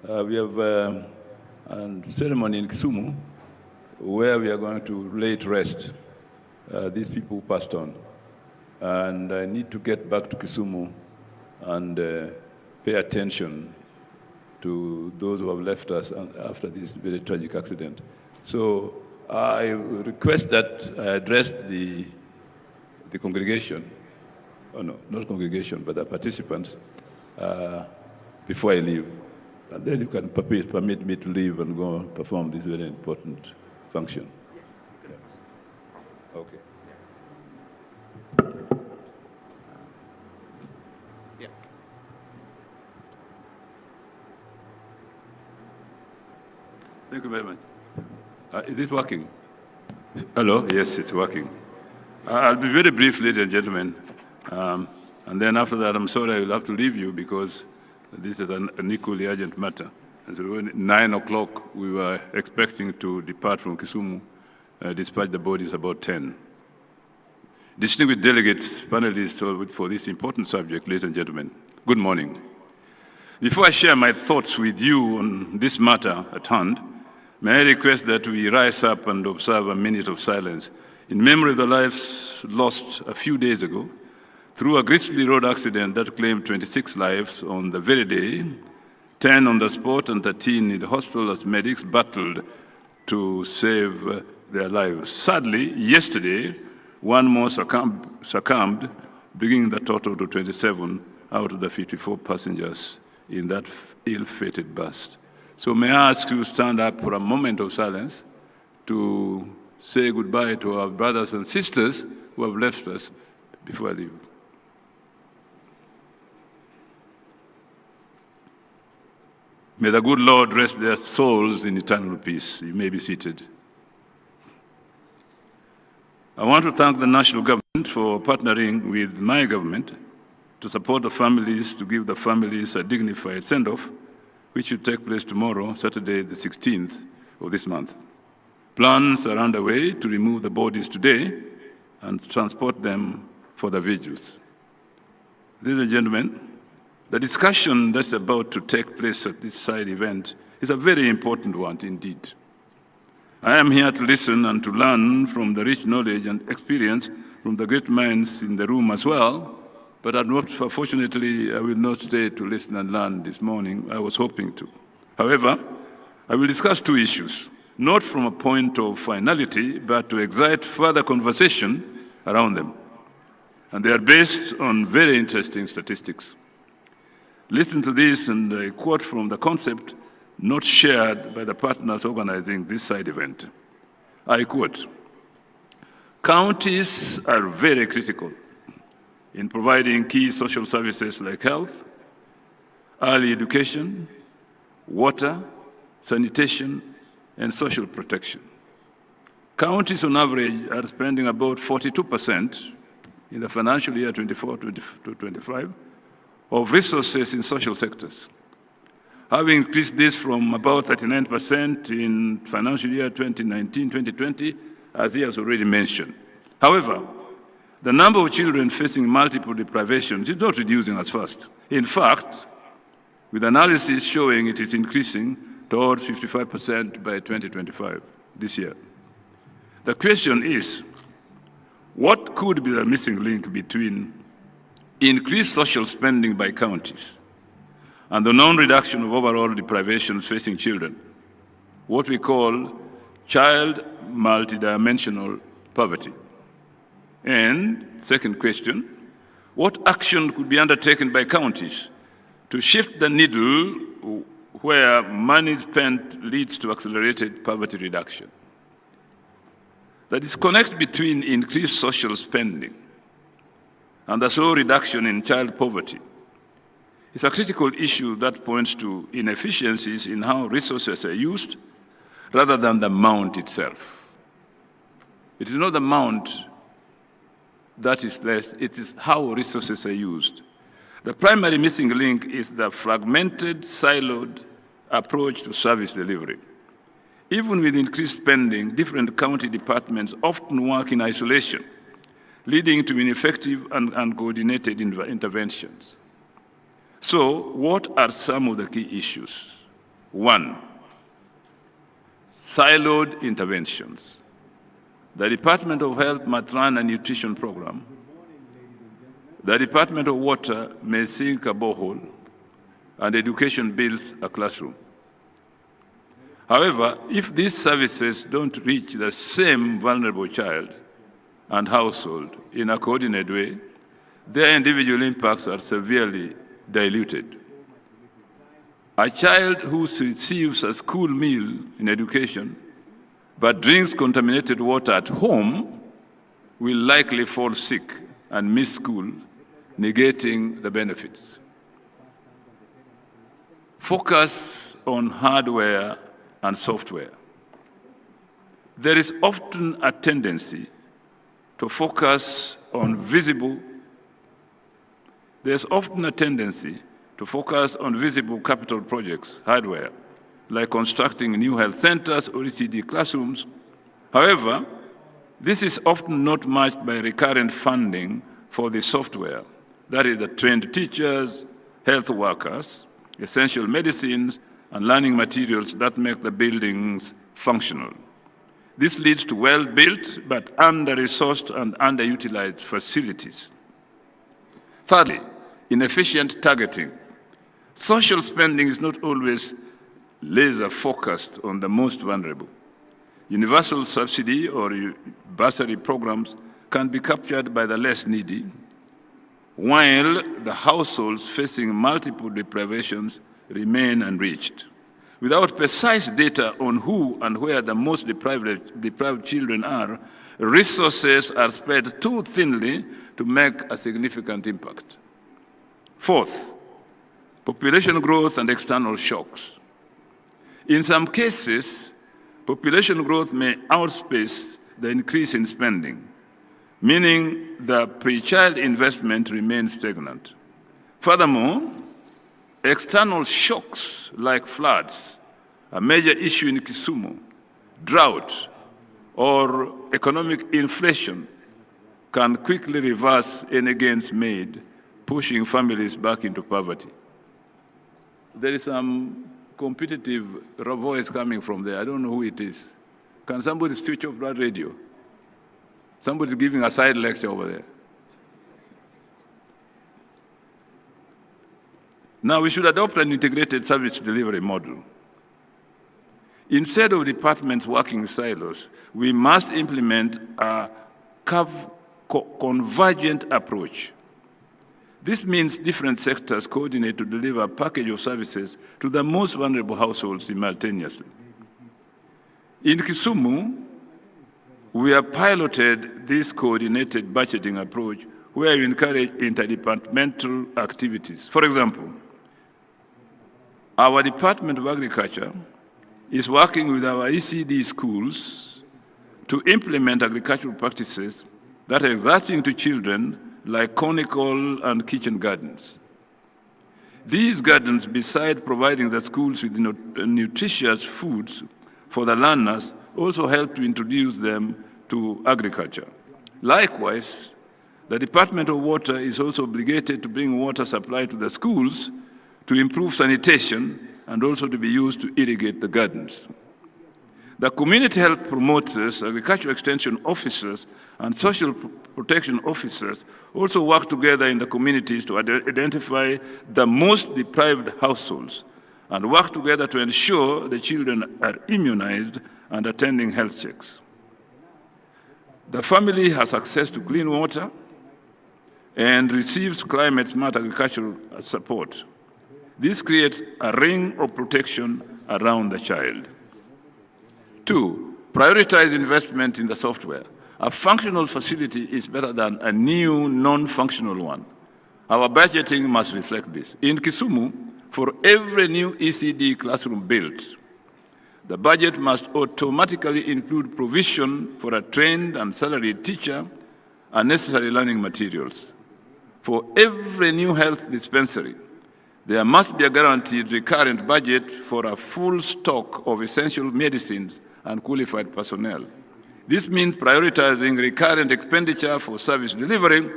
We have a ceremony in Kisumu where we are going to lay to rest these people who passed on. And I need to get back to Kisumu and pay attention to those who have left us after this very tragic accident. So I request that I address the congregation, oh no, not congregation, but the participants before I leave. And then you can permit me to leave and go perform this very important function. Yeah. Okay. Yeah. Thank you very much. Is it working? Hello? Yes, it's working. I'll be very brief, ladies and gentlemen. And then after that, I'm sorry I will have to leave you because this is an equally urgent matter. And so when 9 o'clock, we were expecting to depart from Kisumu, dispatch the bodies about 10. Distinguished delegates, panelists for this important subject, ladies and gentlemen, good morning. Before I share my thoughts with you on this matter at hand, may I request that we rise up and observe a minute of silence in memory of the lives lost a few days ago through a grisly road accident that claimed 26 lives on the very day, 10 on the spot and 13 in the hospital as medics battled to save their lives. Sadly, yesterday, one more succumbed, bringing the total to 27 out of the 54 passengers in that ill-fated bus. So may I ask you to stand up for a moment of silence to say goodbye to our brothers and sisters who have left us before I leave. May the good Lord rest their souls in eternal peace. You may be seated. I want to thank the national government for partnering with my government to support the families, to give the families a dignified send-off, which will take place tomorrow, Saturday, the 16th of this month. Plans are underway to remove the bodies today and transport them for the vigils. Ladies and gentlemen, the discussion that's about to take place at this side event is a very important one indeed. I am here to listen and to learn from the rich knowledge and experience from the great minds in the room as well, but unfortunately, I will not stay to listen and learn this morning. I was hoping to. However, I will discuss two issues, not from a point of finality, but to excite further conversation around them. And they are based on very interesting statistics. Listen to this, and I quote from the concept not shared by the partners organizing this side event. I quote, "Counties are very critical in providing key social services like health, early education, water, sanitation, and social protection. Counties on average are spending about 42% in the financial year 24-25 of resources in social sectors, having increased this from about 39% in financial year 2019-2020, as he has already mentioned. However, the number of children facing multiple deprivations is not reducing as fast. In fact, with analysis showing it is increasing towards 55% by 2025, this year. The question is, what could be the missing link between increased social spending by counties and the non-reduction of overall deprivations facing children, what we call child multidimensional poverty? And second question, what action could be undertaken by counties to shift the needle where money spent leads to accelerated poverty reduction? The disconnect between increased social spending and the slow reduction in child poverty is a critical issue that points to inefficiencies in how resources are used rather than the amount itself. It is not the amount that is less, it is how resources are used. The primary missing link is the fragmented, siloed approach to service delivery. Even with increased spending, different county departments often work in isolation, leading to ineffective and uncoordinated interventions. So, what are some of the key issues? One, siloed interventions. The Department of Health must run a nutrition program. The Department of Water may sink a borehole, and education builds a classroom. However, if these services don't reach the same vulnerable child and household in a coordinated way, their individual impacts are severely diluted. A child who receives a school meal in education but drinks contaminated water at home will likely fall sick and miss school, negating the benefits. Focus on hardware and software. There is often a tendency to focus on visible capital projects, hardware, like constructing new health centers or ECD classrooms. However, this is often not matched by recurrent funding for the software, that is, the trained teachers, health workers, essential medicines, and learning materials that make the buildings functional. This leads to well-built but under-resourced and underutilized facilities. Thirdly, inefficient targeting. Social spending is not always laser-focused on the most vulnerable. Universal subsidy or bursary programs can be captured by the less needy, while the households facing multiple deprivations remain unreached. Without precise data on who and where the most deprived children are, resources are spread too thinly to make a significant impact. Fourth, population growth and external shocks. In some cases, population growth may outpace the increase in spending, meaning the pre-child investment remains stagnant. Furthermore, external shocks like floods, a major issue in Kisumu, drought, or economic inflation can quickly reverse any gains made, pushing families back into poverty. There is some competitive voice coming from there. I don't know who it is. Can somebody switch off that radio? Somebody's giving a side lecture over there. Now, we should adopt an integrated service delivery model. Instead of departments working in silos, we must implement a convergent approach. This means different sectors coordinate to deliver a package of services to the most vulnerable households simultaneously. In Kisumu, we have piloted this coordinated budgeting approach where we encourage interdepartmental activities. For example, our Department of Agriculture is working with our ECD schools to implement agricultural practices that are exacting to children, like conical and kitchen gardens. These gardens, besides providing the schools with nutritious foods for the learners, also help to introduce them to agriculture. Likewise, the Department of Water is also obligated to bring water supply to the schools to improve sanitation and also to be used to irrigate the gardens. The community health promoters, agricultural extension officers, and social protection officers also work together in the communities to identify the most deprived households and work together to ensure the children are immunized and attending health checks. The family has access to clean water and receives climate-smart agricultural support. This creates a ring of protection around the child. 2, prioritize investment in the software. A functional facility is better than a new non-functional one. Our budgeting must reflect this. In Kisumu, for every new ECD classroom built, the budget must automatically include provision for a trained and salaried teacher and necessary learning materials. For every new health dispensary, there must be a guaranteed recurrent budget for a full stock of essential medicines and qualified personnel. This means prioritizing recurrent expenditure for service delivery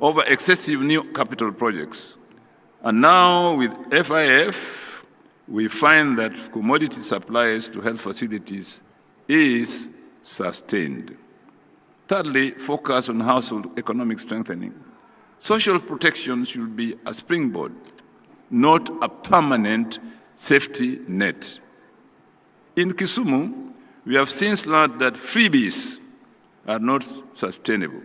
over excessive new capital projects. And now with FIF, we find that commodity supplies to health facilities is sustained. Thirdly, focus on household economic strengthening. Social protection should be a springboard, not a permanent safety net. In Kisumu, we have since learned that freebies are not sustainable.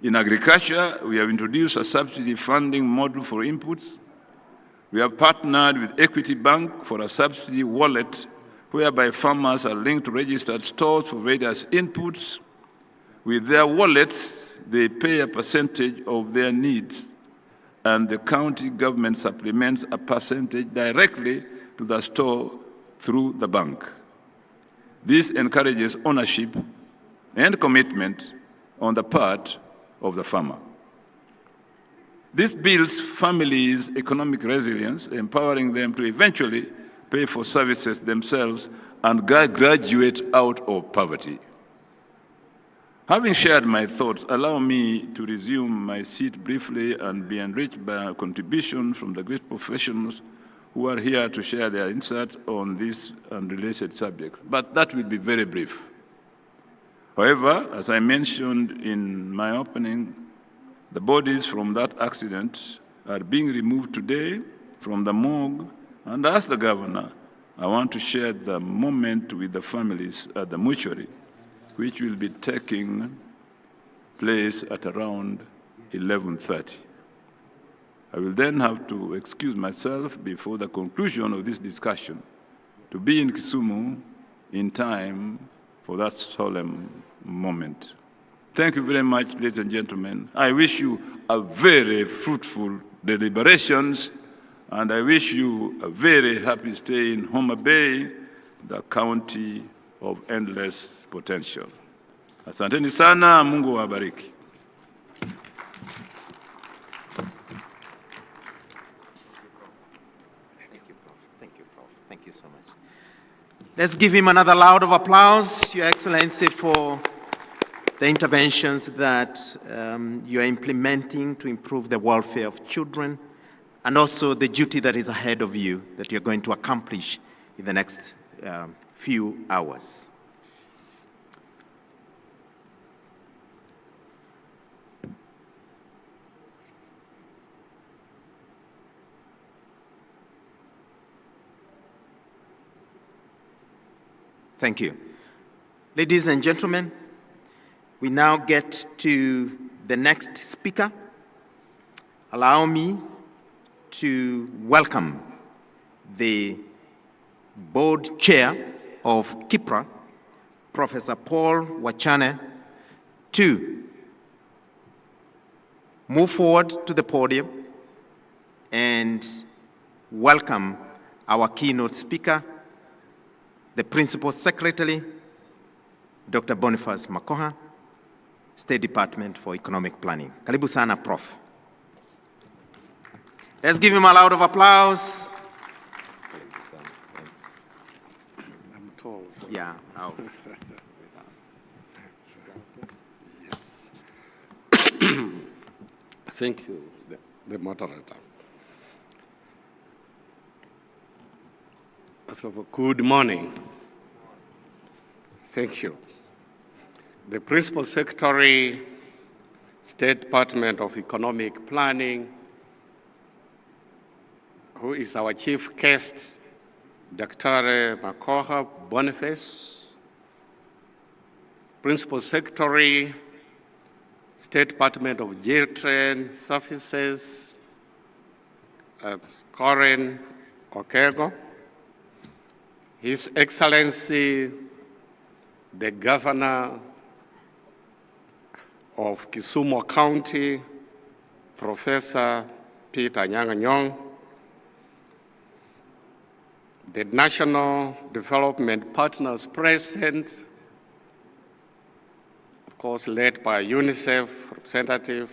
In agriculture, we have introduced a subsidy funding model for inputs. We have partnered with Equity Bank for a subsidy wallet whereby farmers are linked to registered stores for various inputs. With their wallets, they pay a percentage of their needs, and the county government supplements a percentage directly to the store through the bank. This encourages ownership and commitment on the part of the farmer. This builds families' economic resilience, empowering them to eventually pay for services themselves and graduate out of poverty. Having shared my thoughts, allow me to resume my seat briefly and be enriched by a contribution from the great professionals who are here to share their insights on this and related subjects. But that will be very brief. However, as I mentioned in my opening, the bodies from that accident are being removed today from the morgue, and as the governor, I want to share the moment with the families at the mortuary, which will be taking place at around 11:30. I will then have to excuse myself before the conclusion of this discussion to be in Kisumu in time for that solemn moment. Thank you very much, ladies and gentlemen. I wish you a very fruitful deliberations, and I wish you a very happy stay in Homa-Bay, the county of endless potential. Asanteni sana, Mungu wabariki. Thank you, Prof. Thank you so much. Let's give him another round of applause, Your Excellency, for the interventions that you are implementing to improve the welfare of children, and also the duty that is ahead of you that you're going to accomplish in the next few hours. Thank you. Ladies and gentlemen, we now get to the next speaker. Allow me to welcome the board chair of KIPRA, Professor Paul Wachane, to move forward to the podium and welcome our keynote speaker, the Principal Secretary, Dr. Boniface Makoha, State Department for Economic Planning. Karibu sana, Prof. Let's give him a round of applause. Thanks. I'm tall. So. Yeah. Oh. Yes. Thank you, the moderator. So, good morning. Thank you. The Principal Secretary, State Department of Economic Planning, who is our chief guest, Dr. Makoha Boniface, Principal Secretary, State Department of Children Services, Corin Okego, His Excellency, the Governor of Kisumu County, Professor Peter Nyang', the National Development Partners President, of course led by UNICEF representative,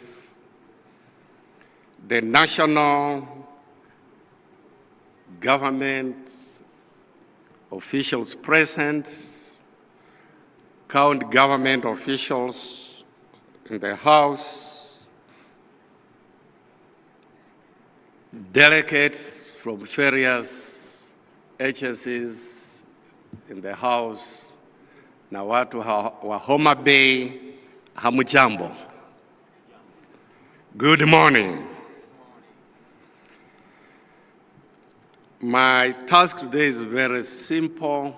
the National Government officials present, county government officials in the House, delegates from various agencies in the House na watu wa Homa-Bay, hamujambo. Good morning. My task today is very simple,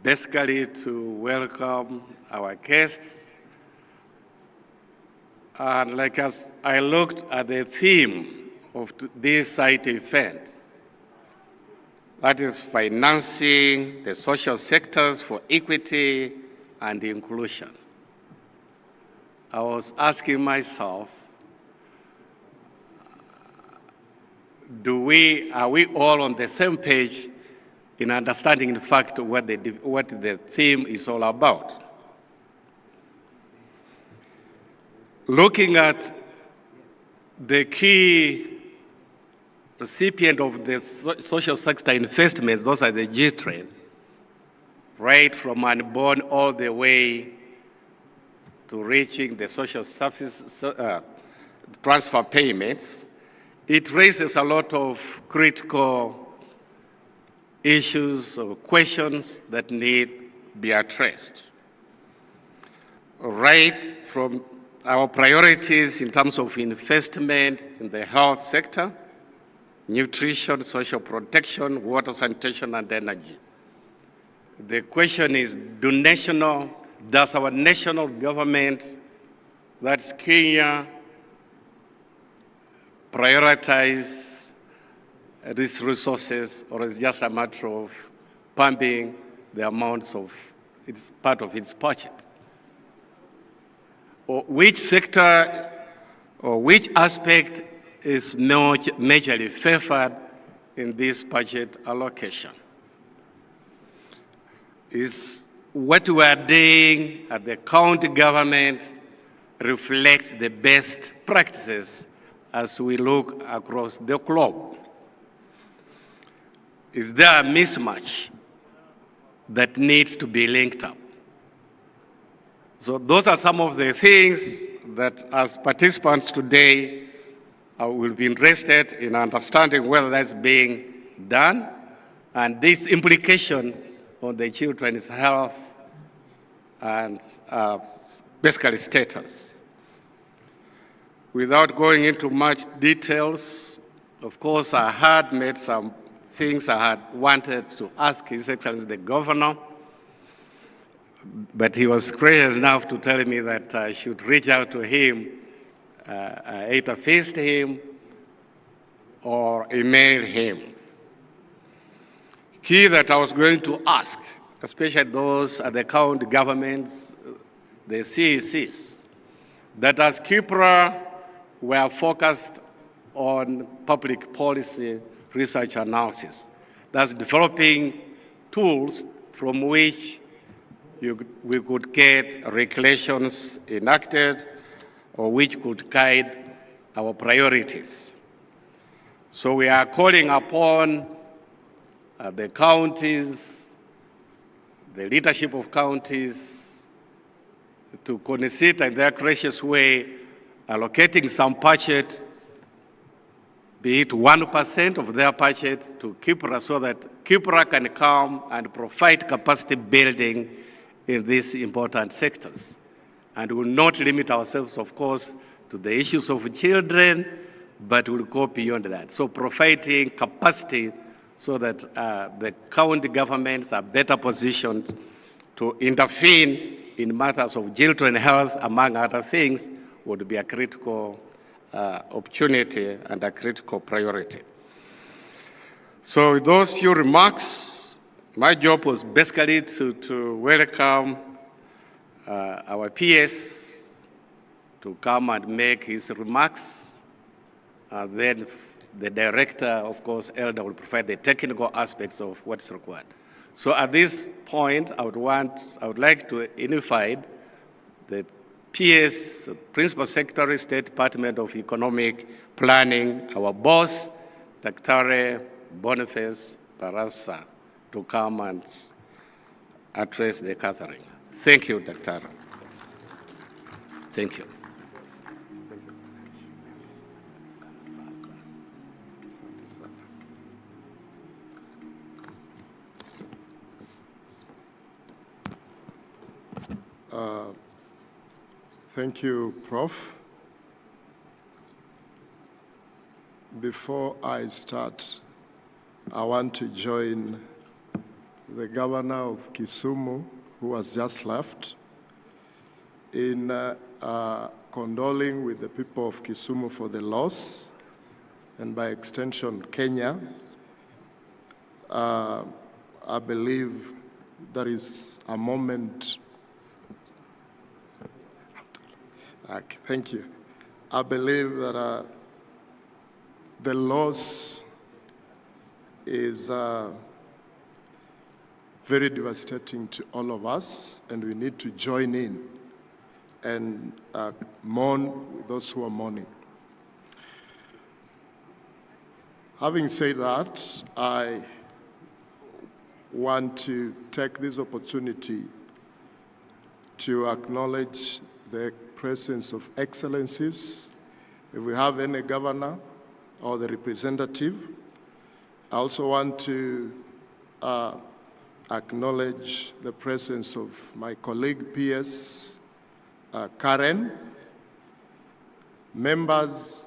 basically to welcome our guests. And like as I looked at the theme of this site event, that is financing the social sectors for equity and inclusion, I was asking myself, are we all on the same page in understanding, in fact, what the theme is all about? Looking at the key recipient of the social sector investments, those are the G-Train, right from unborn all the way to reaching the social services transfer payments, it raises a lot of critical issues or questions that need to be addressed. Right from our priorities in terms of investment in the health sector, nutrition, social protection, water, sanitation, and energy. The question is, does our national government, that's Kenya, prioritize these resources, or is it just a matter of pumping the amounts of it's part of its budget? Or which sector or which aspect is majorly favored in this budget allocation? Is what we are doing at the county government reflects the best practices as we look across the globe? Is there a mismatch that needs to be linked up? So those are some of the things that as participants today, I will be interested in understanding whether that's being done and this implication on the children's health and basically status. Without going into much details, of course, I had made some things I had wanted to ask His Excellency the Governor, but he was gracious enough to tell me that I should reach out to him, either face him or email him. Key that I was going to ask, especially those at the county governments, the CECs, that as Kipra were focused on public policy research analysis, that's developing tools from which we could get regulations enacted or which could guide our priorities. So we are calling upon the counties, the leadership of counties, to consider in their gracious way allocating some budget, be it 1% of their budget to Kipra, so that Kipra can come and provide capacity building in these important sectors. And we will not limit ourselves, of course, to the issues of children, but we'll go beyond that. So providing capacity so that the county governments are better positioned to intervene in matters of children health, among other things, would be a critical opportunity and a critical priority. So with those few remarks, my job was basically to welcome our PS to come and make his remarks. Then the director, of course, Elder, will provide the technical aspects of what's required. So at this point, I would like to invite the PS, Principal Secretary, State Department of Economic Planning, our boss, Dr. Boniface Barasa, to come and address the gathering. Thank you, Dr. Thank you. Thank you, Prof. Before I start, I want to join the governor of Kisumu, who has just left, in condoling with the people of Kisumu for the loss, and by extension, Kenya. I believe there is a moment. Okay, thank you. I believe that the loss is very devastating to all of us, and we need to join in and mourn with those who are mourning. Having said that, I want to take this opportunity to acknowledge the presence of excellencies. If we have any governor or the representative, I also want to acknowledge the presence of my colleague PS Karen, members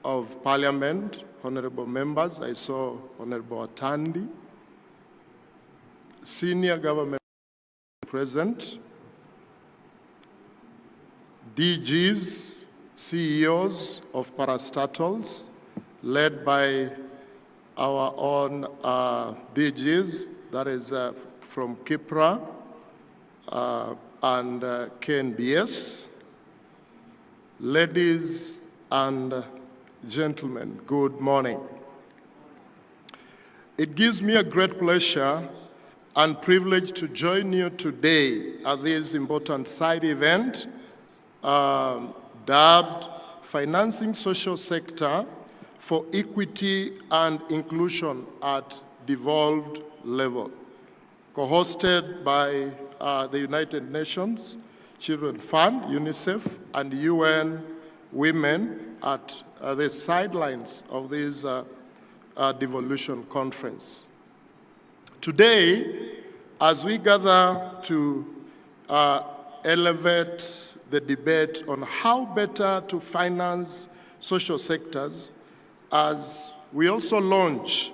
of Parliament, honorable members. I saw Honorable Atandi, senior government present, DGs, CEOs of parastatals, led by our own DGs, that is from Kipra and KNBS. Ladies and gentlemen, good morning. It gives me a great pleasure and privilege to join you today at this important side event dubbed Financing Social Sector for Equity and Inclusion at Devolved Level, co-hosted by the United Nations Children Fund, UNICEF, and UN Women at the sidelines of this Devolution conference. Today, as we gather to elevate the debate on how better to finance social sectors, as we also launch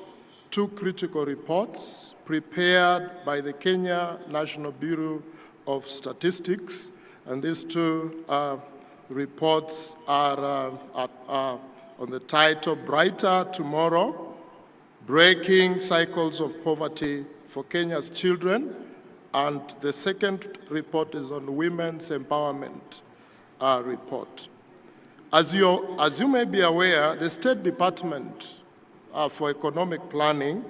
two critical reports prepared by the Kenya National Bureau of Statistics, and these two reports are on the title Brighter Tomorrow, Breaking Cycles of Poverty for Kenya's Children, and the second report is on Women's Empowerment report. As you may be aware, the State Department for Economic Planning,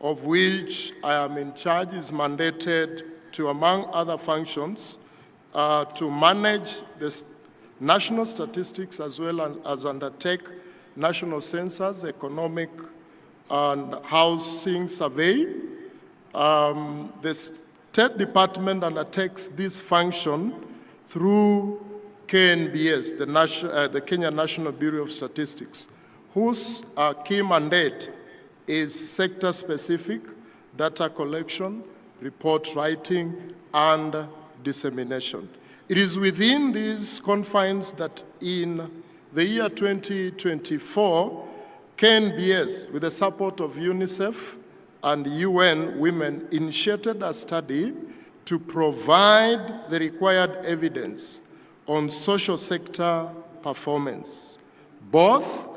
of which I am in charge, is mandated to, among other functions, to manage the national statistics as well as undertake national census, economic and housing survey. The State Department undertakes this function through KNBS, the Kenya National Bureau of Statistics, whose key mandate is sector-specific data collection, report writing, and dissemination. It is within these confines that in the year 2024, KNBS, with the support of UNICEF and UN Women, initiated a study to provide the required evidence on social sector performance. Both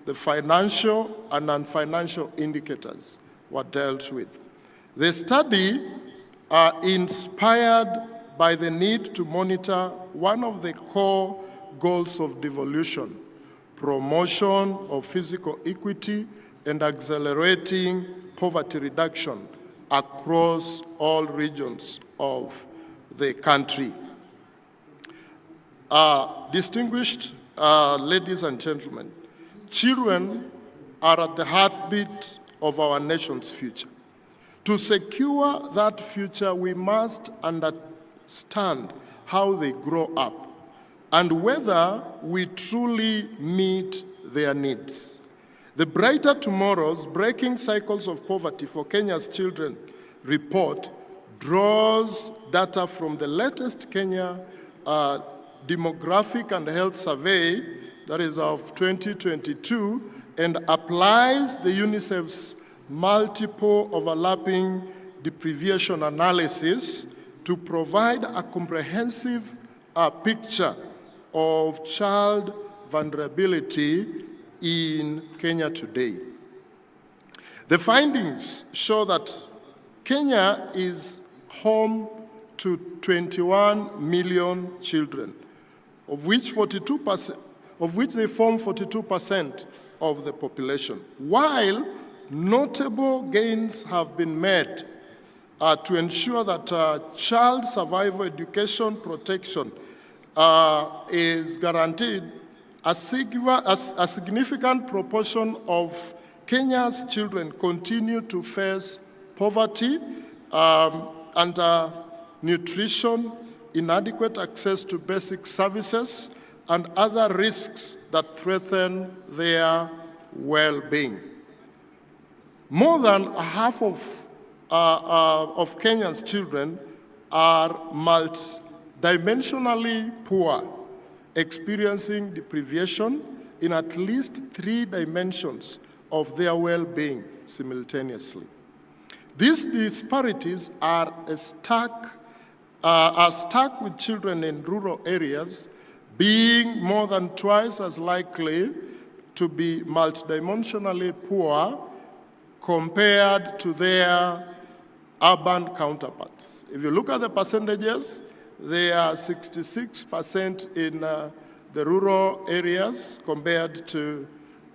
the financial and non-financial indicators were dealt with. The study inspired by the need to monitor one of the core goals of devolution, promotion of physical equity and accelerating poverty reduction across all regions of the country. Distinguished ladies and gentlemen, children are at the heartbeat of our nation's future. To secure that future, we must understand how they grow up and whether we truly meet their needs. The Brighter Tomorrows, Breaking Cycles of Poverty for Kenya's Children report draws data from the latest Kenya Demographic and Health Survey, that is of 2022, and applies the UNICEF's multiple overlapping deprivation analysis to provide a comprehensive picture of child vulnerability in Kenya today. The findings show that Kenya is home to 21 million children, of which they form 42% of the population. While notable gains have been made to ensure that child survival education protection is guaranteed, a significant proportion of Kenya's children continue to face poverty, nutrition, inadequate access to basic services, and other risks that threaten their well-being. More than half of Kenya's children are multidimensionally poor, experiencing deprivation in at least 3 dimensions of their well-being simultaneously. These disparities are stuck with children in rural areas being more than twice as likely to be multidimensionally poor compared to their urban counterparts. If you look at the percentages, they are 66% in the rural areas compared to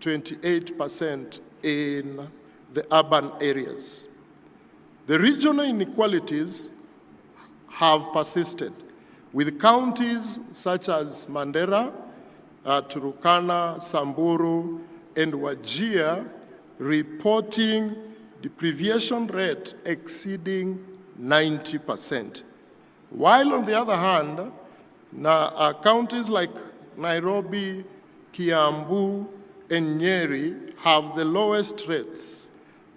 28% in the urban areas. The regional inequalities have persisted, with counties such as Mandera, Turkana, Samburu, and Wajir reporting deprivation rate exceeding 90%. While on the other hand, counties like Nairobi, Kiambu, and Nyeri have the lowest rates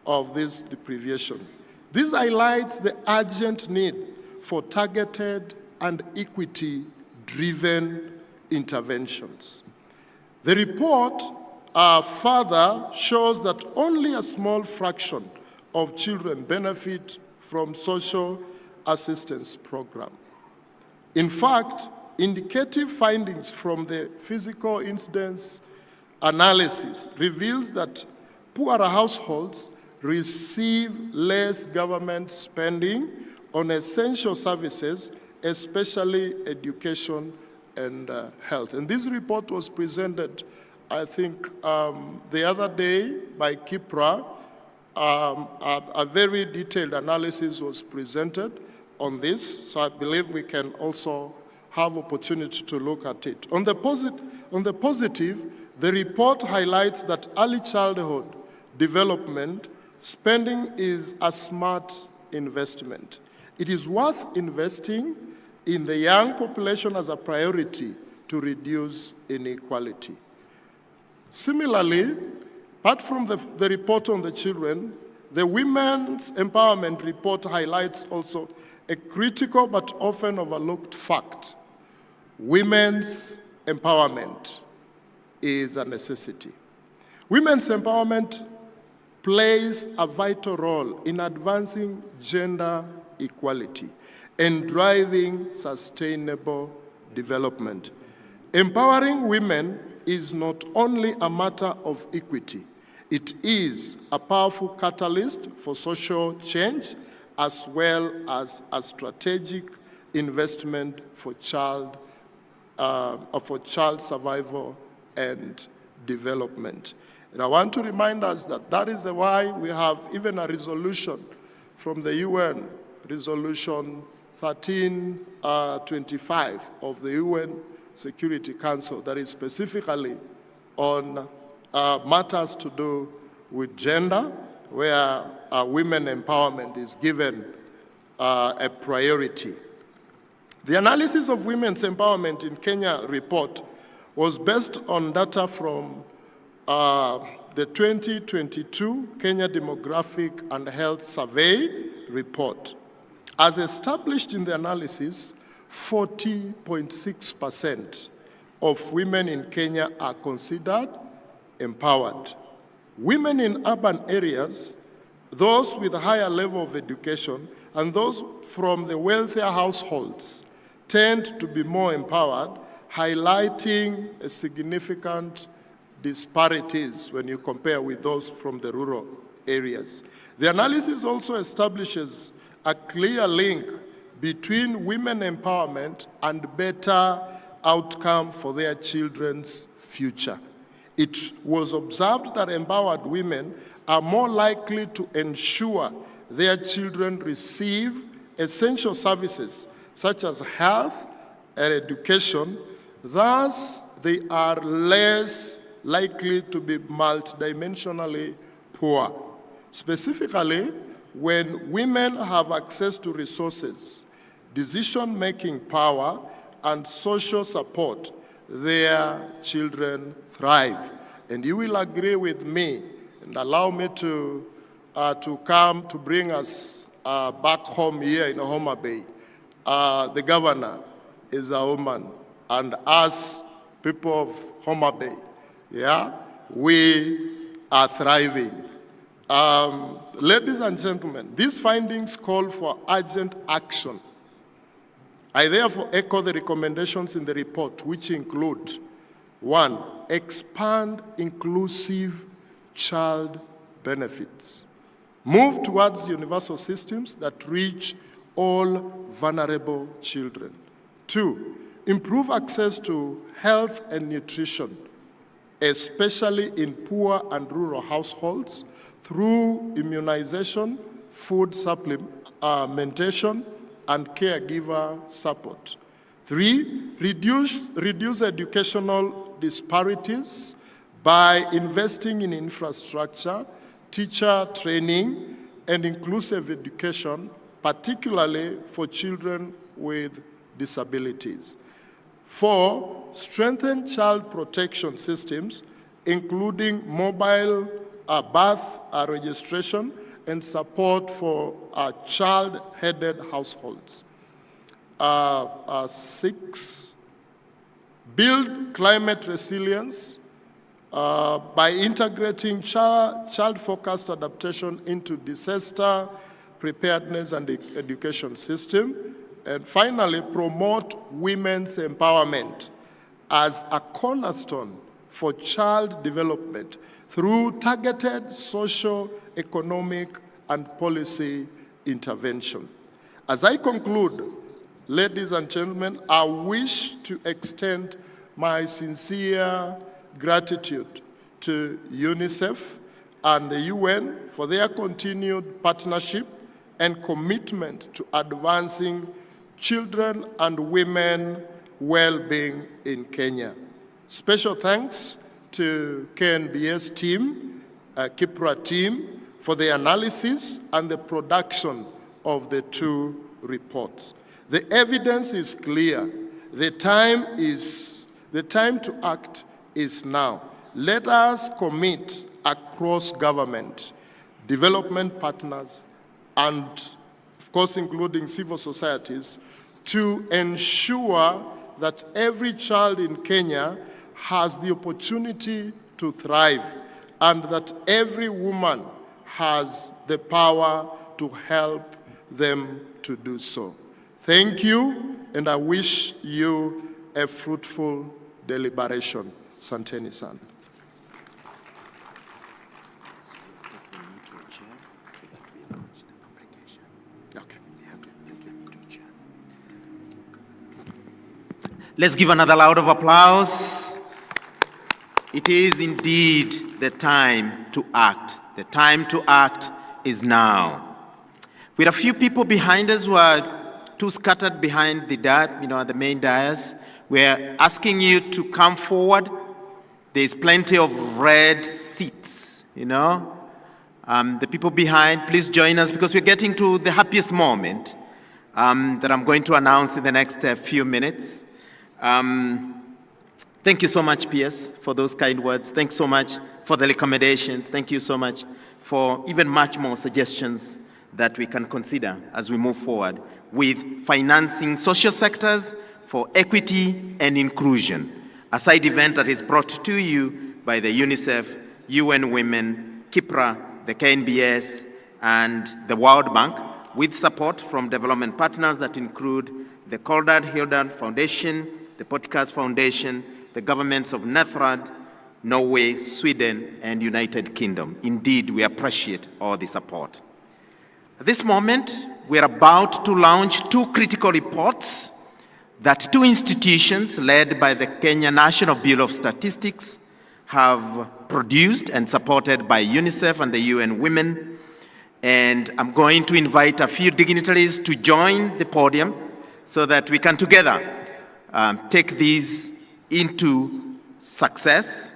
of this deprivation. This highlights the urgent need for targeted and equity-driven interventions. The report further shows that only a small fraction of children benefit from social assistance program. In fact, indicative findings from the physical incidence analysis reveals that poorer households receive less government spending on essential services, especially education and health. And this report was presented, I think, the other day by Kipra. A very detailed analysis was presented on this, so I believe we can also have opportunity to look at it. On the positive, the report highlights that early childhood development spending is a smart investment. It is worth investing in the young population as a priority to reduce inequality. Similarly, apart from the report on the children, the Women's Empowerment Report highlights also a critical but often overlooked fact. Women's empowerment is a necessity. Women's empowerment plays a vital role in advancing gender equality and driving sustainable development. Empowering women is not only a matter of equity, it is a powerful catalyst for social change as well as a strategic investment for child survival and development. And I want to remind us that that is why we have even a resolution from the UN, Resolution 1325 of the UN Security Council, that is specifically on matters to do with gender, where women empowerment is given a priority. The analysis of women's empowerment in Kenya report was based on data from the 2022 Kenya Demographic and Health Survey report. As established in the analysis, 40.6% of women in Kenya are considered empowered. Women in urban areas, those with a higher level of education, and those from the wealthier households tend to be more empowered, highlighting a significant disparities when you compare with those from the rural areas. The analysis also establishes a clear link between women empowerment and better outcome for their children's future. It was observed that empowered women are more likely to ensure their children receive essential services such as health and education. Thus, they are less likely to be multidimensionally poor. Specifically, when women have access to resources, decision-making power, and social support, their children thrive. And you will agree with me and allow me to come to bring us back home here in Homa-Bay. The governor is a woman, and us, people of Homa-Bay, we are thriving. Ladies and gentlemen, these findings call for urgent action. I therefore echo the recommendations in the report, which include: 1, expand inclusive child benefits. Move towards universal systems that reach all vulnerable children. 2, improve access to health and nutrition, especially in poor and rural households, through immunization, food supplementation, and caregiver support. 3, reduce educational disparities by investing in infrastructure, teacher training, and inclusive education, particularly for children with disabilities. 4, strengthen child protection systems, including mobile birth registration and support for child-headed households. 6, build climate resilience by integrating child-focused adaptation into disaster preparedness and education system. And finally, promote women's empowerment as a cornerstone for child development through targeted social, economic, and policy intervention. As I conclude, ladies and gentlemen, I wish to extend my sincere gratitude to UNICEF and the UN for their continued partnership and commitment to advancing children and women well-being in Kenya. Special thanks to KNBS team, Kipra team, for the analysis and the production of the 2 reports. The evidence is clear. The time to act is now. Let us commit across government, development partners, and of course including civil societies, to ensure that every child in Kenya has the opportunity to thrive, and that every woman has the power to help them to do so. Thank you, and I wish you a fruitful deliberation. Santeni sana. Let's give another round of applause. It is indeed the time to act. The time to act is now. With a few people behind us who are too scattered behind the main dais, we're asking you to come forward. There's plenty of red seats, The people behind, please join us because we're getting to the happiest moment that I'm going to announce in the next few minutes. Thank you so much, PS, for those kind words. Thanks so much for the recommendations. Thank you so much for even much more suggestions that we can consider as we move forward with financing social sectors for equity and inclusion, a side event that is brought to you by the UNICEF, UN Women, KIPRA, the KNBS, and the World Bank, with support from development partners that include the Coldad Hildad Foundation, the Potikas Foundation, the governments of Netherlands, Norway, Sweden, and United Kingdom. Indeed, we appreciate all the support. At this moment, we're about to launch two critical reports that two institutions led by the Kenya National Bureau of Statistics have produced and supported by UNICEF and the UN Women. And I'm going to invite a few dignitaries to join the podium so that we can together take these into success.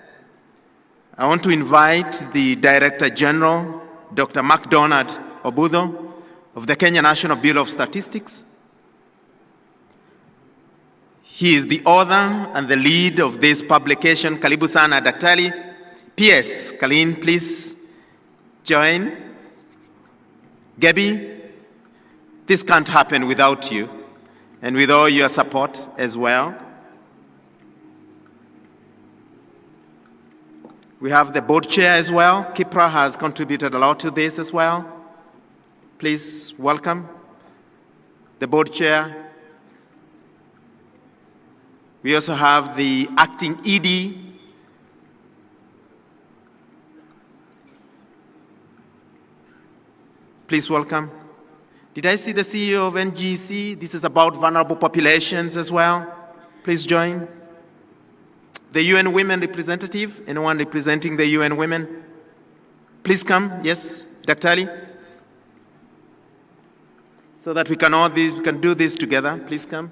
I want to invite the Director General, Dr. MacDonald Obudho of the Kenya National Bureau of Statistics. He is the author and the lead of this publication, Karibu Sana Daktari. PS, Kalin, please join. Gabi, this can't happen without you and with all your support as well. We have the board chair as well. Kipra has contributed a lot to this as well. Please welcome the board chair. We also have the acting ED. Please welcome. Did I see the CEO of NGC? This is about vulnerable populations as well. Please join. The UN Women representative, anyone representing the UN Women? Please come, yes, Daktari. So that we can do this together, please come.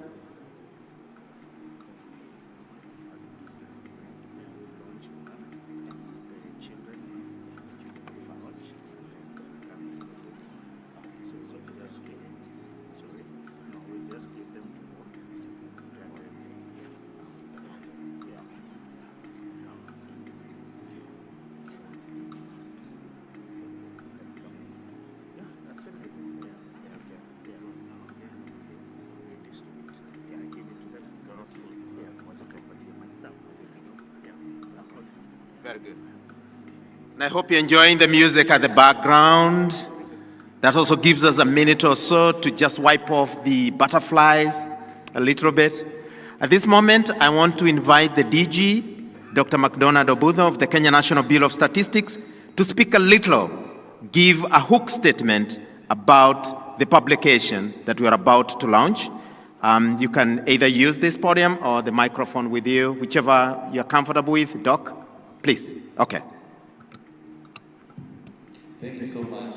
Very good. And I hope you're enjoying the music at the background. That also gives us a minute or so to just wipe off the butterflies a little bit. At this moment, I want to invite the DG, Dr. MacDonald Obudho of the Kenya National Bureau of Statistics, to speak a little, give a hook statement about the publication that we are about to launch. You can either use this podium or the microphone with you, whichever you're comfortable with. Doc, please. Okay. Thank you so much,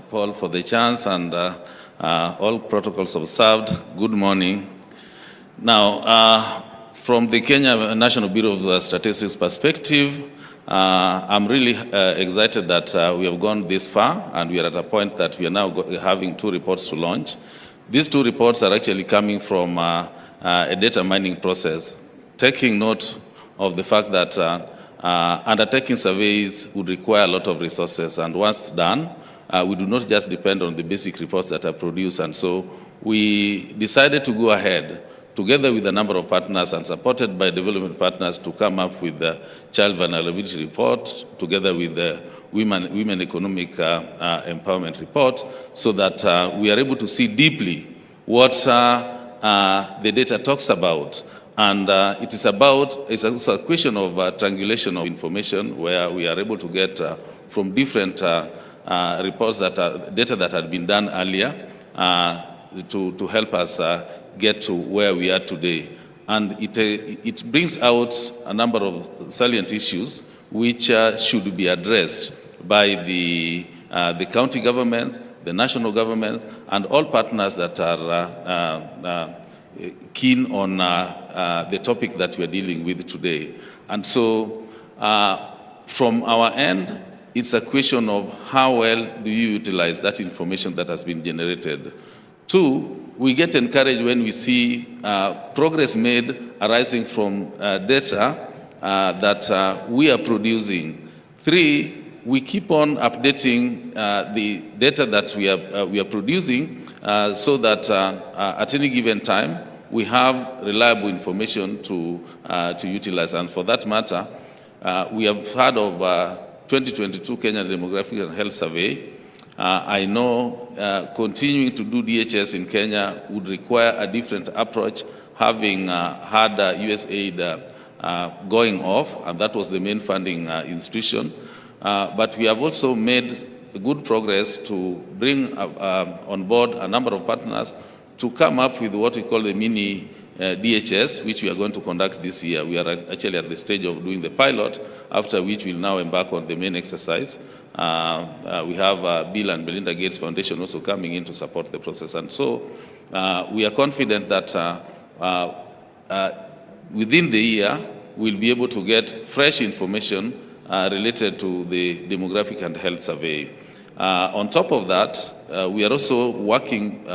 Paul, for the chance, and all protocols observed. Good morning. Now, from the Kenya National Bureau of Statistics perspective, I'm really excited that we have gone this far, and we are at a point that we are now having two reports to launch. These two reports are actually coming from a data mining process, taking note of the fact that undertaking surveys would require a lot of resources, and once done, we do not just depend on the basic reports that are produced. And so we decided to go ahead together with a number of partners and supported by development partners to come up with the child vulnerability report together with the women economic empowerment report, so that we are able to see deeply what the data talks about. And it's also a question of triangulation of information, where we are able to get from different reports data that had been done earlier to help us get to where we are today. And it brings out a number of salient issues which should be addressed by the county government, the national government, and all partners that are keen on the topic that we're dealing with today. And so from our end, it's a question of how well do you utilize that information that has been generated. Two, we get encouraged when we see progress made arising from data that we are producing. Three, we keep on updating the data that we are producing so that at any given time we have reliable information to utilize. And for that matter, we have heard of 2022 Kenya Demographic and Health Survey. I know continuing to do DHS in Kenya would require a different approach, having had USAID going off, and that was the main funding institution. But we have also made good progress to bring on board a number of partners to come up with what we call the mini DHS, which we are going to conduct this year. We are actually at the stage of doing the pilot, after which we'll now embark on the main exercise. We have Bill and Melinda Gates Foundation also coming in to support the process. And so we are confident that within the year, we'll be able to get fresh information related to the demographic and health survey. On top of that, we are also working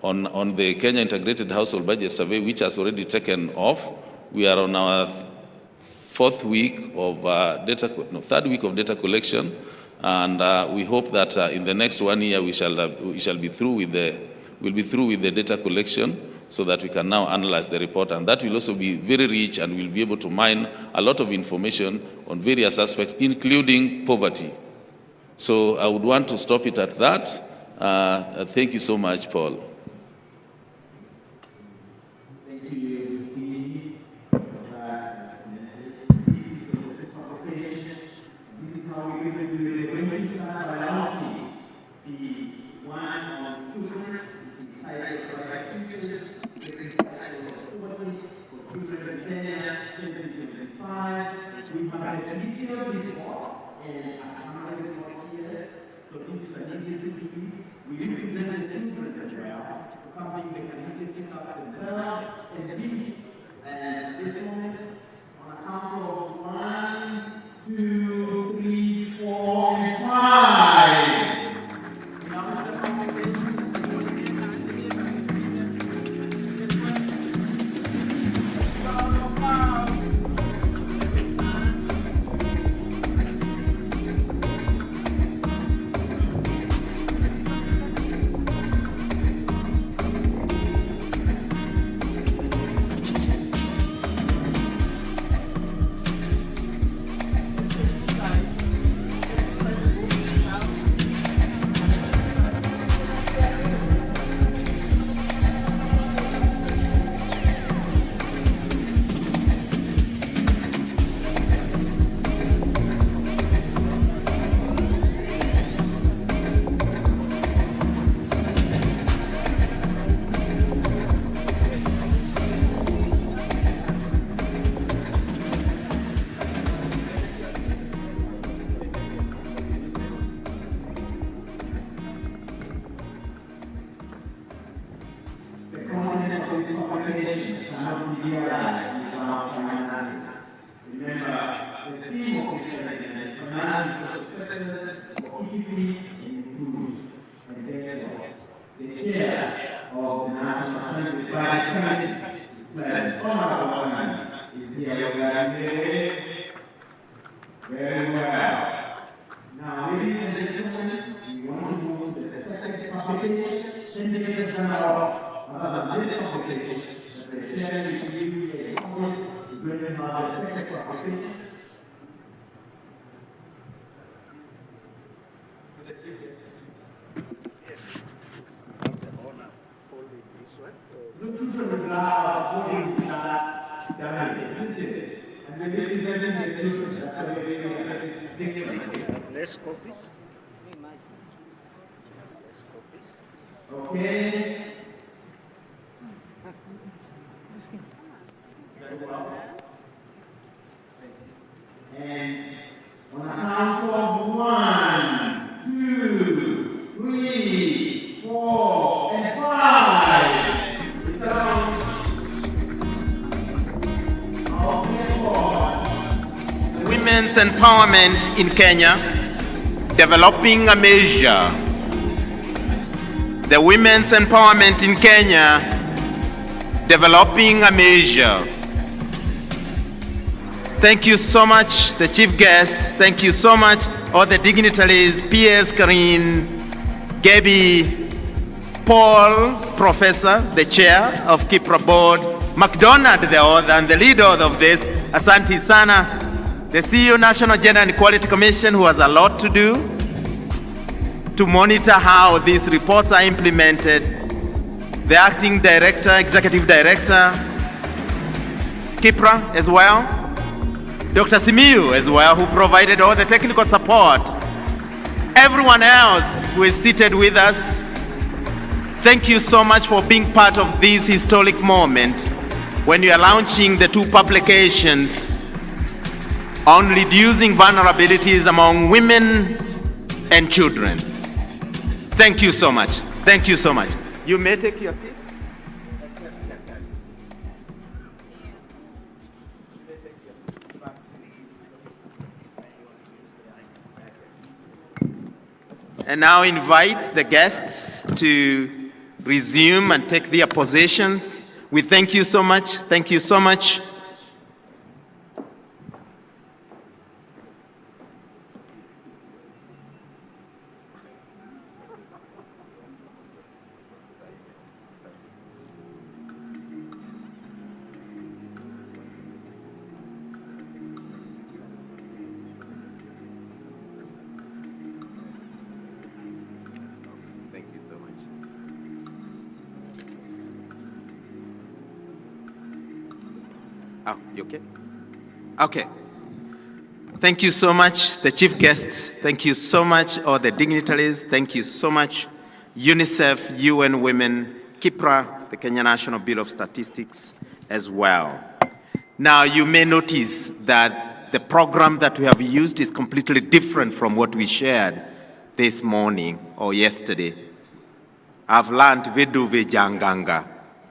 on the Kenya Integrated Household Budget Survey, which has already taken off. We are on our third week of data collection, and we hope that in the next 1 year we shall be through with the data collection, so that we can now analyze the report, and that will also be very rich, and we'll be able to mine a lot of information on various aspects, including poverty. So I would want to stop it at that. Thank you so much, Paul. Less copies. Okay. And on a count of 1, 2, 3, 4, and 5. We count. Women's empowerment in Kenya, developing a measure. The women's empowerment in Kenya, developing a measure. Thank you so much, the chief guests. Thank you so much, all the dignitaries, PS Karine, Gabby, Paul, Professor, the chair of Kipra Board, McDonald, the author and the lead author of this, Asante Sana, the CEO, National Gender and Equality Commission, who has a lot to do to monitor how these reports are implemented, the acting director, executive director, Kipra as well, Dr. Simiyu as well, who provided all the technical support, everyone else who is seated with us. Thank you so much for being part of this historic moment when you are launching the 2 publications on reducing vulnerabilities among women and children. Thank you so much. Thank you so much. You may take your seat. And now invite the guests to resume and take their positions. We thank you so much. Thank you so much. Thank you so much. Oh, you okay? Okay. Thank you so much, the chief guests. Thank you so much, all the dignitaries. Thank you so much, UNICEF, UN Women, Kipra, the Kenya National Bureau of Statistics as well. Now, you may notice that the program that we have used is completely different from what we shared this morning or yesterday. I've learned vidu vijanganga,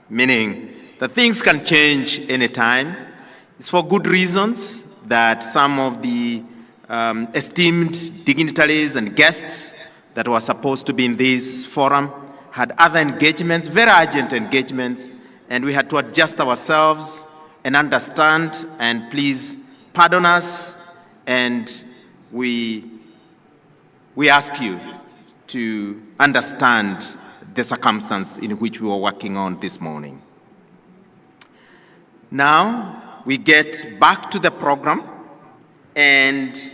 meaning that things can change anytime. It's for good reasons that some of the esteemed dignitaries and guests that were supposed to be in this forum had other engagements, very urgent engagements, and we had to adjust ourselves and understand, and please pardon us, and we ask you to understand the circumstance in which we were working on this morning. Now, we get back to the program, and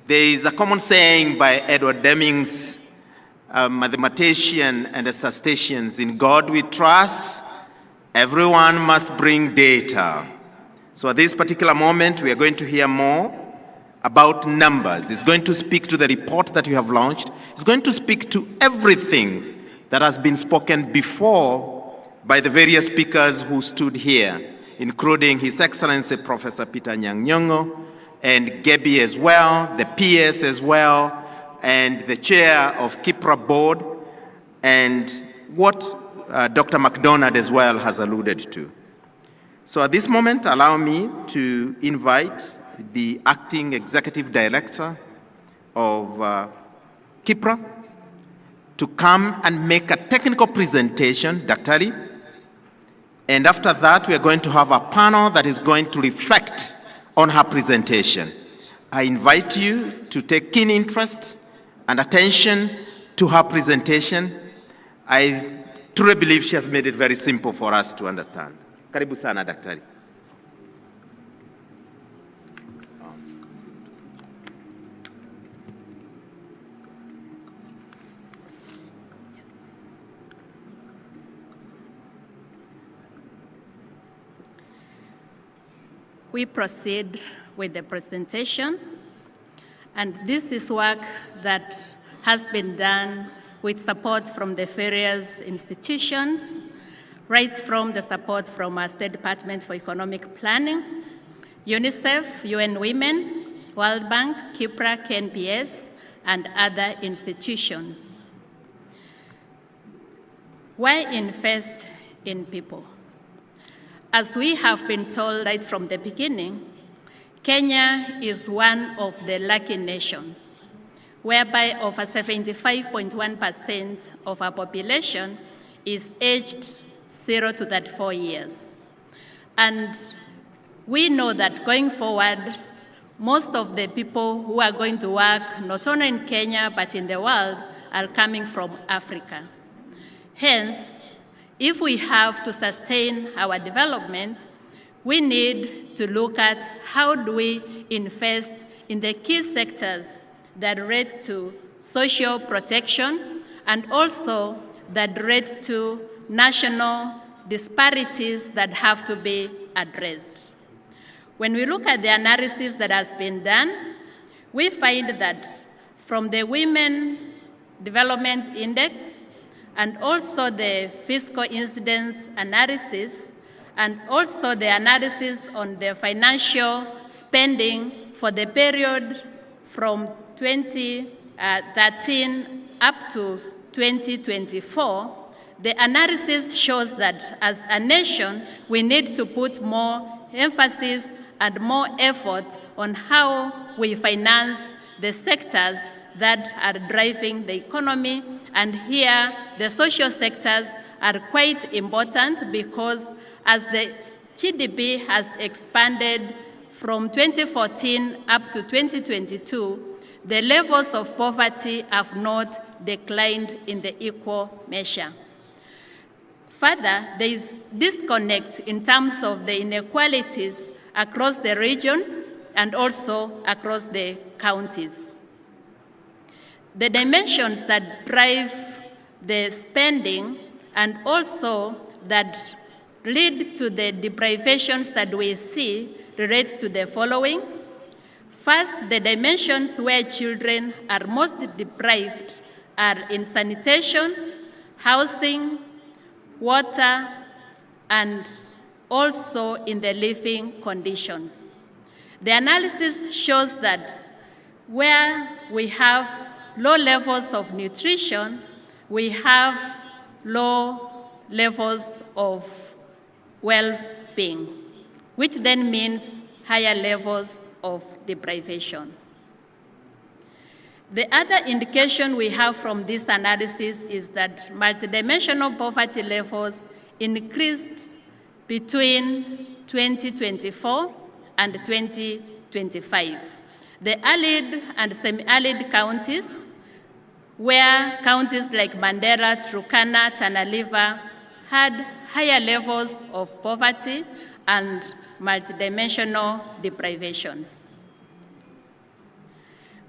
there is a common saying by Edward Demings, a mathematician and a statistician: in God we trust, everyone must bring data. So at this particular moment, we are going to hear more about numbers. It's going to speak to the report that we have launched. It's going to speak to everything that has been spoken before by the various speakers who stood here, including His Excellency Professor Peter Nyang-Nyong'o, and Gabby as well, the PS as well, and the chair of Kipra Board, and what Dr. McDonald as well has alluded to. So at this moment, allow me to invite the acting executive director of Kipra to come and make a technical presentation, Daktari. And after that, we are going to have a panel that is going to reflect on her presentation. I invite you to take keen interest and attention to her presentation. I truly believe she has made it very simple for us to understand. Karibu sana, Daktari. We proceed with the presentation, and this is work that has been done with support from the various institutions, right from the support from our State Department for Economic Planning, UNICEF, UN Women, World Bank, Kipra, KNPS, and other institutions. Why invest in people? As we have been told right from the beginning, Kenya is one of the lucky nations, whereby over 75.1% of our population is aged 0 to 34 years. And we know that going forward, most of the people who are going to work, not only in Kenya, but in the world, are coming from Africa. Hence, if we have to sustain our development, we need to look at how do we invest in the key sectors that relate to social protection and also that relate to national disparities that have to be addressed. When we look at the analysis that has been done, we find that from the Women Development Index and also the fiscal incidence analysis and also the analysis on the financial spending for the period from 2013 up to 2024, the analysis shows that as a nation, we need to put more emphasis and more effort on how we finance the sectors that are driving the economy. And here, the social sectors are quite important because as the GDP has expanded from 2014 up to 2022, the levels of poverty have not declined in the equal measure. Further, there is disconnect in terms of the inequalities across the regions and also across the counties. The dimensions that drive the spending and also that lead to the deprivations that we see relate to the following. First, the dimensions where children are most deprived are in sanitation, housing, water, and also in the living conditions. The analysis shows that where we have low levels of nutrition, we have low levels of well-being, which then means higher levels of deprivation. The other indication we have from this analysis is that multidimensional poverty levels increased between 2024 and 2025. The arid and semi-arid counties, where counties like Mandera, Turkana, Tana River had higher levels of poverty and multidimensional deprivations.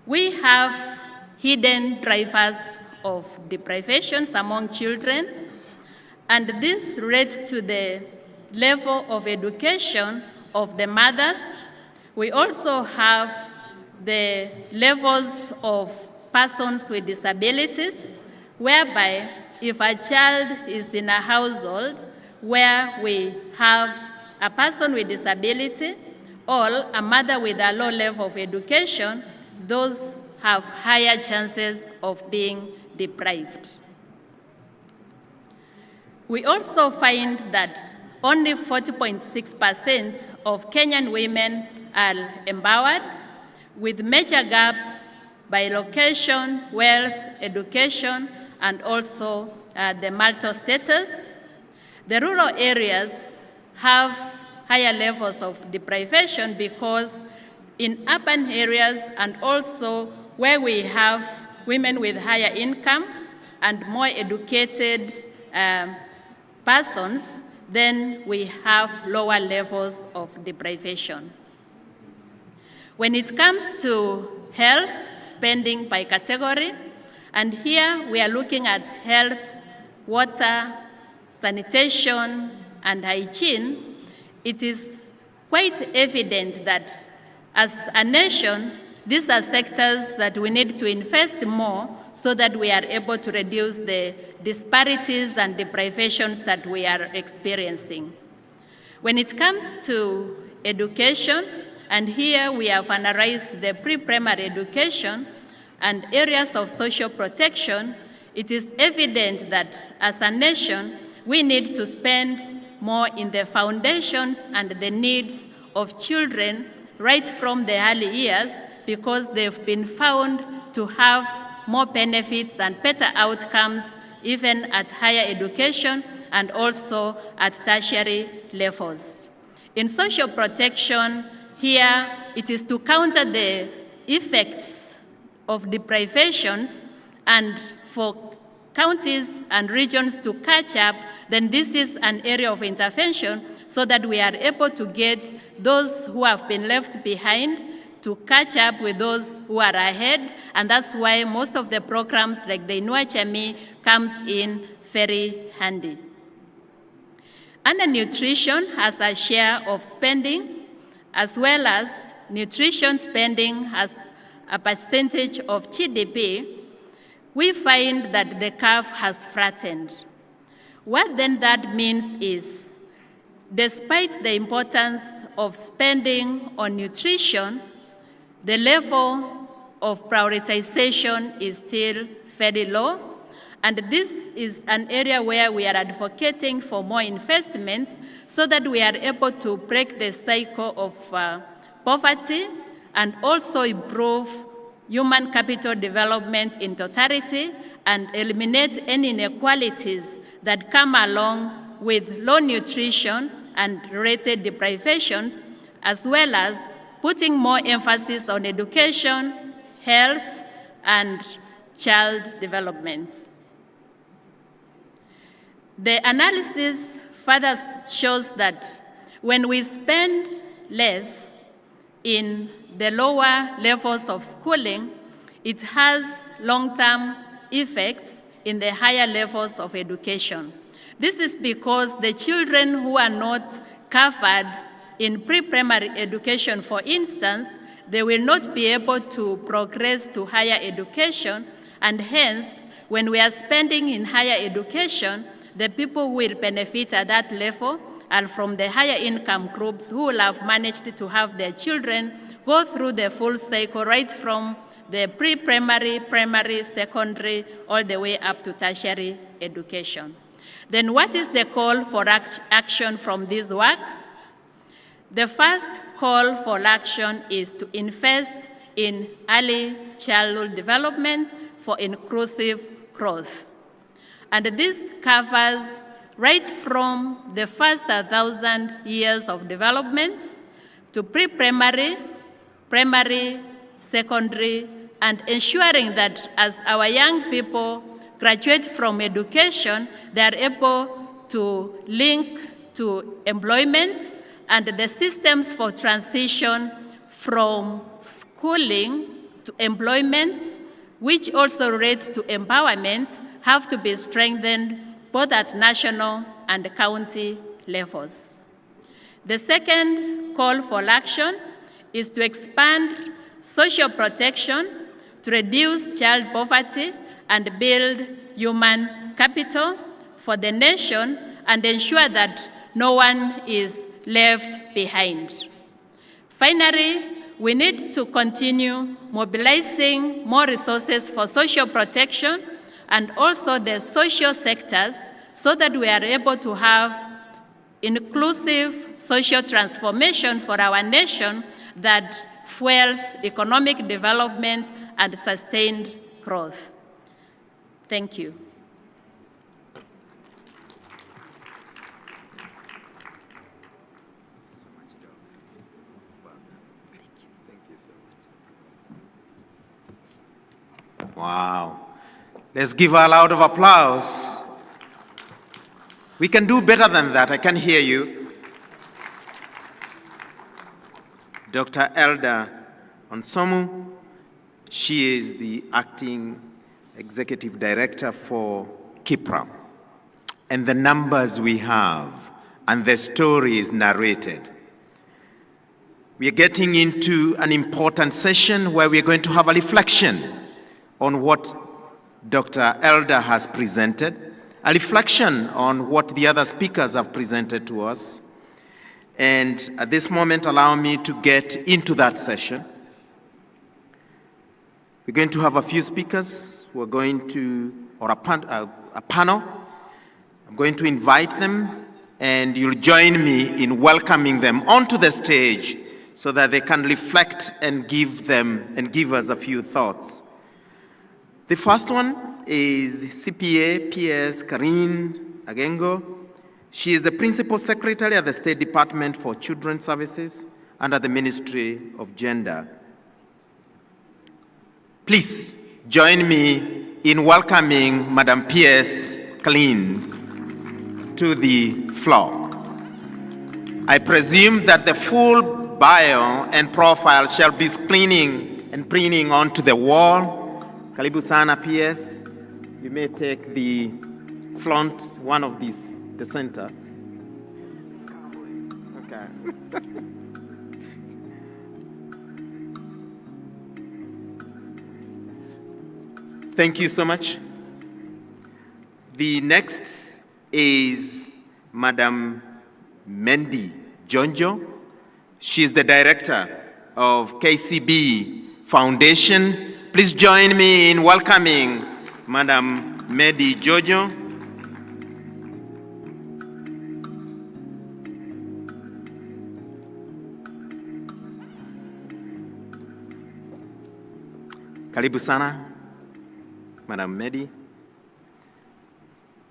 We have hidden drivers of deprivations among children, and this relates to the level of education of the mothers. We also have the levels of persons with disabilities, whereby if a child is in a household where we have a person with disability or a mother with a low level of education, those have higher chances of being deprived. We also find that only 40.6% of Kenyan women are empowered, with major gaps by location, wealth, education, and also the marital status. The rural areas have higher levels of deprivation because in urban areas and also where we have women with higher income and more educated persons, then we have lower levels of deprivation. When it comes to health spending by category, and here we are looking at health, water, sanitation, and hygiene, it is quite evident that as a nation, these are sectors that we need to invest more so that we are able to reduce the disparities and deprivations that we are experiencing. When it comes to education, and here we have analyzed the pre-primary education and areas of social protection, it is evident that as a nation, we need to spend more in the foundations and the needs of children right from the early years, because they've been found to have more benefits and better outcomes even at higher education and also at tertiary levels. In social protection, here it is to counter the effects of deprivations, and for counties and regions to catch up, then this is an area of intervention so that we are able to get those who have been left behind to catch up with those who are ahead, and that's why most of the programs like the Inua Jamii comes in very handy. Under nutrition has a share of spending, as well as nutrition spending as a percentage of GDP, we find that the curve has flattened. What then that means is, despite the importance of spending on nutrition, the level of prioritization is still very low, and this is an area where we are advocating for more investments so that we are able to break the cycle of poverty and also improve human capital development in totality and eliminate any inequalities that come along with low nutrition and related deprivations, as well as putting more emphasis on education, health, and child development. The analysis further shows that when we spend less in the lower levels of schooling, it has long-term effects in the higher levels of education. This is because the children who are not covered in pre-primary education, for instance, they will not be able to progress to higher education, and hence, when we are spending in higher education, the people who will benefit at that level are from the higher income groups who will have managed to have their children go through the full cycle, right from the pre-primary, primary, secondary, all the way up to tertiary education. Then what is the call for action from this work? The first call for action is to invest in early childhood development for inclusive growth. And this covers right from the first 1,000 years of development to pre-primary, primary, secondary, and ensuring that as our young people graduate from education, they are able to link to employment and the systems for transition from schooling to employment, which also relates to empowerment, have to be strengthened both at national and county levels. The second call for action is to expand social protection to reduce child poverty and build human capital for the nation and ensure that no one is left behind. Finally, we need to continue mobilizing more resources for social protection and also the social sectors so that we are able to have inclusive social transformation for our nation that fuels economic development and sustained growth. Thank you. Wow. Let's give her a round of applause. We can do better than that. I can hear you. Dr. Elda Onsomu, she is the acting executive director for KIPRA. And the numbers we have and the story is narrated. We are getting into an important session where we are going to have a reflection on what Dr. Elda has presented, a reflection on what the other speakers have presented to us. And at this moment, allow me to get into that session. We're going to have a few speakers who are going to, or a panel. I'm going to invite them, and you'll join me in welcoming them onto the stage so that they can reflect and give us a few thoughts. The first one is CPA PS Karine Agengo. She is the Principal Secretary at the State Department for Children's Services under the Ministry of Gender. Please join me in welcoming Madam P.S. Clean to the floor. I presume that the full bio and profile shall be screening and printing onto the wall. Karibu sana PS. You may take the front, one of these, the center. Okay. Thank you so much. The next is Madam Mendy Jonjo. She is the director of KCB Foundation. Please join me in welcoming Madam Mendy Jojo. Karibu sana, Madam Mendy.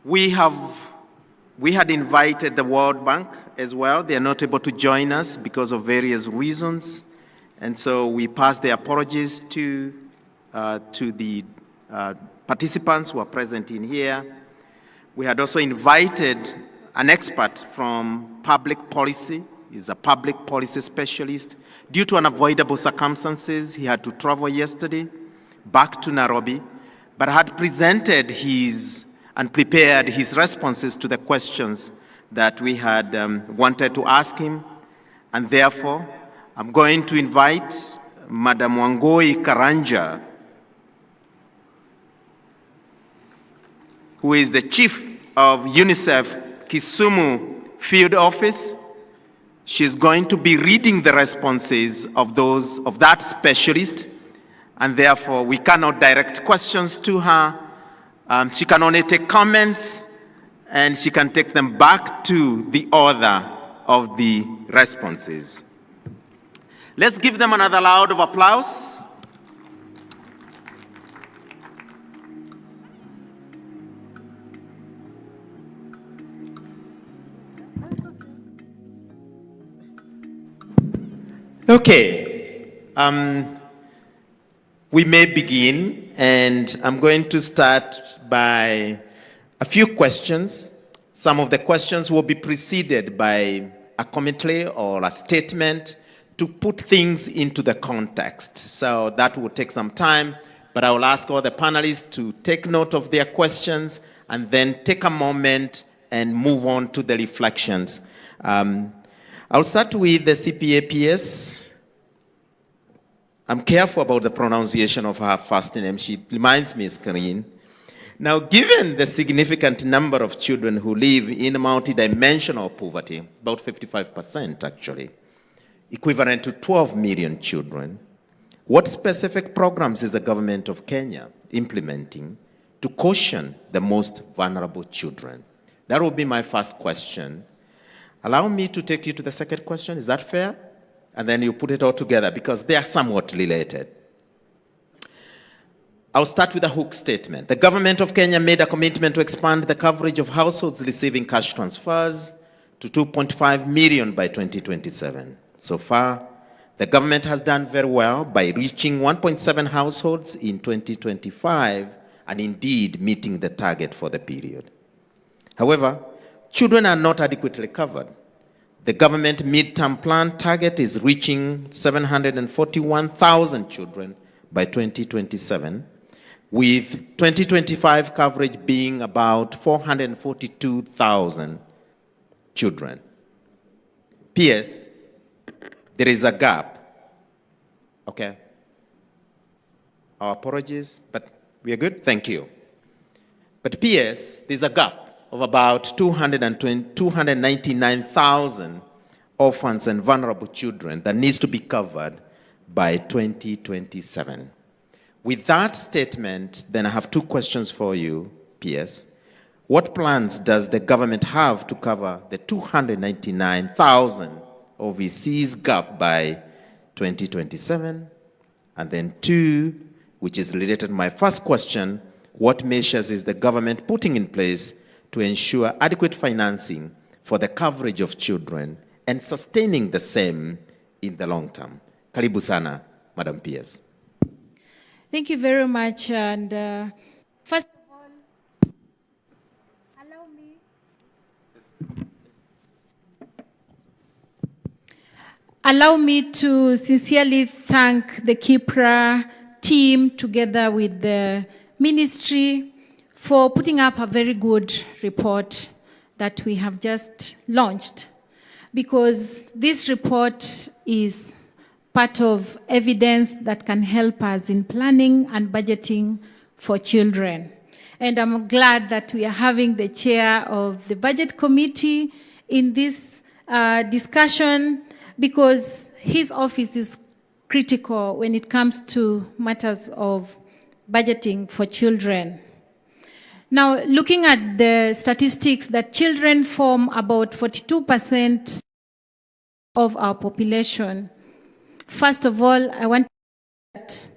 We had invited the World Bank as well. They are not able to join us because of various reasons. And so we pass the apologies to the participants who are present in here. We had also invited an expert from public policy. He's a public policy specialist. Due to unavoidable circumstances, he had to travel yesterday back to Nairobi, but had presented and prepared his responses to the questions that we had wanted to ask him. And therefore, I'm going to invite Madam Wangoi Karanja, who is the chief of UNICEF Kisumu Field Office. She's going to be reading the responses of that specialist, and therefore we cannot direct questions to her. She can only take comments, and she can take them back to the author of the responses. Let's give them another round of applause. Okay, we may begin, and I'm going to start by a few questions. Some of the questions will be preceded by a commentary or a statement to put things into the context. So that will take some time, but I will ask all the panelists to take note of their questions and then take a moment and move on to the reflections. I'll start with the CPAPS. I'm careful about the pronunciation of her first name. She reminds me, Screen. Now, given the significant number of children who live in multidimensional poverty, about 55% actually, equivalent to 12 million children, what specific programs is the government of Kenya implementing to caution the most vulnerable children? That will be my first question. Allow me to take you to the second question. Is that fair? And then you put it all together because they are somewhat related. I'll start with a hook statement. The government of Kenya made a commitment to expand the coverage of households receiving cash transfers to 2.5 million by 2027. So far, the government has done very well by reaching 1.7 households in 2025 and indeed meeting the target for the period. However, children are not adequately covered. The government midterm plan target is reaching 741,000 children by 2027, with 2025 coverage being about 442,000 children. P.S. There is a gap. Okay. Our apologies, but we are good? Thank you. But P.S. there's a gap of about 299,000 orphans and vulnerable children that needs to be covered by 2027. With that statement, then I have two questions for you, PS. What plans does the government have to cover the 299,000 overseas gap by 2027? And then two, which is related to my first question, what measures is the government putting in place to ensure adequate financing for the coverage of children and sustaining the same in the long term. Karibu sana, Madam PS. Thank you very much. And first of all, allow me to sincerely thank the KIPRA team together with the ministry for putting up a very good report that we have just launched, because this report is part of evidence that can help us in planning and budgeting for children. And I'm glad that we are having the chair of the budget committee in this discussion, because his office is critical when it comes to matters of budgeting for children. Now, looking at the statistics, that children form about 42% of our population. First of all, I want to say that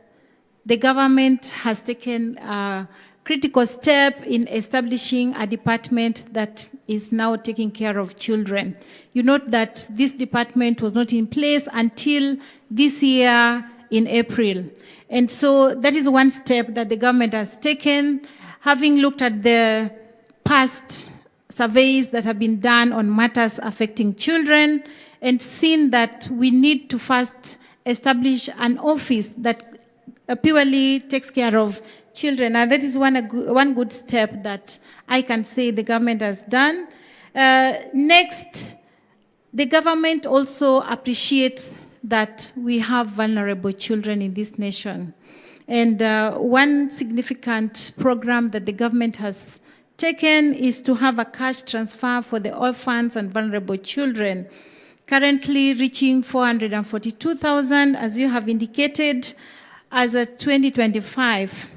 the government has taken a critical step in establishing a department that is now taking care of children. You note that this department was not in place until this year in April. And so that is one step that the government has taken, having looked at the past surveys that have been done on matters affecting children and seen that we need to first establish an office that purely takes care of children. And that is one good step that I can say the government has done. Next, the government also appreciates that we have vulnerable children in this nation. And one significant program that the government has taken is to have a cash transfer for the orphans and vulnerable children, currently reaching 442,000, as you have indicated, as of 2025.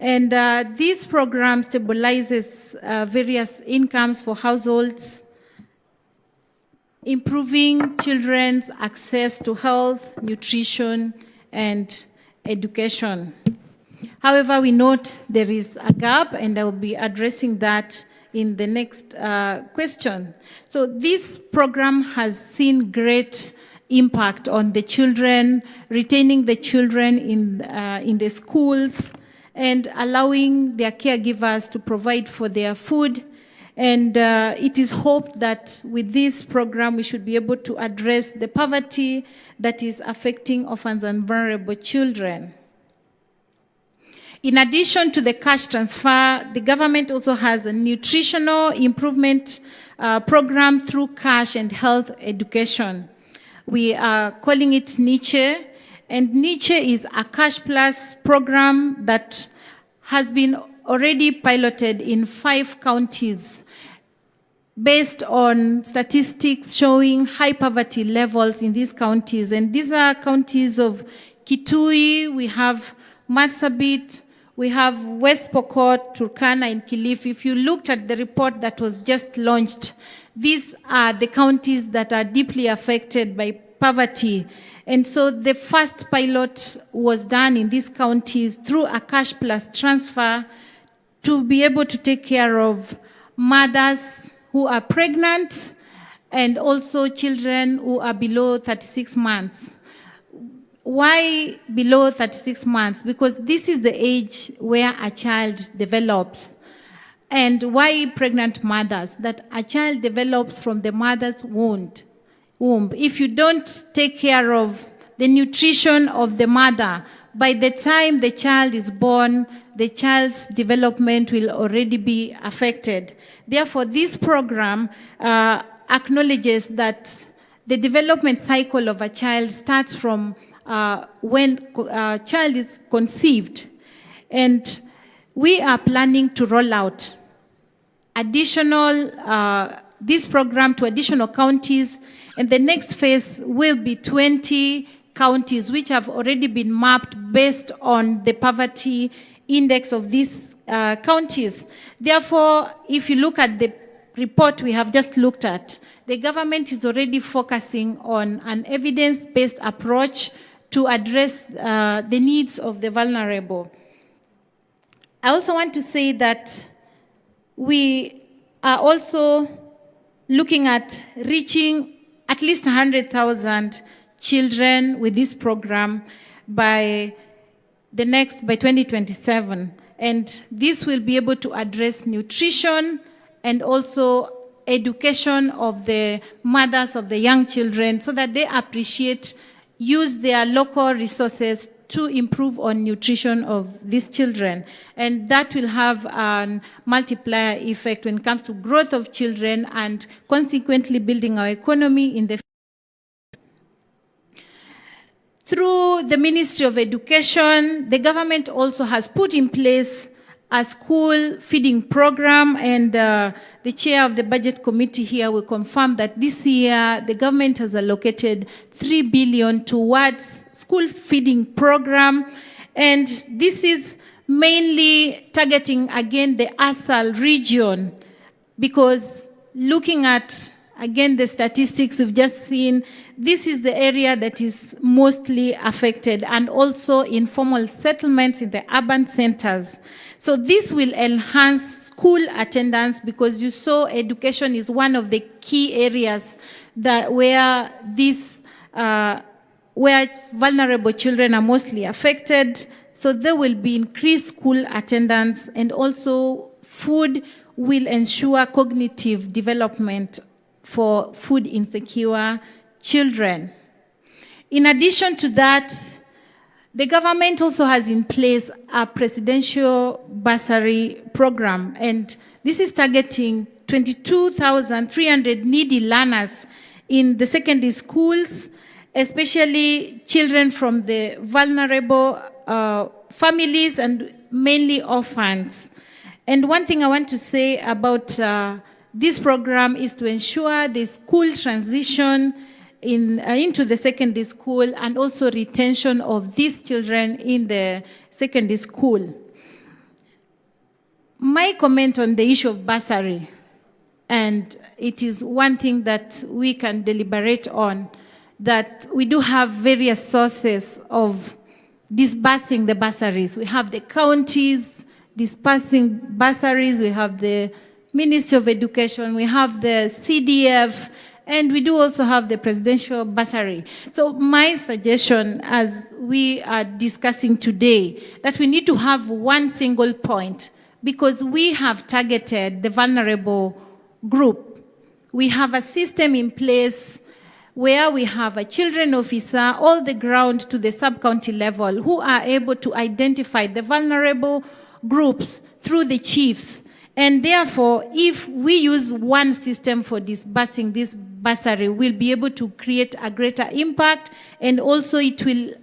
And this program stabilizes various incomes for households, improving children's access to health, nutrition, and education. However, we note there is a gap, and I will be addressing that in the next question. So this program has seen great impact on the children, retaining the children in the schools, and allowing their caregivers to provide for their food. And it is hoped that with this program, we should be able to address the poverty that is affecting orphans and vulnerable children. In addition to the cash transfer, the government also has a nutritional improvement program through cash and health education. We are calling it Niche, and Niche is a cash plus program that has been already piloted in 5 counties based on statistics showing high poverty levels in these counties. And these are counties of Kitui, we have Marsabit, we have West Pokot, Turkana, and Kilifi. If you looked at the report that was just launched, these are the counties that are deeply affected by poverty. And so the first pilot was done in these counties through a cash plus transfer to be able to take care of mothers who are pregnant and also children who are below 36 months. Why below 36 months? Because this is the age where a child develops. And why pregnant mothers? That a child develops from the mother's womb. If you don't take care of the nutrition of the mother, by the time the child is born, the child's development will already be affected. Therefore, this program acknowledges that the development cycle of a child starts from when a child is conceived. And we are planning to roll out this program to additional counties, and the next phase will be 20 counties which have already been mapped based on the poverty index of these counties. Therefore, if you look at the report we have just looked at, the government is already focusing on an evidence-based approach to address the needs of the vulnerable. I also want to say that we are also looking at reaching at least 100,000 children with this program by 2027. And this will be able to address nutrition and also education of the mothers of the young children so that they use their local resources to improve on nutrition of these children. And that will have a multiplier effect when it comes to growth of children and consequently building our economy in the Through the Ministry of Education, the government also has put in place a school feeding program, and the chair of the budget committee here will confirm that this year the government has allocated 3 billion towards school feeding program, and this is mainly targeting again the ASAL region, because looking at again the statistics we've just seen, this is the area that is mostly affected, and also informal settlements in the urban centers. So this will enhance school attendance, because you saw education is one of the key areas that where vulnerable children are mostly affected. So there will be increased school attendance, and also food will ensure cognitive development for food insecure children. In addition to that, the government also has in place a presidential bursary program, and this is targeting 22,300 needy learners in the secondary schools, especially children from the vulnerable families and mainly orphans. And one thing I want to say about this program is to ensure the school transition into the secondary school, and also retention of these children in the secondary school. My comment on the issue of bursary, and it is one thing that we can deliberate on, that we do have various sources of disbursing the bursaries. We have the counties disbursing bursaries, we have the Ministry of Education, we have the CDF, and we do also have the presidential bursary. So my suggestion, as we are discussing today, that we need to have one single point, because we have targeted the vulnerable group. We have a system in place where we have a children officer all the ground to the sub-county level who are able to identify the vulnerable groups through the chiefs. And therefore, if we use one system for disbursing this bursary, we'll be able to create a greater impact, and also it will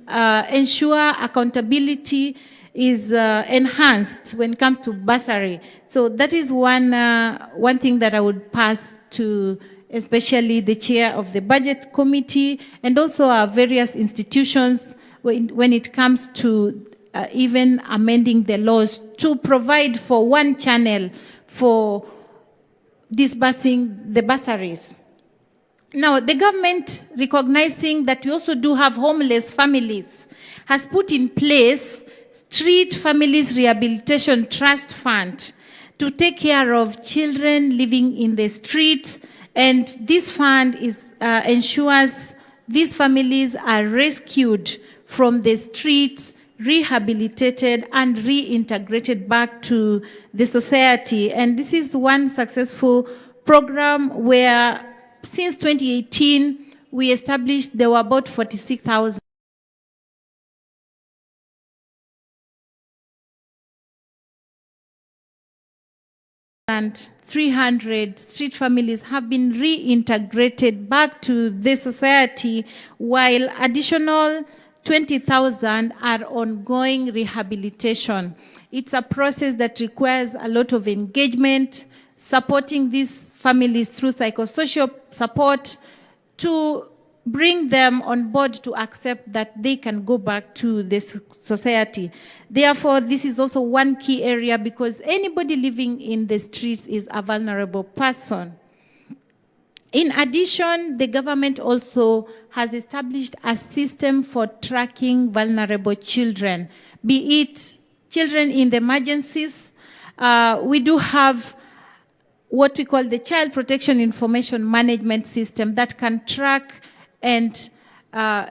ensure accountability is enhanced when it comes to bursary. So that is one thing that I would pass to especially the chair of the budget committee, and also our various institutions when it comes to even amending the laws to provide for one channel for disbursing the bursaries. Now, the government, recognizing that we also do have homeless families, has put in place Street Families Rehabilitation Trust Fund to take care of children living in the streets, and this fund ensures these families are rescued from the streets, rehabilitated and reintegrated back to the society. And this is one successful program where since 2018 we established there were about 46,000 and 300 street families have been reintegrated back to the society, while additional 20,000 are ongoing rehabilitation. It's a process that requires a lot of engagement, supporting these families through psychosocial support to bring them on board to accept that they can go back to the society. Therefore, this is also one key area, because anybody living in the streets is a vulnerable person. In addition, the government also has established a system for tracking vulnerable children, be it children in the emergencies. We do have what we call the Child Protection Information Management System that can track and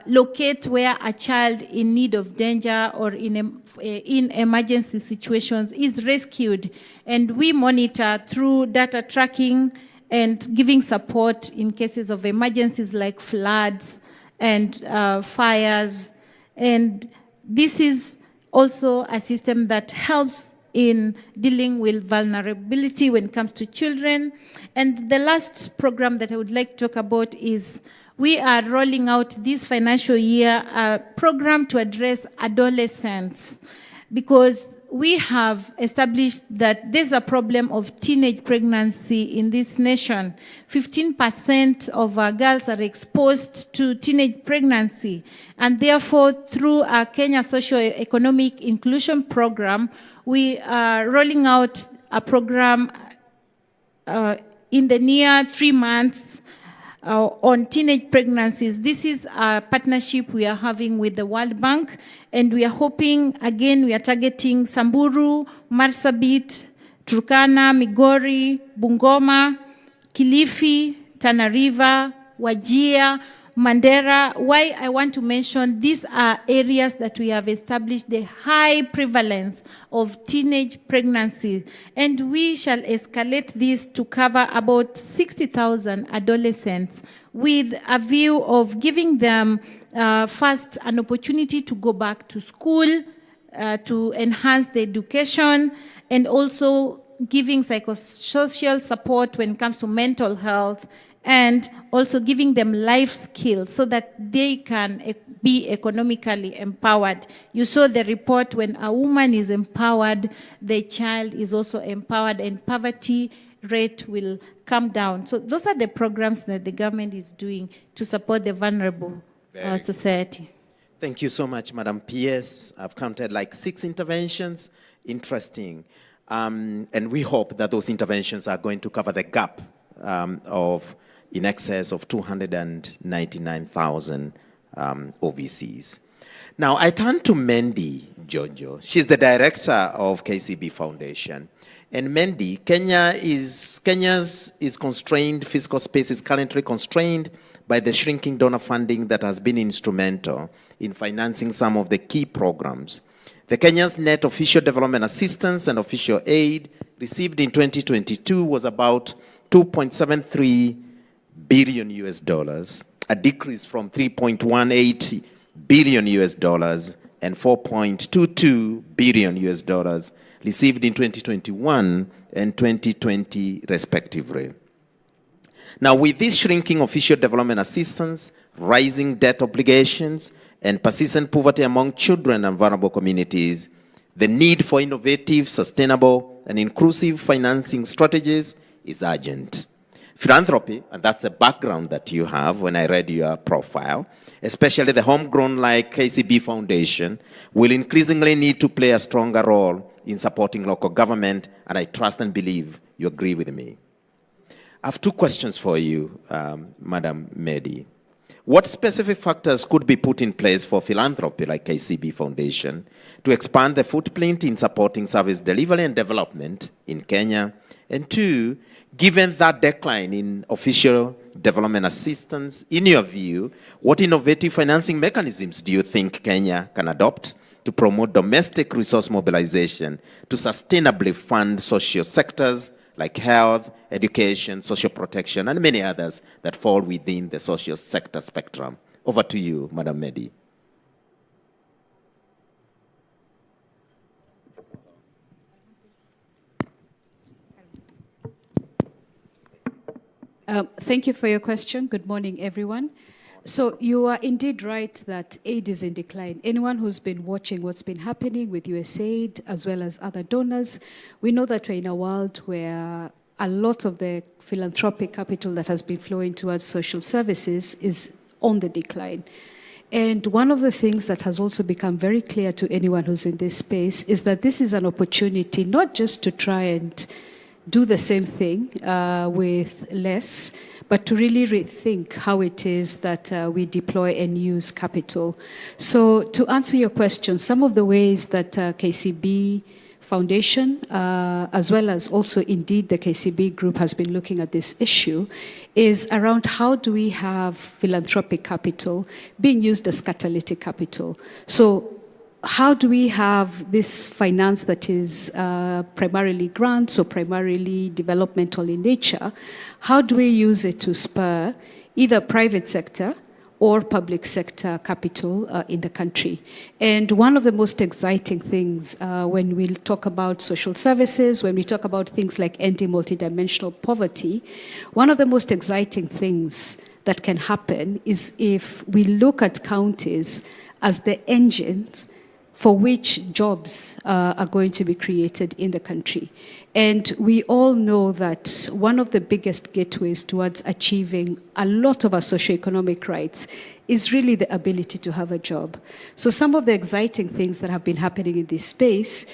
locate where a child in need of danger or in emergency situations is rescued. And we monitor through data tracking and giving support in cases of emergencies like floods and fires. And this is also a system that helps in dealing with vulnerability when it comes to children. And the last program that I would like to talk about is we are rolling out this financial year a program to address adolescents, because we have established that there's a problem of teenage pregnancy in this nation. 15% of our girls are exposed to teenage pregnancy. And therefore, through our Kenya Socio-Economic Inclusion Program, we are rolling out a program in the near 3 months on teenage pregnancies. This is a partnership we are having with the World Bank, and we are hoping, again, we are targeting Samburu, Marsabit, Turkana, Migori, Bungoma, Kilifi, Tana River, Wajir, Mandera. Why I want to mention these are areas that we have established the high prevalence of teenage pregnancy, and we shall escalate this to cover about 60,000 adolescents with a view of giving them first an opportunity to go back to school, to enhance their education, and also giving psychosocial support when it comes to mental health, and also giving them life skills so that they can be economically empowered. You saw the report, when a woman is empowered, the child is also empowered, and poverty rate will come down. So those are the programs that the government is doing to support the vulnerable society. Thank you so much, Madam PS. I've counted like 6 interventions. Interesting. And we hope that those interventions are going to cover the gap of in excess of 299,000 OVCs. Now, I turn to Mendy Jojo. She's the director of KCB Foundation. And Mendy, Kenya's constrained fiscal space is currently constrained by the shrinking donor funding that has been instrumental in financing some of the key programs. The Kenya's net official development assistance and official aid received in 2022 was about 2.73 billion US dollars, a decrease from 3.18 billion US dollars and 4.22 billion US dollars received in 2021 and 2020 respectively. Now, with this shrinking official development assistance, rising debt obligations, and persistent poverty among children and vulnerable communities, the need for innovative, sustainable, and inclusive financing strategies is urgent. Philanthropy, and that's the background that you have when I read your profile, especially the homegrown like KCB Foundation, will increasingly need to play a stronger role in supporting local government, and I trust and believe you agree with me. I have 2 questions for you, Madam Medi. What specific factors could be put in place for philanthropy like KCB Foundation to expand the footprint in supporting service delivery and development in Kenya? And 2, given that decline in official development assistance, in your view, what innovative financing mechanisms do you think Kenya can adopt to promote domestic resource mobilization to sustainably fund social sectors like health, education, social protection, and many others that fall within the social sector spectrum? Over to you, Madam Medi. Thank you for your question. Good morning, everyone. So you are indeed right that aid is in decline. Anyone who's been watching what's been happening with USAID as well as other donors, we know that we're in a world where a lot of the philanthropic capital that has been flowing towards social services is on the decline. And one of the things that has also become very clear to anyone who's in this space is that this is an opportunity not just to try and do the same thing with less, but to really rethink how it is that we deploy and use capital. So to answer your question, some of the ways that KCB Foundation, as well as also indeed the KCB group has been looking at this issue, is around how do we have philanthropic capital being used as catalytic capital. So how do we have this finance that is primarily grants or primarily developmental in nature? How do we use it to spur either private sector or public sector capital in the country? And one of the most exciting things when we talk about social services, when we talk about things like ending multidimensional poverty, one of the most exciting things that can happen is if we look at counties as the engines for which jobs are going to be created in the country. And we all know that one of the biggest gateways towards achieving a lot of our socioeconomic rights is really the ability to have a job. So some of the exciting things that have been happening in this space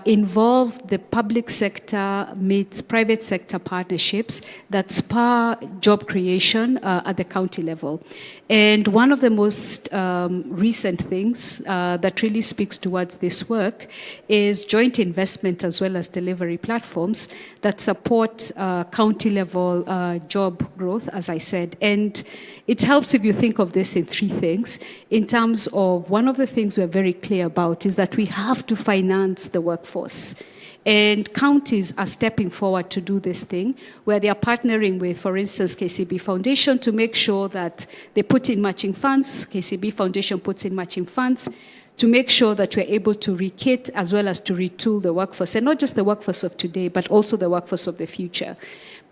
involve the public sector meets private sector partnerships that spur job creation at the county level. And one of the most recent things that really speaks towards this work is joint investment as well as delivery platforms that support county level job growth, as I said. And it helps if you think of this in three things. In terms of one of the things we're very clear about is that we have to finance the workforce. And counties are stepping forward to do this thing, where they are partnering with, for instance, KCB Foundation to make sure that they put in matching funds. KCB Foundation puts in matching funds to make sure that we're able to rekit as well as to retool the workforce, and not just the workforce of today, but also the workforce of the future.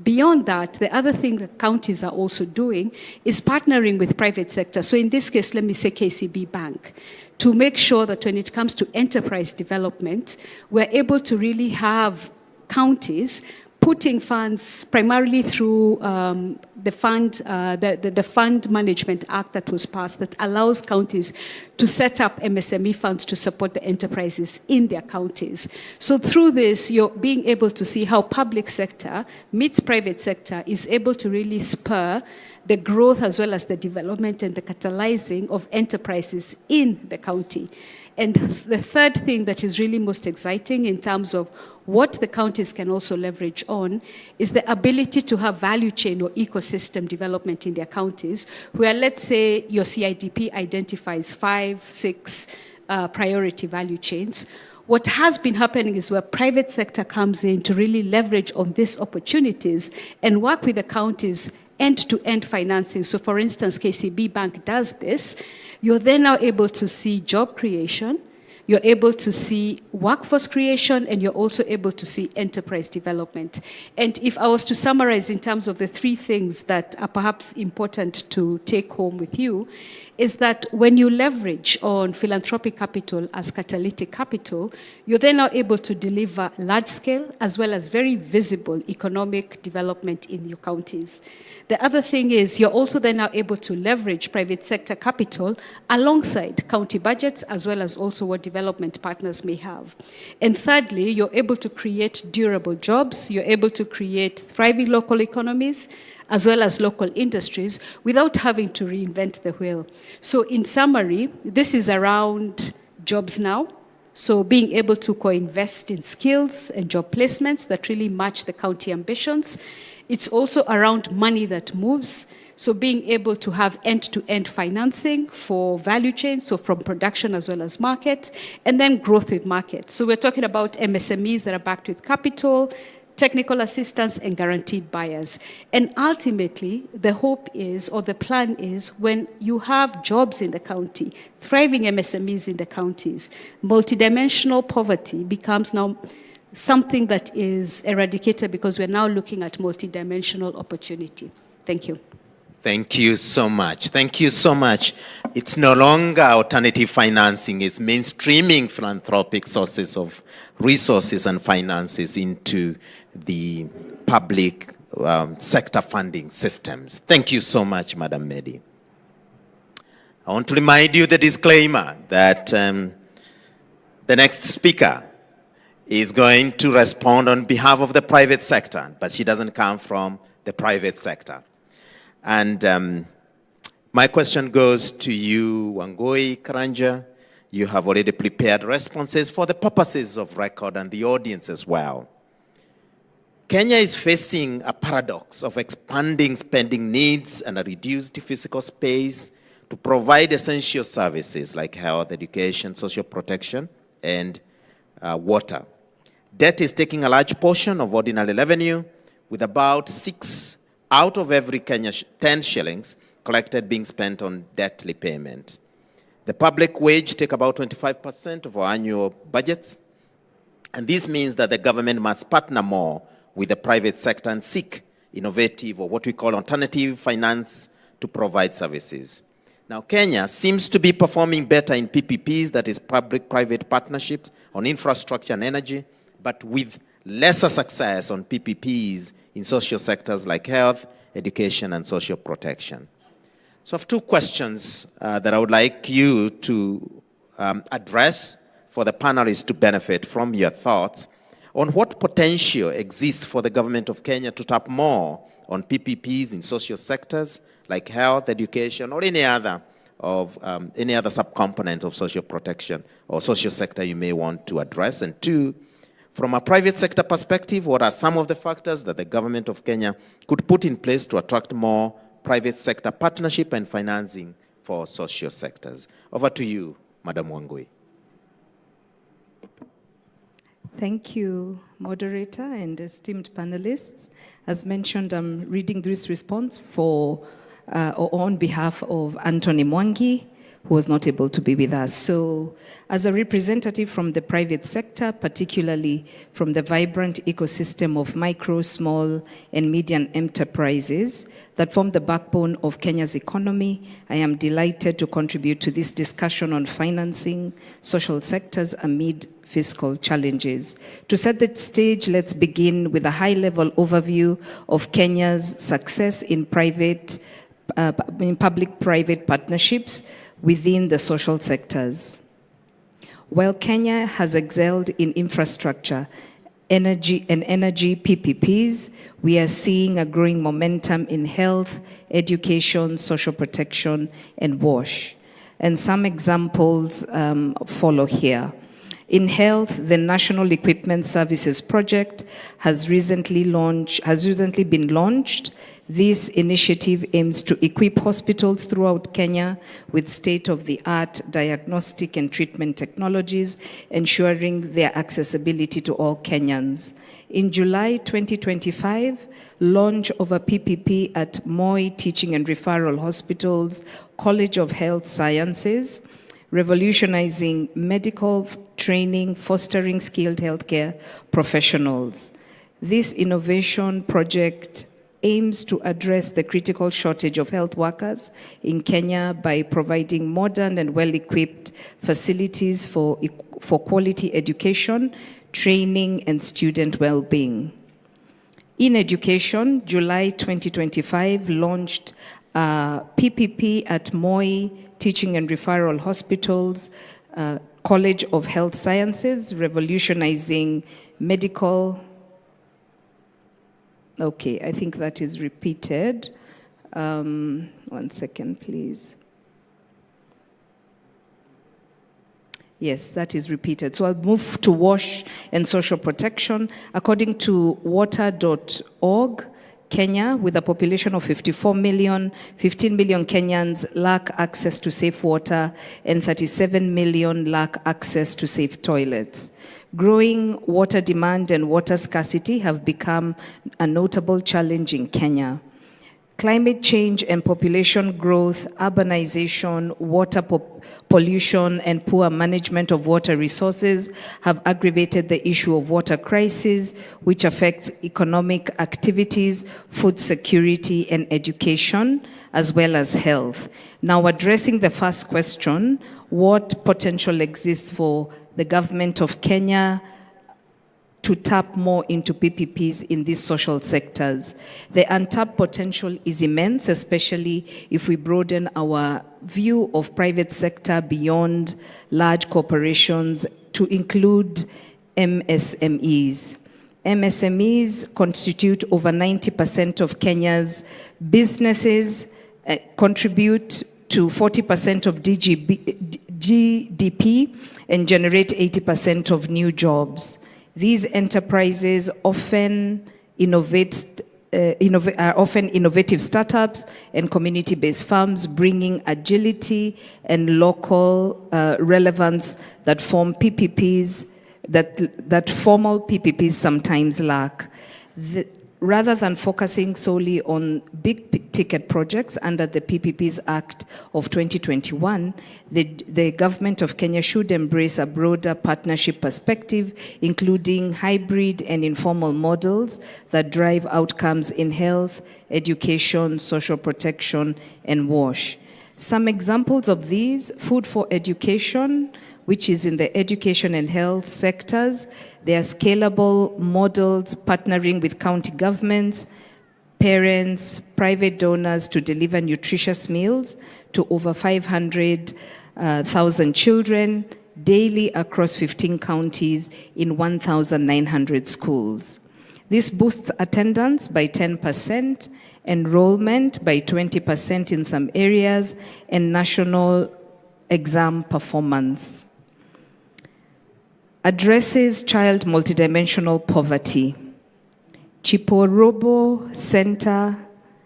Beyond that, the other thing that counties are also doing is partnering with private sector. So in this case, let me say KCB Bank, to make sure that when it comes to enterprise development, we're able to really have counties putting funds primarily through the Fund Management Act that was passed that allows counties to set up MSME funds to support the enterprises in their counties. So through this, you're being able to see how public sector meets private sector is able to really spur the growth as well as the development and the catalyzing of enterprises in the county. And the third thing that is really most exciting in terms of what the counties can also leverage on is the ability to have value chain or ecosystem development in their counties, where let's say your CIDP identifies 5, 6 priority value chains. What has been happening is where private sector comes in to really leverage on these opportunities and work with the counties end-to-end financing. So for instance, KCB Bank does this. You're then now able to see job creation, you're able to see workforce creation, and you're also able to see enterprise development. And if I was to summarize in terms of the three things that are perhaps important to take home with you, is that when you leverage on philanthropic capital as catalytic capital, you're then now able to deliver large-scale as well as very visible economic development in your counties. The other thing is you're also then now able to leverage private sector capital alongside county budgets as well as also what development partners may have. And thirdly, you're able to create durable jobs, you're able to create thriving local economies, as well as local industries, without having to reinvent the wheel. So in summary, this is around jobs now. So being able to co-invest in skills and job placements that really match the county ambitions. It's also around money that moves. So being able to have end-to-end financing for value chains, so from production as well as market, and then growth with market. So we're talking about MSMEs that are backed with capital, technical assistance, and guaranteed buyers. And ultimately, the hope is, or the plan is, when you have jobs in the county, thriving MSMEs in the counties, multidimensional poverty becomes now something that is eradicated because we're now looking at multidimensional opportunity. Thank you. Thank you so much. Thank you so much. It's no longer alternative financing, it's mainstreaming philanthropic sources of resources and finances into the public sector funding systems. Thank you so much, Madam Medi. I want to remind you the disclaimer that the next speaker is going to respond on behalf of the private sector, but she doesn't come from the private sector. And my question goes to you, Wangui Karanja. you have already prepared responses for the purposes of record and the audience as well. Kenya is facing a paradox of expanding spending needs and a reduced physical space to provide essential services like health, education, social protection, and water. Debt is taking a large portion of ordinary revenue, with about 6 out of every 10 shillings collected being spent on debt repayment. The public wage take about 25% of our annual budgets, and this means that the government must partner more with the private sector and seek innovative, or what we call alternative finance, to provide services. Now, Kenya seems to be performing better in PPPs, that is public-private partnerships, on infrastructure and energy, but with lesser success on PPPs in social sectors like health, education, and social protection. So I have 2 questions that I would like you to address for the panelists to benefit from your thoughts on what potential exists for the government of Kenya to tap more on PPPs in social sectors like health, education, or any other subcomponent of social protection or social sector you may want to address. And 2, from a private sector perspective, what are some of the factors that the government of Kenya could put in place to attract more private sector partnership and financing for social sectors? Over to you, Madam Wangui. Thank you, moderator and esteemed panelists. As mentioned, I'm reading this response on behalf of Anthony Mwangi, who was not able to be with us. So, as a representative from the private sector, particularly from the vibrant ecosystem of micro, small, and medium enterprises that form the backbone of Kenya's economy, I am delighted to contribute to this discussion on financing social sectors amid fiscal challenges. To set the stage, let's begin with a high-level overview of Kenya's success in public-private partnerships within the social sectors. While Kenya has excelled in infrastructure, energy PPPs, we are seeing a growing momentum in health, education, social protection, and WASH. And some examples follow here. In health, the National Equipment Services Project has recently been launched. This initiative aims to equip hospitals throughout Kenya with state-of-the-art diagnostic and treatment technologies, ensuring their accessibility to all Kenyans. In July 2025, launch of a PPP at Moi Teaching and Referral Hospital's College of Health Sciences, revolutionizing medical training, fostering skilled healthcare professionals. This innovation project aims to address the critical shortage of health workers in Kenya by providing modern and well-equipped facilities for quality education, training, and student well-being. In education, July 2025 launched PPP at Moi Teaching and Referral Hospital's College of Health Sciences, revolutionizing medical. Okay, I think that is repeated. 1 second, please. Yes, that is repeated. So I'll move to WASH and social protection. According to water.org, Kenya, with a population of 54 million, 15 million Kenyans lack access to safe water, and 37 million lack access to safe toilets. Growing water demand and water scarcity have become a notable challenge in Kenya. Climate change and population growth, urbanization, water pollution, and poor management of water resources have aggravated the issue of water crisis, which affects economic activities, food security, and education, as well as health. Now, addressing the first question, what potential exists for the government of Kenya to tap more into PPPs in these social sectors? The untapped potential is immense, especially if we broaden our view of private sector beyond large corporations to include MSMEs. MSMEs constitute over 90% of Kenya's businesses, contribute to 40% of GDP and generate 80% of new jobs. These enterprises are often innovative startups and community-based farms, bringing agility and local relevance that formal PPPs sometimes lack. Rather than focusing solely on big-ticket projects under the PPPs Act of 2021, the government of Kenya should embrace a broader partnership perspective, including hybrid and informal models that drive outcomes in health, education, social protection, and WASH. Some examples of these: food for education, which is in the education and health sectors. They are scalable models partnering with county governments, parents, private donors to deliver nutritious meals to over 500,000 children daily across 15 counties in 1,900 schools. This boosts attendance by 10%, enrollment by 20% in some areas, and national exam performance. Addresses child multidimensional poverty. Chiporobo Center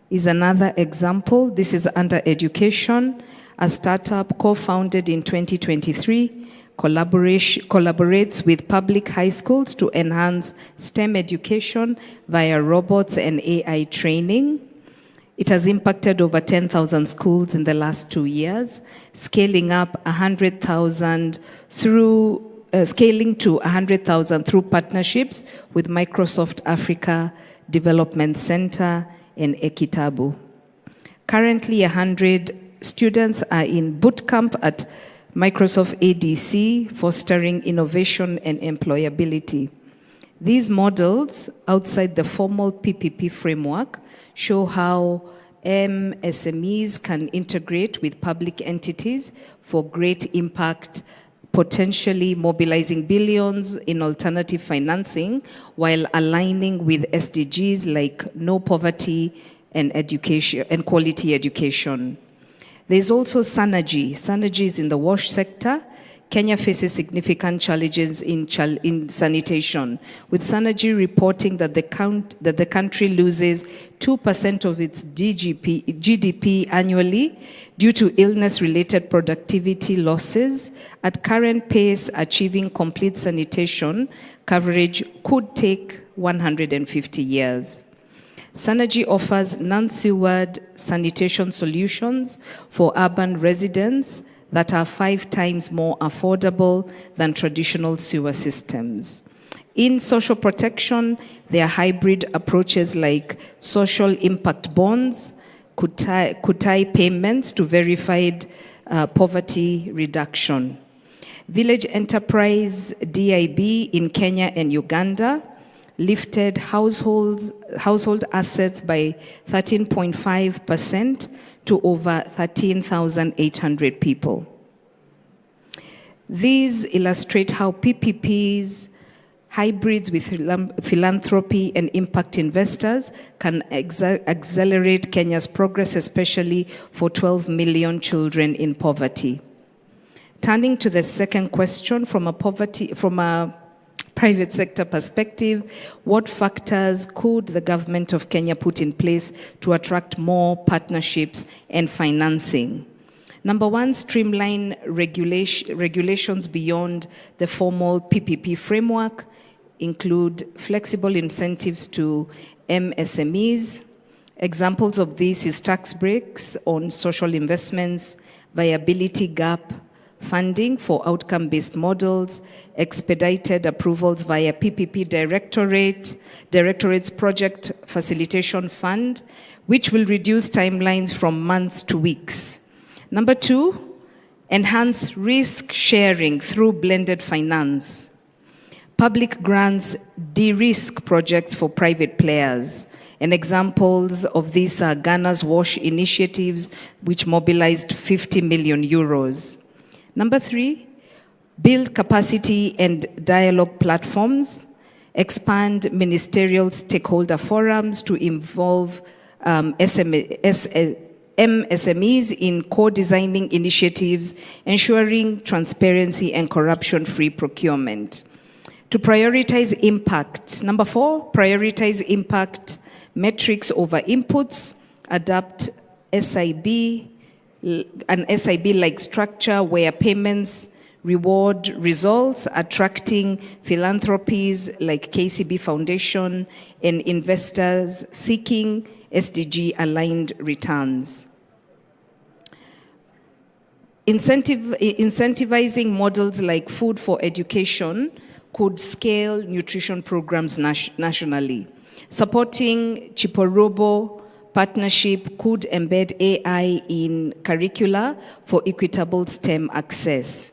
is another example. This is under education, a startup co-founded in 2023, collaborates with public high schools to enhance STEM education via robots and AI training. It has impacted over 10,000 schools in the last 2 years, scaling to 100,000 through partnerships with Microsoft Africa Development Center and Ekitabu. Currently, 100 students are in boot camp at Microsoft ADC, fostering innovation and employability. These models, outside the formal PPP framework, show how MSMEs can integrate with public entities for great impact, potentially mobilizing billions in alternative financing while aligning with SDGs like no poverty and education and quality education. There's also Synergy. Synergy is in the WASH sector. Kenya faces significant challenges in sanitation, with Synergy reporting that the country loses 2% of its GDP annually due to illness-related productivity losses. At current pace, achieving complete sanitation coverage could take 150 years. Synergy offers non-sewered sanitation solutions for urban residents that are 5 times more affordable than traditional sewer systems. In social protection, there are hybrid approaches like social impact bonds, kutai payments to verified poverty reduction. Village Enterprise DIB in Kenya and Uganda lifted household assets by 13.5% to over 13,800 people. These illustrate how PPPs, hybrids with philanthropy and impact investors, can accelerate Kenya's progress, especially for 12 million children in poverty. Turning to the second question, from a private sector perspective, what factors could the government of Kenya put in place to attract more partnerships and financing? Number one, streamline regulations beyond the formal PPP framework, include flexible incentives to MSMEs. Examples of this is tax breaks on social investments, viability gap funding for outcome-based models, expedited approvals via PPP Directorate's Project Facilitation Fund, which will reduce timelines from months to weeks. Number two, enhance risk sharing through blended finance. Public grants de-risk projects for private players. And examples of these are Ghana's WASH initiatives, which mobilized 50 million euros. Number three, build capacity and dialogue platforms, expand ministerial stakeholder forums to involve MSMEs in co-designing initiatives, ensuring transparency and corruption-free procurement. To prioritize impact. Number 4, prioritize impact metrics over inputs, adapt SIB, an SIB-like structure where payments reward results, attracting philanthropies like KCB Foundation and investors seeking SDG-aligned returns. Incentivizing models like food for education could scale nutrition programs nationally. Supporting Chiporobo partnership could embed AI in curricula for equitable STEM access.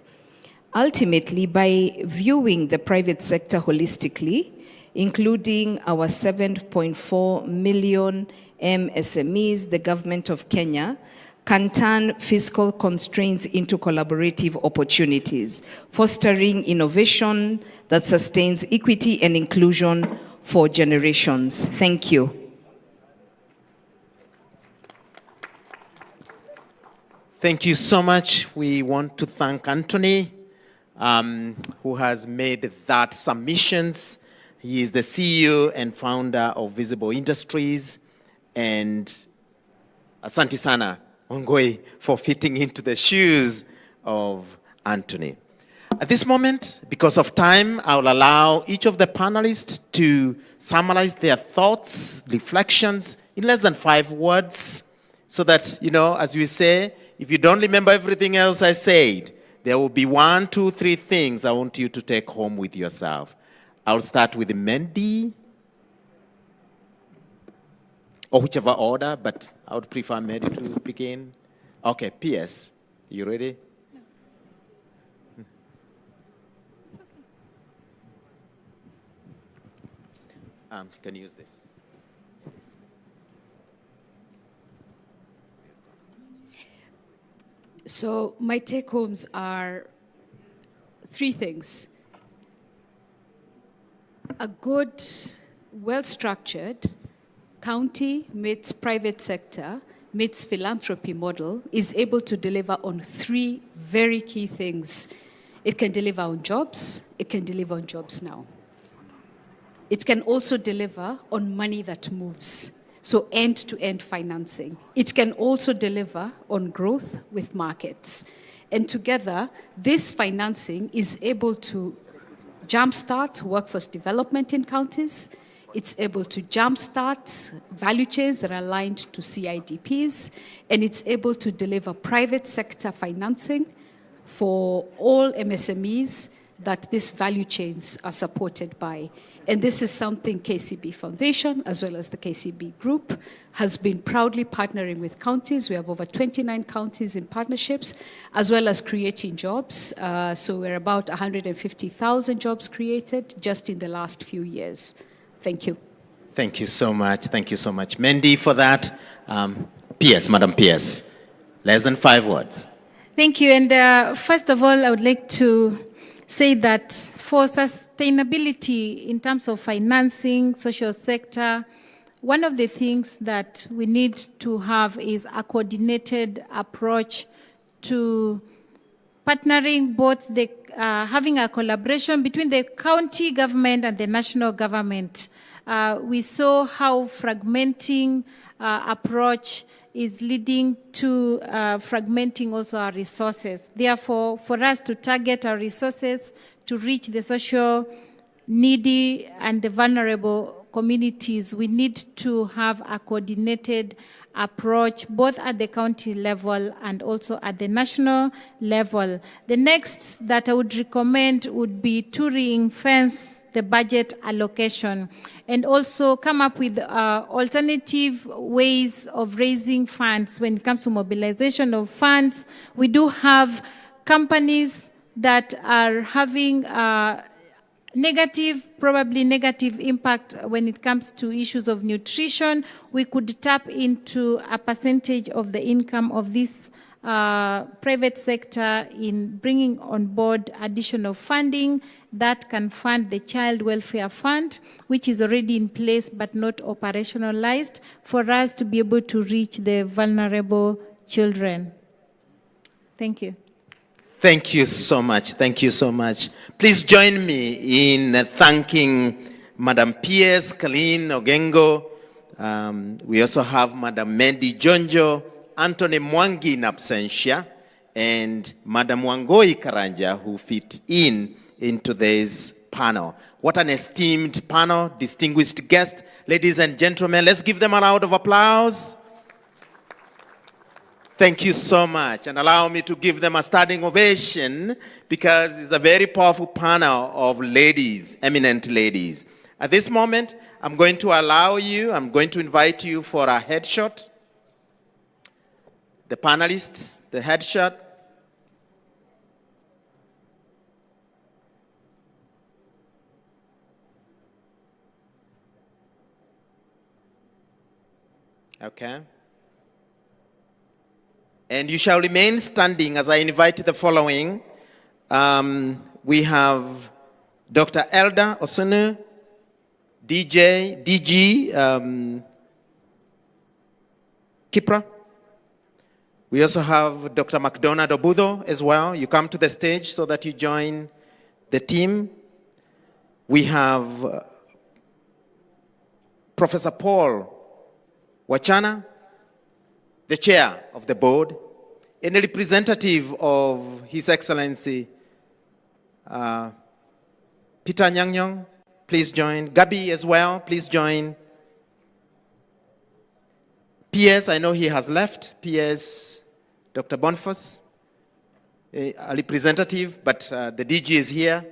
Ultimately, by viewing the private sector holistically, including our 7.4 million MSMEs, the government of Kenya can turn fiscal constraints into collaborative opportunities, fostering innovation that sustains equity and inclusion for generations. Thank you. Thank you so much. We want to thank Anthony, who has made that submissions. He is the CEO and founder of Visible Industries, and asante sana, Ongoi, for fitting into the shoes of Anthony. At this moment, because of time, I will allow each of the panelists to summarize their thoughts, reflections in less than 5 words, so that, you know, as we say, if you don't remember everything else I said, there will be 1, 2, 3 things I want you to take home with yourself. I'll start with Mendy, or whichever order, but I would prefer Mendy to begin. Okay, PS, you ready? Can you use this? So my take-homes are 3 things. A good, well-structured county meets private sector meets philanthropy model is able to deliver on 3 very key things. It can deliver on jobs. It can deliver on jobs now. It can also deliver on money that moves. So end-to-end financing. It can also deliver on growth with markets. And together, this financing is able to jumpstart workforce development in counties. It's able to jumpstart value chains that are aligned to CIDPs. And it's able to deliver private sector financing for all MSMEs that these value chains are supported by. And this is something KCB Foundation, as well as the KCB Group, has been proudly partnering with counties. We have over 29 counties in partnerships, as well as creating jobs. So we're about 150,000 jobs created just in the last few years. Thank you. Thank you so much. Thank you so much, Mendy, for that. PS, Madam PS, less than 5 words. Thank you. And first of all, I would like to say that for sustainability in terms of financing, social sector, one of the things that we need to have is a coordinated approach to partnering both the, having a collaboration between the county government and the national government. We saw how fragmenting approach is leading to fragmenting also our resources. Therefore, for us to target our resources to reach the social needy and the vulnerable communities, we need to have a coordinated approach both at the county level and also at the national level. The next that I would recommend would be to ring-fence the budget allocation and also come up with alternative ways of raising funds when it comes to mobilization of funds. We do have companies that are having probably negative impact when it comes to issues of nutrition. We could tap into a percentage of the income of these private sector in bringing on board additional funding that can fund the Child Welfare Fund, which is already in place but not operationalized, for us to be able to reach the vulnerable children. Thank you. Thank you so much. Thank you so much. Please join me in thanking Madam P.S. Colleen Ogengo. We also have Madam Mendy Jonjo, Anthony Mwangi in absentia, and Madam Wangoi Karanja, who fit into this panel. What an esteemed panel, distinguished guests. Ladies and gentlemen, let's give them a round of applause. Thank you so much, and allow me to give them a standing ovation because it's a very powerful panel of ladies, eminent ladies. At this moment, I'm going to invite you for a headshot. The panelists, the headshot. Okay. And you shall remain standing as I invite the following. We have Dr. Elda Osunu, DG Kipra. We also have Dr. McDonald Obudo as well. You come to the stage so that you join the team. We have Professor Paul Wachana, the chair of the board, and a representative of His Excellency Peter Nyangnyong. Please join. Gabi as well, please join. PS, I know he has left. PS, Dr. Boniface, a representative, but the DG is here.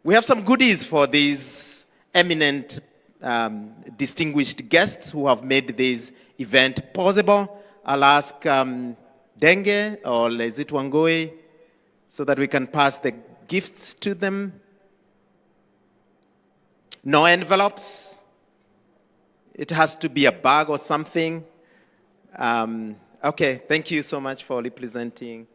We have some goodies for these eminent, distinguished guests who have made this event possible. I'll ask Denge or is it Wangoi so that we can pass the gifts to them. No envelopes. It has to be a bag or something. Okay, thank you so much for representing.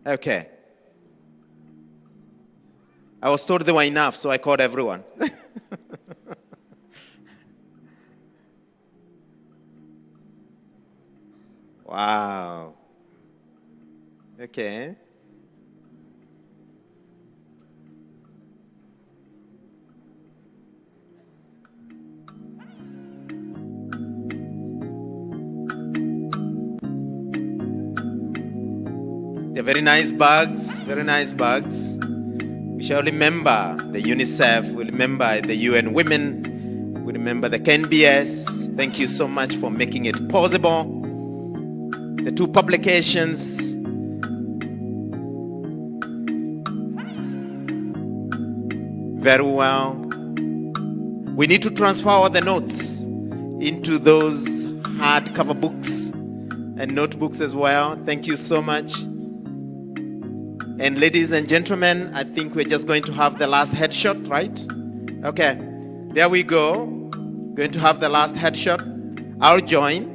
Okay. I was told they were enough, so I called everyone. Wow. Okay. They're very nice bags, very nice bags. We shall remember the UNICEF, we remember the UN Women, we remember the KNBS. Thank you so much for making it possible. The two publications. Very well. We need to transfer all the notes into those hardcover books and notebooks as well. Thank you so much. And ladies and gentlemen, I think we're just going to have the last headshot, right? Okay, there we go. Going to have the last headshot. I'll join.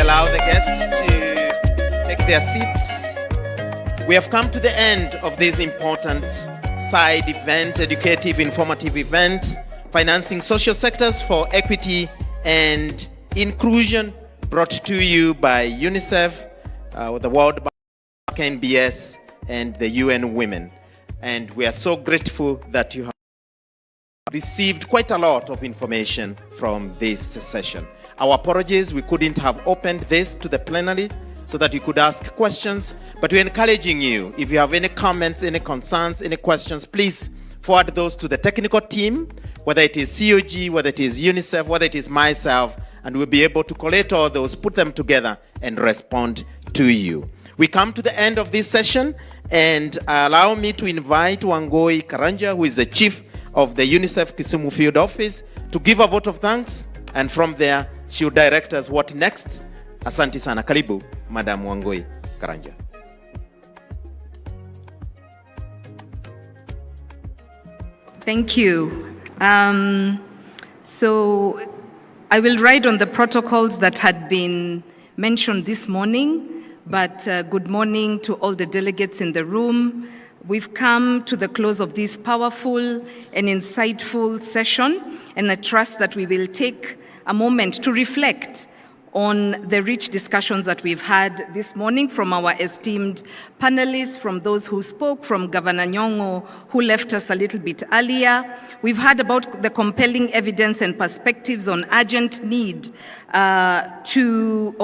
Allow the guests to take their seats. We have come to the end of this important side event, educative, informative event, financing social sectors for equity and inclusion, brought to you by UNICEF, the World Bank, NBS, and the UN Women. And we are so grateful that you have received quite a lot of information from this session. Our apologies, we couldn't have opened this to the plenary so that you could ask questions, but we're encouraging you, if you have any comments, any concerns, any questions, please forward those to the technical team, whether it is COG, whether it is UNICEF, whether it is myself, and we'll be able to collate all those, put them together, and respond to you. We come to the end of this session, and allow me to invite Wangui Karanja, who is the chief of the UNICEF Kisumu Field Office, to give a vote of thanks, and from there, she will direct us what next. Asante sana. Karibu, Madam Wangui Karanja. Thank you. So I will ride on the protocols that had been mentioned this morning, but good morning to all the delegates in the room. We've come to the close of this powerful and insightful session, and I trust that we will take a moment to reflect on the rich discussions that we've had this morning from our esteemed panelists, from those who spoke, from Governor Nyong'o, who left us a little bit earlier. We've heard about the compelling evidence and perspectives on urgent need to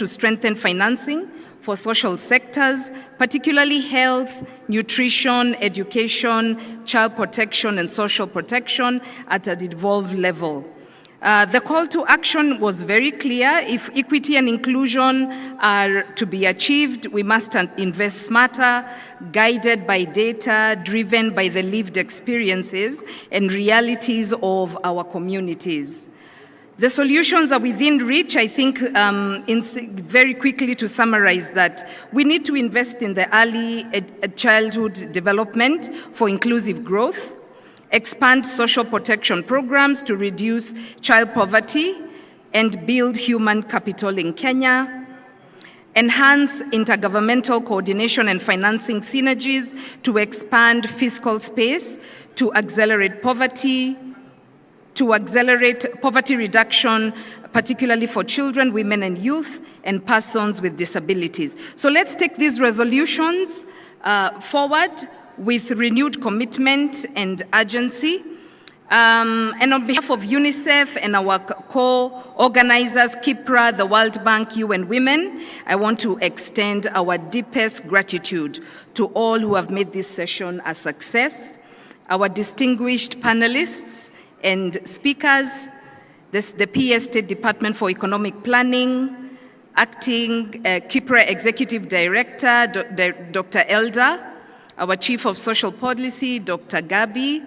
strengthen financing for social sectors, particularly health, nutrition, education, child protection, and social protection at a devolved level. The call to action was very clear. If equity and inclusion are to be achieved, we must invest smarter, guided by data, driven by the lived experiences and realities of our communities. The solutions are within reach. I think very quickly to summarize that, we need to invest in the early childhood development for inclusive growth, expand social protection programs to reduce child poverty and build human capital in Kenya, enhance intergovernmental coordination and financing synergies to expand fiscal space to accelerate poverty reduction, particularly for children, women and youth, and persons with disabilities. So let's take these resolutions forward with renewed commitment and urgency. And on behalf of UNICEF and our co-organizers, KIPRA, the World Bank, UN Women, I want to extend our deepest gratitude to all who have made this session a success, our distinguished panelists and speakers, the PS State Department for Economic Planning, Acting KIPRA Executive Director, Dr. Elder, our Chief of Social Policy, Dr. Gabi,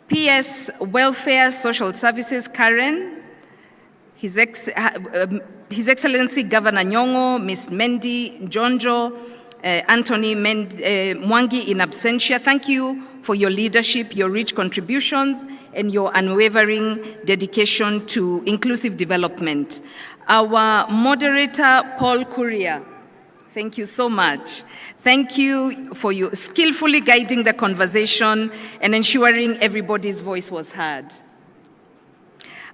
PS Welfare Social Services, Karen, His Excellency Governor Nyong'o, Ms. Mendi Njonjo, Anthony Mwangi in absentia. Thank you for your leadership, your rich contributions, and your unwavering dedication to inclusive development. Our moderator, Paul Kuria, thank you so much. Thank you for you skillfully guiding the conversation and ensuring everybody's voice was heard.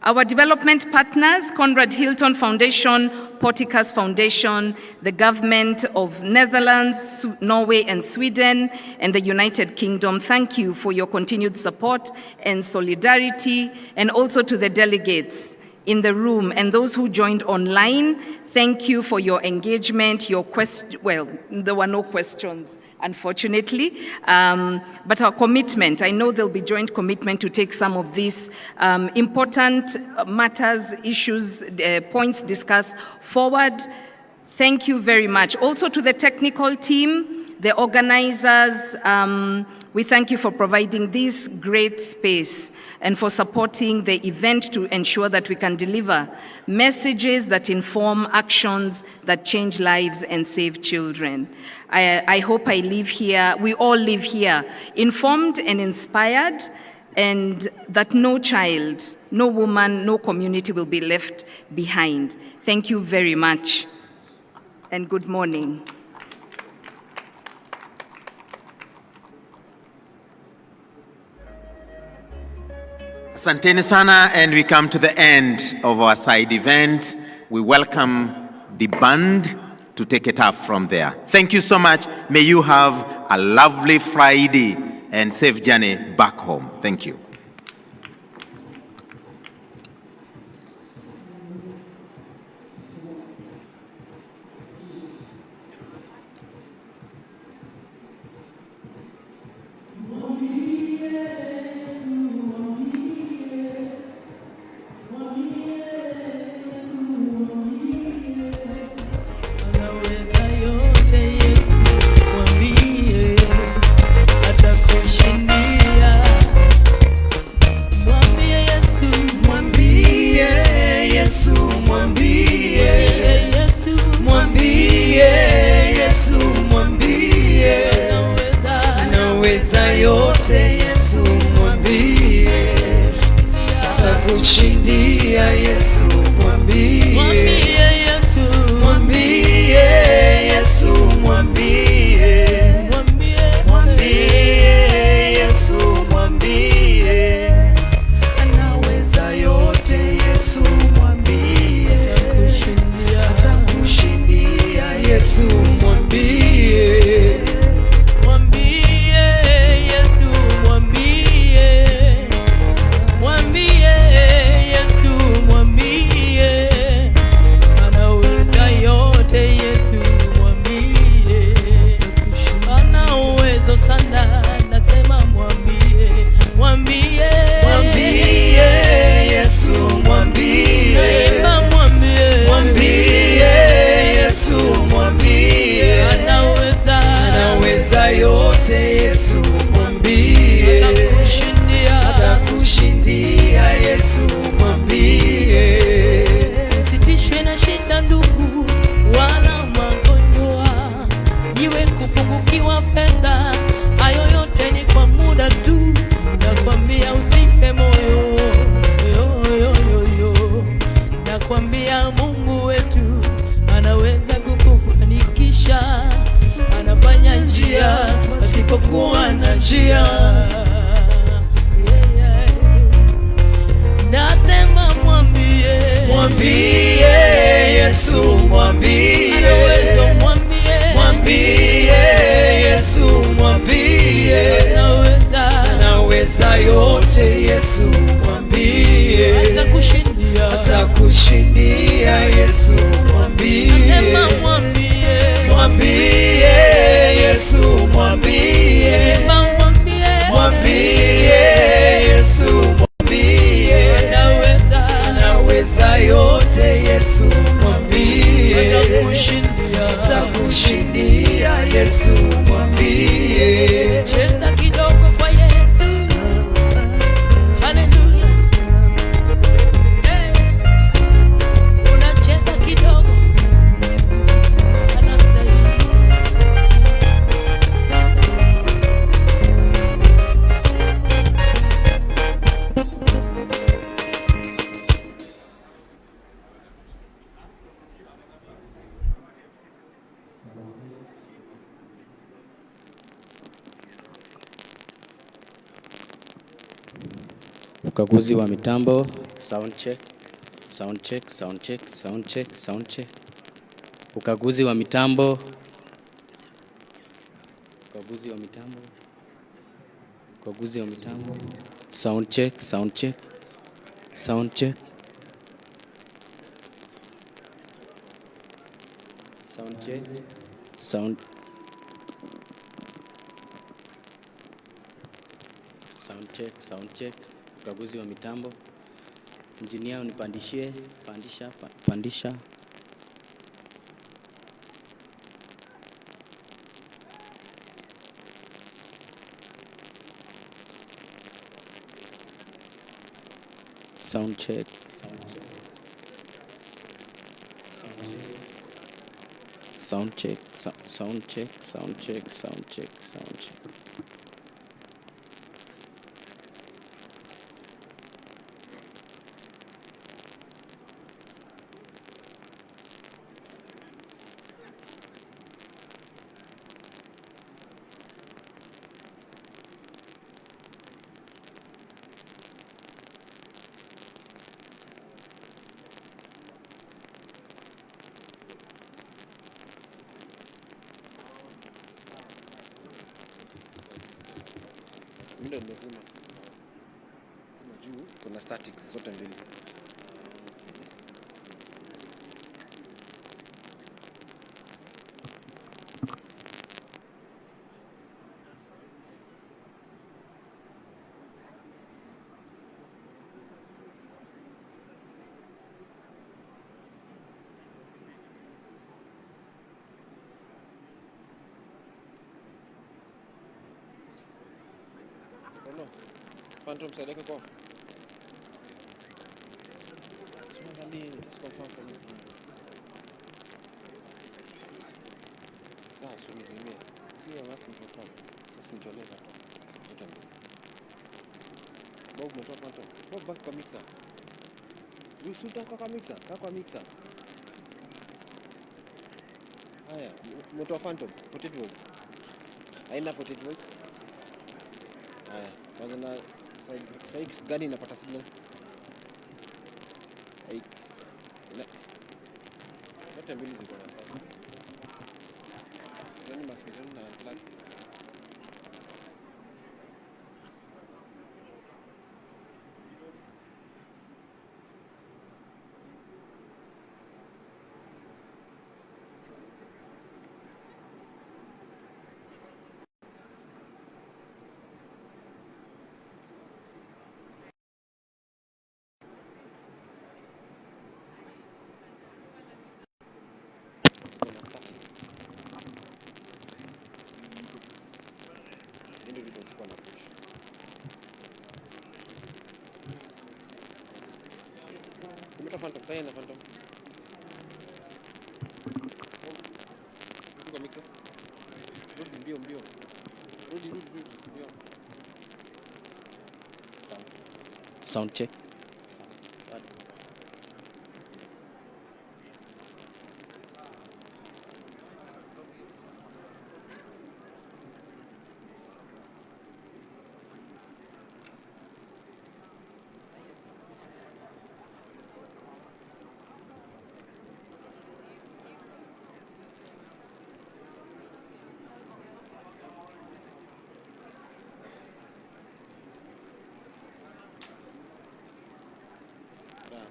Our development partners, Conrad Hilton Foundation, Porticus Foundation, the government of Netherlands, Norway, and Sweden, and the United Kingdom, thank you for your continued support and solidarity, and also to the delegates in the room and those who joined online. Thank you for your engagement, your well, there were no questions, unfortunately, but our commitment, I know there'll be joint commitment to take some of these important matters, issues, points discussed forward. Thank you very much. Also to the technical team, the organizers, we thank you for providing this great space and for supporting the event to ensure that we can deliver messages that inform actions that change lives and save children. I hope I leave here, we all leave here informed and inspired, and that no child, no woman, no community will be left behind. Thank you very much. and good morning. Asanteni sana, and we come to the end of our side event. We welcome the band to take it up from there. Thank you so much. May you have a lovely Friday and safe journey back home. Thank you. Ukaguzi wa mitambo, sound check, sound check, sound check, sound check, sound check. Ukaguzi wa mitambo. Ukaguzi wa mitambo. Ukaguzi wa mitambo. Sound check, sound check. Sound check. Sound check. Sound check, sound check. Ukaguzi wa mitambo. Engineer unipandishie, pandisha. Sound check. Sound check. Sound check. Sound check. Sound check. Sound check. Upande umezima. Juu kuna static zote mbili. No. Phantom select ko. Just confirm for me. Sasa sumizimie. Sio basi confirm. Sasa nijolee hapo. Bob umetoa phantom. Bob back kwa mixer. Usuta kwa mixer, kwa mixer. Haya, umetoa phantom 48 volts. Haina 48 volts. Haya, kwanza na side gani inapata signal? Zote mbili ziko na stack. Yaani masikizoni na plug. Ndio vitu ziko na push. Umetoa phantom, sasa ina phantom. Kwa mixer. Rudi mbio. Rudi mbio. Sound check.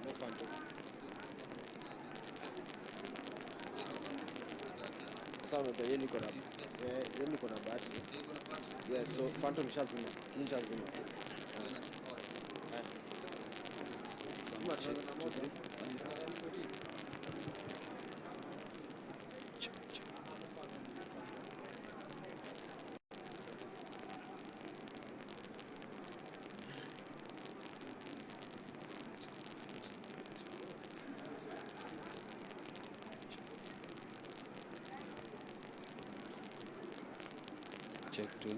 No phantom. Sasa unatoa yeni kuna battery. Yeah, so phantom shazima. Nishazima. Sima Check 2.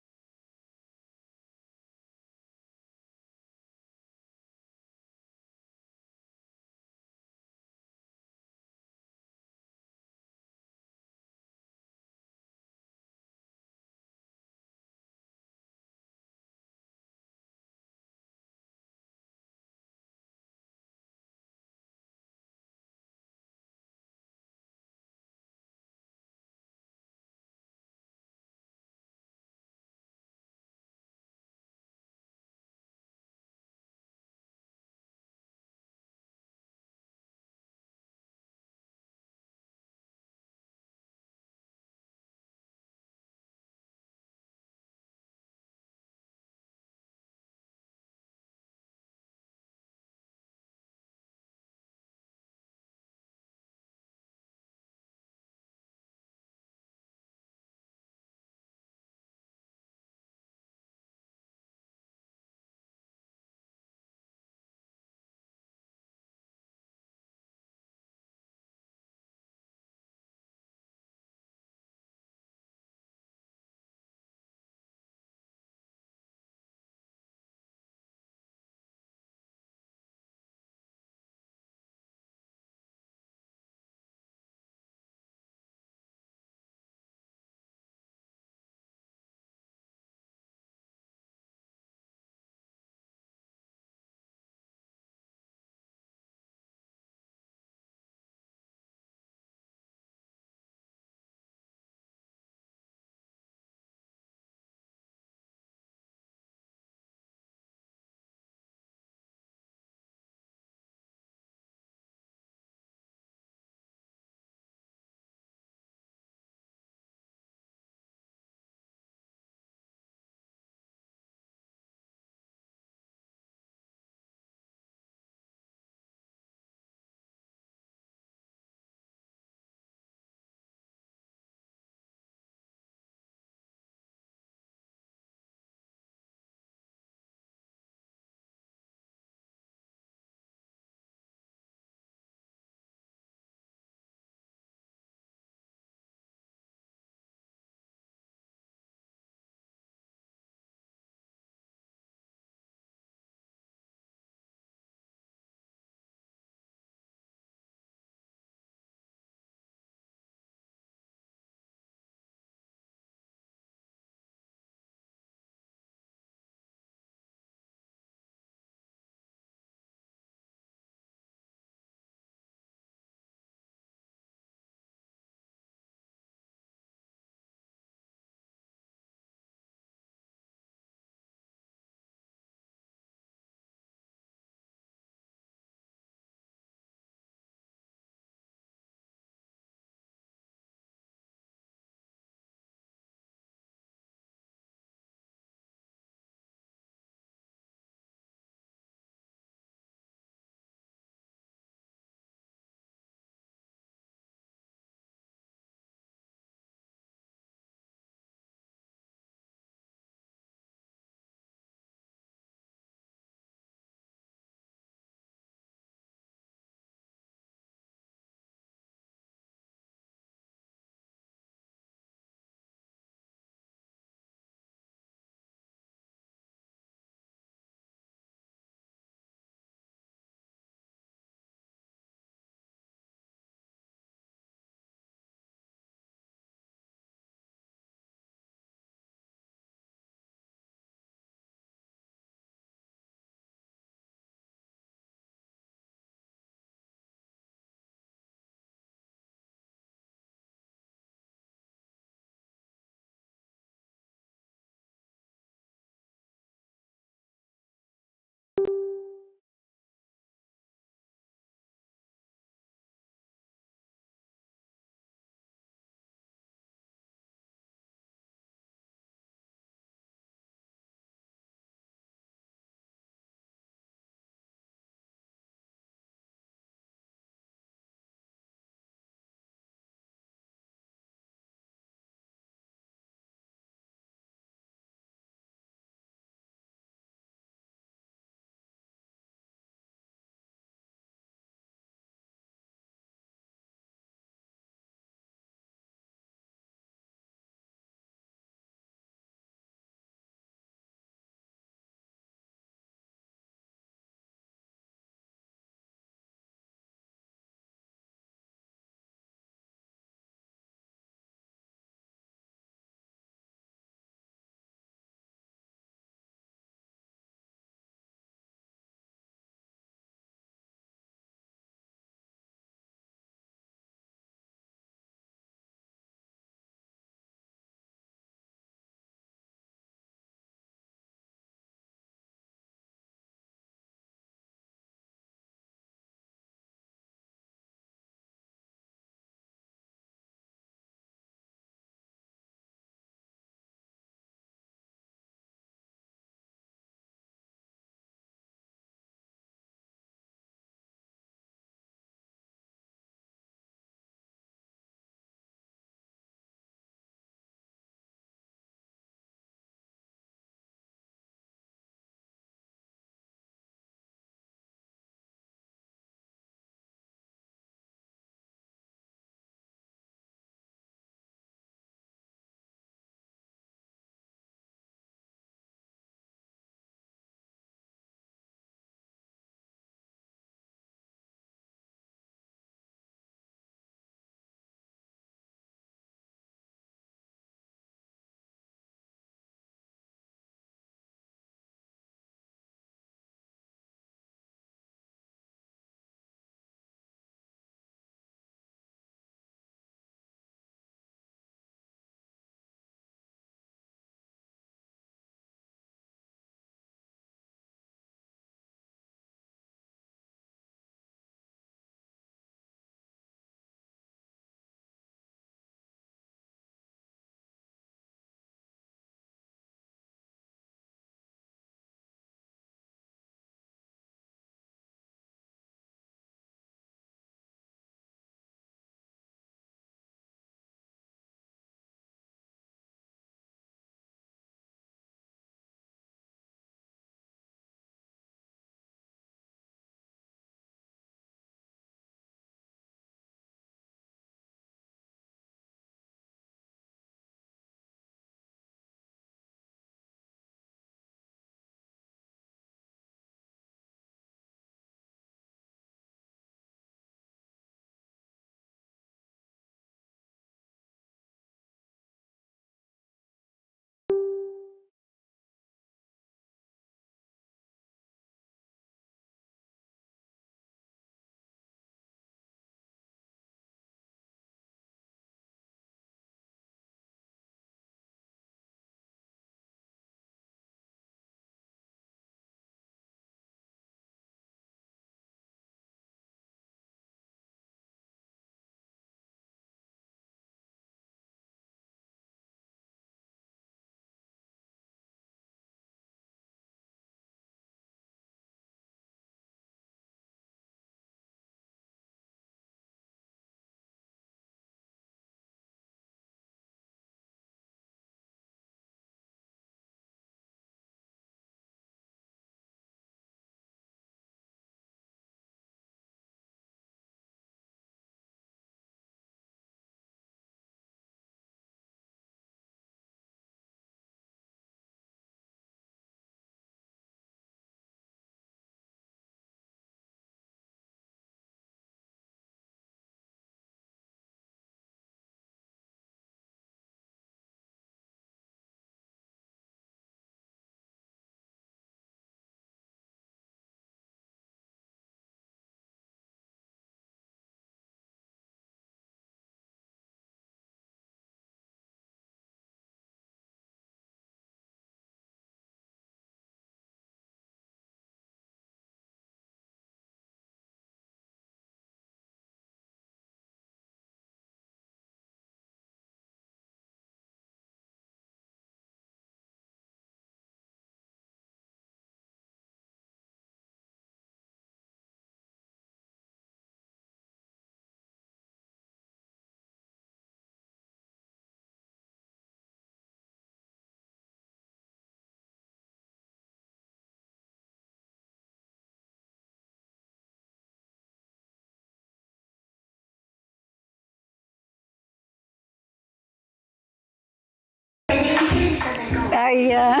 Aya.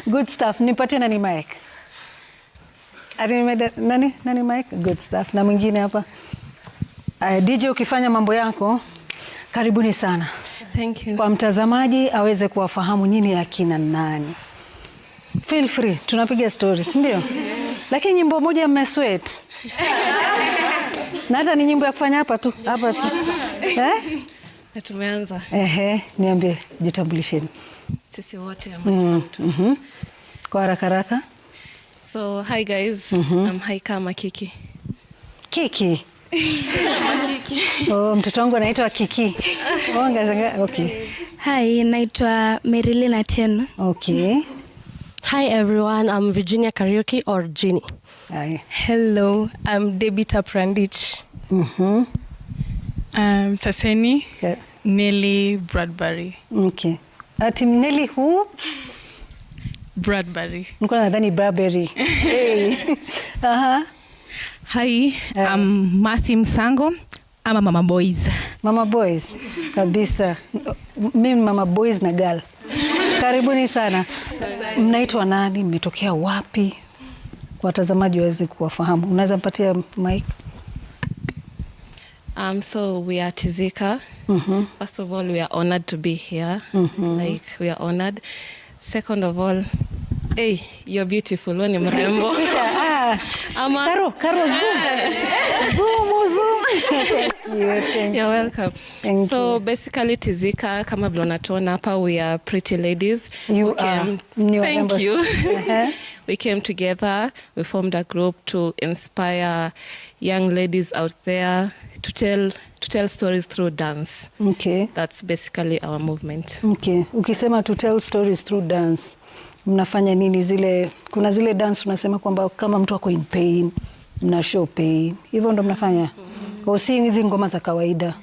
Good stuff. Nipatie nani mic? Nani mic? Good stuff. Na mwingine hapa. DJ ukifanya mambo yako, karibuni sana. Thank you. Kwa mtazamaji aweze kuwafahamu nyinyi akina nani. Feel free, tunapiga stories, ndio? Lakini nyimbo moja mmesweat. Na hata ni nyimbo ya kufanya hapa tu. Na tumeanza. Niambie, jitambulisheni. Sisi wote Kwa haraka haraka. So, hi guys. I'm Haika Makiki. Kiki. Mtoto wangu anaitwa Kiki. Okay. Hi, naitwa Marilyn Atieno. Okay. Hi everyone, I'm Virginia Karaoke or Ginny. Hi. Hello, I'm Debita Prandich. Saseni, Nelly Bradbury. Okay. Ati Nelly who? Bradbury. Niko nadhani Bradbury. Hey. Hi, I'm Masi Msango. I'm a Mama Boys. Mama Boys, kabisa. Mimi Mama Boys na girl. Karibuni sana. Mnaitwa nani? Mmetokea wapi? Kwa watazamaji waweze kuwafahamu. Unaweza mpatia mic? So we are Tizika. First of all, we are honored to be here. Like, we are honored. Second of all, hey, you're beautiful. Wewe ni mrembo. Karo, zoom. You're welcome. So basically Tizika, kama vile unatuona hapa, we are pretty ladies. Thank you. We came together, we formed a group to inspire young ladies out there to tell stories through dance. Okay. That's basically our movement. Okay. Ukisema to tell stories through dance, mnafanya nini? Kuna zile dance unasema kwamba kama mtu ako in pain, mna show pain. Hivyo ndo mnafanya? Si hizi ngoma za kawaida.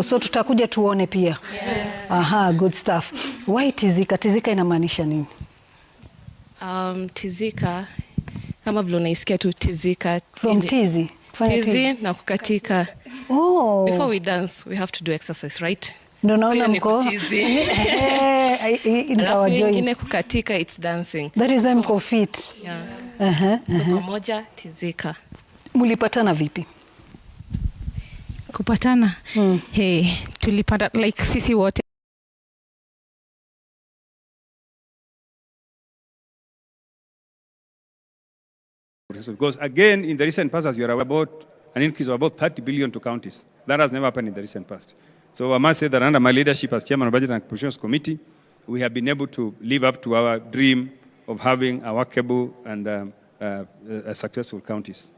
So tutakuja tuone pia. Good stuff. Why Tizika? Tizika inamaanisha nini? Tizika, kama vile unaisikia tu Tizika. From tizi. Tizi na kukatika. Before we dance, we have to do exercise, right? Ndio naona mko. Alafu ingine kukatika, it's dancing. That is why mko fit. Yeah. So pamoja Tizika. Mulipatana vipi? Kupatana? Tulipata like sisi wote. Because again, in the recent past, as you are aware, about an increase of about 30 billion to counties. That has never happened in the recent past. So I must say that under my leadership as chairman of Budget and Appropriations Committee, we have been able to live up to our dream of having a workable and successful counties.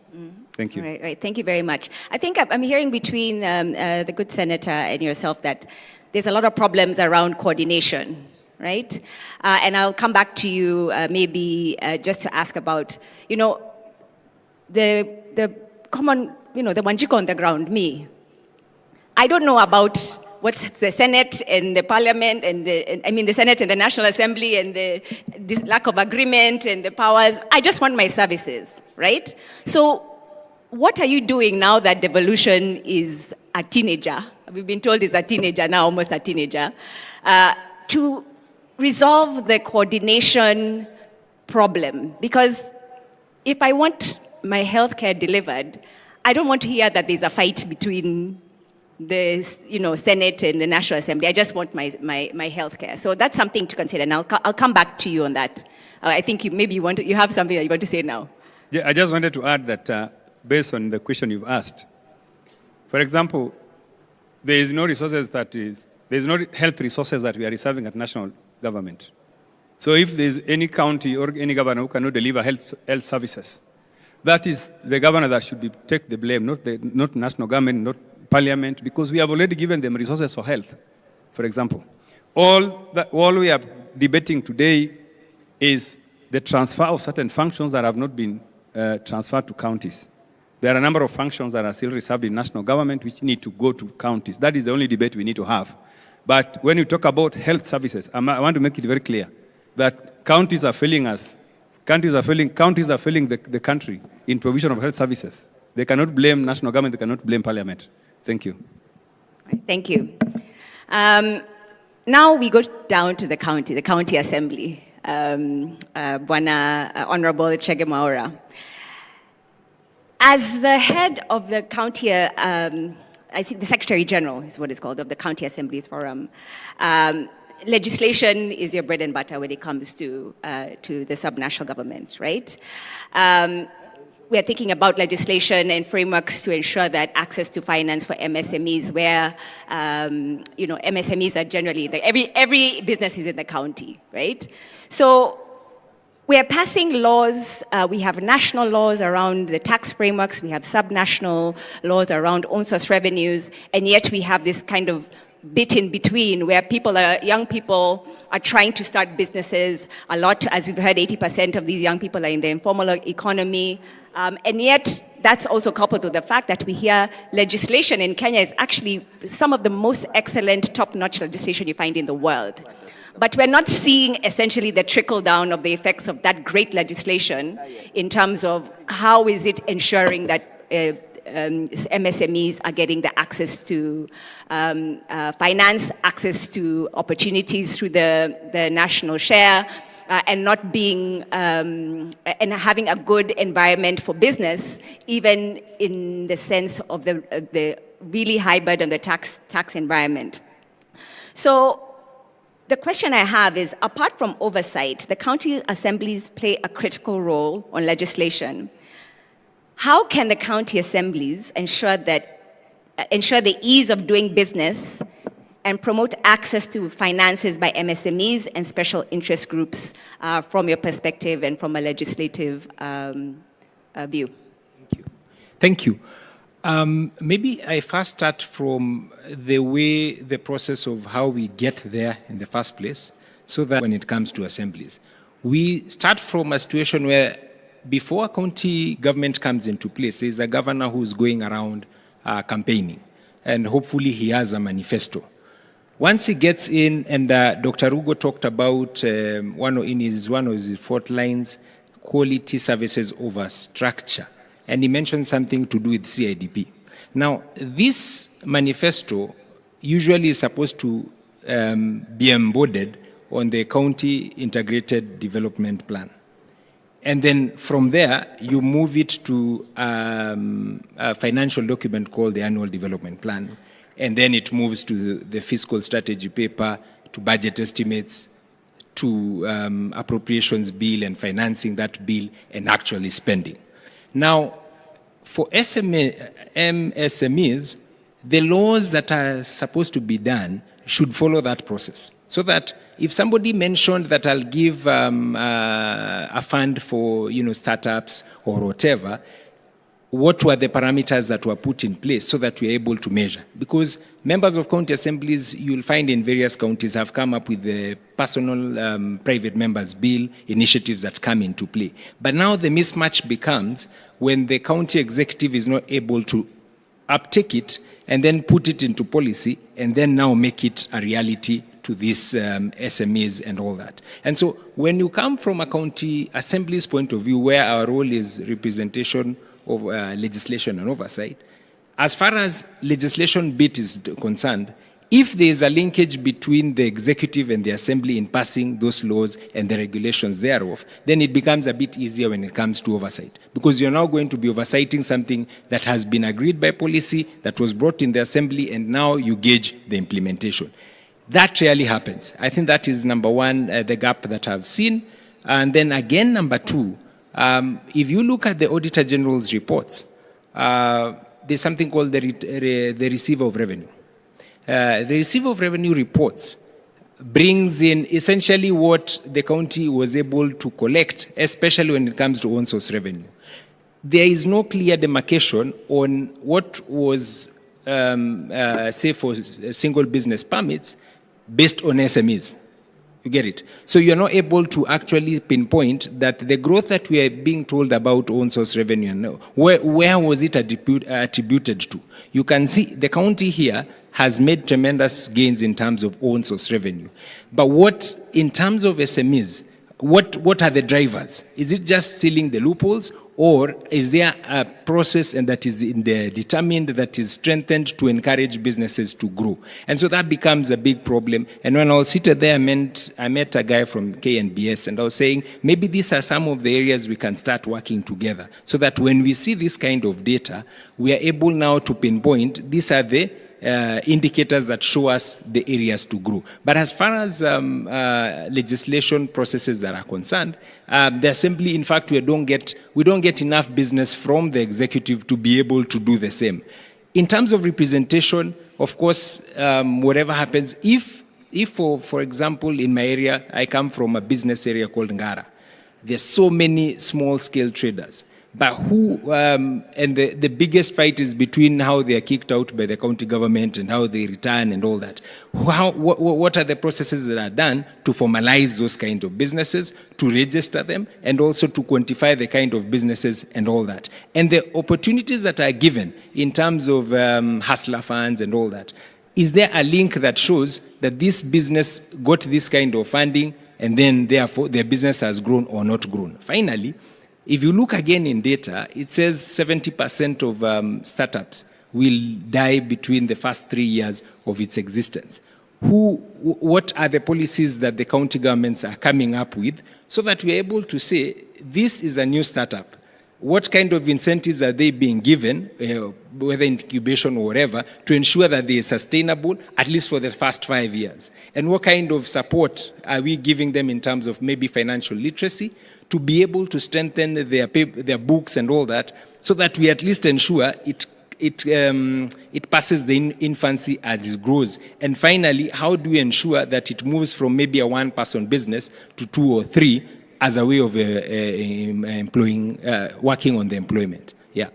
Thank you. Right. Thank you very much. I think I'm hearing between the good senator and yourself that there's a lot of problems around coordination, right? And I'll come back to you maybe just to ask about, the common, the Wanjiko on the ground, me. I don't know about what's the Senate and the Parliament and the Senate and the National Assembly and this lack of agreement and the powers. I just want my services, right? So what are you doing now that Devolution is a teenager? We've been told it's a teenager now, almost a teenager, to resolve the coordination problem? Because if I want my healthcare delivered, I don't want to hear that there's a fight between the Senate and the National Assembly. I just want my health care. So that's something to consider. And I'll come back to you on that. I think you have something that you want to say now. Yeah, I just wanted to add that based on the question you've asked, for example, there is no health resources that we are reserving at national government. So if there's any county or any governor who cannot deliver health services, that is the governor that should take the blame, not national government, not Parliament, because we have already given them resources for health, for example. All we are debating today is the transfer of certain functions that have not been transferred to counties. There are a number of functions that are still reserved in national government which need to go to counties. That is the only debate we need to have. But when you talk about health services, I want to make it very clear that counties are failing us. Counties are failing the country in provision of health services. They cannot blame national government, they cannot blame Parliament. Thank you. Thank you. now we go down to the county assembly. Honorable Chegemaura. As the head of the county, I think the Secretary General is what it's called, of the County Assemblies Forum, legislation is your bread and butter when it comes to the subnational government, right? We are thinking about legislation and frameworks to ensure that access to finance for MSMEs, where MSMEs are generally every business is in the county, right? So we are passing laws. We have national laws around the tax frameworks. We have subnational laws around own source revenues, and yet we have this kind of bit in between where young people are trying to start businesses. A lot, as we've heard, 80% of these young people are in the informal economy. And yet, that's also coupled with the fact that we hear legislation in Kenya is actually some of the most excellent, top-notch legislation you find in the world. But we're not seeing essentially the trickle down of the effects of that great legislation in terms of how is it ensuring that MSMEs are getting the access to finance, access to opportunities through the national share, and not being and having a good environment for business, even in the sense of the really high burden, the tax environment. So the question I have is, apart from oversight, the county assemblies play a critical role on legislation. How can the county assemblies ensure the ease of doing business and promote access to finances by MSMEs and special interest groups from your perspective and from a legislative view? Thank you. Maybe I first start from the process of how we get there in the first place, so that when it comes to assemblies, we start from a situation where before a county government comes into place, there's a governor who's going around campaigning, and hopefully he has a manifesto. Once he gets in, and Dr. Rugo talked about one of his 4 lines, quality services over structure, and he mentioned something to do with CIDP. Now, this manifesto usually is supposed to be embodied on the county integrated development plan. And then from there, you move it to a financial document called the annual development plan. And then it moves to the fiscal strategy paper, to budget estimates, to appropriations bill and financing that bill and actually spending. Now, for MSMEs, the laws that are supposed to be done should follow that process. So that if somebody mentioned that I'll give a fund for startups or whatever, what were the parameters that were put in place so that we're able to measure? Because members of county assemblies, you'll find in various counties, have come up with the personal private members bill initiatives that come into play. But now the mismatch becomes when the county executive is not able to uptake it and then put it into policy and then now make it a reality to these SMEs and all that. And so when you come from a county assembly's point of view, where our role is representation of legislation and oversight, as far as legislation bit is concerned, if there is a linkage between the executive and the assembly in passing those laws and the regulations thereof, then it becomes a bit easier when it comes to oversight. Because you're now going to be oversighting something that has been agreed by policy, that was brought in the assembly, and now you gauge the implementation. That really happens. I think that is number one, the gap that I've seen. And then again, number two, if you look at the Auditor General's reports, there's something called the receiver of revenue. The receiver of revenue reports brings in essentially what the county was able to collect, especially when it comes to own source revenue. There is no clear demarcation on what was, say, for single business permits based on SMEs. You get it? So you're not able to actually pinpoint that the growth that we are being told about own source revenue, and where was it attributed to? You can see the county here has made tremendous gains in terms of own source revenue. But what, in terms of SMEs, what are the drivers? Is it just sealing the loopholes, Or is there a process and that is determined, that is strengthened to encourage businesses to grow? And so that becomes a big problem. And when I was seated there, I met a guy from KNBS, and I was saying, maybe these are some of the areas we can start working together, so that when we see this kind of data, we are able now to pinpoint, these are the indicators that show us the areas to grow. But as far as legislation processes that are concerned, they're simply, in fact, we don't get enough business from the executive to be able to do the same. In terms of representation, of course, whatever happens, if for example, in my area, I come from a business area called Ngara, there's so many small-scale traders. But and the biggest fight is between how they are kicked out by the county government and how they return and all that. What are the processes that are done to formalize those kind of businesses, to register them, and also to quantify the kind of businesses and all that? And the opportunities that are given in terms of hustler funds and all that, is there a link that shows that this business got this kind of funding and then therefore their business has grown or not grown? Finally, if you look again in data, it says 70% of startups will die between the first 3 years of its existence. What are the policies that the county governments are coming up with so that we're able to say, this is a new startup? What kind of incentives are they being given, whether incubation or whatever, to ensure that they are sustainable, at least for the first 5 years? And what kind of support are we giving them in terms of maybe financial literacy, to be able to strengthen their books and all that, so that we at least ensure it passes the infancy as it grows? And finally, how do we ensure that it moves from maybe a one-person business to 2 or 3 as a way of working on the employment? Yeah.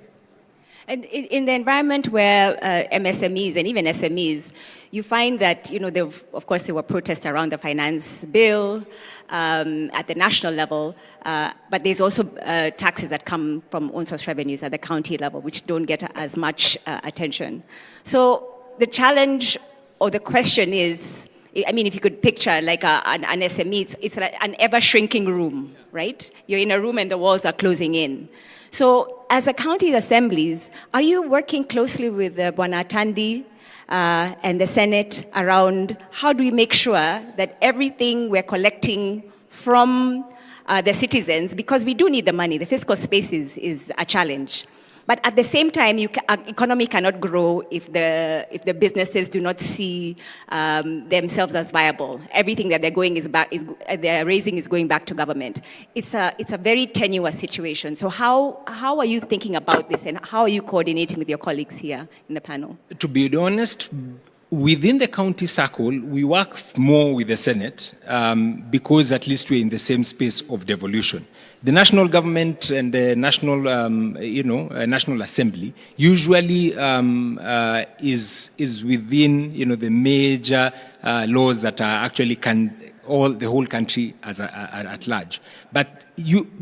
And in the environment where MSMEs and even SMEs, you find that, of course, there were protests around the finance bill at the national level, but there's also taxes that come from own-source revenues at the county level, which don't get as much attention. So the challenge or the question is, I mean, if you could picture like an SME, it's like an ever-shrinking room, right? You're in a room and the walls are closing in. So as a county assemblies, are you working closely with Bwana Tandi and the Senate around how do we make sure that everything we're collecting from the citizens, because we do need the money, the fiscal space is a challenge. But at the same time, economy cannot grow if the businesses do not see themselves as viable. Everything that they're raising is going back to government. It's a very tenuous situation. So how are you thinking about this, and how are you coordinating with your colleagues here in the panel? To be honest, within the county circle, we work more with the Senate because at least we're in the same space of devolution. The national government and the national, National Assembly usually is within, the major laws that are actually the whole country at large. But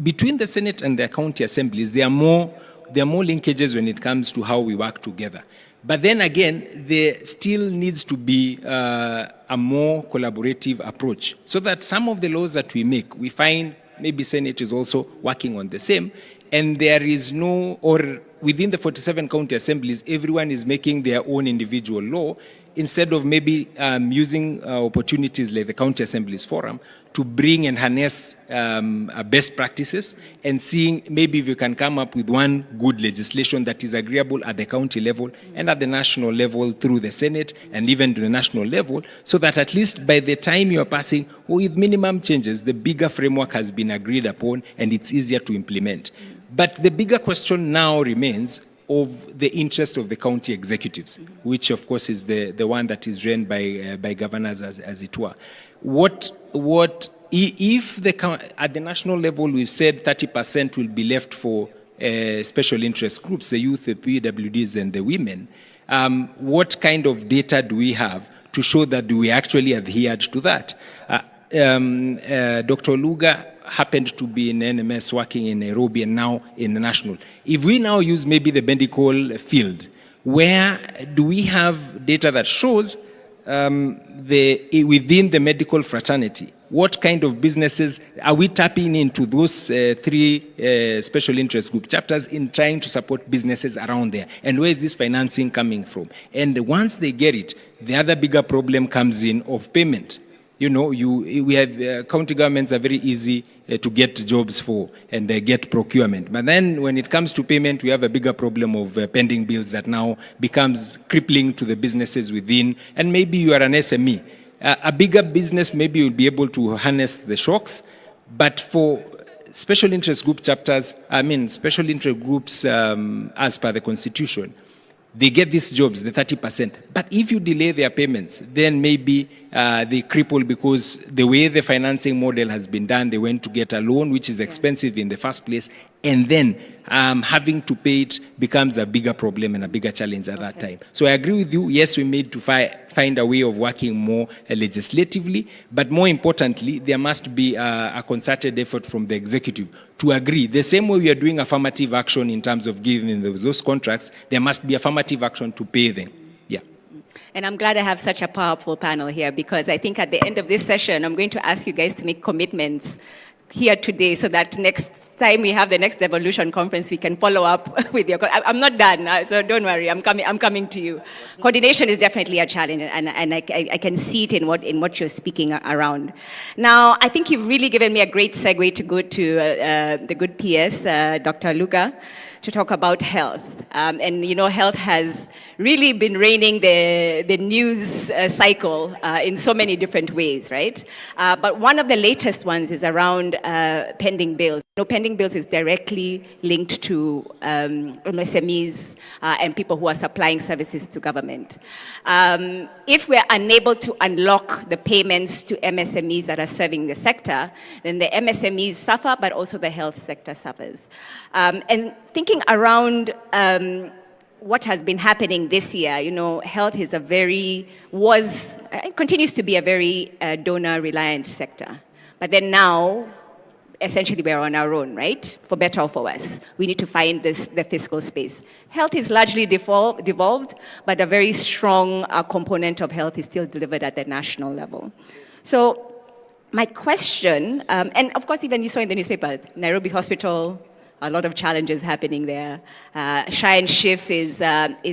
between the Senate and the county assemblies, there are more linkages when it comes to how we work together. But then again, there still needs to be a more collaborative approach, so that some of the laws that we make, we find maybe Senate is also working on the same, and there is or within the 47 county assemblies, everyone is making their own individual law, instead of maybe using opportunities like the County Assemblies Forum to bring and harness best practices, and seeing maybe if we can come up with one good legislation that is agreeable at the county level and at the national level through the Senate and even to the national level, so that at least by the time you are passing with minimum changes, the bigger framework has been agreed upon and it's easier to implement. But the bigger question now remains of the interest of the county executives, which of course is the one that is run by governors as it were. If at the national level we've said 30% will be left for special interest groups, the youth, the PWDs and the women, what kind of data do we have to show that we actually adhered to that? Dr. Luga happened to be in NMS working in Nairobi and now in the national. If we now use maybe the medical field, where do we have data that shows within the medical fraternity, what kind of businesses are we tapping into those three special interest group chapters in trying to support businesses around there? And where is this financing coming from? And once they get it, the other bigger problem comes in of payment. You know, we have county governments are very easy to get jobs for and get procurement. But then when it comes to payment, we have a bigger problem of pending bills that now becomes crippling to the businesses within. And maybe you are an SME. A bigger business, maybe you'll be able to harness the shocks. But for special interest group chapters, special interest groups as per the Constitution, they get these jobs, the 30%. But if you delay their payments, then maybe they cripple because the way the financing model has been done, they went to get a loan, which is expensive in the first place, and then having to pay it becomes a bigger problem and a bigger challenge at that time. So I agree with you. Yes, we need to find a way of working more legislatively, but more importantly, there must be a concerted effort from the executive to agree. The same way we are doing affirmative action in terms of giving those contracts, there must be affirmative action to pay them. Yeah. And I'm glad I have such a powerful panel here, because I think at the end of this session, I'm going to ask you guys to make commitments here today so that next time we have the next Devolution conference, we can follow up with your... I'm not done, so don't worry, I'm coming to you. Coordination is definitely a challenge, and I can see it in what you're speaking around. Now, I think you've really given me a great segue to go to the good PS, Dr. Luga, to talk about health. And you know, health has really been reigning the news cycle in so many different ways, right? But one of the latest ones is around pending bills. You know, pending bills is directly linked to MSMEs and people who are supplying services to government. If we're unable to unlock the payments to MSMEs that are serving the sector, then the MSMEs suffer, but also the health sector suffers. And thinking around what has been happening this year, you know, health is continues to be a very donor-reliant sector. But then now, essentially we're on our own, right? For better or for worse. We need to find the fiscal space. Health is largely devolved, but a very strong component of health is still delivered at the national level. So my question, and of course even you saw in the newspaper, Nairobi Hospital, a lot of challenges happening there. Shine Shift is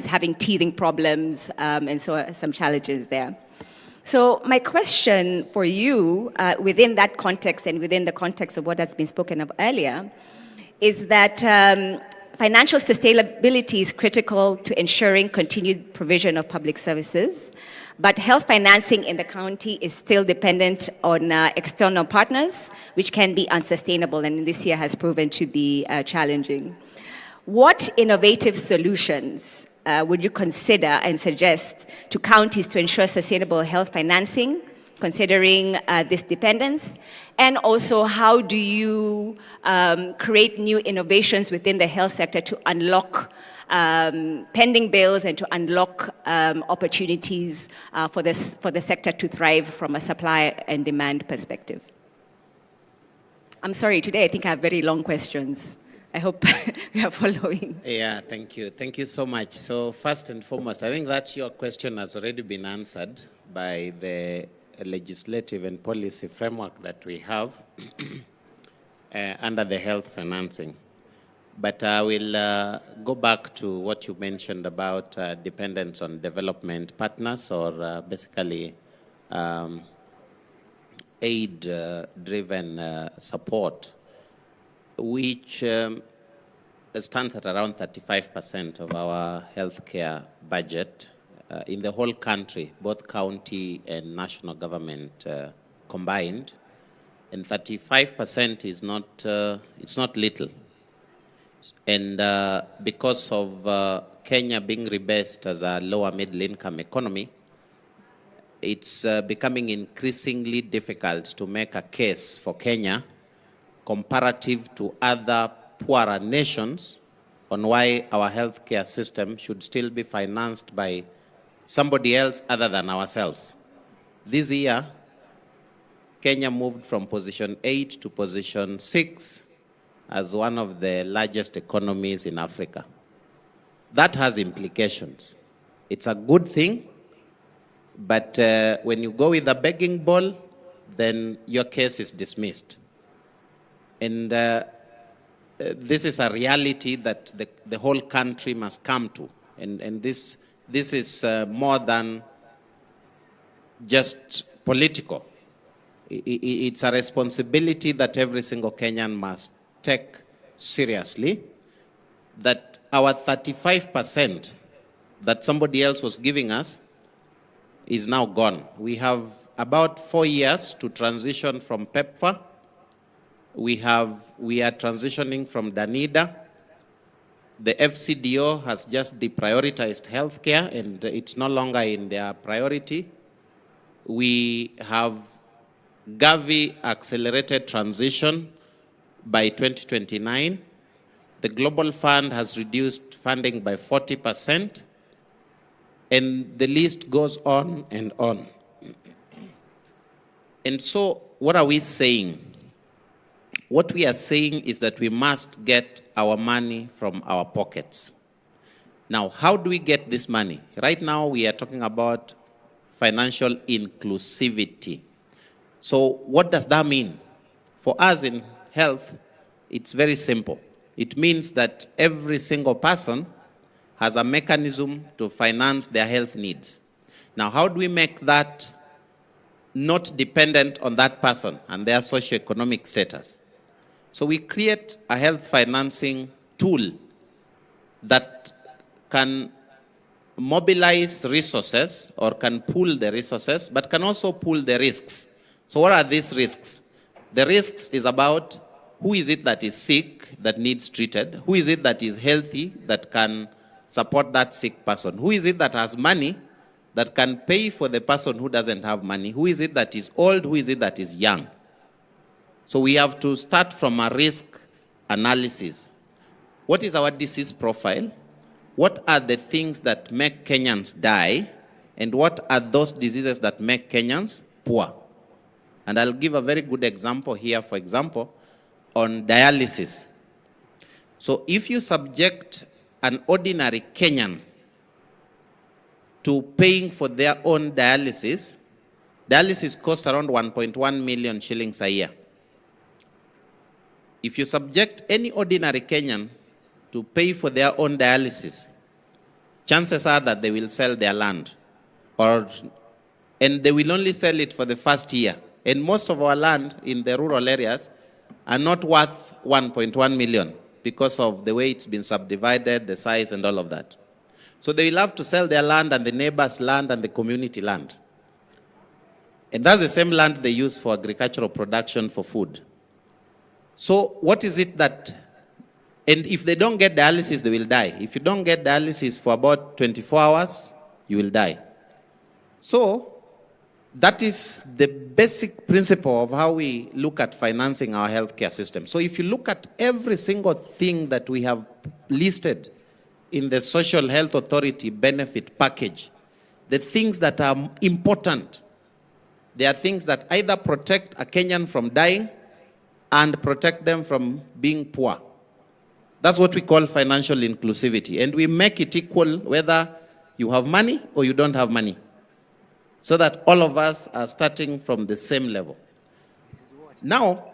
having teething problems, and so some challenges there. So my question for you, within that context and within the context of what has been spoken of earlier, is that financial sustainability is critical to ensuring continued provision of public services, but health financing in the county is still dependent on external partners, which can be unsustainable, and this year has proven to be challenging. What innovative solutions would you consider and suggest to counties to ensure sustainable health financing, considering this dependence? And also, how do you create new innovations within the health sector to unlock pending bills and to unlock opportunities for the sector to thrive from a supply and demand perspective? I'm sorry, today I think I have very long questions. I hope you are following. Yeah, thank you. Thank you so much. So first and foremost, I think that your question has already been answered by the legislative and policy framework that we have under the health financing. But I will go back to what you mentioned about dependence on development partners, or basically aid-driven support, which stands at around 35% of our healthcare budget in the whole country, both county and national government combined. And 35% is not, it's not little. And because of Kenya being rebased as a lower middle income economy, it's becoming increasingly difficult to make a case for Kenya comparative to other poorer nations on why our healthcare system should still be financed by somebody else other than ourselves. This year, Kenya moved from position 8 to position 6 as one of the largest economies in Africa. That has implications. It's a good thing, But when you go with a begging bowl, then your case is dismissed. And this is a reality that the whole country must come to. And this is more than just political. It's a responsibility that every single Kenyan must take seriously, that our 35% that somebody else was giving us is now gone. We have about 4 years to transition from PEPFAR. We are transitioning from Danida. The FCDO has just deprioritized healthcare, and it's no longer in their priority. We have Gavi accelerated transition by 2029. The Global Fund has reduced funding by 40%, and the list goes on and on. And so what are we saying? What we are saying is that we must get our money from our pockets. Now, how do we get this money? Right now, we are talking about financial inclusivity. So what does that mean? For us in health, it's very simple. It means that every single person has a mechanism to finance their health needs. Now, how do we make that not dependent on that person and their socioeconomic status? So we create a health financing tool that can mobilize resources or can pool the resources, but can also pool the risks. So what are these risks? The risks is about who is it that is sick, that needs treated? Who is it that is healthy, that can support that sick person? Who is it that has money, that can pay for the person who doesn't have money? Who is it that is old? Who is it that is young? So we have to start from a risk analysis. What is our disease profile? What are the things that make Kenyans die? And what are those diseases that make Kenyans poor? And I'll give a very good example here, for example, on dialysis. So if you subject an ordinary Kenyan to paying for their own dialysis, dialysis costs around 1.1 million shillings a year. If you subject any ordinary Kenyan to pay for their own dialysis, chances are that they will sell their land, and they will only sell it for the first year. And most of our land in the rural areas are not worth 1.1 million because of the way it's been subdivided, the size and all of that. So they will have to sell their land and the neighbor's land and the community land. And that's the same land they use for agricultural production for food. So what is it that, and if they don't get dialysis, they will die. If you don't get dialysis for about 24 hours, you will die. So that is the basic principle of how we look at financing our healthcare system. So if you look at every single thing that we have listed in the Social Health Authority benefit package, the things that are important, they are things that either protect a Kenyan from dying and protect them from being poor. That's what we call financial inclusivity. And we make it equal whether you have money or you don't have money, so that all of us are starting from the same level. Now,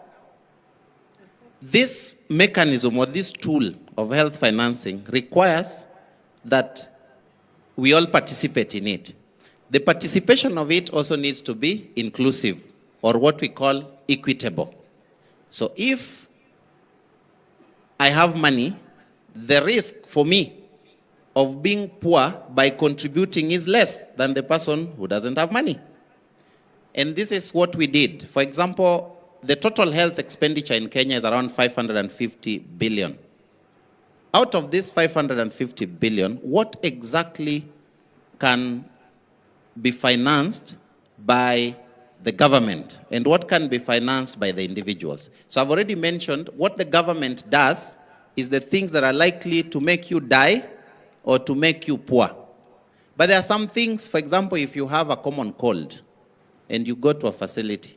this mechanism or this tool of health financing requires that we all participate in it. The participation of it also needs to be inclusive, or what we call equitable. So if I have money, the risk for me of being poor by contributing is less than the person who doesn't have money. And this is what we did. For example, the total health expenditure in Kenya is around 550 billion. Out of this 550 billion, what exactly can be financed by the government and what can be financed by the individuals? So I've already mentioned what the government does is the things that are likely to make you die or to make you poor. But there are some things, for example, if you have a common cold and you go to a facility,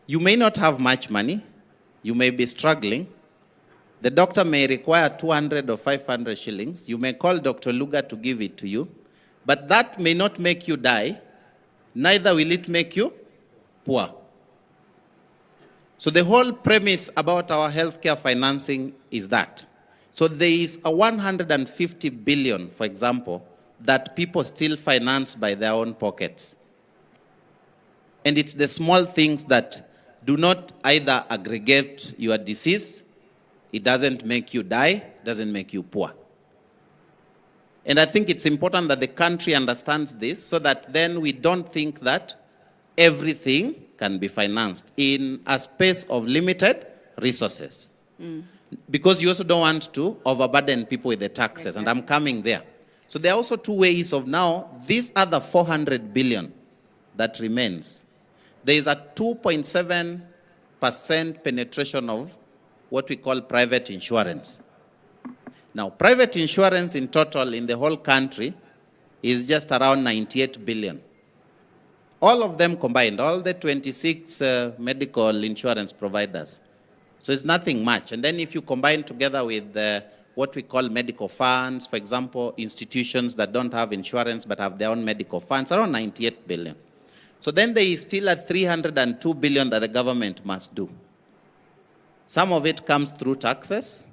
you may not have much money, you may be struggling, the doctor may require 200 or 500 shillings, you may call Dr. Luga to give it to you, But that may not make you die, neither will it make you poor. So the whole premise about our healthcare financing is that. So there is a 150 billion, for example, that people still finance by their own pockets. And it's the small things that do not either aggregate your disease, it doesn't make you die, doesn't make you poor. And I think it's important that the country understands this so that then we don't think that everything can be financed in a space of limited resources. Because you also don't want to overburden people with the taxes, and I'm coming there. So there are also two ways of now, this other 400 billion that remains, there is a 2.7% penetration of what we call private insurance. Now, private insurance in total in the whole country is just around 98 billion. All of them combined, all the 26 medical insurance providers. So it's nothing much. And then if you combine together with what we call medical funds, for example, institutions that don't have insurance but have their own medical funds, around 98 billion. So then there is still a 302 billion that the government must do. Some of it comes through taxes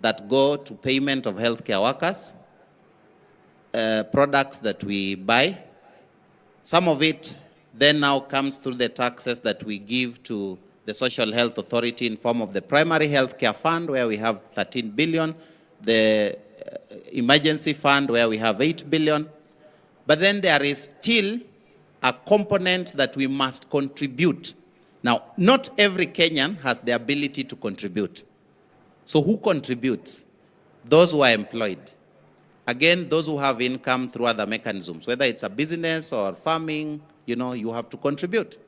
that go to payment of healthcare workers, products that we buy. Some of it then now comes through the taxes that we give to the Social Health Authority in form of the Primary Healthcare Fund, where we have 13 billion, the Emergency Fund, where we have 8 billion. But then there is still a component that we must contribute. Now, not every Kenyan has the ability to contribute. So who contributes? Those who are employed. Again, those who have income through other mechanisms, whether it's a business or farming, you have to contribute.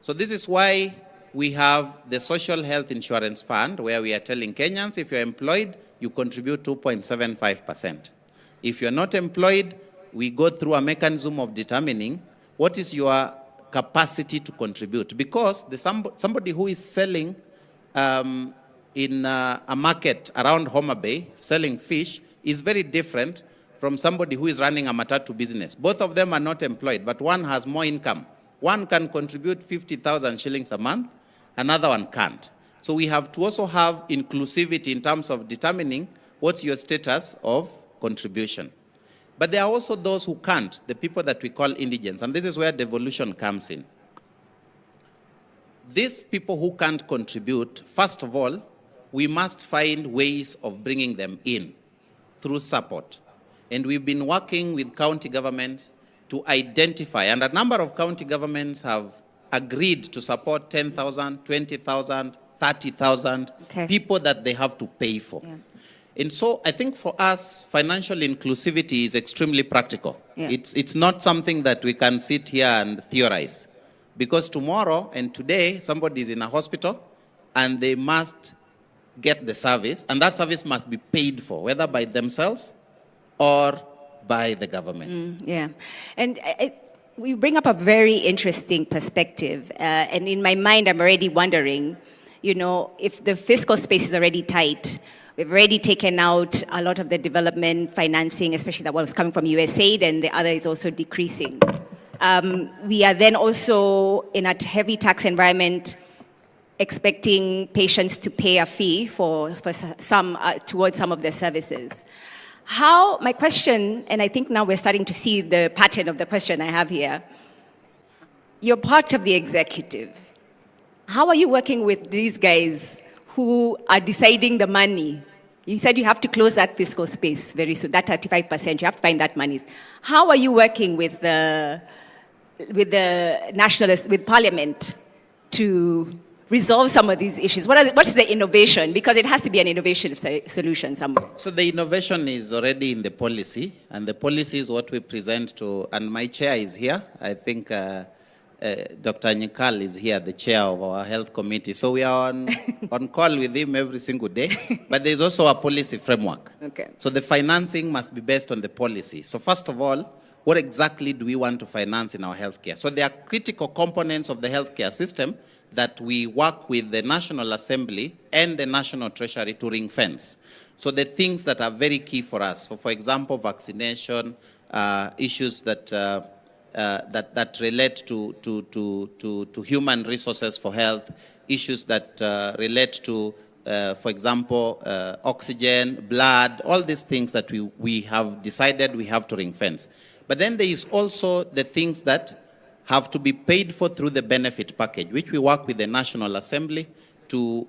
So this is why we have the Social Health Insurance Fund, where we are telling Kenyans, if you're employed, you contribute 2.75%. If you're not employed, we go through a mechanism of determining what is your capacity to contribute. Because somebody who is selling in a market around Homa-Bay, selling fish, is very different from somebody who is running a matatu business. Both of them are not employed, but one has more income. One can contribute 50,000 shillings a month, another one can't. So we have to also have inclusivity in terms of determining what's your status of contribution. But there are also those who can't, the people that we call indigents, and this is where devolution comes in. These people who can't contribute, first of all, we must find ways of bringing them in through support. And we've been working with county governments to identify, and a number of county governments have agreed to support 10,000, 20,000, 30,000 people that they have to pay for. Yeah. And so I think for us, financial inclusivity is extremely practical. Yeah. It's not something that we can sit here and theorize. Because tomorrow and today, somebody is in a hospital and they must get the service, and that service must be paid for, whether by themselves or by the government. Yeah. And we bring up a very interesting perspective. And in my mind, I'm already wondering, if the fiscal space is already tight, we've already taken out a lot of the development financing, especially that was coming from USAID, and the other is also decreasing. We are then also in a heavy tax environment, expecting patients to pay a fee for some towards some of their services. My question, and I think now we're starting to see the pattern of the question I have here. You're part of the executive. How are you working with these guys who are deciding the money? You said you have to close that fiscal space very soon, that 35%, you have to find that money. How are you working with the nationalists, with Parliament to resolve some of these issues? What's the innovation? Because it has to be an innovation solution somewhere. So the innovation is already in the policy, and the policy is what we present to, and my chair is here. I think Dr. Nyikal is here, the chair of our health committee. So we are on call with him every single day, but there's also a policy framework. Okay. So the financing must be based on the policy. So first of all, what exactly do we want to finance in our healthcare? So there are critical components of the healthcare system that we work with the National Assembly and the National Treasury to ring fence. So the things that are very key for us, for example, vaccination, issues that that relate to human resources for health, issues that relate to, for example, oxygen, blood, all these things that we have decided we have to ring fence. But then there is also the things that have to be paid for through the benefit package, which we work with the National Assembly to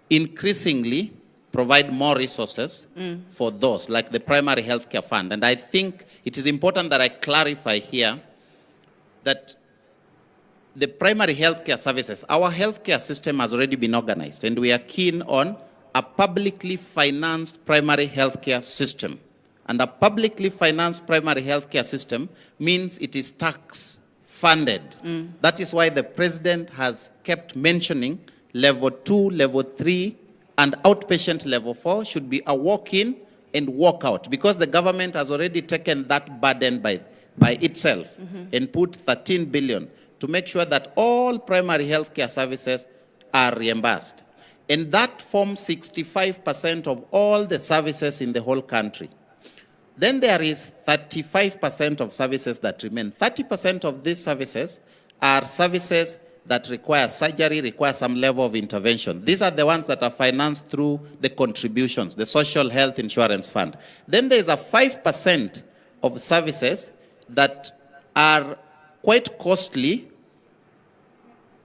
increasingly provide more resources for those, like the primary healthcare fund. And I think it is important that I clarify here that the primary healthcare services, our healthcare system has already been organized, and we are keen on a publicly financed primary healthcare system. And a publicly financed primary healthcare system means it is tax funded. That is why the president has kept mentioning level 2, level 3, and outpatient level 4 should be a walk-in and walk-out, because the government has already taken that burden by itself and put 13 billion to make sure that all primary healthcare services are reimbursed. And that forms 65% of all the services in the whole country. Then there is 35% of services that remain. 30% of these services are services that require surgery, require some level of intervention. These are the ones that are financed through the contributions, the Social Health Insurance Fund. Then there is a 5% of services that are quite costly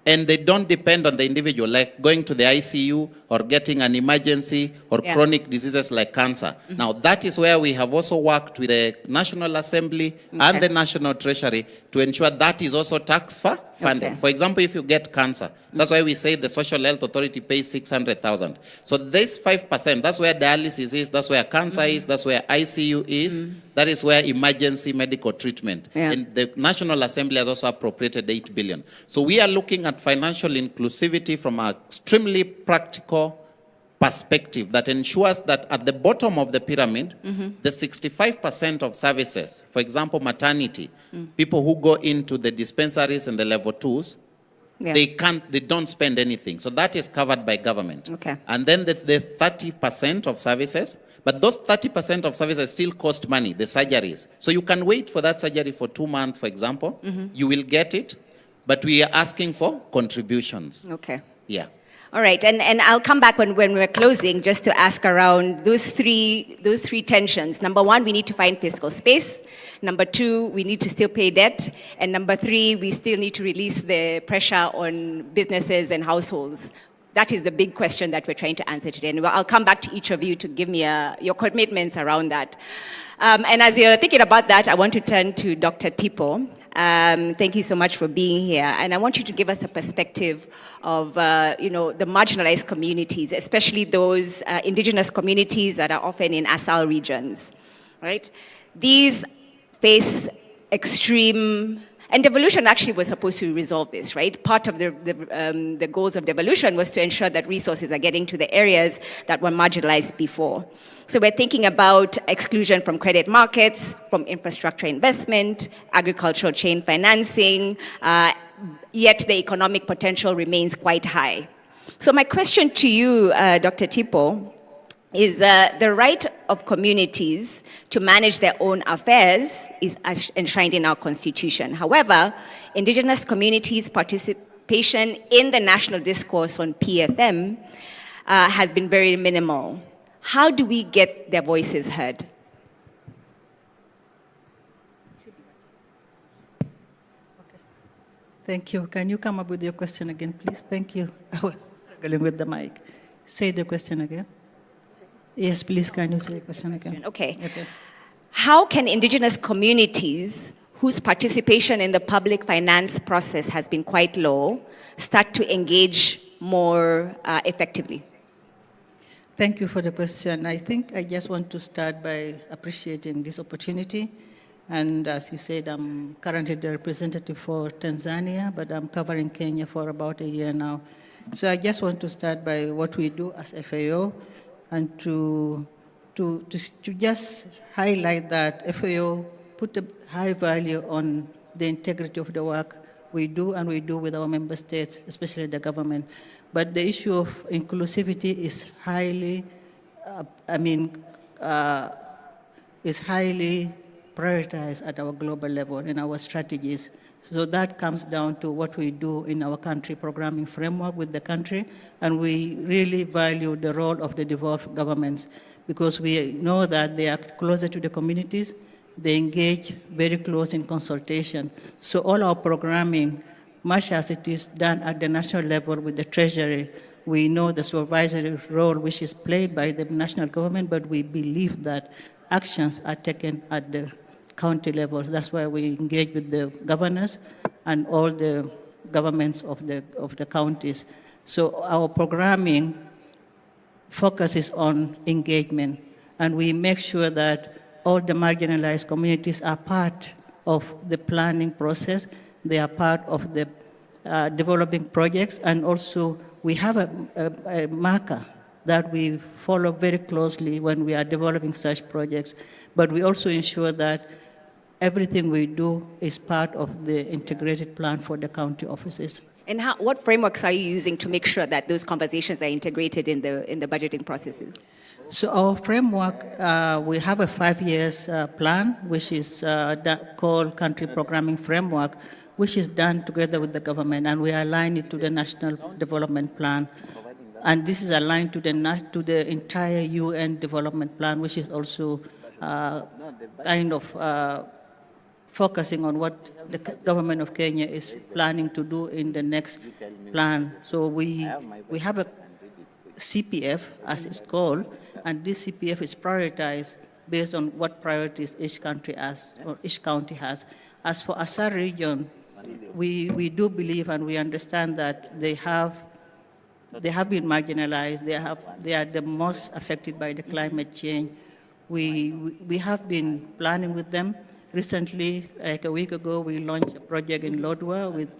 and they don't depend on the individual, like going to the ICU or getting an emergency or chronic diseases like cancer. Now, that is where we have also worked with the National Assembly and the National Treasury to ensure that is also tax funded. For example, if you get cancer, that's why we say the Social Health Authority pays 600,000. So this 5%, that's where dialysis is, that's where cancer is, that's where ICU is, that is where emergency medical treatment. And the National Assembly has also appropriated 8 billion. So we are looking at financial inclusivity from an extremely practical perspective that ensures that at the bottom of the pyramid, the 65% of services, for example, maternity, people who go into the dispensaries and the level 2s, they don't spend anything. So that is covered by government. And then there's 30% of services, but those 30% of services still cost money, the surgeries. So you can wait for that surgery for 2 months, for example. You will get it, but we are asking for contributions. Yeah. All right, and I'll come back when we're closing just to ask around those three tensions. Number one, we need to find fiscal space. Number two, we need to still pay debt. And number three, we still need to release the pressure on businesses and households. That is the big question that we're trying to answer today. And I'll come back to each of you to give me your commitments around that. And as you're thinking about that, I want to turn to Dr. Tipo. Thank you so much for being here. And I want you to give us a perspective of, the marginalized communities, especially those indigenous communities that are often in ASAL regions, right? These face extreme, and devolution actually was supposed to resolve this, right? Part of the goals of devolution was to ensure that resources are getting to the areas that were marginalized before. So we're thinking about exclusion from credit markets, from infrastructure investment, agricultural chain financing, yet the economic potential remains quite high. So my question to you, Dr. Tipo, is the right of communities to manage their own affairs is enshrined in our constitution. However, indigenous communities' participation in the national discourse on PFM has been very minimal. How do we get their voices heard? Thank you. Can you come up with your question again, please? Thank you. I was struggling with the mic. Say the question again. Yes, please, can you say the question again? Okay. How can indigenous communities whose participation in the public finance process has been quite low start to engage more effectively? Thank you for the question. I think I just want to start by appreciating this opportunity. And as you said, I'm currently the representative for Tanzania, but I'm covering Kenya for about a year now. So I just want to start by what we do as FAO and to just highlight that FAO put a high value on the integrity of the work we do and we do with our member states, especially the government. But the issue of inclusivity is highly, is highly prioritized at our global level in our strategies. So that comes down to what we do in our country programming framework with the country, and we really value the role of the devolved governments because we know that they are closer to the communities, they engage very close in consultation. So all our programming, much as it is done at the national level with the Treasury, we know the supervisory role which is played by the national government, but we believe that actions are taken at the county levels. That's why we engage with the governors and all the governments of the counties. So our programming focuses on engagement, and we make sure that all the marginalized communities are part of the planning process. They are part of the developing projects, and also we have a marker that we follow very closely when we are developing such projects. But we also ensure that everything we do is part of the integrated plan for the county offices. And what frameworks are you using to make sure that those conversations are integrated in the budgeting processes? So our framework, we have a 5-year plan, which is called Country Programming Framework, which is done together with the government, and we align it to the National Development Plan. And this is aligned to the entire UN Development Plan, which is also kind of focusing on what the government of Kenya is planning to do in the next plan. So we have a CPF, as it's called, and this CPF is prioritized based on what priorities each country has, or each county has. As for Assar region, we do believe and we understand that they have been marginalized. They are the most affected by the climate change. We have been planning with them. Recently, like a week ago, we launched a project in Lodwar with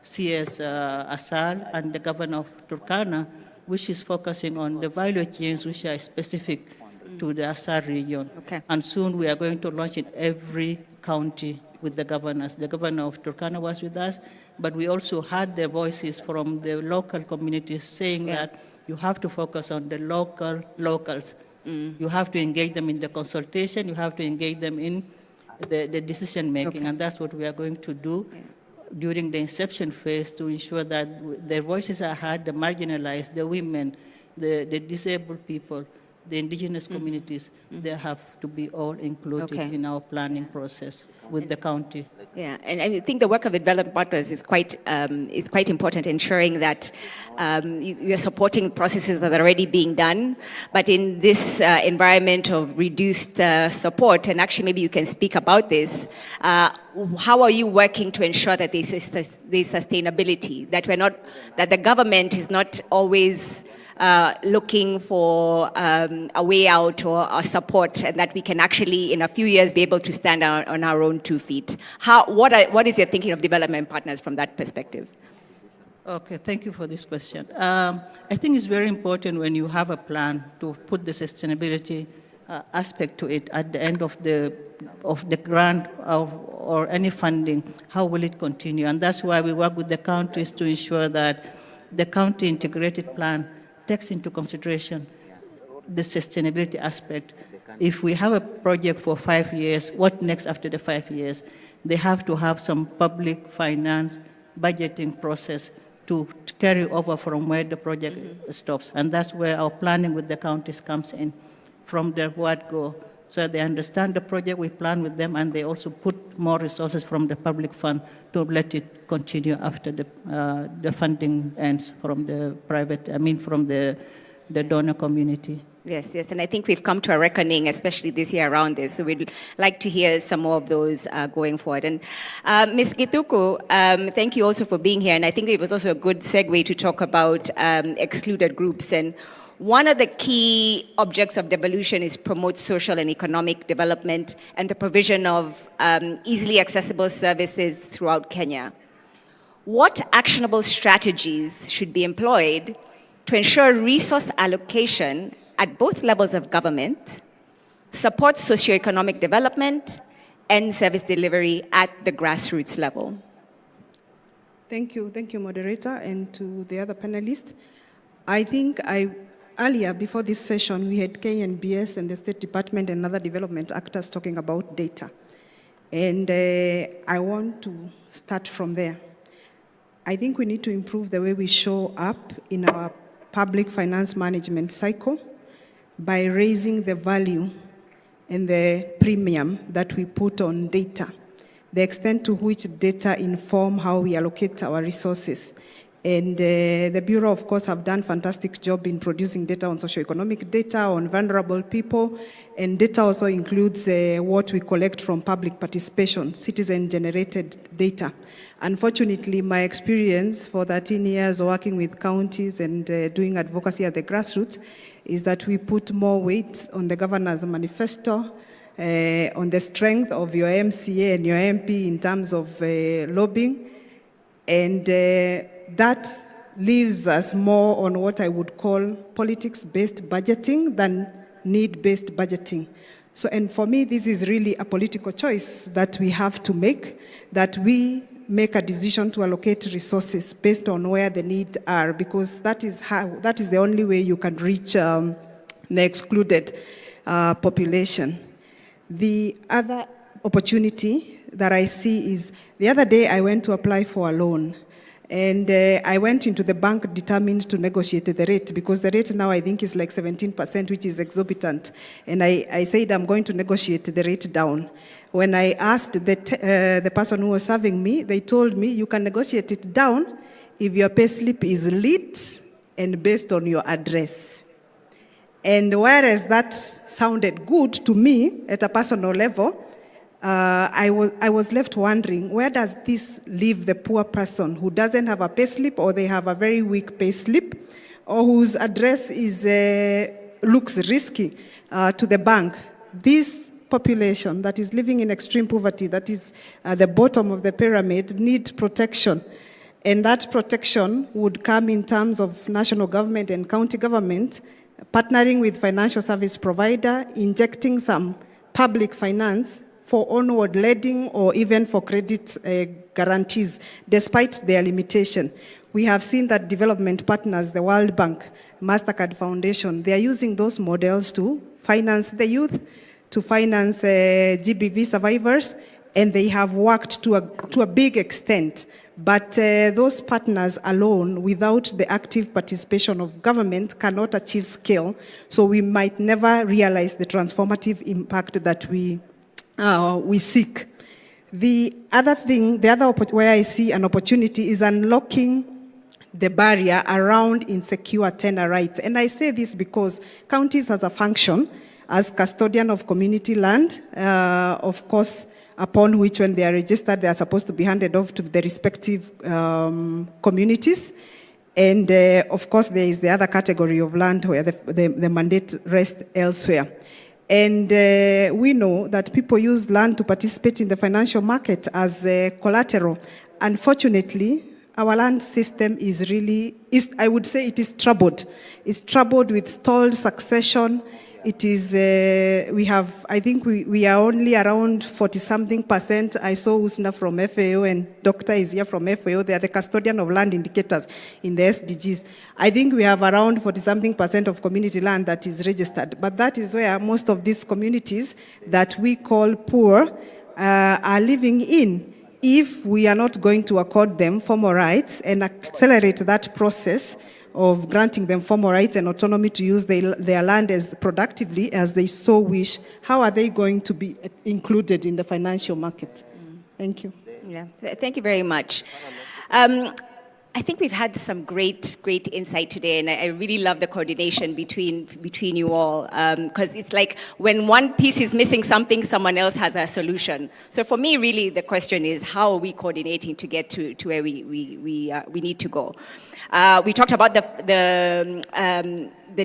CS Assar and the governor of Turkana, which is focusing on the value chains which are specific to the Assar region. Okay. And soon we are going to launch in every county with the governors. The governor of Turkana was with us, but we also heard their voices from the local communities saying that you have to focus on the locals. You have to engage them in the consultation, you have to engage them in the decision making, and that's what we are going to do during the inception phase to ensure that their voices are heard, the marginalized, the women, the disabled people, the indigenous communities, they have to be all included in our planning process with the county. Yeah, and I think the work of development partners is quite important, ensuring that you are supporting processes that are already being done, but in this environment of reduced support, and actually maybe you can speak about this, how are you working to ensure that there's sustainability, that the government is not always looking for a way out or a support, and that we can actually, in a few years, be able to stand on our own 2 feet. What is your thinking of development partners from that perspective? Okay, thank you for this question. I think it's very important when you have a plan to put the sustainability aspect to it at the end of the grant or any funding. How will it continue? And that's why we work with the counties to ensure that the county integrated plan takes into consideration the sustainability aspect. If we have a project for 5 years, what next after the 5 years? They have to have some public finance budgeting process to carry over from where the project stops. And that's where our planning with the counties comes in, from the word go. So they understand the project, we plan with them, and they also put more resources from the public fund to let it continue after the funding ends from the from the donor community. Yes, and I think we've come to a reckoning, especially this year around this. So we'd like to hear some more of those going forward. And Ms. Githuku, thank you also for being here. And I think it was also a good segue to talk about excluded groups. And one of the key objects of devolution is promote social and economic development and the provision of easily accessible services throughout Kenya. What actionable strategies should be employed to ensure resource allocation at both levels of government, support socioeconomic development, and service delivery at the grassroots level? Thank you, moderator, and to the other panelists. I think I earlier, before this session, we had KNBS and the State Department and other development actors talking about data. And I want to start from there. I think we need to improve the way we show up in our public finance management cycle by raising the value and the premium that we put on data, the extent to which data inform how we allocate our resources. And the Bureau, of course, have done a fantastic job in producing data on socioeconomic data, on vulnerable people, and data also includes what we collect from public participation, citizen-generated data. Unfortunately, my experience for 13 years working with counties and doing advocacy at the grassroots is that we put more weight on the governor's manifesto, on the strength of your MCA and your MP in terms of lobbying, and that leaves us more on what I would call politics-based budgeting than need-based budgeting. So, and for me, this is really a political choice that we have to make, that we make a decision to allocate resources based on where the needs are, because that is the only way you can reach the excluded population. The other opportunity that I see is, the other day I went to apply for a loan. And I went into the bank determined to negotiate the rate, because the rate now I think is like 17%, which is exorbitant. And I said I'm going to negotiate the rate down. When I asked the person who was serving me, they told me you can negotiate it down if your payslip is lit and based on your address. And whereas that sounded good to me at a personal level, I was left wondering, where does this leave the poor person who doesn't have a payslip, or they have a very weak payslip, or whose address looks risky to the bank? This population that is living in extreme poverty, that is at the bottom of the pyramid, need protection. And that protection would come in terms of national government and county government partnering with financial service provider, injecting some public finance for onward lending or even for credit guarantees, despite their limitation. We have seen that development partners, the World Bank, MasterCard Foundation, they are using those models to finance the youth, to finance GBV survivors, and they have worked to a big extent. But those partners alone, without the active participation of government, cannot achieve scale. So we might never realize the transformative impact that we seek. The other thing, where I see an opportunity is unlocking the barrier around insecure tenure rights. And I say this because counties has a function as custodian of community land, of course, upon which when they are registered, they are supposed to be handed off to the respective communities. And of course, there is the other category of land where the mandate rests elsewhere. And we know that people use land to participate in the financial market as collateral. Unfortunately, our land system I would say it is troubled. It's troubled with stalled succession. It is, I think we are only around 40-something%. I saw Usna from FAO and Doctor is here from FAO. They are the custodian of land indicators in the SDGs. I think we have around 40-something% of community land that is registered. But that is where most of these communities that we call poor are living in. If we are not going to accord them formal rights and accelerate that process of granting them formal rights and autonomy to use their land as productively as they so wish, how are they going to be included in the financial market? Thank you. Yeah, thank you very much. I think we've had some great insight today, and I really love the coordination between you all, because it's like when one piece is missing something, someone else has a solution. So for me, really, the question is, how are we coordinating to get to where we need to go? We talked about the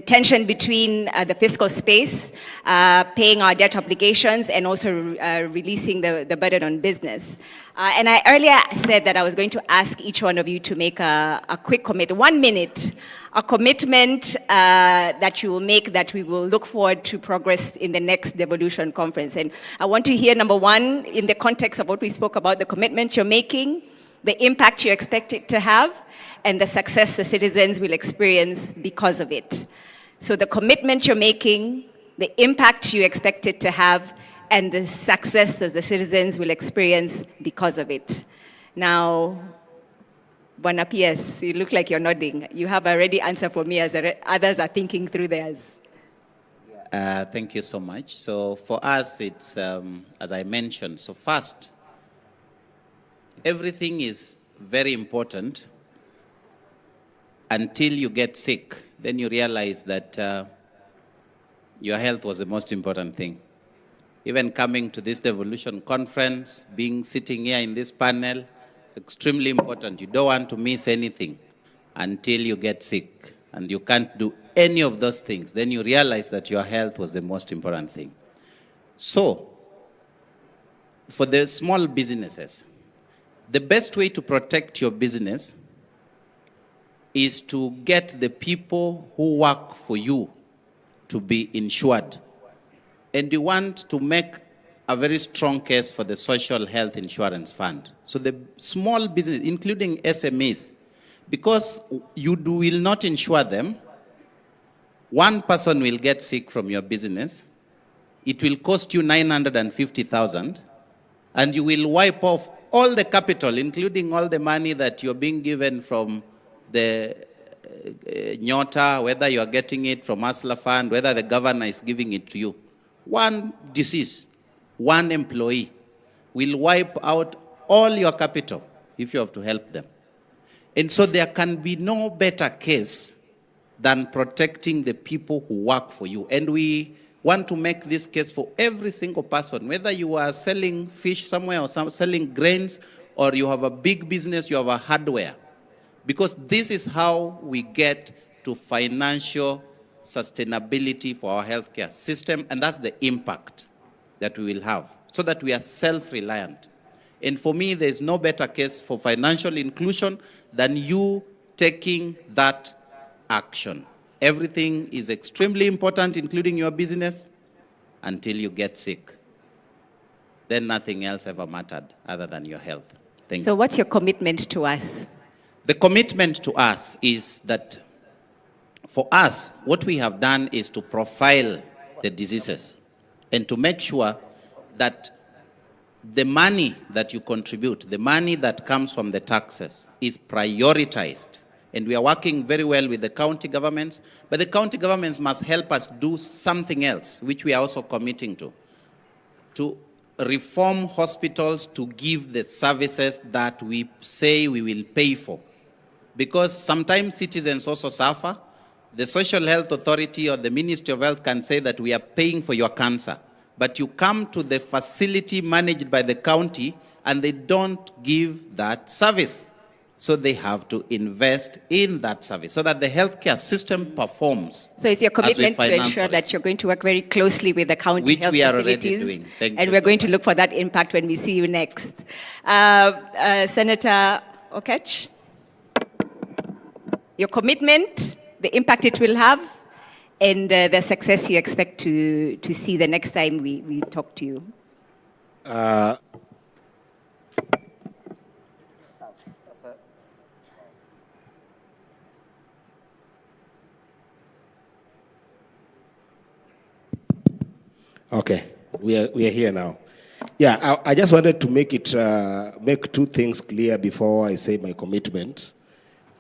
tension between the fiscal space, paying our debt obligations, and also releasing the burden on business. And I earlier said that I was going to ask each one of you to make a quick commit, 1 minute, a commitment that you will make that we will look forward to progress in the next Devolution conference. And I want to hear, number one, in the context of what we spoke about, the commitment you're making, the impact you expect it to have, and the success the citizens will experience because of it. So the commitment you're making, the impact you expect it to have, and the success that the citizens will experience because of it. Now, Bwana PS, you look like you're nodding. You have a ready answer for me as others are thinking through theirs. Thank you so much. So for us, it's, as I mentioned, so first, everything is very important until you get sick. Then you realize that your health was the most important thing. Even coming to this Devolution conference, sitting here in this panel, it's extremely important. You don't want to miss anything until you get sick. And you can't do any of those things. Then you realize that your health was the most important thing. So, for the small businesses, the best way to protect your business is to get the people who work for you to be insured. And you want to make a very strong case for the Social Health Insurance Fund. So the small business, including SMEs, because you will not insure them, one person will get sick from your business, it will cost you 950,000, and you will wipe off all the capital, including all the money that you're being given from the Nyota, whether you are getting it from Asla Fund, whether the governor is giving it to you. One disease, one employee will wipe out all your capital if you have to help them. And so there can be no better case than protecting the people who work for you. And we want to make this case for every single person, whether you are selling fish somewhere or selling grains, or you have a big business, you have a hardware. Because this is how we get to financial sustainability for our healthcare system, and that's the impact that we will have, so that we are self-reliant. And for me, there's no better case for financial inclusion than you taking that action. Everything is extremely important, including your business, until you get sick. Then nothing else ever mattered other than your health. Thank you. So what's your commitment to us? The commitment to us is that for us, what we have done is to profile the diseases and to make sure that the money that you contribute, the money that comes from the taxes, is prioritized. And we are working very well with the county governments, but the county governments must help us do something else, which we are also committing to reform hospitals to give the services that we say we will pay for. Because sometimes citizens also suffer. The Social Health Authority or the Ministry of Health can say that we are paying for your cancer, but you come to the facility managed by the county and they don't give that service. So they have to invest in that service so that the healthcare system performs. So it's your commitment to ensure that you're going to work very closely with the county health facilities. Which we are already doing. Thank you. And we're going to look for that impact when we see you next. Senator Okech, your commitment, the impact it will have, and the success you expect to see the next time we talk to you. Okay, we are here now. Yeah, I just wanted to make two things clear before I say my commitment.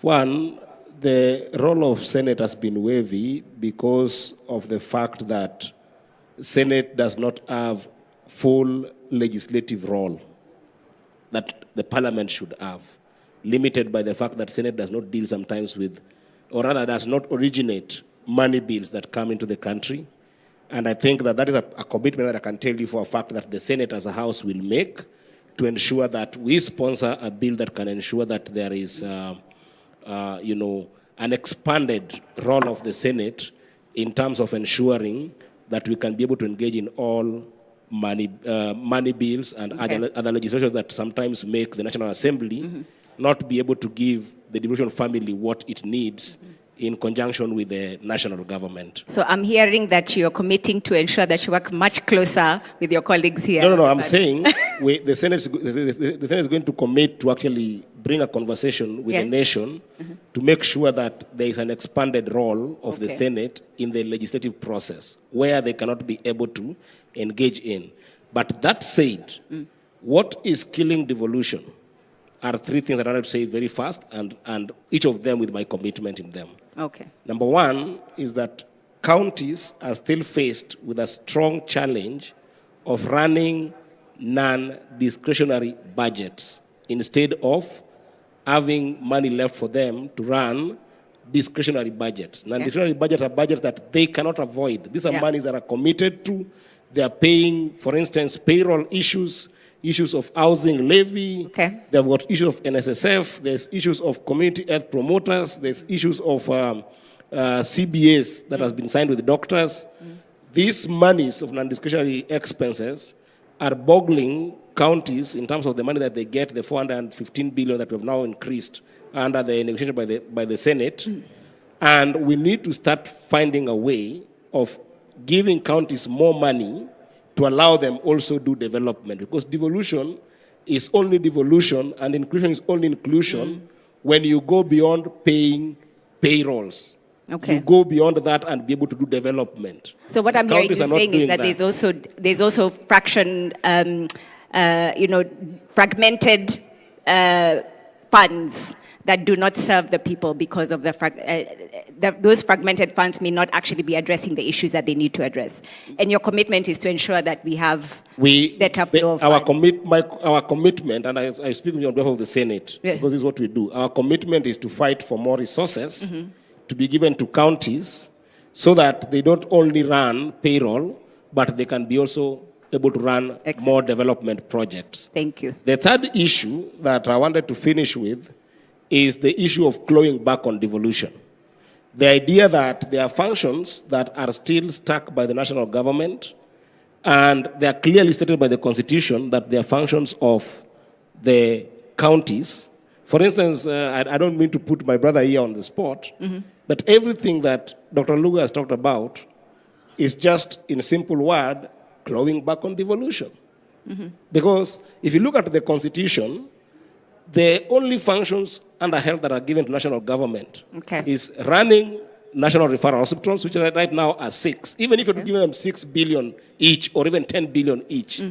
One, the role of Senate has been wavy because of the fact that Senate does not have full legislative role that the Parliament should have, limited by the fact that Senate does not deal sometimes with, or rather does not originate money bills that come into the country. And I think that is a commitment that I can tell you for a fact that the Senate as a House will make to ensure that we sponsor a bill that can ensure that there is, an expanded role of the Senate in terms of ensuring that we can be able to engage in all money bills and other legislation that sometimes make the National Assembly not be able to give the Devolution family what it needs in conjunction with the national government. So I'm hearing that you're committing to ensure that you work much closer with your colleagues here. No, I'm saying the Senate is going to commit to actually bring a conversation with the nation to make sure that there is an expanded role of the Senate in the legislative process where they cannot be able to engage in. But that said, what is killing devolution are three things that I want to say very fast, and each of them with my commitment in them. Okay. Number one is that counties are still faced with a strong challenge of running non-discretionary budgets instead of having money left for them to run discretionary budgets. Non-discretionary budgets are budgets that they cannot avoid. These are monies that are committed to. They are paying, for instance, payroll issues of housing levy. They've got issues of NSSF. There's issues of community health promoters. There's issues of CBAs that has been signed with the doctors. These monies of non-discretionary expenses are boggling counties in terms of the money that they get, the 415 billion that we've now increased under the negotiation by the Senate. And we need to start finding a way of giving counties more money to allow them also do development, because devolution is only devolution and inclusion is only inclusion when you go beyond paying payrolls. You go beyond that and be able to do development. So what I'm hearing you saying is that there's also fragmented funds that do not serve the people because of those fragmented funds may not actually be addressing the issues that they need to address. And your commitment is to ensure that we have better flow of funds. Our commitment, and I speak on behalf of the Senate, because this is what we do. Our commitment is to fight for more resources to be given to counties so that they don't only run payroll, but they can be also able to run more development projects. Thank you. The third issue that I wanted to finish with is the issue of clawing back on devolution. The idea that there are functions that are still stuck by the national government, and they are clearly stated by the Constitution that they are functions of the counties. For instance, I don't mean to put my brother here on the spot, but everything that Dr. Luga has talked about is just, in simple word, clawing back on devolution. Because if you look at the Constitution, the only functions under health that are given to national government is running national referral hospitals, which right now are 6. Even if you're giving them 6 billion each or even 10 billion each,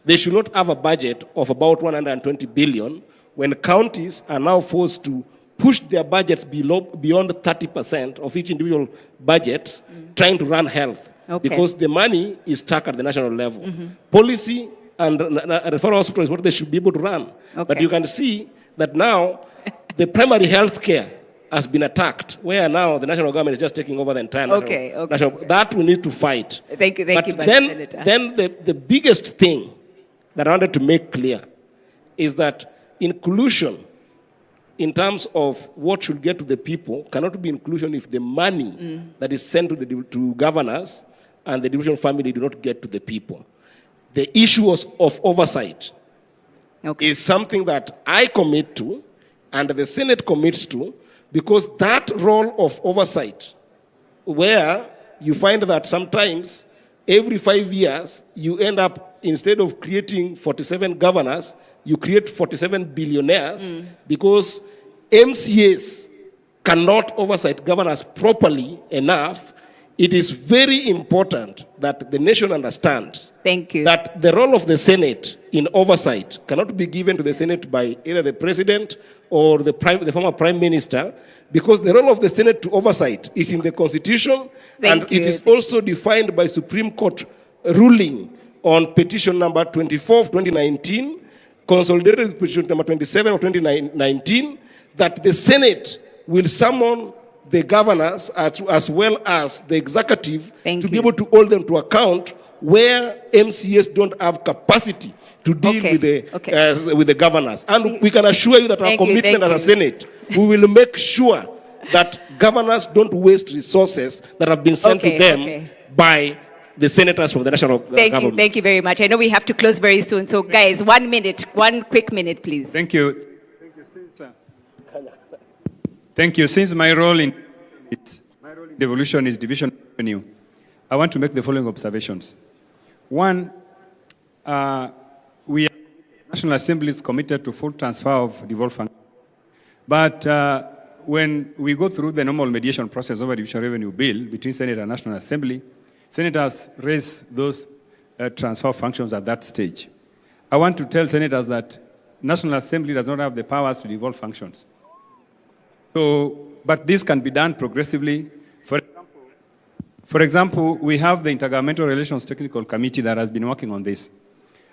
they should not have a budget of about 120 billion when counties are now forced to push their budgets beyond 30% of each individual budget trying to run health because the money is stuck at the national level. Policy and referral hospital is what they should be able to run. But you can see that now the primary health care has been attacked, where now the national government is just taking over the entire national. That we need to fight. Thank you, Senator. Then the biggest thing that I wanted to make clear is that inclusion in terms of what should get to the people cannot be inclusion if the money that is sent to governors and the devolution family do not get to the people. The issue of oversight is something that I commit to and the Senate commits to, because that role of oversight, where you find that sometimes every 5 years you end up, instead of creating 47 governors, you create 47 billionaires because MCAs cannot oversight governors properly enough. It is very important that the nation understands that the role of the Senate in oversight cannot be given to the Senate by either the president or the former prime minister, because the role of the Senate to oversight is in the Constitution, and it is also defined by Supreme Court ruling on petition number 24 of 2019, consolidated with petition number 27 of 2019, that the Senate will summon the governors as well as the executive to be able to hold them to account where MCAs don't have capacity to deal with the governors. And we can assure you that our commitment as a Senate, we will make sure that governors don't waste resources that have been sent to them by the senators from the national government. Thank you very much. I know we have to close very soon. So guys, 1 minute, one quick minute, please. Thank you. Thank you. Since my role in Devolution is division of revenue. I want to make the following observations. One, we are National Assembly is committed to full transfer of devolved functions. But when we go through the normal mediation process over division revenue bill between Senate and National Assembly, senators raise those transfer functions at that stage. I want to tell senators that National Assembly does not have the powers to devolve functions. So, but this can be done progressively. For example, we have the Intergovernmental Relations Technical Committee that has been working on this.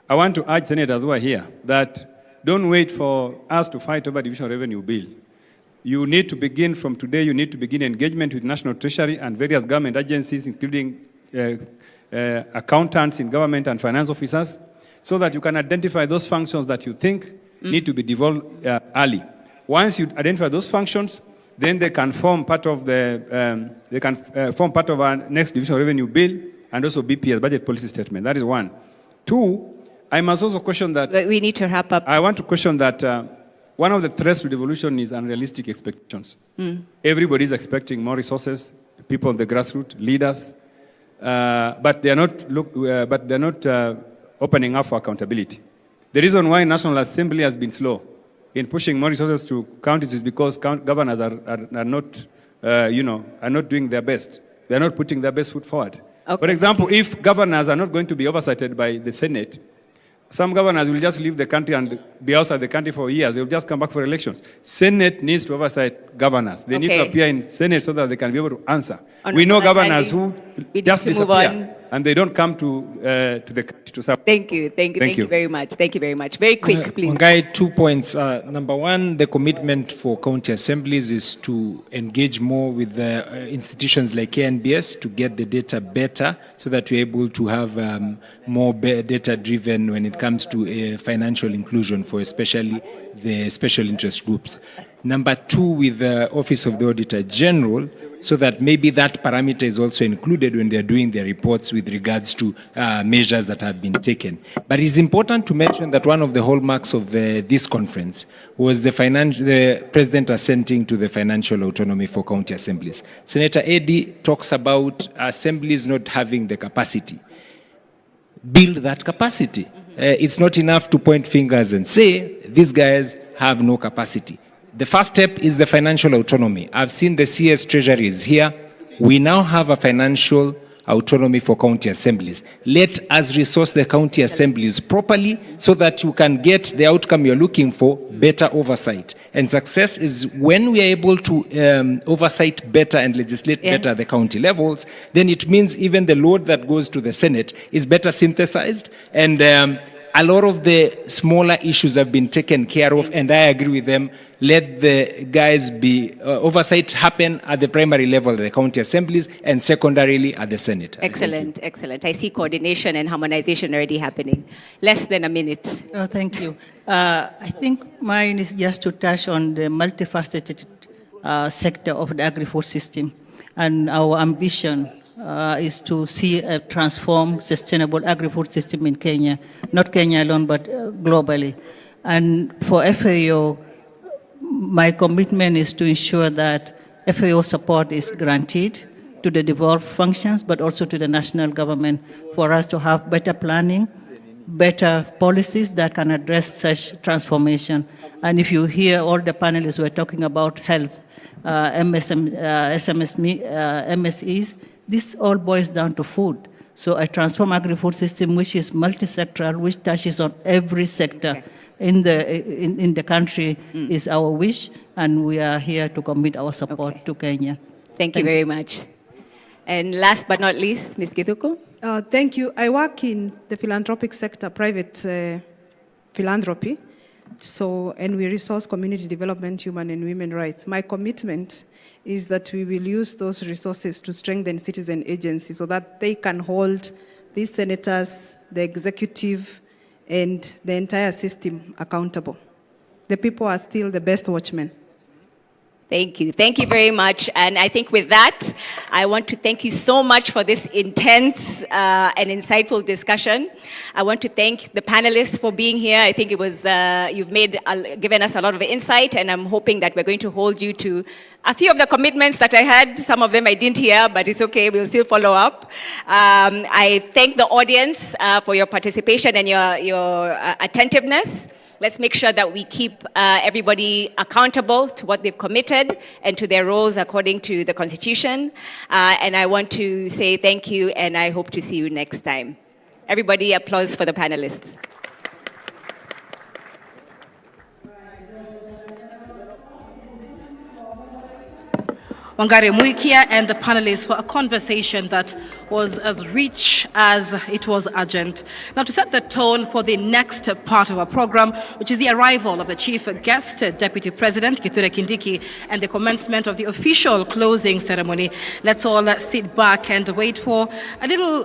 I want to urge senators who are here that don't wait for us to fight over division revenue bill. You need to begin from today, you need to begin engagement with National Treasury and various government agencies, including accountants in government and finance officers, so that you can identify those functions that you think need to be devolved early. Once you identify those functions, then they can form part of form part of our next division revenue bill and also BPS, budget policy statement. That is one. Two, I must also question that. We need to wrap up. I want to question that one of the threats to devolution is unrealistic expectations. Everybody is expecting more resources, people on the grassroots, leaders, but they are not opening up for accountability. The reason why National Assembly has been slow in pushing more resources to counties is because governors are not doing their best. They are not putting their best foot forward. Okay. For example, if governors are not going to be oversighted by the Senate, some governors will just leave the country and be outside the country for years. They will just come back for elections. Senate needs to oversight governors. They need to appear in Senate so that they can be able to answer. We know governors who just disappear and they don't come to the country to serve. Thank you very much. Thank you very much. Very quick, please. Wangai, 2 points. Number one, the commitment for county assemblies is to engage more with the institutions like KNBS to get the data better so that we're able to have more data-driven when it comes to financial inclusion for especially the special interest groups. Number two, with the Office of the Auditor General, so that maybe that parameter is also included when they're doing their reports with regards to measures that have been taken. But it's important to mention that one of the hallmarks of this conference was the President assenting to the financial autonomy for county assemblies. Senator Eddy talks about assemblies not having the capacity. Build that capacity. It's not enough to point fingers and say, these guys have no capacity. The first step is the financial autonomy. I've seen the CS Treasury is here. We now have a financial autonomy for county assemblies. Let us resource the county assemblies properly so that you can get the outcome you're looking for, better oversight. And success is when we are able to oversight better and legislate better at the county levels, then it means even the load that goes to the Senate is better synthesized, and a lot of the smaller issues have been taken care of, and I agree with them. Let the guys be, oversight happen at the primary level, the county assemblies, and secondarily at the Senate. Excellent, excellent. I see coordination and harmonization already happening. Less than a minute. Oh, thank you. I think mine is just to touch on the multifaceted sector of the agri-food system. And our ambition is to see a transformed, sustainable agri-food system in Kenya. Not Kenya alone, but globally. And for FAO, my commitment is to ensure that FAO support is granted to the devolved functions, but also to the national government for us to have better planning, better policies that can address such transformation. And if you hear all the panelists were talking about health, MSEs, this all boils down to food. So a transformed agri-food system which is multi-sectoral, which touches on every sector in the country is our wish, and we are here to commit our support to Kenya. Thank you very much. And last but not least, Ms. Githuko. Thank you. I work in the philanthropic sector, private philanthropy, and we resource community development, human and women rights. My commitment is that we will use those resources to strengthen citizen agency so that they can hold these senators, the executive, and the entire system accountable. The people are still the best watchmen. Thank you. Thank you very much. And I think with that, I want to thank you so much for this intense and insightful discussion. I want to thank the panelists for being here. I think it was, you've given us a lot of insight, and I'm hoping that we're going to hold you to a few of the commitments that I had. Some of them I didn't hear, but it's okay. We'll still follow up. I thank the audience for your participation and your attentiveness. Let's make sure that we keep everybody accountable to what they've committed and to their roles according to the Constitution. And I want to say thank you, and I hope to see you next time. Everybody, applause for the panelists. Wangari Muikia and the panelists for a conversation that was as rich as it was urgent. Now, to set the tone for the next part of our program, which is the arrival of the chief guest, Deputy President Kithure Kindiki, and the commencement of the official closing ceremony, let's all sit back and wait for a little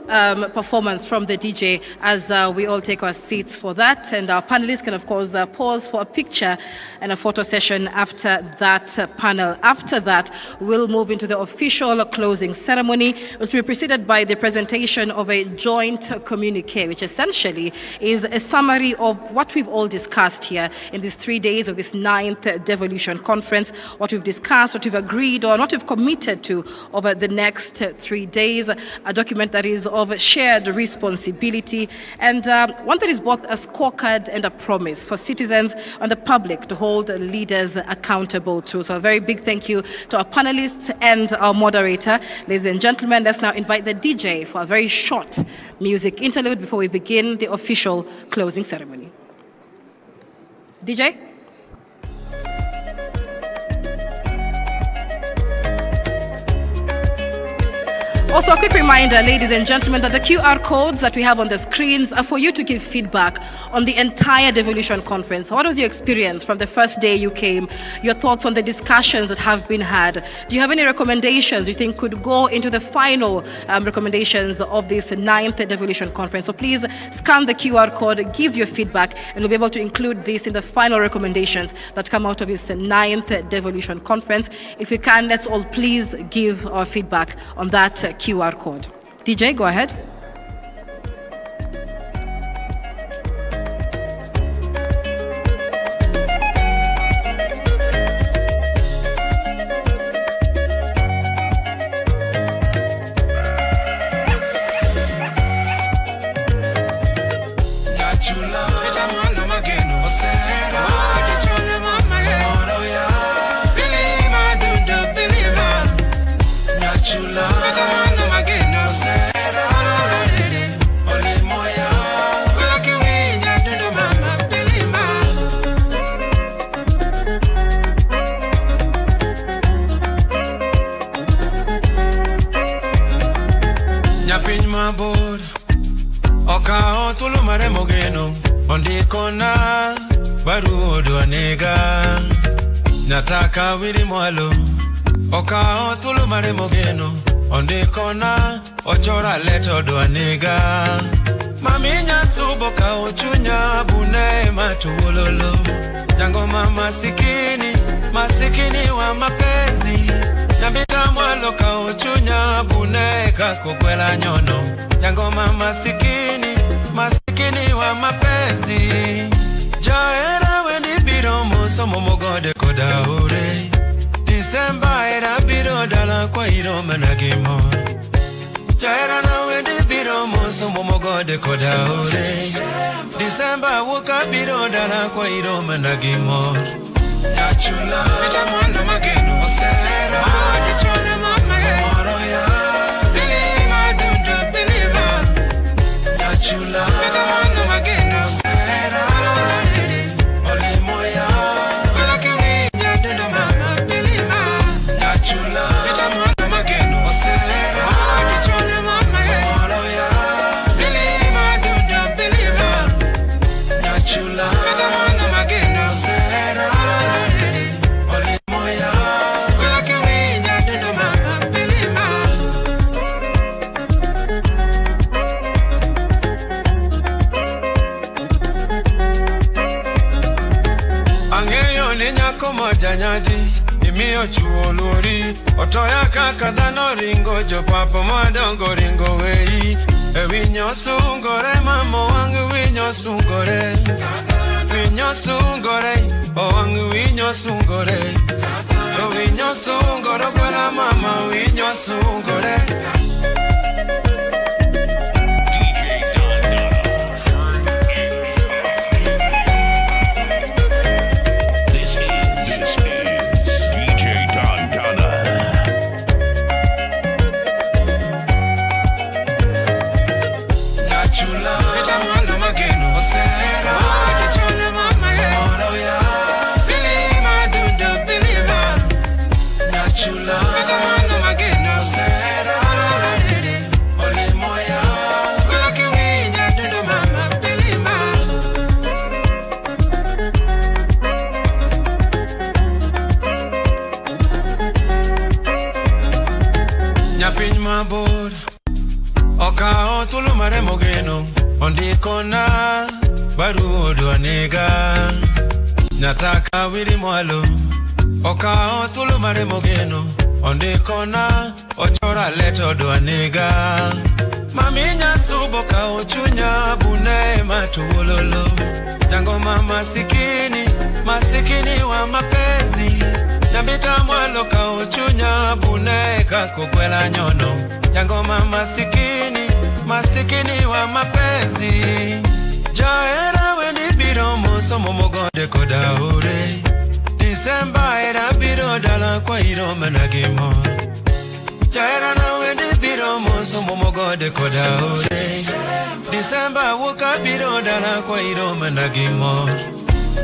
performance from the DJ as we all take our seats for that. And our panelists can, of course, pause for a picture and a photo session after that panel. After that, we'll move into the official closing ceremony, which will be preceded by the presentation of a joint communiqué, which essentially is a summary of what we've all discussed here in these 3 days of this 9th Devolution Conference, what we've discussed, what we've agreed on, what we've committed to over the next 3 days, a document that is of shared responsibility, and one that is both a scorecard and a promise for citizens and the public to hold leaders accountable to. So a very big thank you to our panelists and our moderator. Ladies and gentlemen, let's now invite the DJ for a very short music interlude before we begin the official closing ceremony. DJ? Also, a quick reminder, ladies and gentlemen, that the QR codes that we have on the screens are for you to give feedback on the entire Devolution Conference. What was your experience from the first day you came? Your thoughts on the discussions that have been had? Do you have any recommendations you think could go into the final recommendations of this 9th Devolution Conference? So please scan the QR code, give your feedback, and we'll be able to include this in the final recommendations that come out of this 9th Devolution Conference. If we can, let's all please give our feedback on that QR code. DJ, go ahead. Ondikona barudo anega nataka wili mwalo okao tulu mare mogeno ondikona ochora leto do anega maminya subo ka ochunya bune matuololo jango mama masikini wa mapenzi nambita mwalo ka ochunya bune kakokwela nyono jango mama masikini wa mapenzi jaera weni biro moso momogode koda ore December era biro dala kwa iro menagimo jaera na weni biro moso momogode koda ore December woka biro dala kwa iro menagimo Yachula Eja mwanda mageno Osera Adichone mama Moro ya Bilima dundu bilima Yachula Eja mwanda mageno Osera Oli moya Wala kiwija dundu mama bilima Yachula Eja mwanda mageno Osera Adichone mama Moro ya Bilima dundu bilima Yachula Eja mwanda mageno Osera Janyadi, imi omiyo chuo lori otoya kaka dhano ringo jopapo madongo ringo wei winyo sungore mamo wang winyo sungore winyo sungore wang winyo sungore winyo sungore kwela mama winyo sungore. Nyapiny mabor okao thuolo mare mogeno ondikona baruo dwanega nyataka wili mwalo okao thuolo mare mogeno ondikona ochora leto dwanega maminya subo kao chunya bune matuololo jango mama masikini wa mapenzi Nyambita mwalo kao chunya bune kako kwela nyono jango mama masikini wa mapenzi jaera weni biro mosomo mogode kodaure Disemba era biro dala kwa irome na gimo jaera na weni biro mosomo mogode kodaure Disemba wuka biro dala kwa irome na gimo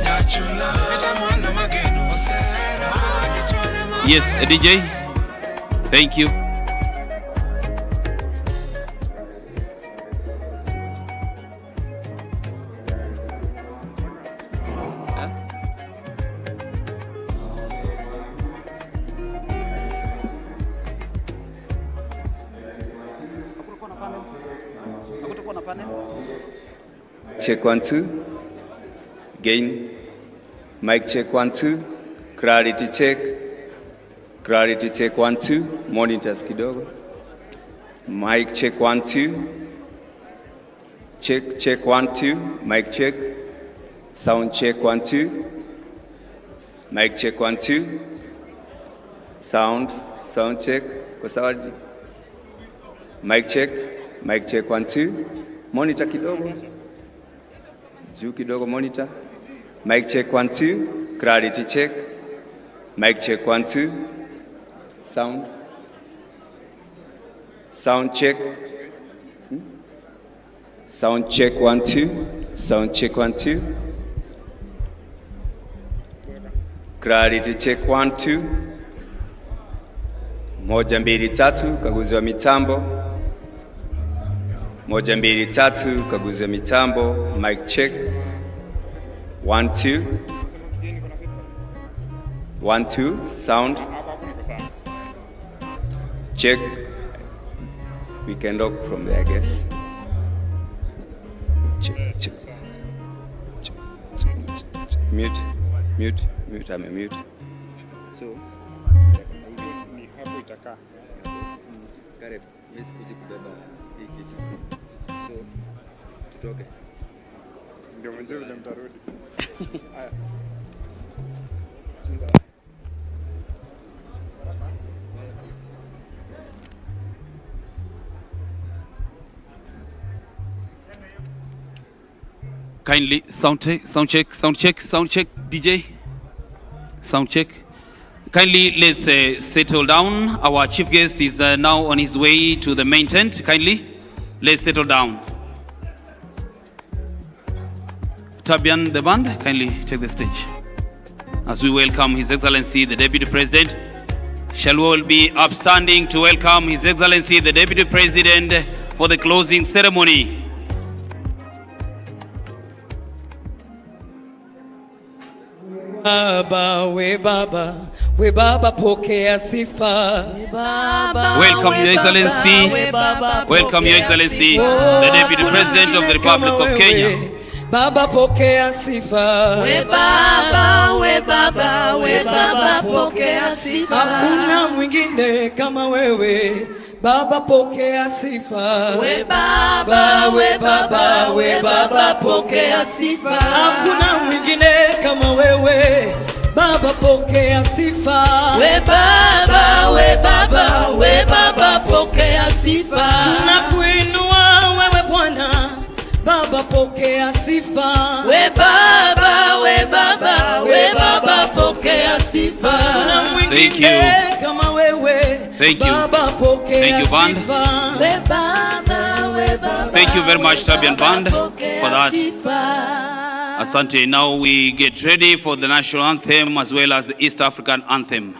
Nyachula eta mwalo mageno Yes, DJ. Thank you. Check 1 2. Gain. Mic check 1 2. Clarity check. Clarity check 1 2. Monitors kidogo. Mic check 1 2. Check 1 2. Mic check. Sound check 1 2. Mic check 1 2. Sound check. Kwa sawa. Mic check 1 2. Monitor kidogo. Juu kidogo monitor. Mic check 1 2. Clarity check. Mic check 1 2. Sound check. Sound check 1 2. Sound check 1 2. Clarity check 1 2. Moja mbili tatu, kaguzi wa mitambo. Moja mbili tatu, kaguzi wa mitambo. Mic check 1 2. 1 2. Sound check. We can talk from there, I guess. Check. Mute. I'm a mute. So, ni hapo itakaa. Karibu. Mimi sikuji kubeba hii kitu. So, tutoke. Ndio mzee ule mtarudi. Haya. Kindly sound check, DJ. Sound check. Kindly let's settle down. Our chief guest is now on his way to the main tent. Kindly let's settle down. Tabian, the band, kindly take the stage as we welcome His Excellency the Deputy President. Shall we all be upstanding to welcome His Excellency the Deputy President for the closing ceremony. Baba, we Baba, pokea sifa. Welcome, Your Excellency. Welcome, Your Excellency, the Deputy President of the Republic of Kenya. Baba pokea sifa. We Baba, we Baba, we Baba pokea sifa. Hakuna mwingine kama wewe. Baba pokea sifa. We Baba, we Baba, we Baba pokea sifa. Hakuna mwingine kama wewe. Baba pokea sifa. We Baba, we Baba, we Baba pokea sifa. Tunakuinua wewe Bwana. Baba pokea sifa. We Baba, we Baba, we Baba pokea sifa. Hakuna mwingine kama wewe. Thank you. Baba pokea Thank you, band. sifa. We Baba, we Baba. Thank you very much, Tabian Band, for that. Asante. Now we get ready for the national anthem as well as the East African anthem.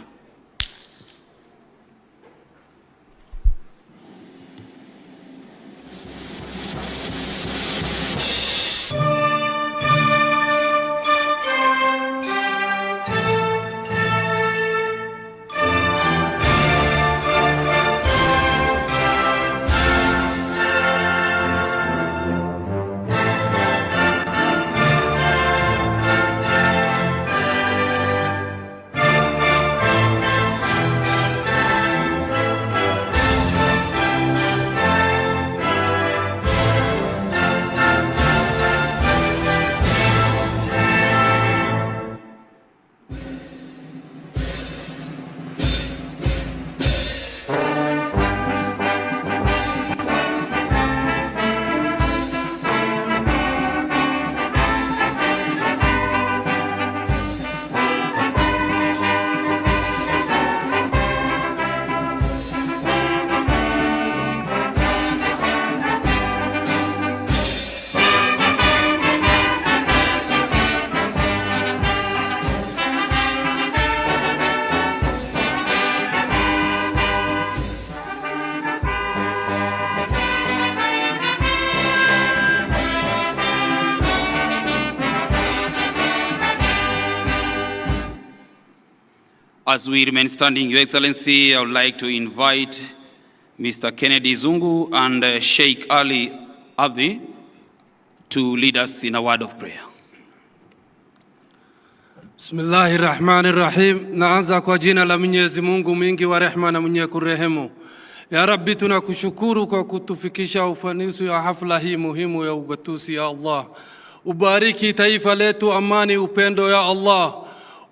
As we remain standing, Your Excellency, I would like to invite Mr. Kennedy Zungu and Sheikh Ali Abdi to lead us in a word of prayer. Bismillahirrahmanirrahim. Naanza kwa jina la Mwenyezi Mungu mwingi wa rehema na mwenye kurehemu. Ya Rabbi, tunakushukuru kwa kutufikisha ufanisi wa hafla hii muhimu ya ugatuzi ya Allah. Ubariki taifa letu, amani, upendo ya Allah.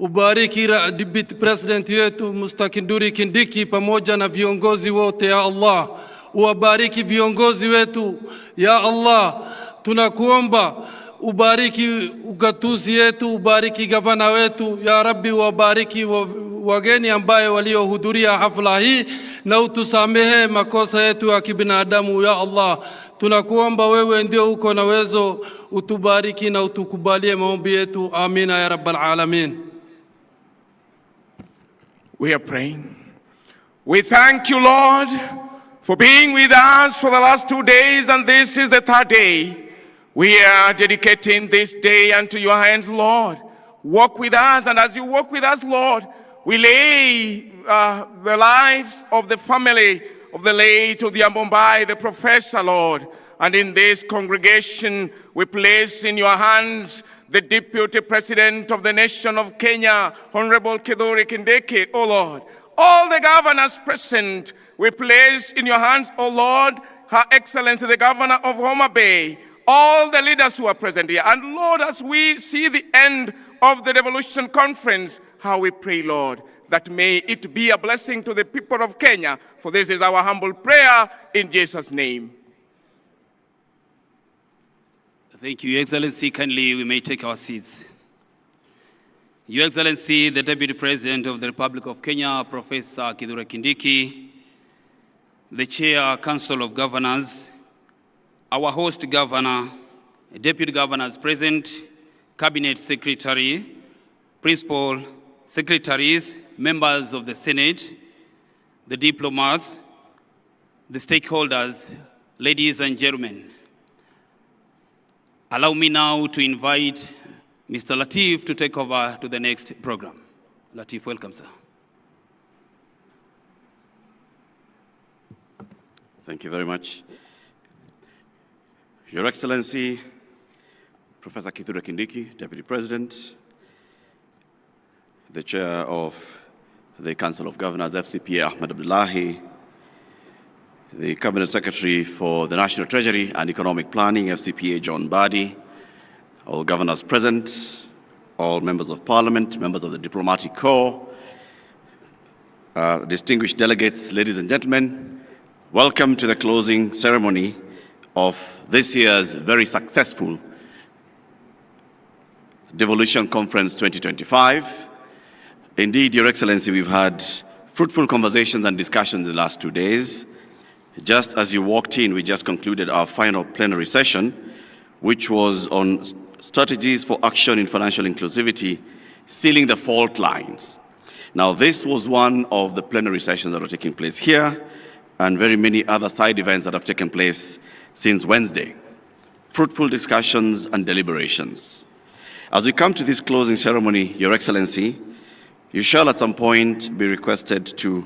Ubariki Deputy President wetu Mustakinduri Kindiki pamoja na viongozi wote ya Allah. Uwabariki viongozi wetu ya Allah. Tunakuomba ubariki ugatuzi yetu, ubariki gavana wetu ya Rabbi, uwabariki wageni ambaye waliohudhuria hafla hii, na utusamehe makosa yetu ya kibinadamu ya Allah. Tunakuomba wewe ndio uko na uwezo, utubariki na utukubalie maombi yetu. Amina ya Rabbal Alamin. We are praying. We thank you, Lord, for being with us for the last 2 days, and this is the 3rd day. We are dedicating this day unto your hands, Lord. Walk with us, and as you walk with us, Lord, we lay the lives of the family of the late Homa-Bay, the professor, Lord. And in this congregation, we place in your hands the Deputy President of the nation of Kenya, Honorable Kithure Kindiki, O Lord. All the governors present, we place in your hands, O Lord, Her Excellency, the Governor of Homa-Bay, all the leaders who are present here. And Lord, as we see the end of the Devolution Conference, how we pray, Lord, that may it be a blessing to the people of Kenya. For this is our humble prayer in Jesus' name. Thank you, Your Excellency. Kindly, we may take our seats. Your Excellency, the Deputy President of the Republic of Kenya, Professor Kithure Kindiki, the Chair, Council of Governors, our host governor, Deputy Governors present, Cabinet Secretary, Principal Secretaries, members of the Senate, the diplomats, the stakeholders, ladies and gentlemen. Allow me now to invite Mr. Latif to take over to the next program. Latif, welcome, sir. Thank you very much. Your Excellency, Professor Kithure Kindiki, Deputy President, the Chair of the Council of Governors, FCPA, Ahmed Abdullahi, the Cabinet Secretary for the National Treasury and Economic Planning, FCPA, John Badi, all governors present, all members of Parliament, members of the Diplomatic Corps, distinguished delegates, ladies and gentlemen, welcome to the closing ceremony of this year's very successful Devolution Conference 2025. Indeed, Your Excellency, we've had fruitful conversations and discussions in the last 2 days. Just as you walked in, we just concluded our final plenary session, which was on strategies for action in financial inclusivity, sealing the fault lines. Now, this was one of the plenary sessions that are taking place here, and very many other side events that have taken place since Wednesday. Fruitful discussions and deliberations. As we come to this closing ceremony, Your Excellency, you shall at some point be requested to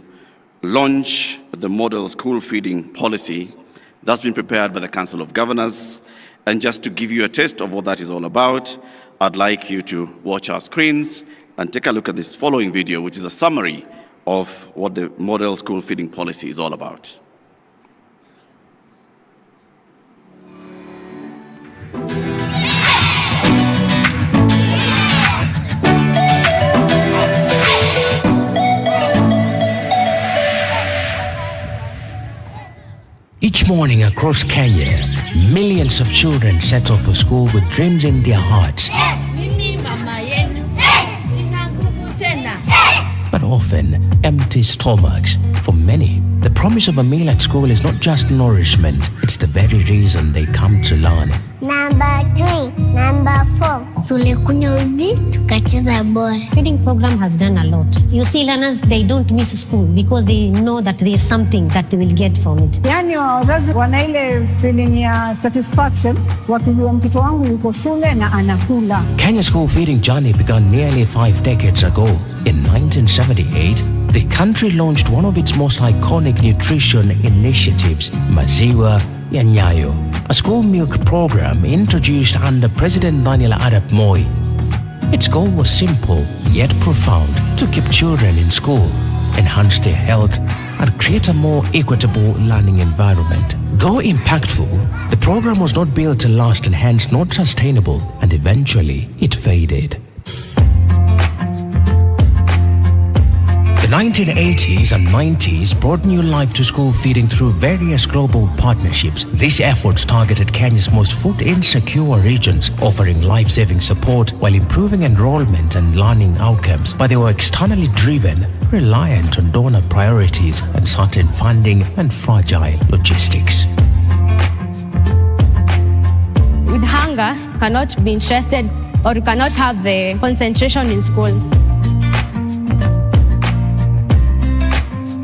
launch the model school feeding policy that's been prepared by the Council of Governors. And just to give you a taste of what that is all about, I'd like you to watch our screens and take a look at this following video, which is a summary of what the model school feeding policy is all about. Each morning across Kenya, millions of children set off for school with dreams in their hearts. But often, empty stomachs. For many, the promise of a meal at school is not just nourishment, it's the very reason they come to learn. Number 3, number 4. Tulikunywa uji, tukacheza ball. Feeding program has done a lot. You see, learners, they don't miss school because they know that there is something that they will get from it. Yani wazazi wana ile feeling ya satisfaction wakijua mtoto wangu yuko shule na anakula. Kenya's school feeding journey began nearly 5 decades ago. In 1978, the country launched one of its most iconic nutrition initiatives, Maziwa ya Nyayo, a school milk program introduced under President Daniel Arap Moi. Its goal was simple yet profound: to keep children in school, enhance their health, and create a more equitable learning environment. Though impactful, the program was not built to last and hence not sustainable, and eventually it faded. The 1980s and 90s brought new life to school feeding through various global partnerships. These efforts targeted Kenya's most food-insecure regions, offering life-saving support while improving enrollment and learning outcomes. But they were externally driven, reliant on donor priorities, uncertain funding, and fragile logistics. With hunger, cannot be interested or cannot have the concentration in school.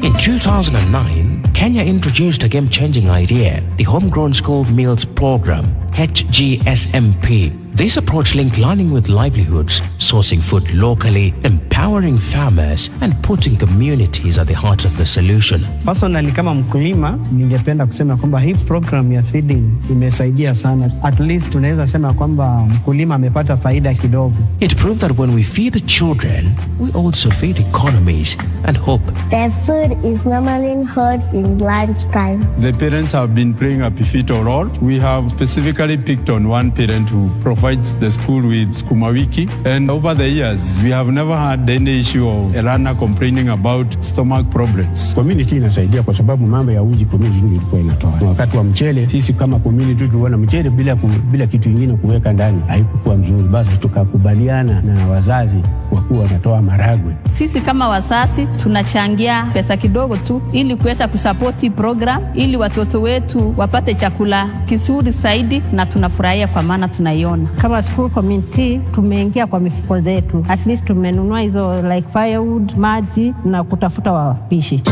In 2009, Kenya introduced a game-changing idea, the Homegrown School Meals Program, HGSMP. This approach linked learning with livelihoods, sourcing food locally, empowering farmers, and putting communities at the heart of the solution. Personally, kama mkulima, ningependa kusema kwamba hii program ya feeding imesaidia sana. At least tunaweza sema kwamba mkulima amepata faida kidogo. It proved that when we feed the children, we also feed economies and hope. The food is normally hot in lunch time. The parents have been playing a pivotal role. We have specifically picked on one parent who provides the school with Sukuma Wiki, and over the years we have never had any issue of a learner complaining about stomach problems. Community inasaidia kwa sababu mambo ya uji community ilikuwa inatoa. Wakati wa mchele sisi kama community tuliona mchele bila kitu kingine kuweka ndani haikuwa mzuri, basi tukakubaliana na wazazi wakuwa wanatoa maragwe. Sisi kama wazazi tunachangia pesa kidogo tu ili kuweza kusupport program ili watoto wetu wapate chakula kizuri zaidi, na tunafurahia kwa maana tunaiona. Kama school community tumeingia kwa mifuko zetu. At least tumenunua hizo like firewood, maji na kutafuta wapishi.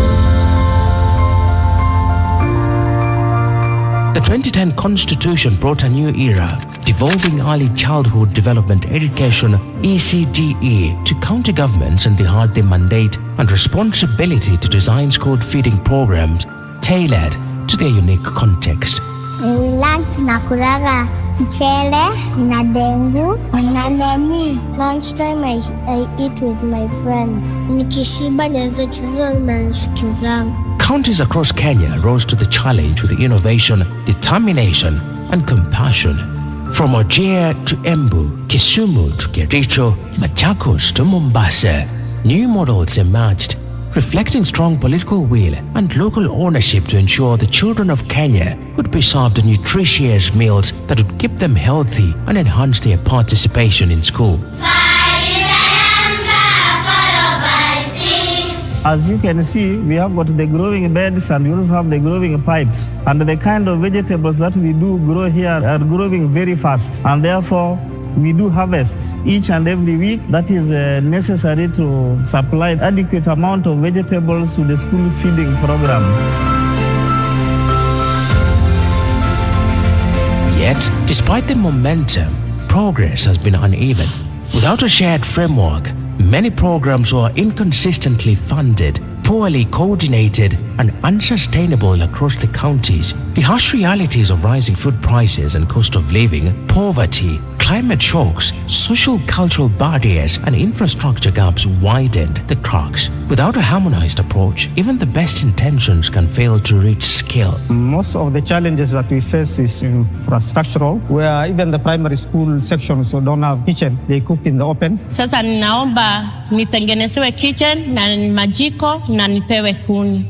The 2010 Constitution brought a new era, devolving early childhood development education (ECDE) to county governments, and they had the mandate and responsibility to design school feeding programs tailored to their unique context. Lunch nakulaga mchele na dengu na nani. Lunchtime I eat with my friends. Nikishiba naweza cheza na marafiki zangu. Counties across Kenya rose to the challenge with innovation, determination, and compassion. From Wajir to Embu, Kisumu to Kericho, Machakos to Mombasa, new models emerged, reflecting strong political will and local ownership to ensure the children of Kenya would be served nutritious meals that would keep them healthy and enhance their participation in school. As you can see, we have got the growing beds and we also have the growing pipes. And the kind of vegetables that we do grow here are growing very fast. And therefore, we do harvest each and every week. That is necessary to supply adequate amount of vegetables to the school feeding program. Yet, despite the momentum, progress has been uneven. Without a shared framework, many programs were inconsistently funded, poorly coordinated, and unsustainable across the counties. The harsh realities of rising food prices and cost of living, poverty, climate shocks, social cultural barriers, and infrastructure gaps widened the cracks. Without a harmonized approach, even the best intentions can fail to reach scale. Most of the challenges that we face is infrastructural, where even the primary school sections who don't have kitchen, they cook in the open. Sasa ninaomba nitengenezewe kitchen na majiko na nipewe kuni.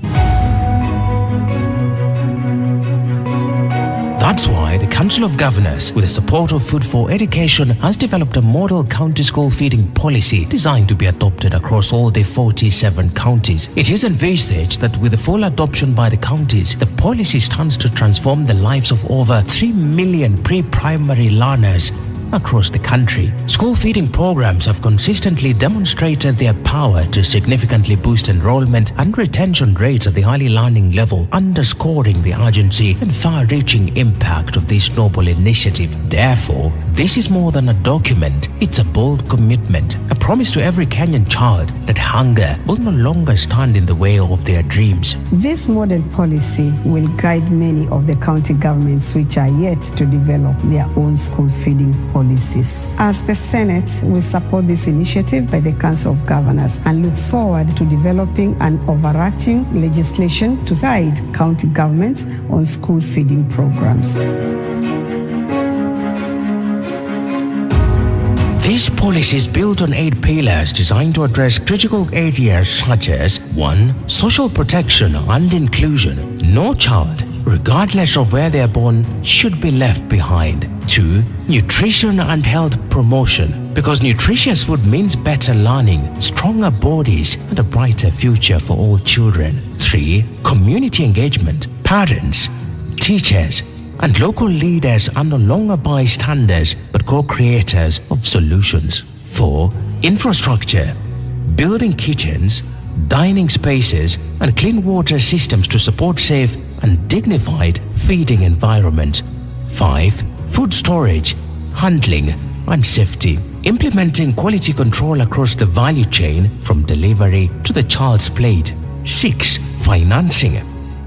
That's why the Council of Governors, with the support of Food for Education, has developed a model county school feeding policy designed to be adopted across all the 47 counties. It is envisaged that with the full adoption by the counties, the policy stands to transform the lives of over 3 million pre-primary learners across the country. School feeding programs have consistently demonstrated their power to significantly boost enrollment and retention rates at the early learning level, underscoring the urgency and far-reaching impact of this noble initiative. Therefore, this is more than a document, it's a bold commitment, a promise to every Kenyan child that hunger will no longer stand in the way of their dreams. This model policy will guide many of the county governments which are yet to develop their own school feeding policies. As the Senate, we support this initiative by the Council of Governors and look forward to developing an overarching legislation to guide county governments on school feeding programs. This policy is built on 8 pillars designed to address critical areas such as 1. Social protection and inclusion. No child, regardless of where they are born, should be left behind. 2. Nutrition and health promotion. Because nutritious food means better learning, stronger bodies, and a brighter future for all children. 3. Community engagement. Parents, teachers, and local leaders are no longer bystanders but co-creators of solutions. 4. Infrastructure. Building kitchens, dining spaces, and clean water systems to support safe and dignified feeding environments. 5. Food storage, handling, and safety. Implementing quality control across the value chain from delivery to the child's plate. 6. Financing.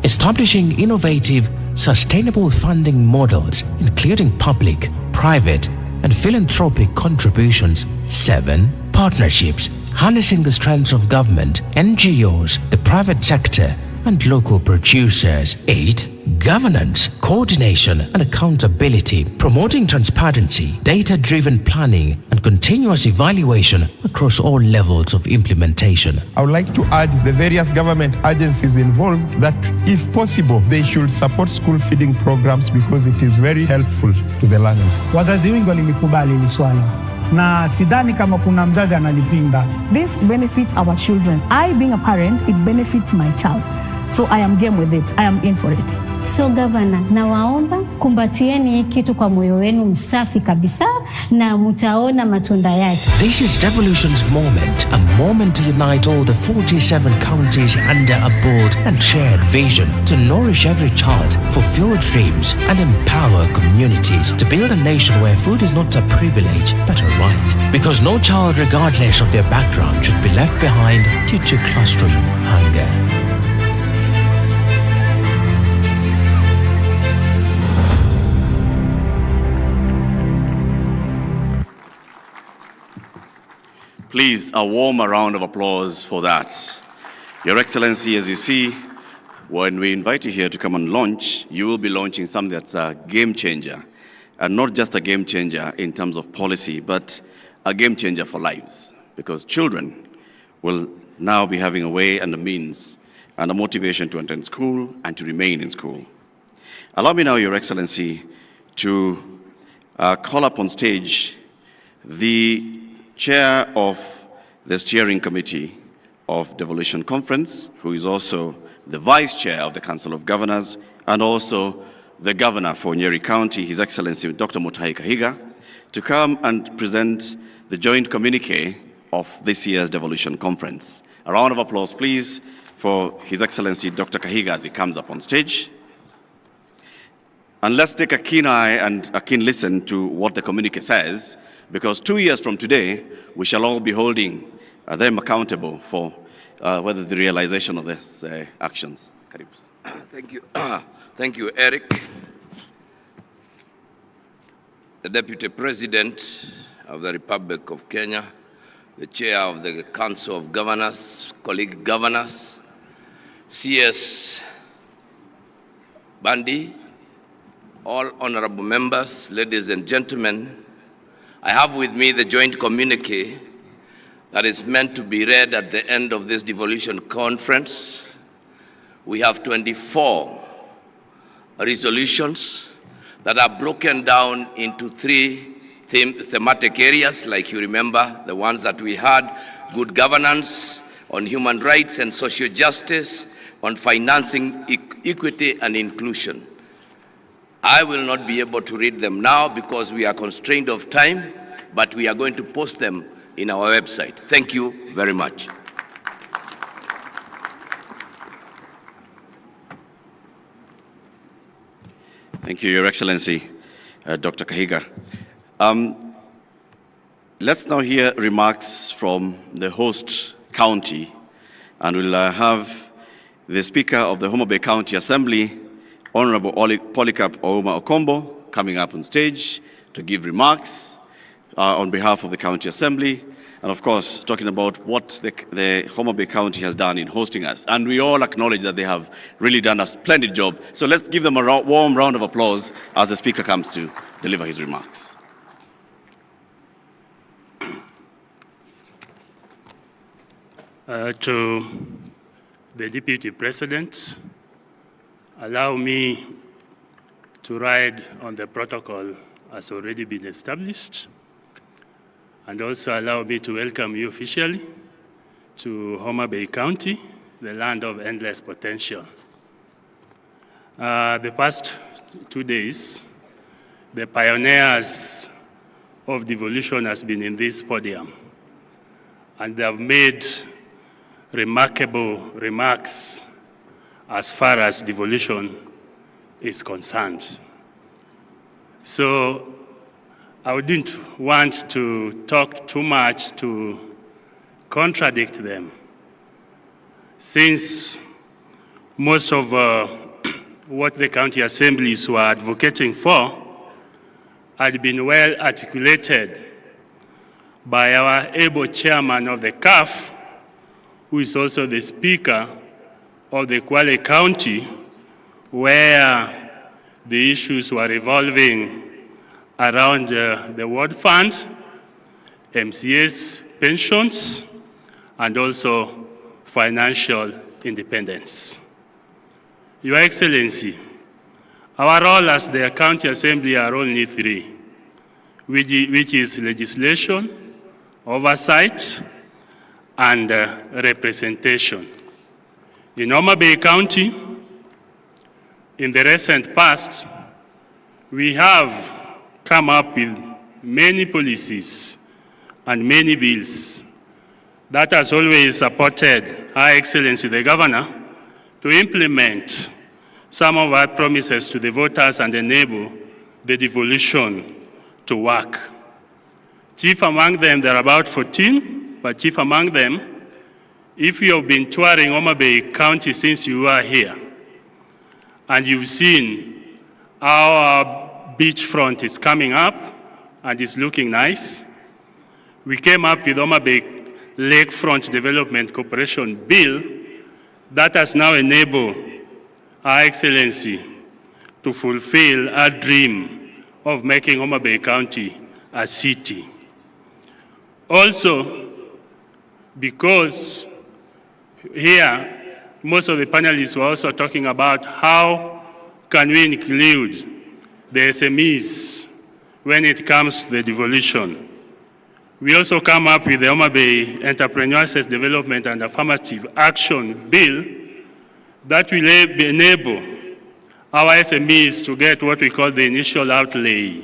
Establishing innovative, sustainable funding models, including public, private, and philanthropic contributions. 7. Partnerships, harnessing the strengths of government, NGOs, the private sector, and local producers. 8. Governance, coordination, and accountability, promoting transparency, data-driven planning, and continuous evaluation across all levels of implementation. I would like to urge the various government agencies involved that, if possible, they should support school feeding programs because it is very helpful to the learners. Wazazi wengi walilikubali hili swala na sidhani kama kuna mzazi analipinga. This benefits our children. I, being a parent, it benefits my child. So I am game with it. I am in for it. So Governor, nawaomba kumbatieni hii kitu kwa moyo wenu msafi kabisa na mutaona matunda yake. This is Devolution's moment, a moment to unite all the 47 counties under a bold and shared vision to nourish every child, fulfill dreams, and empower communities to build a nation where food is not a privilege but a right. Because no child, regardless of their background, should be left behind due to classroom hunger. Please, a warm round of applause for that. Your Excellency, as you see, when we invite you here to come and launch, you will be launching something that's a game changer. And not just a game changer in terms of policy, but a game changer for lives. Because children will now be having a way and a means and a motivation to attend school and to remain in school. Allow me now, Your Excellency, to call up on stage the chair of the steering committee of Devolution Conference, who is also the vice chair of the Council of Governors, and also the governor for Nyeri County, His Excellency Dr. Mutahi Kahiga, to come and present the joint communique of this year's Devolution Conference. A round of applause, please, for His Excellency Dr. Kahiga as he comes up on stage. And let's take a keen eye and a keen listen to what the communique says, because 2 years from today, we shall all be holding them accountable for whether the realization of these actions. Thank you. Thank you, Eric. The Deputy President of the Republic of Kenya, the Chair of the Council of Governors, colleague governors, CS Bandi, all honorable members, ladies and gentlemen, I have with me the joint communique that is meant to be read at the end of this devolution conference. We have 24 resolutions that are broken down into 3 thematic areas, like you remember, the ones that we had: good governance, on human rights and social justice, on financing equity and inclusion. I will not be able to read them now because we are constrained of time, but we are going to post them in our website. Thank you very much. Thank you, Your Excellency, Dr. Kahiga. Let's now hear remarks from the host county, and we'll have the Speaker of the Homa-Bay County Assembly, Honorable Polycarp Ouma Okombo, coming up on stage to give remarks on behalf of the County Assembly, and of course, talking about what the Homa-Bay County has done in hosting us. And we all acknowledge that they have really done a splendid job. So let's give them a warm round of applause as the Speaker comes to deliver his remarks. To the Deputy President, allow me to ride on the protocol as already been established, and also allow me to welcome you officially to Homa-Bay County, the land of endless potential. The past 2 days, the pioneers of devolution has been in this podium, and they have made remarkable remarks as far as devolution is concerned. So I wouldn't want to talk too much to contradict them, since most of what the county assemblies were advocating for had been well articulated by our able chairman of the CAF, who is also the Speaker of the Kwale County, where the issues were revolving around the World Fund, MCA's pensions, and also financial independence. Your Excellency, our role as the County Assembly are only 3, which is legislation, oversight, and representation. In Homa-Bay County, in the recent past, we have come up with many policies and many bills that has always supported Her Excellency the Governor to implement some of our promises to the voters and enable the devolution to work. Chief among them, there are about 14, but chief among them, if you have been touring Homa-Bay County since you were here, and you've seen how our beachfront is coming up and is looking nice, we came up with Homa-Bay Lakefront Development Corporation bill that has now enabled Our Excellency to fulfill our dream of making Homa-Bay County a city. Also, because here most of the panelists were also talking about how can we include the SMEs when it comes to the devolution. We also come up with the Homa-Bay Entrepreneurial Access Development and Affirmative Action Bill that will enable our SMEs to get what we call the initial outlay,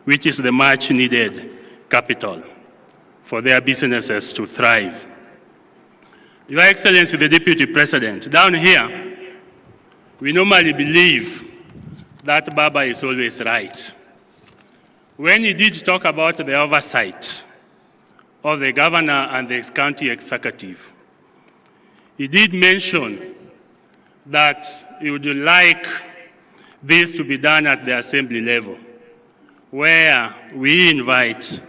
which is the much needed capital for their businesses to thrive. Your Excellency, the Deputy President, down here, we normally believe that Baba is always right. When he did talk about the oversight of the governor and the county executive, he did mention that he would like this to be done at the assembly level, where we invite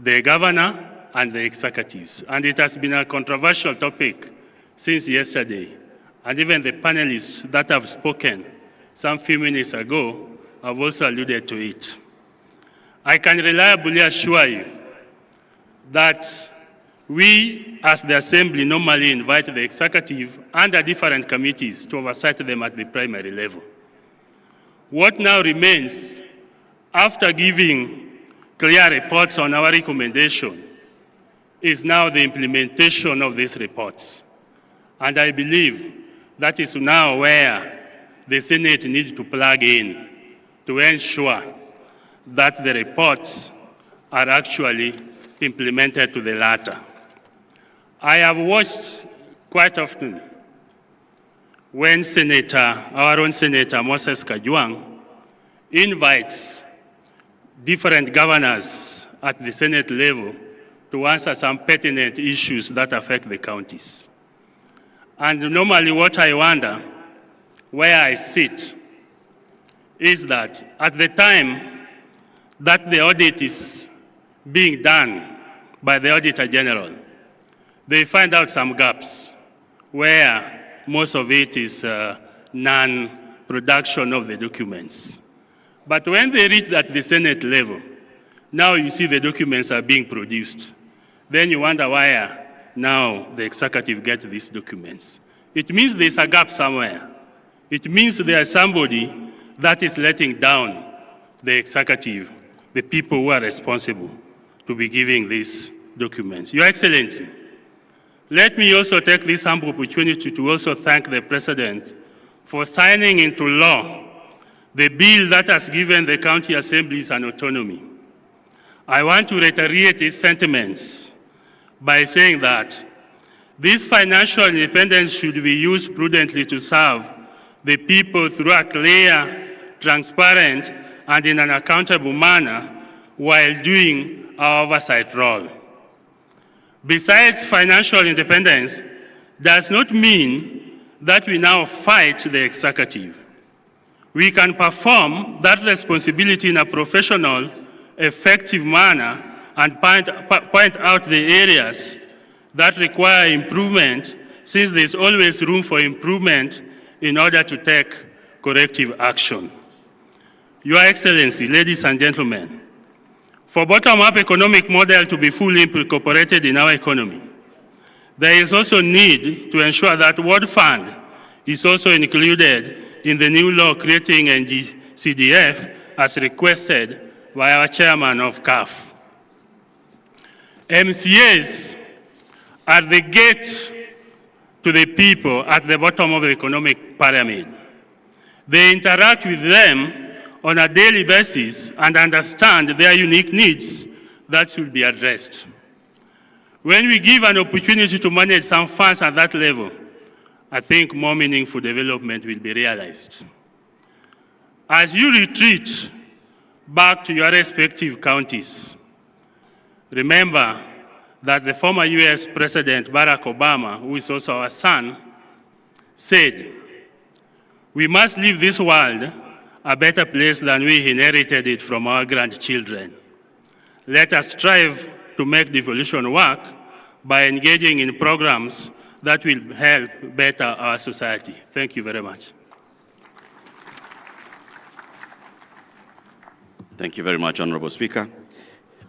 the governor and the executives. And it has been a controversial topic since yesterday. And even the panelists that have spoken some few minutes ago have also alluded to it. I can reliably assure you that we, as the Assembly, normally invite the executive and the different committees to oversight them at the primary level. What now remains, after giving clear reports on our recommendation, is now the implementation of these reports. And I believe that is now where the Senate needs to plug in to ensure that the reports are actually implemented to the latter. I have watched quite often when our own Senator Moses Kajwang invites different governors at the Senate level to answer some pertinent issues that affect the counties. And normally what I wonder, where I sit, is that at the time that the audit is being done by the Auditor General, they find out some gaps where most of it is non-production of the documents. But when they reach at the Senate level, now you see the documents are being produced. Then you wonder why now the executive gets these documents. It means there's a gap somewhere. It means there's somebody that is letting down the executive, the people who are responsible to be giving these documents. Your Excellency, let me also take this humble opportunity to also thank the President for signing into law the bill that has given the county assemblies an autonomy. I want to reiterate his sentiments by saying that this financial independence should be used prudently to serve the people through a clear, transparent, and in an accountable manner while doing our oversight role. Besides, financial independence does not mean that we now fight the executive. We can perform that responsibility in a professional, effective manner and point out the areas that require improvement, since there's always room for improvement in order to take corrective action. Your Excellency, ladies and gentlemen, for bottom-up economic model to be fully incorporated in our economy, there is also need to ensure that World Fund is also included in the new law creating NGCDF as requested by our chairman of CAF. MCAs are the gate to the people at the bottom of the economic pyramid. They interact with them on a daily basis and understand their unique needs that should be addressed. When we give an opportunity to manage some funds at that level, I think more meaningful development will be realized. As you retreat back to your respective counties, remember that the former US President Barack Obama, who is also our son, said, "We must leave this world a better place than we inherited it from our grandchildren. Let us strive to make devolution work by engaging in programs that will help better our society. Thank you very much. Thank you very much, Honorable Speaker.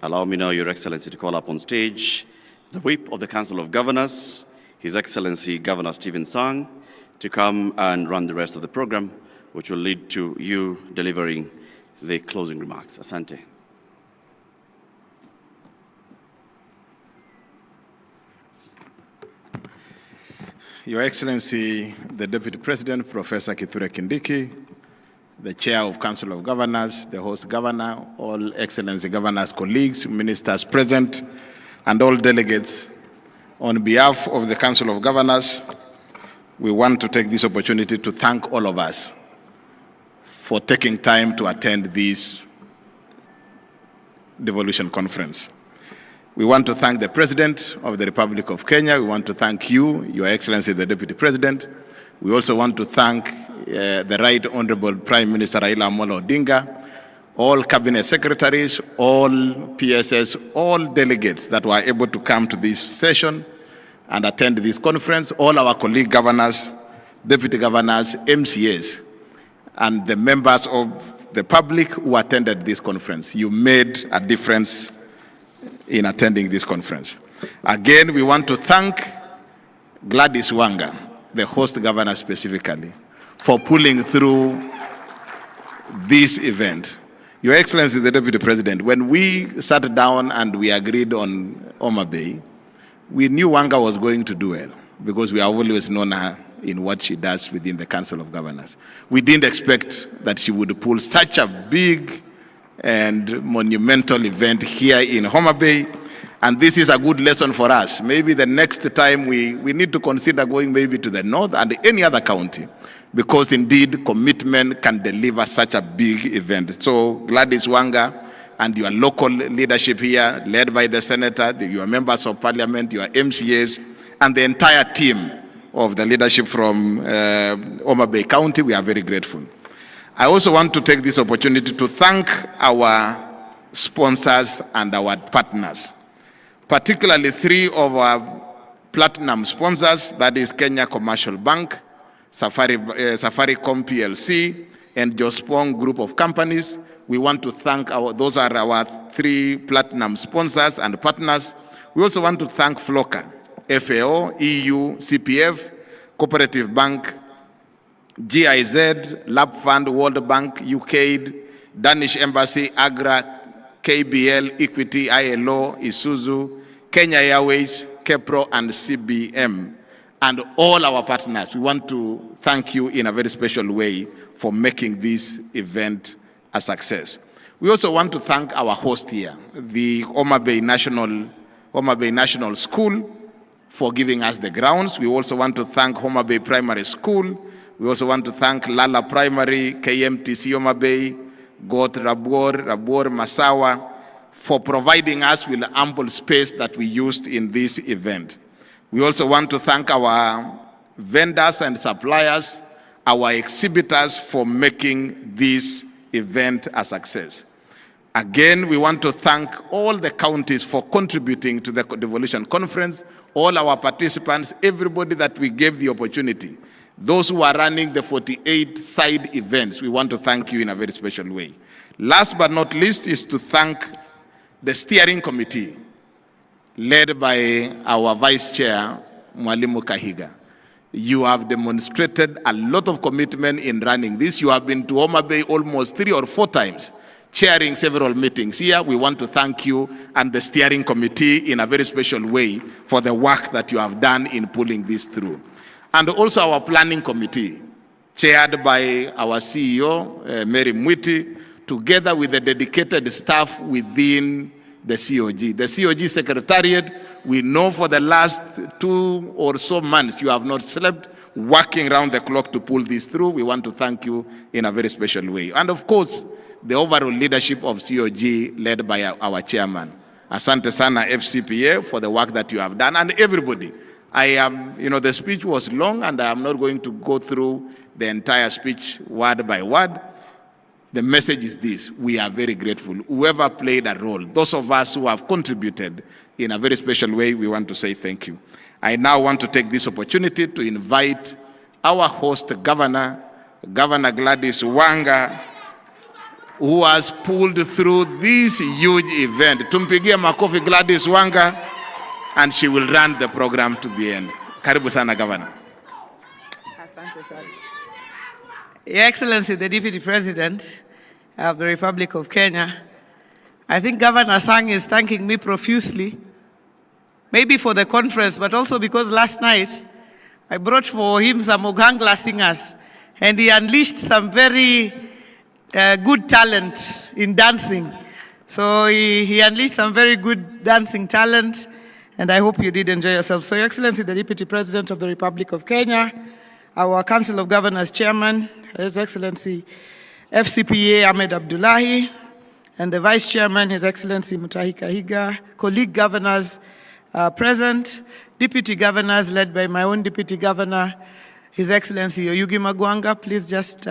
Allow me now, Your Excellency, to call up on stage the Whip of the Council of Governors, His Excellency Governor Stephen Sang, to come and run the rest of the program, which will lead to you delivering the closing remarks. Asante. Your Excellency, the Deputy President, Professor Kithure Kindiki, the Chair of Council of Governors, the host governor, all Excellency Governors, colleagues, ministers present, and all delegates, on behalf of the Council of Governors, we want to take this opportunity to thank all of us for taking time to attend this Devolution Conference. We want to thank the President of the Republic of Kenya. We want to thank you, Your Excellency, the Deputy President. We also want to thank the Right Honorable Prime Minister Raila Amolo Odinga, all Cabinet Secretaries, all PSS, all delegates that were able to come to this session and attend this conference, all our colleague governors, deputy governors, MCAs, and the members of the public who attended this conference. You made a difference in attending this conference. Again, we want to thank Gladys Wanga, the host governor specifically, for pulling through this event. Your Excellency, the Deputy President, when we sat down and we agreed on Homa-Bay, we knew Wanga was going to do well because we have always known her in what she does within the Council of Governors. We didn't expect that she would pull such a big and monumental event here in Homa-Bay, and this is a good lesson for us. Maybe the next time we need to consider going maybe to the north and any other county, because indeed commitment can deliver such a big event. So Gladys Wanga and your local leadership here, led by the Senator, your members of Parliament, your MCAs, and the entire team of the leadership from Homa-Bay County, we are very grateful. I also want to take this opportunity to thank our sponsors and our partners, particularly 3 of our platinum sponsors, that is Kenya Commercial Bank, Safaricom PLC, and Jospong Group of Companies. We want to thank those are our 3 platinum sponsors and partners. We also want to thank FLOCA, FAO, EU, CPF, Cooperative Bank, GIZ, Lab Fund, World Bank, UKAID, Danish Embassy, AGRA, KBL, Equity, ILO, Isuzu, Kenya Airways, KEPRO, and CBM. And all our partners, we want to thank you in a very special way for making this event a success. We also want to thank our host here, the Homa-Bay National School, for giving us the grounds. We also want to thank Homa-Bay Primary School. We also want to thank Lala Primary, KMTC Homa-Bay, Got Rabor Masawa, for providing us with ample space that we used in this event. We also want to thank our vendors and suppliers, our exhibitors, for making this event a success. Again, we want to thank all the counties for contributing to the Devolution Conference, all our participants, everybody that we gave the opportunity. Those who are running the 48 side events, we want to thank you in a very special way. Last but not least is to thank the steering committee, led by our Vice Chair, Mwalimu Kahiga. You have demonstrated a lot of commitment in running this. You have been to Homa-Bay almost 3 or 4 times, chairing several meetings here. We want to thank you and the steering committee in a very special way for the work that you have done in pulling this through. And also our planning committee, chaired by our CEO, Mary Mwiti, together with the dedicated staff within the COG. The COG Secretariat, we know for the last 2 or so months you have not slept, working around the clock to pull this through. We want to thank you in a very special way. And of course, the overall leadership of COG, led by our chairman. Asante sana FCPA for the work that you have done, and everybody. The speech was long, and I am not going to go through the entire speech word by word. The message is this: we are very grateful. Whoever played a role, those of us who have contributed in a very special way, we want to say thank you. I now want to take this opportunity to invite our host governor, Governor Gladys Wanga, who has pulled through this huge event. Tumpigie makofi Gladys Wanga, and she will run the program to the end. Karibu sana, Governor. Asante sana. Your Excellency, the Deputy President of the Republic of Kenya, I think Governor Sang is thanking me profusely, maybe for the conference, but also because last night I brought for him some Ogangla singers, and he unleashed some very good talent in dancing. So he unleashed some very good dancing talent, and I hope you did enjoy yourself. So, Your Excellency, the Deputy President of the Republic of Kenya, our Council of Governors Chairman, His Excellency FCPA Ahmed Abdullahi, and the Vice Chairman, His Excellency Mutahi Kahiga, colleague governors present, deputy governors led by my own Deputy Governor, His Excellency Oyugi Magwanga, please just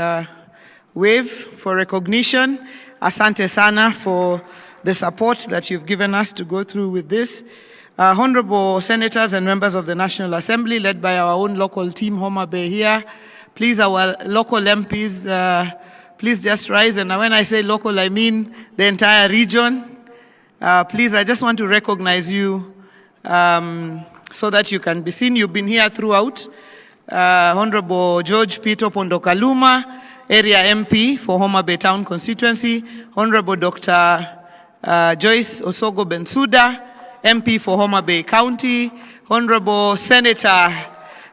wave for recognition. Asante sana for the support that you've given us to go through with this. Honorable Senators and members of the National Assembly, led by our own local team, Homa-Bay here. Please, our local MPs, please just rise. And when I say local, I mean the entire region. Please, I just want to recognize you so that you can be seen. You've been here throughout. Honorable George Peter Pondokaluma, Area MP for Homa-Bay Town Constituency. Honorable Dr. Joyce Osogo Bensuda, MP for Homa-Bay County. Honorable Senator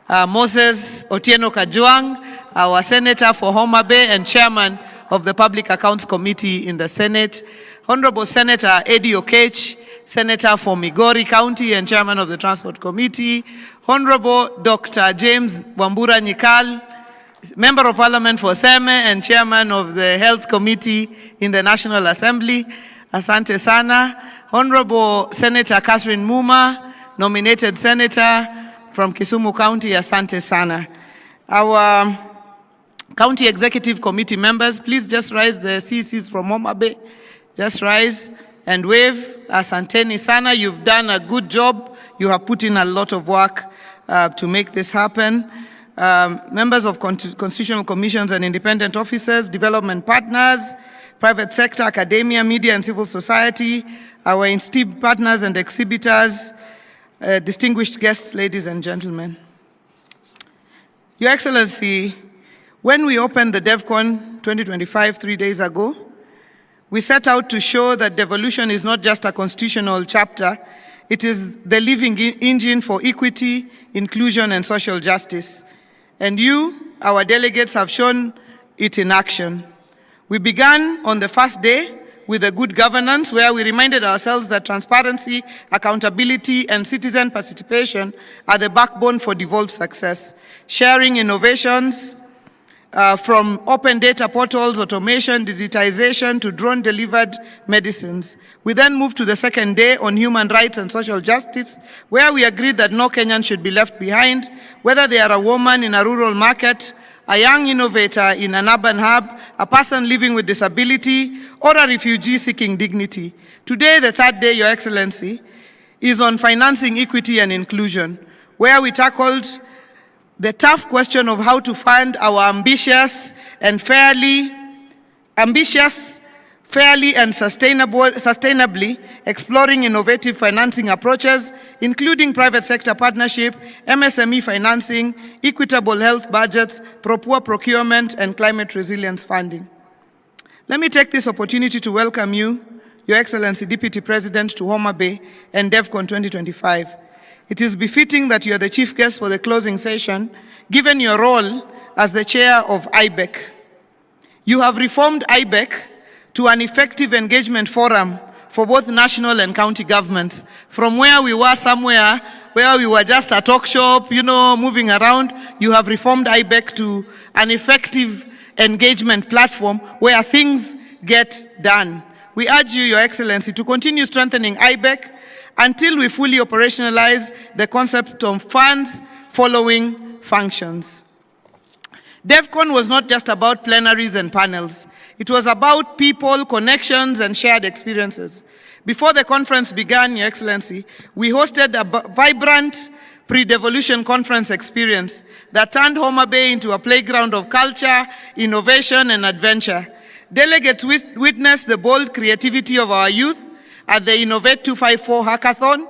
Moses Otieno Kajwang, our Senator for Homa-Bay and Chairman of the Public Accounts Committee in the Senate. Honorable Senator Eddie Okech, Senator for Migori County and Chairman of the Transport Committee. Honorable Dr. James Wambura Nyikal, Member of Parliament for Seme and Chairman of the Health Committee in the National Assembly. Asante sana. Honorable Senator Catherine Muma, nominated Senator from Kisumu County. Asante sana. Our County Executive Committee members, please just rise. The CCs from Homa-Bay, just rise and wave. Asanteni sana. You've done a good job. You have put in a lot of work to make this happen. Members of constitutional commissions and independent officers, development partners, private sector, academia, media, and civil society, our esteemed partners and exhibitors, distinguished guests, ladies and gentlemen. Your Excellency, when we opened the DevCon 2025 3 days ago, we set out to show that devolution is not just a constitutional chapter, it is the living engine for equity, inclusion, and social justice. And you, our delegates, have shown it in action. We began on the first day with a good governance, where we reminded ourselves that transparency, accountability, and citizen participation are the backbone for devolved success. Sharing innovations from open data portals, automation, digitization, to drone-delivered medicines. We then moved to the second day on human rights and social justice, where we agreed that no Kenyan should be left behind, whether they are a woman in a rural market, a young innovator in an urban hub, a person living with disability, or a refugee seeking dignity. Today, the third day, Your Excellency, is on financing equity and inclusion, where we tackled the tough question of how to fund our ambitious and fairly and sustainably exploring innovative financing approaches, including private sector partnership, MSME financing, equitable health budgets, poor procurement, and climate resilience funding. Let me take this opportunity to welcome you, Your Excellency Deputy President, to Homa-Bay and DevCon 2025. It is befitting that you are the chief guest for the closing session, given your role as the chair of IBEC. You have reformed IBEC to an effective engagement forum for both national and county governments. From where we were somewhere where we were just a talk shop, moving around, you have reformed IBEC to an effective engagement platform where things get done. We urge you, Your Excellency, to continue strengthening IBEC until we fully operationalize the concept of funds following functions. DevCon was not just about plenaries and panels. It was about people, connections, and shared experiences. Before the conference began, Your Excellency, we hosted a vibrant pre-devolution conference experience that turned Homa-Bay into a playground of culture, innovation, and adventure. Delegates witnessed the bold creativity of our youth at the Innovate 254 hackathon,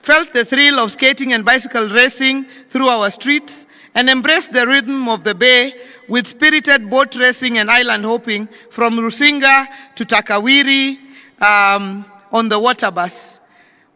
felt the thrill of skating and bicycle racing through our streets, and embraced the rhythm of the Bay with spirited boat racing and island hopping from Rusinga to Takawiri on the water bus.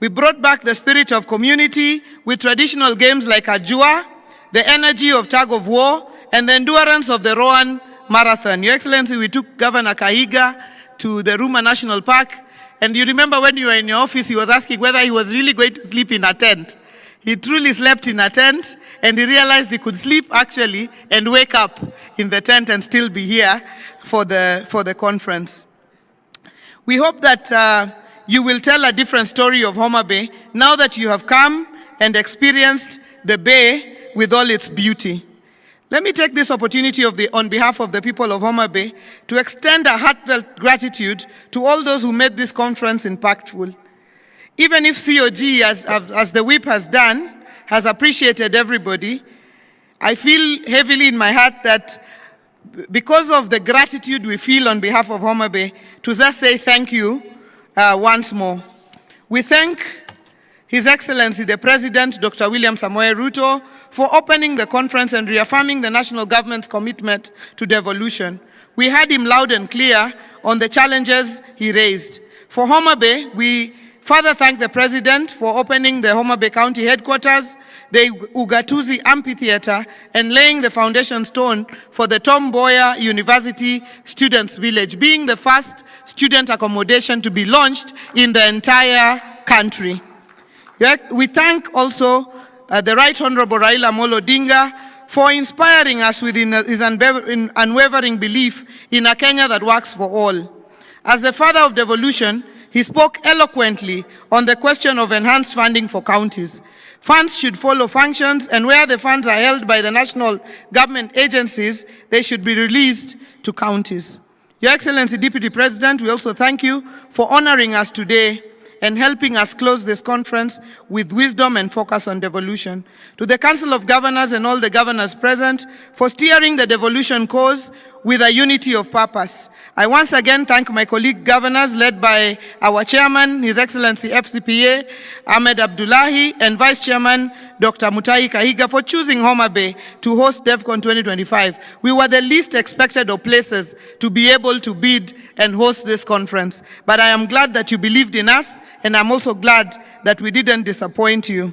We brought back the spirit of community with traditional games like Ajua, the energy of tug of war, and the endurance of the Rowan Marathon. Your Excellency, we took Governor Kahiga to the Ruma National Park, and you remember when you were in your office, he was asking whether he was really going to sleep in a tent. He truly slept in a tent, and he realized he could sleep actually and wake up in the tent and still be here for the conference. We hope that you will tell a different story of Homa-Bay now that you have come and experienced the Bay with all its beauty. Let me take this opportunity on behalf of the people of Homa-Bay to extend a heartfelt gratitude to all those who made this conference impactful. Even if COG, as the whip has done, has appreciated everybody, I feel heavily in my heart that because of the gratitude we feel on behalf of Homa-Bay, to just say thank you once more. We thank His Excellency the President, Dr. William Samoei Ruto, for opening the conference and reaffirming the national government's commitment to devolution. We heard him loud and clear on the challenges he raised. For Homa-Bay, we further thank the President for opening the Homa-Bay County headquarters, the Ugatuzi Amphitheater, and laying the foundation stone for the Tom Mboya University Students' Village, being the first student accommodation to be launched in the entire country. We thank also the Right Honorable Raila Amolo Odinga for inspiring us with his unwavering belief in a Kenya that works for all. As the father of devolution, he spoke eloquently on the question of enhanced funding for counties. Funds should follow functions, and where the funds are held by the national government agencies, they should be released to counties. Your Excellency, Deputy President, we also thank you for honoring us today and helping us close this conference with wisdom and focus on devolution. To the Council of Governors and all the governors present for steering the devolution cause with a unity of purpose. I once again thank my colleague governors led by our chairman, His Excellency FCPA, Ahmed Abdullahi, and Vice Chairman, Dr. Mutahi Kahiga, for choosing Homa-Bay to host DevCon 2025. We were the least expected of places to be able to bid and host this conference. But I am glad that you believed in us, and I'm also glad that we didn't disappoint you.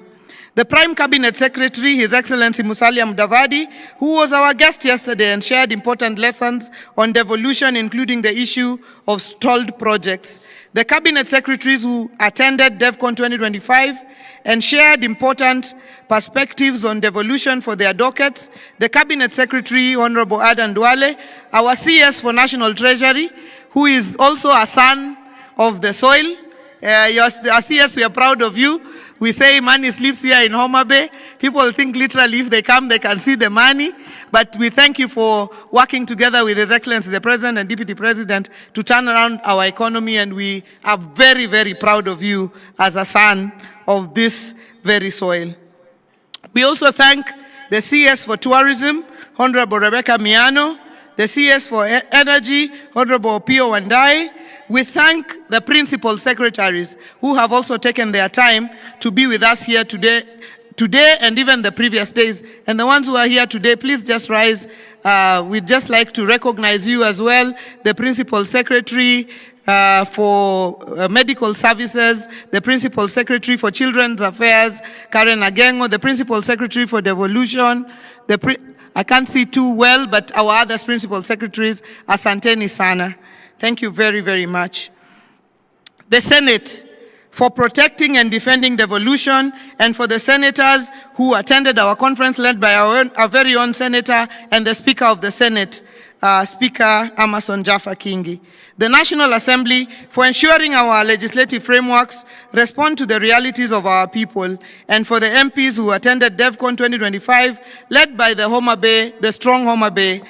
The Prime Cabinet Secretary, His Excellency Musalia Mudavadi, who was our guest yesterday and shared important lessons on devolution, including the issue of stalled projects. The Cabinet Secretaries who attended DevCon 2025 and shared important perspectives on devolution for their dockets. The Cabinet Secretary, Honorable Adan Duale, our CS for National Treasury, who is also a son of the soil. Our CS, we are proud of you. We say money sleeps here in Homa-Bay. People think literally if they come, they can see the money. But we thank you for working together with His Excellency the President and Deputy President to turn around our economy, and we are very, very proud of you as a son of this very soil. We also thank the CS for Tourism, Honorable Rebecca Miano, the CS for Energy, Honorable Pio Wandai. We thank the principal secretaries who have also taken their time to be with us here today and even the previous days. And the ones who are here today, please just rise. We'd just like to recognize you as well, the principal secretary for Medical Services, the Principal Secretary for Children's Affairs, Karen Agengo, the Principal Secretary for Devolution, I can't see too well, but our other Principal Secretaries, Asanteni Sana. Thank you very, very much. The Senate, for protecting and defending devolution, and for the senators who attended our conference led by our very own senator and the Speaker of the Senate, Speaker Amason Jaffa Kingi. The National Assembly, for ensuring our legislative frameworks respond to the realities of our people, and for the MPs who attended DevCon 2025, led by the strong Homa-Bay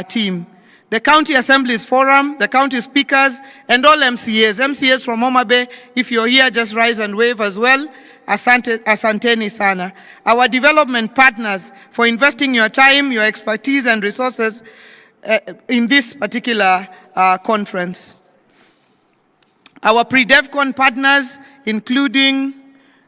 team. the County Assemblies Forum, the county speakers, and all MCAs. MCAs from Homa-Bay, if you're here, just rise and wave as well. Asanteni sana. Our development partners for investing your time, your expertise, and resources in this particular conference. Our pre-DevCon partners, including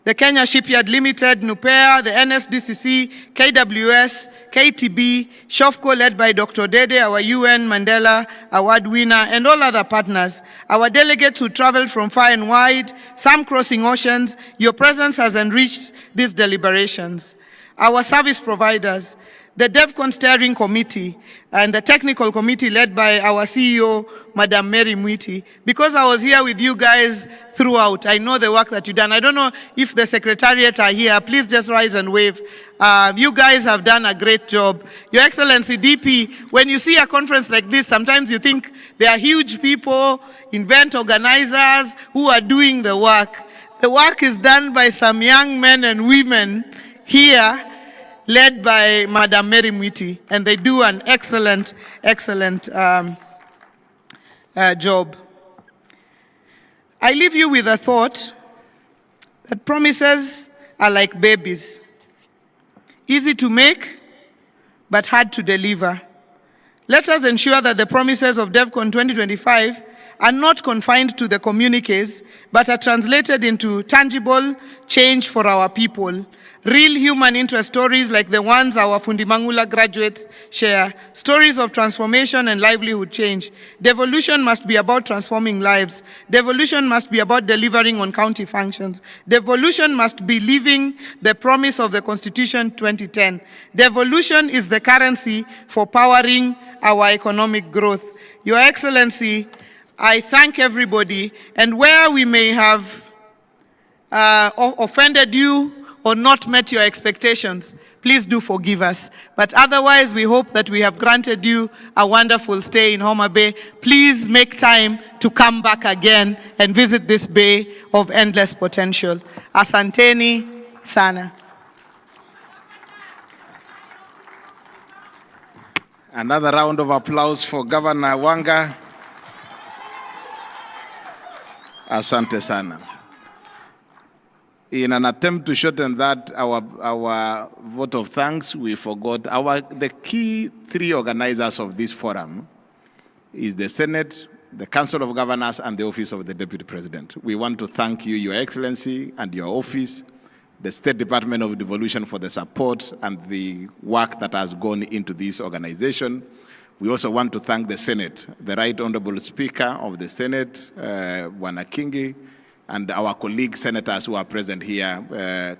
the Kenya Shipyard Limited, NUPEA, the NSDCC, KWS, KTB, SHOFCO led by Dr. Dede, our UN Mandela Award winner, and all other partners. Our delegates who traveled from far and wide, some crossing oceans, your presence has enriched these deliberations. Our service providers, the DevCon Steering Committee and the Technical Committee led by our CEO, Madam Mary Mwiti. Because I was here with you guys throughout, I know the work that you've done. I don't know if the Secretariat are here. Please just rise and wave. You guys have done a great job. Your Excellency, DP, when you see a conference like this, sometimes you think there are huge people, event organizers who are doing the work. The work is done by some young men and women here, led by Madam Mary Mwiti, and they do an excellent job. I leave you with a thought that promises are like babies, easy to make, but hard to deliver. Let us ensure that the promises of DevCon 2025 are not confined to the communiques, but are translated into tangible change for our people. Real human interest stories like the ones our Fundimangula graduates share, stories of transformation and livelihood change. Devolution must be about transforming lives. Devolution must be about delivering on county functions. Devolution must be living the promise of the Constitution 2010. Devolution is the currency for powering our economic growth. Your Excellency, I thank everybody, and where we may have offended you or not met your expectations, please do forgive us. But otherwise, we hope that we have granted you a wonderful stay in Homa-Bay. Please make time to come back again and visit this bay of endless potential. Asanteni sana. Another round of applause for Governor Wanga. Asante sana. In an attempt to shorten that, our vote of thanks, we forgot the key three organizers of this forum is the Senate, the Council of Governors, and the Office of the Deputy President. We want to thank you, Your Excellency, and your office, the State Department of Devolution for the support and the work that has gone into this organization. We also want to thank the Senate, the Right Honorable Speaker of the Senate, Bwana Kingi, and our colleague senators who are present here,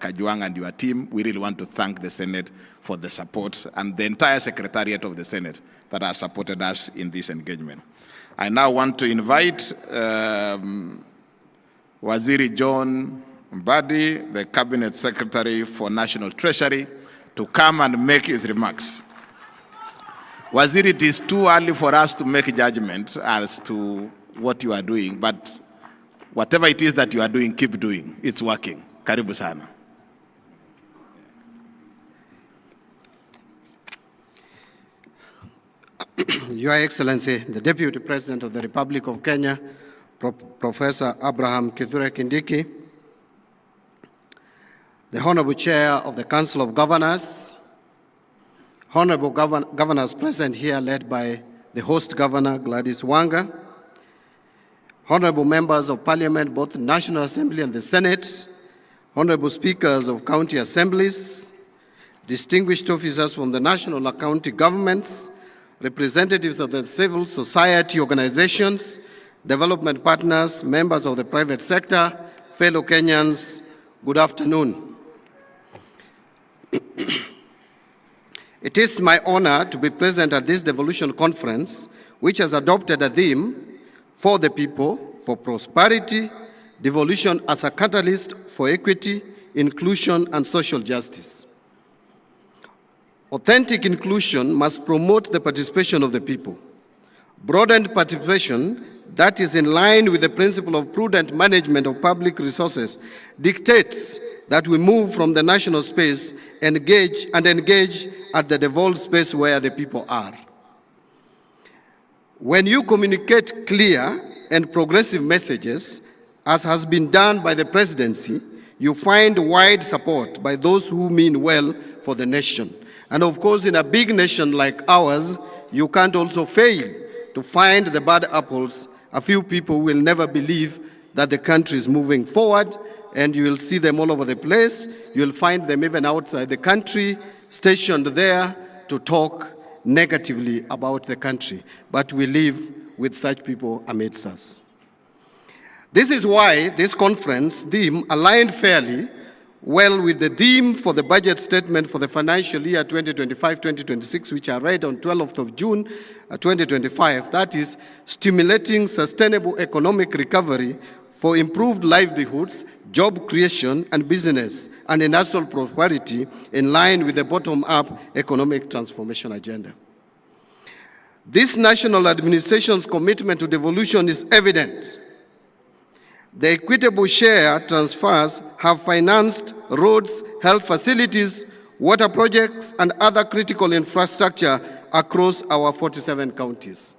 Kajwang and your team. We really want to thank the Senate for the support and the entire Secretariat of the Senate that has supported us in this engagement. I now want to invite Waziri John Mbadi, the Cabinet Secretary for National Treasury, to come and make his remarks. Waziri, it is too early for us to make a judgment as to what you are doing, but whatever it is that you are doing, keep doing. It's working. Karibu sana. Your Excellency, the Deputy President of the Republic of Kenya, Professor Abraham Kithure Kindiki, the Honorable Chair of the Council of Governors, Honorable Governors present here led by the host Governor Gladys Wanga, Honorable Members of Parliament, both the National Assembly and the Senate, Honorable Speakers of County Assemblies, distinguished officers from the national and county governments, representatives of the civil society organizations, development partners, members of the private sector, fellow Kenyans, good afternoon. It is my honor to be present at this Devolution Conference, which has adopted a theme for the people, for prosperity, devolution as a catalyst for equity, inclusion, and social justice. Authentic inclusion must promote the participation of the people. Broadened participation that is in line with the principle of prudent management of public resources dictates that we move from the national space and engage at the devolved space where the people are. When you communicate clear and progressive messages, as has been done by the presidency, you find wide support by those who mean well for the nation. And of course, in a big nation like ours, you can't also fail to find the bad apples. A few people will never believe that the country is moving forward, and you will see them all over the place. You'll find them even outside the country, stationed there to talk negatively about the country. But we live with such people amidst us. This is why this conference theme aligned fairly well with the theme for the budget statement for the financial year 2025-2026, which I read on 12th of June 2025, that is, stimulating sustainable economic recovery for improved livelihoods, job creation and business, and a national prosperity in line with the bottom-up economic transformation agenda. This national administration's commitment to devolution is evident. The equitable share transfers have financed roads, health facilities, water projects, and other critical infrastructure across our 47 counties.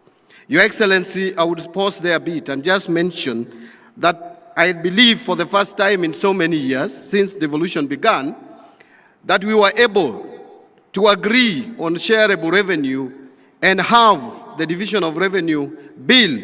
Your Excellency, I would pause there a bit and just mention that I believe for the first time in so many years since devolution began, that we were able to agree on shareable revenue and have the division of revenue bill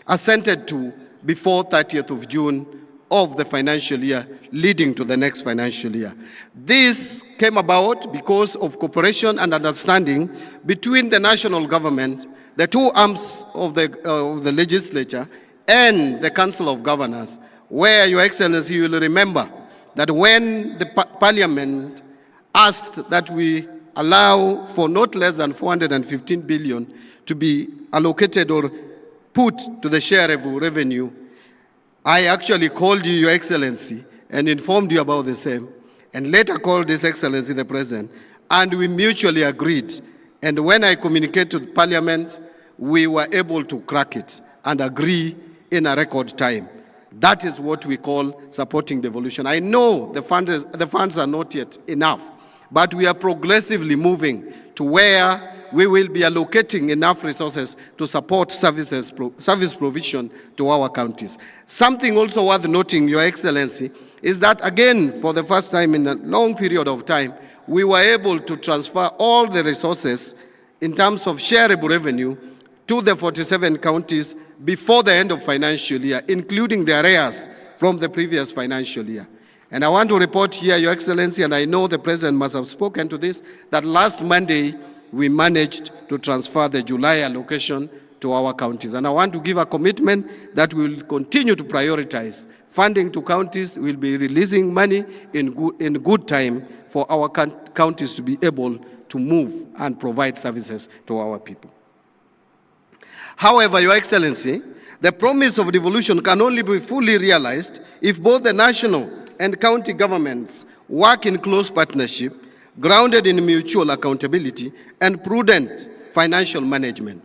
assented to before 30th of June of the financial year leading to the next financial year. This came about because of cooperation and understanding between the national government, the two arms of the legislature, and the Council of Governors, where, Your Excellency, you will remember that when the Parliament asked that we allow for not less than 415 billion to be allocated or put to the shareable revenue, I actually called you, Your Excellency, and informed you about the same, and later called His Excellency the President, and we mutually agreed. And when I communicated to Parliament, we were able to crack it and agree in a record time. That is what we call supporting devolution. I know the funds are not yet enough, but we are progressively moving to where we will be allocating enough resources to support service provision to our counties. Something also worth noting, Your Excellency, is that again, for the first time in a long period of time, we were able to transfer all the resources in terms of shareable revenue to the 47 counties before the end of financial year, including the arrears from the previous financial year. And I want to report here, Your Excellency, and I know the President must have spoken to this, that last Monday, we managed to transfer the July allocation to our counties. And I want to give a commitment that we will continue to prioritize funding to counties. We'll be releasing money in good time for our counties to be able to move and provide services to our people. However, Your Excellency, the promise of devolution can only be fully realized if both the national and county governments work in close partnership, grounded in mutual accountability and prudent financial management.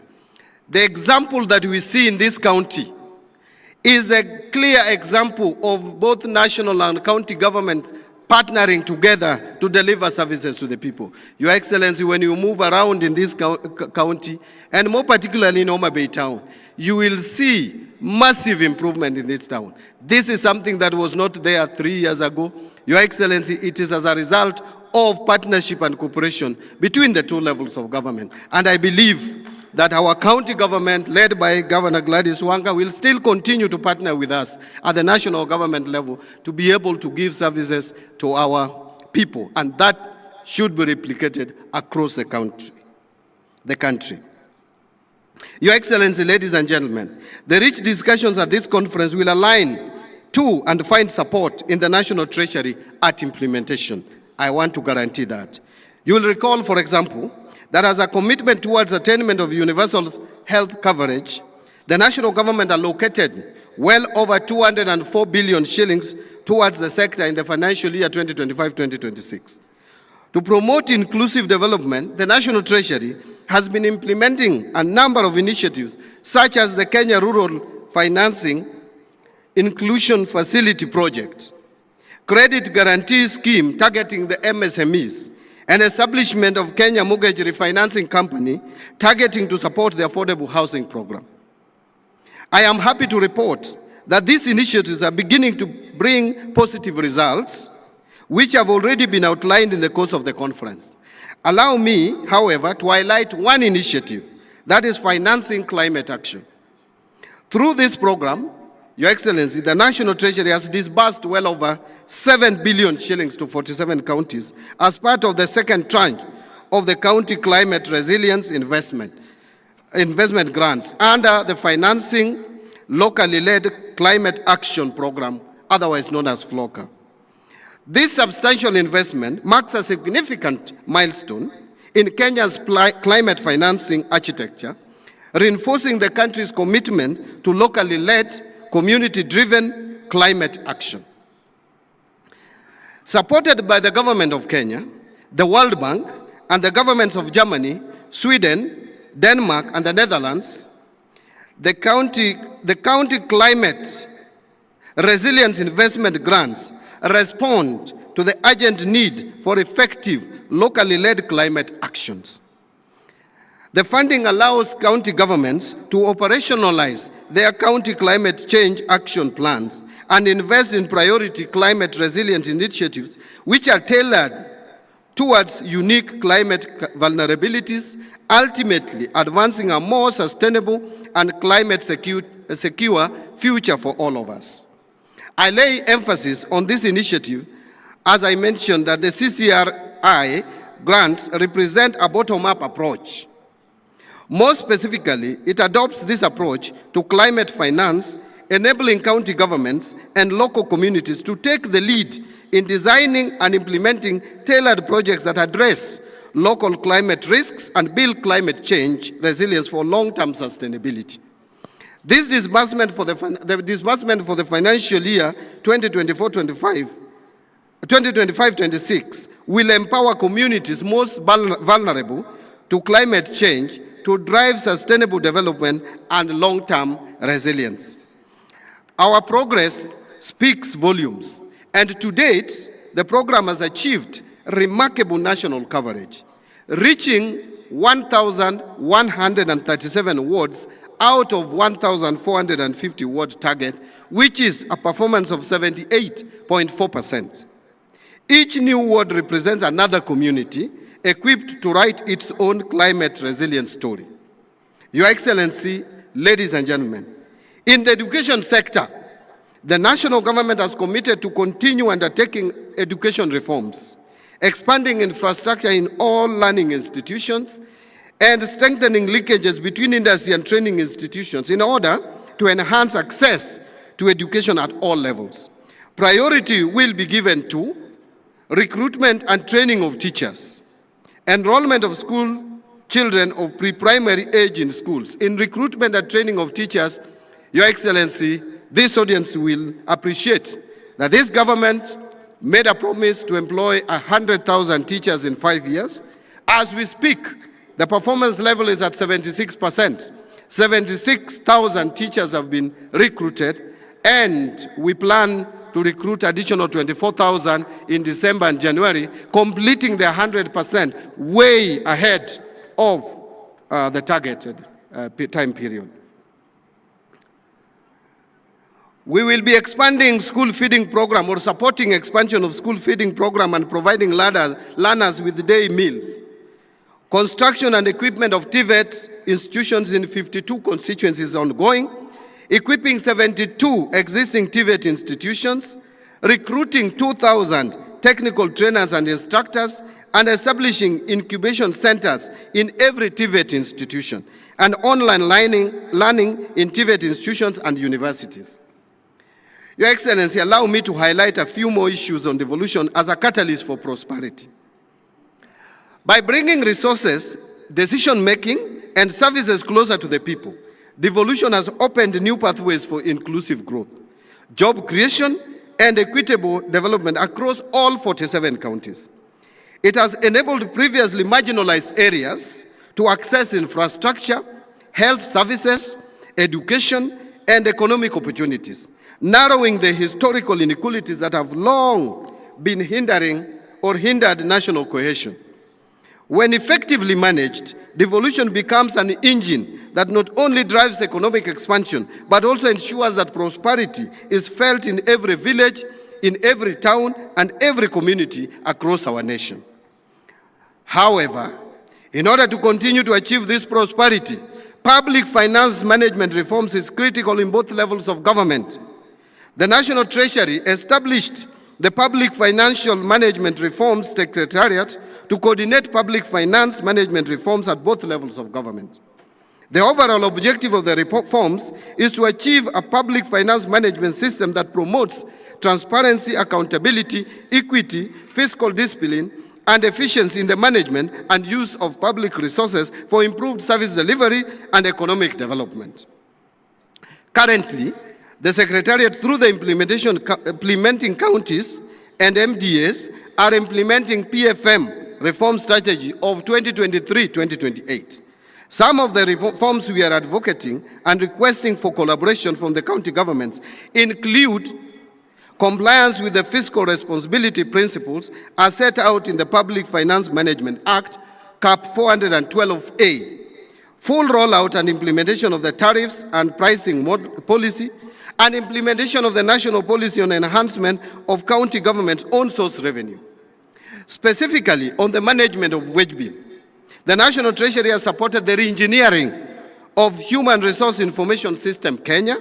The example that we see in this county is a clear example of both national and county governments partnering together to deliver services to the people. Your Excellency, when you move around in this county, and more particularly in Homa-Bay town, you will see massive improvement in this town. This is something that was not there 3 years ago. Your Excellency, it is as a result of partnership and cooperation between the two levels of government. And I believe that our county government, led by Governor Gladys Wanga, will still continue to partner with us at the national government level to be able to give services to our people. And that should be replicated across the country. Your Excellency, ladies and gentlemen, the rich discussions at this conference will align to and find support in the National Treasury at implementation. I want to guarantee that. You will recall, for example, that as a commitment towards attainment of universal health coverage, the national government allocated well over 204 billion shillings towards the sector in the financial year 2025-2026. To promote inclusive development, the National Treasury has been implementing a number of initiatives, such as the Kenya Rural Financing Inclusion Facility Project, Credit Guarantee Scheme targeting the MSMEs, and establishment of Kenya Mortgage Refinancing Company targeting to support the affordable housing program. I am happy to report that these initiatives are beginning to bring positive results, which have already been outlined in the course of the conference. Allow me, however, to highlight one initiative, that is financing climate action. Through this program, Your Excellency, the National Treasury has disbursed well over 7 billion shillings to 47 counties as part of the second tranche of the County Climate Resilience Investment grants under the Financing Locally Led Climate Action Program, otherwise known as FLOCA. This substantial investment marks a significant milestone in Kenya's climate financing architecture, reinforcing the country's commitment to locally led, community-driven climate action. Supported by the government of Kenya, the World Bank, and the governments of Germany, Sweden, Denmark, and the Netherlands, the county climate resilience investment grants respond to the urgent need for effective, locally led climate actions. The funding allows county governments to operationalize their county climate change action plans and invest in priority climate resilience initiatives which are tailored towards unique climate vulnerabilities, ultimately advancing a more sustainable and climate secure future for all of us. I lay emphasis on this initiative as I mentioned that the CCRI grants represent a bottom-up approach. More specifically, it adopts this approach to climate finance, enabling county governments and local communities to take the lead in designing and implementing tailored projects that address local climate risks and build climate change resilience for long-term sustainability. This disbursement for the financial year 2025-26 will empower communities most vulnerable to climate change to drive sustainable development and long-term resilience. Our progress speaks volumes, and to date, the program has achieved remarkable national coverage, reaching 1,137 wards out of 1,450 ward target, which is a performance of 78.4%. Each new ward represents another community equipped to write its own climate resilience story. Your Excellency, ladies and gentlemen, in the education sector, the national government has committed to continue undertaking education reforms, expanding infrastructure in all learning institutions, and strengthening linkages between industry and training institutions in order to enhance access to education at all levels. Priority will be given to recruitment and training of teachers, enrollment of school children of pre-primary age in schools. In recruitment and training of teachers, Your Excellency, this audience will appreciate that this government made a promise to employ 100,000 teachers in 5 years. As we speak, the performance level is at 76%. 76,000 teachers have been recruited, and we plan to recruit additional 24,000 in December and January, completing the 100% way ahead of the targeted time period. We will be expanding school feeding program or supporting expansion of school feeding program and providing learners with day meals. Construction and equipment of TVET institutions in 52 constituencies is ongoing, equipping 72 existing TVET institutions, recruiting 2,000 technical trainers and instructors, and establishing incubation centers in every TVET institution, and online learning in TVET institutions and universities. Your Excellency, allow me to highlight a few more issues on devolution as a catalyst for prosperity. By bringing resources, decision-making, and services closer to the people, devolution has opened new pathways for inclusive growth, job creation, and equitable development across all 47 counties. It has enabled previously marginalized areas to access infrastructure, health services, education, and economic opportunities, narrowing the historical inequalities that have long been hindered national cohesion. When effectively managed, devolution becomes an engine that not only drives economic expansion, but also ensures that prosperity is felt in every village, in every town, and every community across our nation. However, in order to continue to achieve this prosperity, public finance management reforms is critical in both levels of government. The National Treasury established the Public Financial Management Reforms Secretariat to coordinate public finance management reforms at both levels of government. The overall objective of the reforms is to achieve a public finance management system that promotes transparency, accountability, equity, fiscal discipline, and efficiency in the management and use of public resources for improved service delivery and economic development. Currently, the Secretariat, through the implementing counties and MDAs, are implementing PFM reform strategy of 2023-2028. Some of the reforms we are advocating and requesting for collaboration from the county governments include compliance with the fiscal responsibility principles as set out in the Public Finance Management Act, Cap 412A, full rollout and implementation of the tariffs and pricing policy, and implementation of the national policy on enhancement of county government's own source revenue. Specifically, on the management of wage bill, the National Treasury has supported the re-engineering of Human Resource Information System Kenya.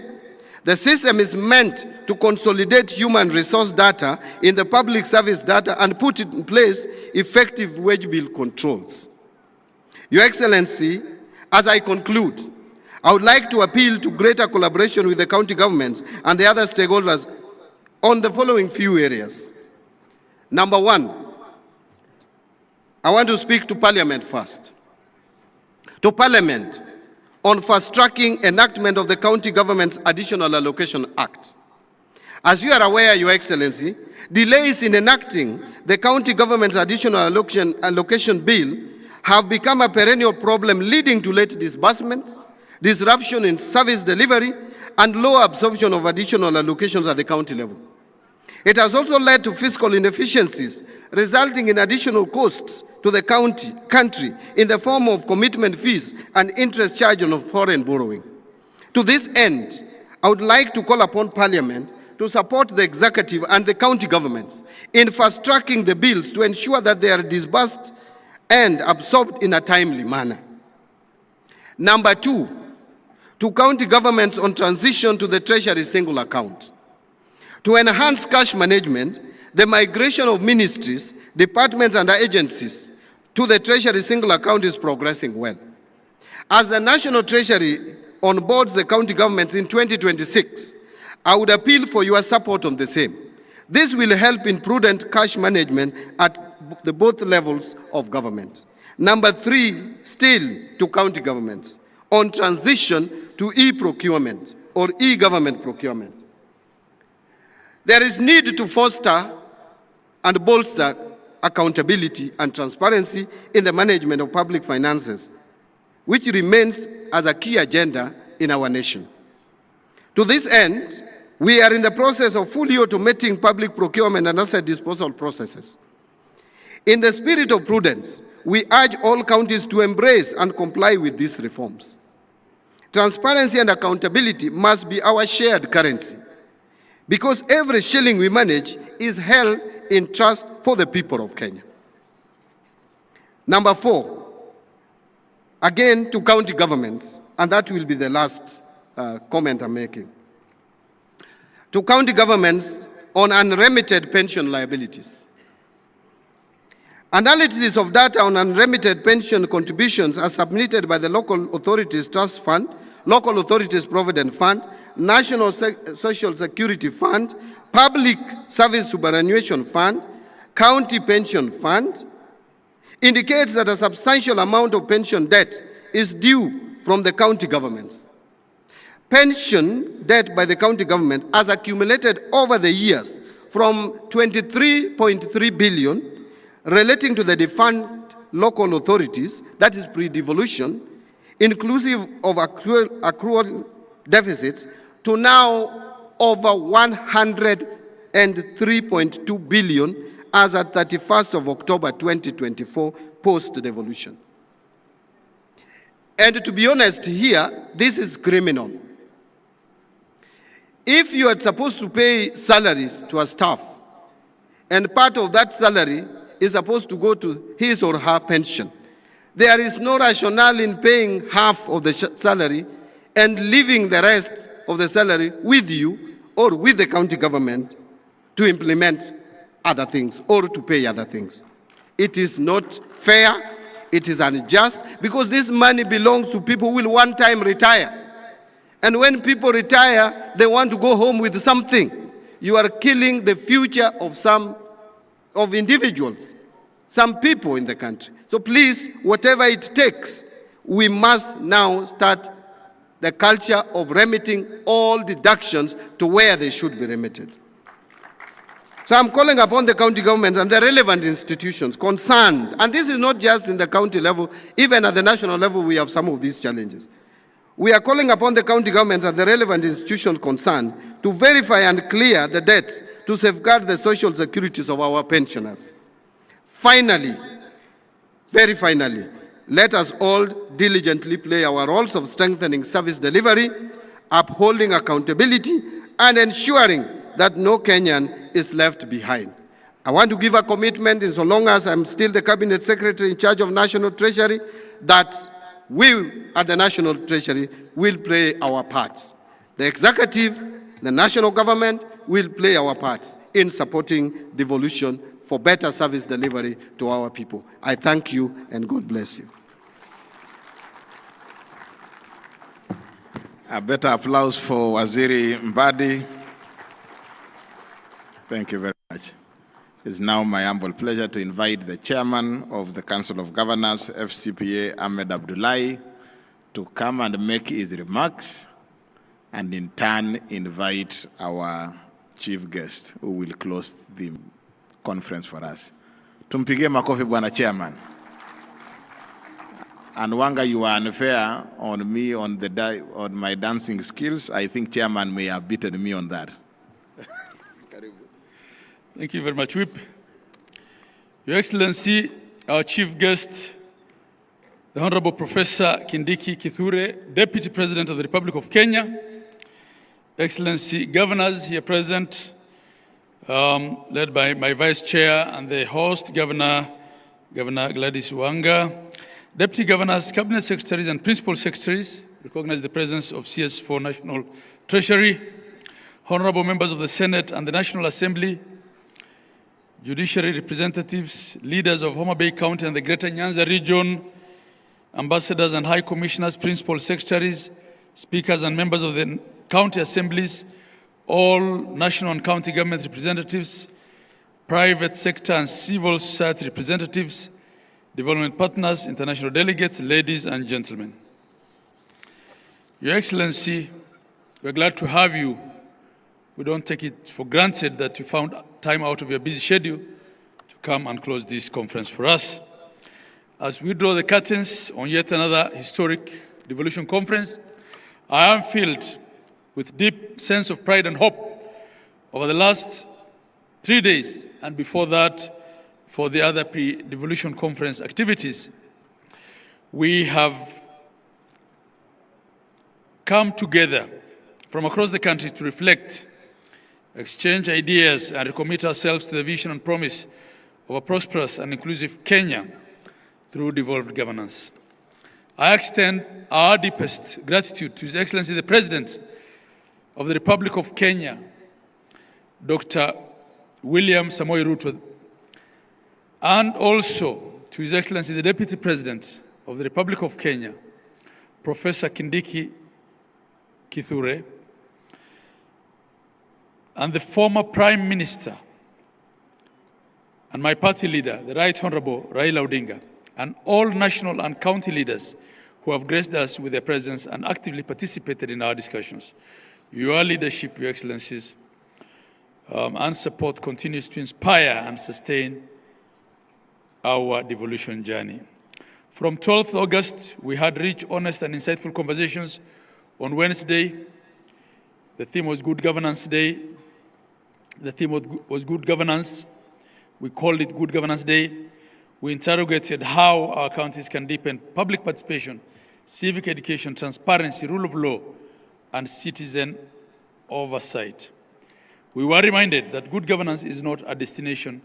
The system is meant to consolidate human resource data in the public service data and put in place effective wage bill controls. Your Excellency, as I conclude, I would like to appeal to greater collaboration with the county governments and the other stakeholders on the following few areas. Number one, I want to speak to Parliament first. To Parliament on fast-tracking enactment of the County Government's Additional Allocation Act. As you are aware, Your Excellency, delays in enacting the County Government's Additional Allocation Bill have become a perennial problem, leading to late disbursements, disruption in service delivery, and low absorption of additional allocations at the county level. It has also led to fiscal inefficiencies, resulting in additional costs to the country in the form of commitment fees and interest charged on foreign borrowing. To this end, I would like to call upon Parliament to support the executive and the county governments in fast-tracking the bills to ensure that they are disbursed and absorbed in a timely manner. Number two, to county governments on transition to the Treasury single account. To enhance cash management, the migration of ministries, departments, and agencies to the Treasury single account is progressing well. As the National Treasury onboards the county governments in 2026, I would appeal for your support on the same. This will help in prudent cash management at both levels of government. Number three, still to county governments, on transition to e-procurement or e-government procurement. There is need to foster and bolster accountability and transparency in the management of public finances, which remains as a key agenda in our nation. To this end, we are in the process of fully automating public procurement and asset disposal processes. In the spirit of prudence, we urge all counties to embrace and comply with these reforms. Transparency and accountability must be our shared currency, because every shilling we manage is held in trust for the people of Kenya. Number four, again to county governments, and that will be the last comment I'm making. To county governments on unremitted pension liabilities. Analysis of data on unremitted pension contributions are submitted by the Local Authorities Trust Fund, Local Authorities Provident Fund, National Social Security Fund, Public Service Superannuation Fund, County Pension Fund, indicates that a substantial amount of pension debt is due from the county governments. Pension debt by the county government has accumulated over the years from 23.3 billion relating to the defunct local authorities, that is pre-devolution, inclusive of accrual deficits, to now over 103.2 billion as at 31st of October 2024, post-devolution. And to be honest here, this is criminal. If you are supposed to pay salary to a staff, and part of that salary is supposed to go to his or her pension, there is no rationale in paying half of the salary and leaving the rest of the salary with you or with the county government to implement other things or to pay other things. It is not fair, it is unjust, because this money belongs to people who will one time retire. And when people retire, they want to go home with something. You are killing the future of individuals, some people in the country. So please, whatever it takes, we must now start the culture of remitting all deductions to where they should be remitted. So I'm calling upon the county government and the relevant institutions concerned, and this is not just in the county level, even at the national level we have some of these challenges. We are calling upon the county governments and the relevant institutions concerned to verify and clear the debts to safeguard the social securities of our pensioners. Finally, very finally, let us all diligently play our roles of strengthening service delivery, upholding accountability, and ensuring that no Kenyan is left behind. I want to give a commitment, in so long as I'm still the Cabinet Secretary in charge of National Treasury, that we at the National Treasury will play our parts. The executive, the national government will play our parts in supporting devolution for better service delivery to our people. I thank you and God bless you. A better applause for Waziri Mbadi. Thank you very much. It's now my humble pleasure to invite the chairman of the Council of Governors, FCPA, Ahmed Abdullahi, to come and make his remarks, and in turn invite our chief guest who will close the conference for us. Tumpigie makofi bwana chairman. And Wanga, you are unfair on me on my dancing skills. I think chairman may have beaten me on that. Thank you very much, Whip. Your Excellency, our chief guest, the Honorable Professor Kindiki Kithure, Deputy President of the Republic of Kenya, Excellency Governors here present, led by my Vice Chair and the host, Governor Gladys Wanga, Deputy Governors, Cabinet Secretaries, and Principal Secretaries, recognize the presence of CS4 National Treasury, Honorable Members of the Senate and the National Assembly, judiciary representatives, leaders of Homa-Bay County and the Greater Nyanza region, ambassadors and high commissioners, principal secretaries, speakers and members of the county assemblies, all national and county government representatives, private sector and civil society representatives, development partners, international delegates, ladies and gentlemen. Your Excellency, we're glad to have you. We don't take it for granted that you found time out of your busy schedule to come and close this conference for us. As we draw the curtains on yet another historic devolution conference, I am filled with deep sense of pride and hope over the last 3 days and before that for the other pre-devolution conference activities. We have come together from across the country to reflect, exchange ideas, and recommit ourselves to the vision and promise of a prosperous and inclusive Kenya through devolved governance. I extend our deepest gratitude to His Excellency the President of the Republic of Kenya, Dr. William Samoei Ruto, and also to His Excellency the Deputy President of the Republic of Kenya, Professor Kindiki Kithure, and the former Prime Minister and my party leader, the Right Honorable Raila Odinga, and all national and county leaders who have graced us with their presence and actively participated in our discussions. Your leadership, Your Excellencies, and support continues to inspire and sustain our devolution journey. From 12th August, we had rich, honest, and insightful conversations. On Wednesday, the theme was Good Governance Day. The theme was Good Governance. We called it Good Governance Day. We interrogated how our counties can deepen public participation, civic education, transparency, rule of law, and citizen oversight. We were reminded that good governance is not a destination,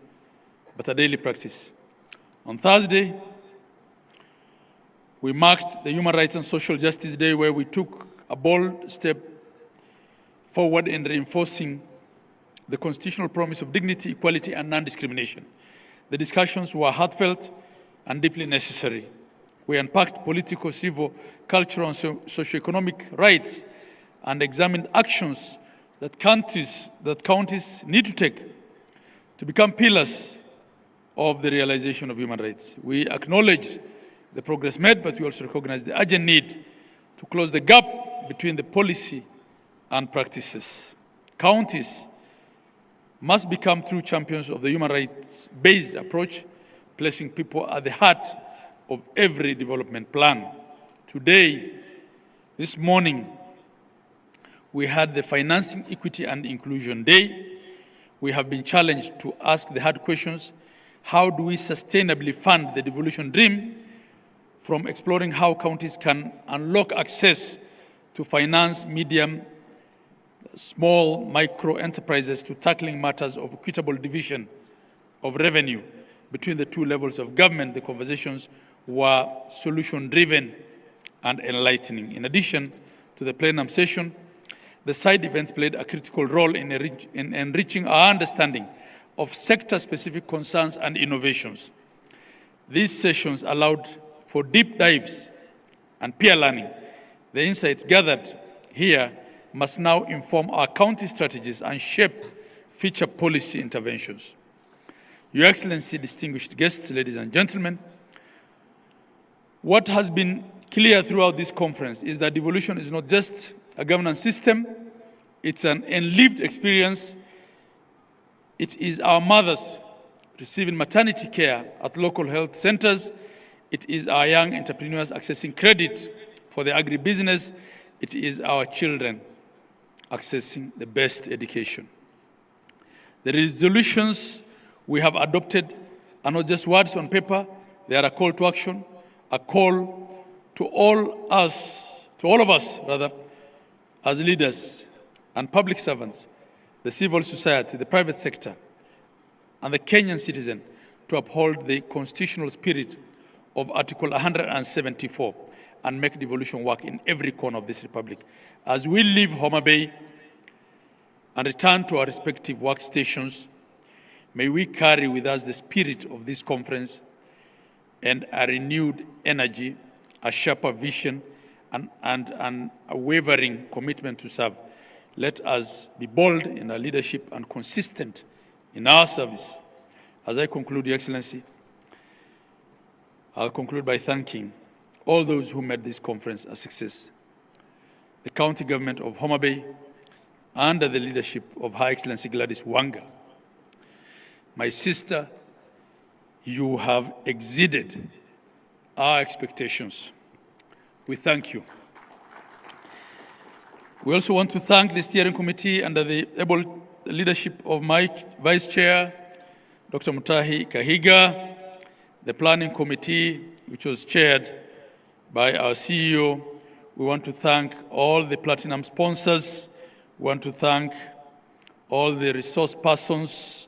but a daily practice. On Thursday, we marked the Human Rights and Social Justice Day, where we took a bold step forward in reinforcing the constitutional promise of dignity, equality, and non-discrimination. The discussions were heartfelt and deeply necessary. We unpacked political, civil, cultural, and socioeconomic rights and examined actions that counties need to take to become pillars of the realization of human rights. We acknowledge the progress made, but we also recognize the urgent need to close the gap between the policy and practices. Counties must become true champions of the human rights-based approach, placing people at the heart of every development plan. Today, this morning, we had the Financing Equity and Inclusion Day. We have been challenged to ask the hard questions: how do we sustainably fund the devolution dream, from exploring how counties can unlock access to finance medium, small, micro enterprises, to tackling matters of equitable division of revenue between the two levels of government. The conversations were solution-driven and enlightening. In addition to the plenum session, the side events played a critical role in enriching our understanding of sector-specific concerns and innovations. These sessions allowed for deep dives and peer learning. The insights gathered here must now inform our county strategies and shape future policy interventions. Your Excellency, distinguished guests, ladies and gentlemen, what has been clear throughout this conference is that devolution is not just a governance system, it's an lived experience. It is our mothers receiving maternity care at local health centers. It is our young entrepreneurs accessing credit for their agribusiness. It is our children accessing the best education. The resolutions we have adopted are not just words on paper. They are a call to action, a call to all of us, as leaders and public servants, the civil society, the private sector, and the Kenyan citizen, to uphold the constitutional spirit of Article 174 and make devolution work in every corner of this republic. As we leave Homa-Bay and return to our respective workstations, may we carry with us the spirit of this conference and a renewed energy, a sharper vision, and a wavering commitment to serve. Let us be bold in our leadership and consistent in our service. As I conclude, Your Excellency, I'll conclude by thanking all those who made this conference a success. The county government of Homa-Bay, under the leadership of Her Excellency Gladys Wanga. My sister, you have exceeded our expectations. We thank you. We also want to thank the steering committee under the able leadership of my Vice Chair, Dr. Mutahi Kahiga, the planning committee, which was chaired by our CEO. We want to thank all the platinum sponsors. We want to thank all the resource persons,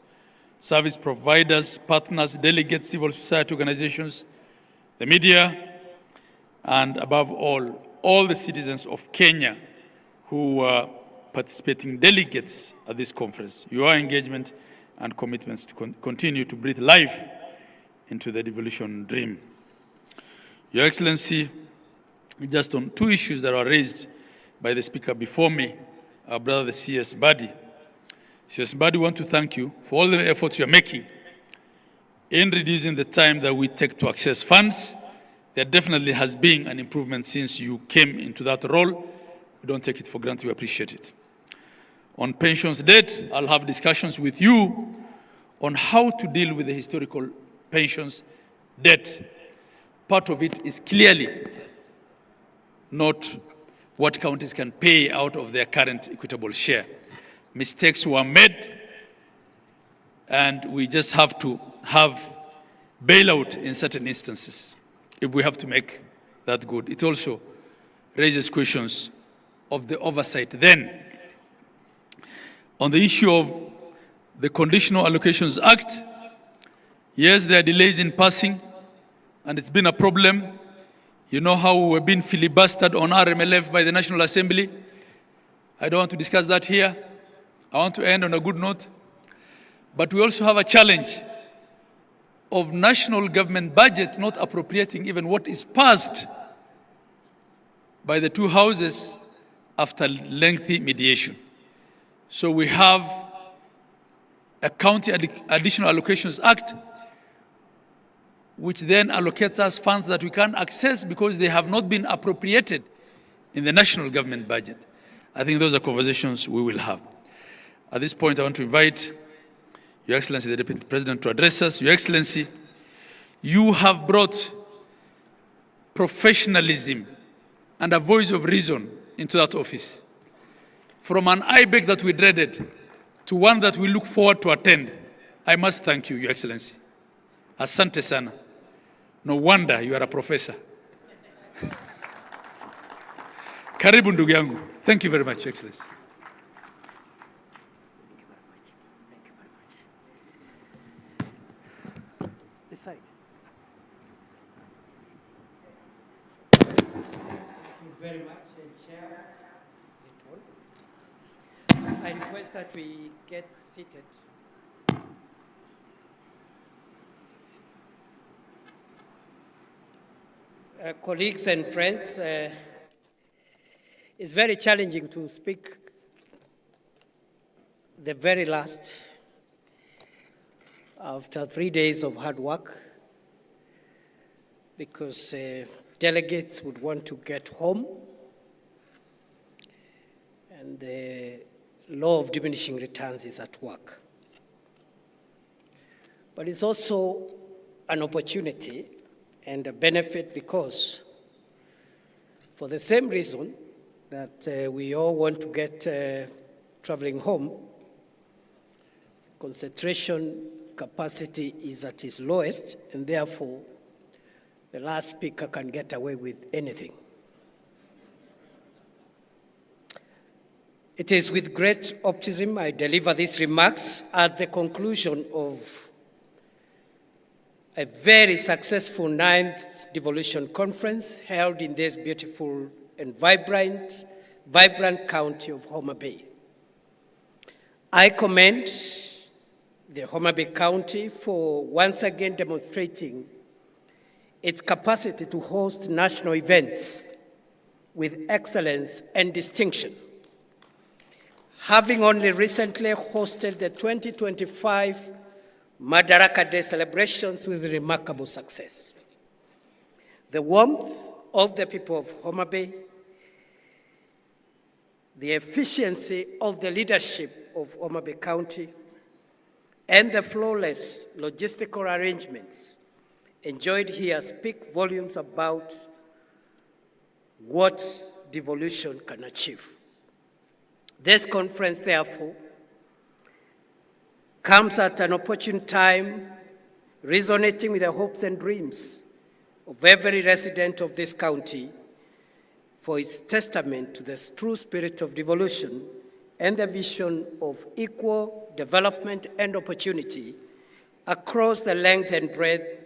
service providers, partners, delegates, civil society organizations, the media, and above all the citizens of Kenya who were participating delegates at this conference. Your engagement and commitments to continue to breathe life into the devolution dream. Your Excellency, just on two issues that were raised by the speaker before me, our brother, the CS Badi. CS Badi, want to thank you for all the efforts you're making in reducing the time that we take to access funds. There definitely has been an improvement since you came into that role. We don't take it for granted, we appreciate it. On pensions debt, I'll have discussions with you on how to deal with the historical pensions debt. Part of it is clearly not what counties can pay out of their current equitable share. Mistakes were made, and we just have to have bailout in certain instances, if we have to make that good. It also raises questions of the oversight. Then, on the issue of the Conditional Allocations Act, yes, there are delays in passing, and it's been a problem. You know how we've been filibustered on RMLF by the National Assembly. I don't want to discuss that here. I want to end on a good note. But we also have a challenge of national government budget not appropriating even what is passed by the two houses after lengthy mediation. So we have a County Additional Allocations Act, which then allocates us funds that we can't access because they have not been appropriated in the national government budget. I think those are conversations we will have. At this point, I want to invite Your Excellency, the Deputy President, to address us. Your Excellency, you have brought professionalism and a voice of reason into that office. From an IBEC that we dreaded to one that we look forward to attend, I must thank you, Your Excellency. Asante sana. No wonder you are a professor. Karibu ndugu yangu. Thank you very much, Your Excellency. Very much, Chair. Is it on? I request that we get seated. Colleagues and friends, it's very challenging to speak the very last after 3 days of hard work, because delegates would want to get home, and the law of diminishing returns is at work. But it's also an opportunity and a benefit, because for the same reason that we all want to get traveling home, concentration capacity is at its lowest, and therefore the last speaker can get away with anything. It is with great optimism I deliver these remarks at the conclusion of a very successful 9th Devolution Conference held in this beautiful and vibrant county of Homa-Bay. I commend the Homa-Bay County for once again demonstrating its capacity to host national events with excellence and distinction, having only recently hosted the 2025 Madaraka Day celebrations with remarkable success. The warmth of the people of Homa-Bay, the efficiency of the leadership of Homa-Bay County, and the flawless logistical arrangements enjoyed here speak volumes about what devolution can achieve. This conference, therefore, comes at an opportune time, resonating with the hopes and dreams of every resident of this county, for its testament to the true spirit of devolution and the vision of equal development and opportunity across the length and breadth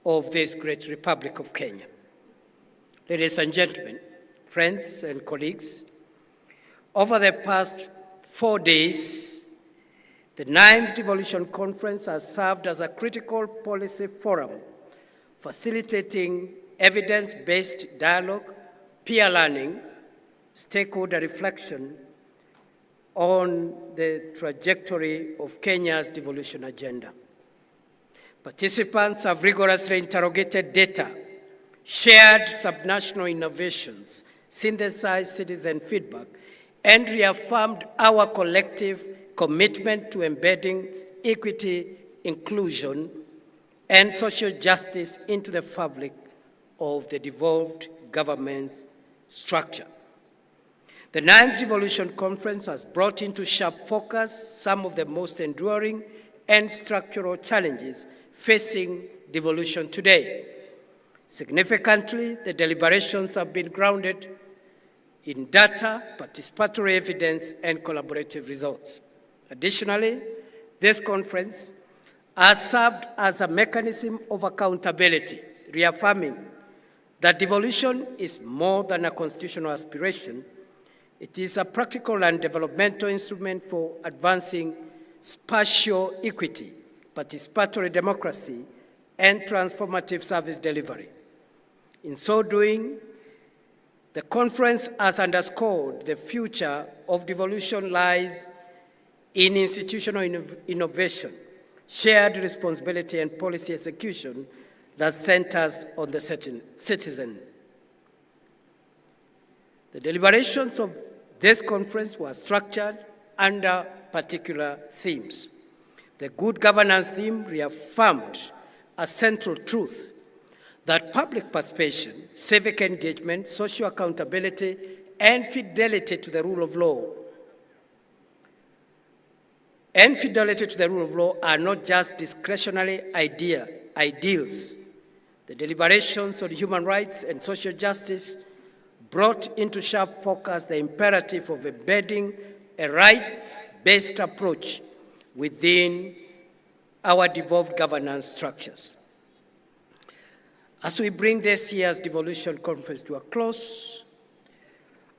of this great Republic of Kenya. Ladies and gentlemen, friends and colleagues, over the past 4 days, the 9th Devolution Conference has served as a critical policy forum, facilitating evidence-based dialogue, peer learning, stakeholder reflection on the trajectory of Kenya's devolution agenda. Participants have rigorously interrogated data, shared subnational innovations, synthesized citizen feedback, and reaffirmed our collective commitment to embedding equity, inclusion, and social justice into the fabric of the devolved government's structure. The 9th Devolution Conference has brought into sharp focus some of the most enduring and structural challenges facing devolution today. Significantly, the deliberations have been grounded in data, participatory evidence, and collaborative results. Additionally, this conference has served as a mechanism of accountability, reaffirming that devolution is more than a constitutional aspiration. It is a practical and developmental instrument for advancing spatial equity, participatory democracy, and transformative service delivery. In so doing, the conference has underscored the future of devolution lies in institutional innovation, shared responsibility, and policy execution that centers on the citizen. The deliberations of this conference were structured under particular themes. The good governance theme reaffirmed a central truth that public participation, civic engagement, social accountability, and fidelity to the rule of law are not just discretionary ideals. The deliberations on human rights and social justice brought into sharp focus the imperative of embedding a rights-based approach within our devolved governance structures. As we bring this year's devolution conference to a close,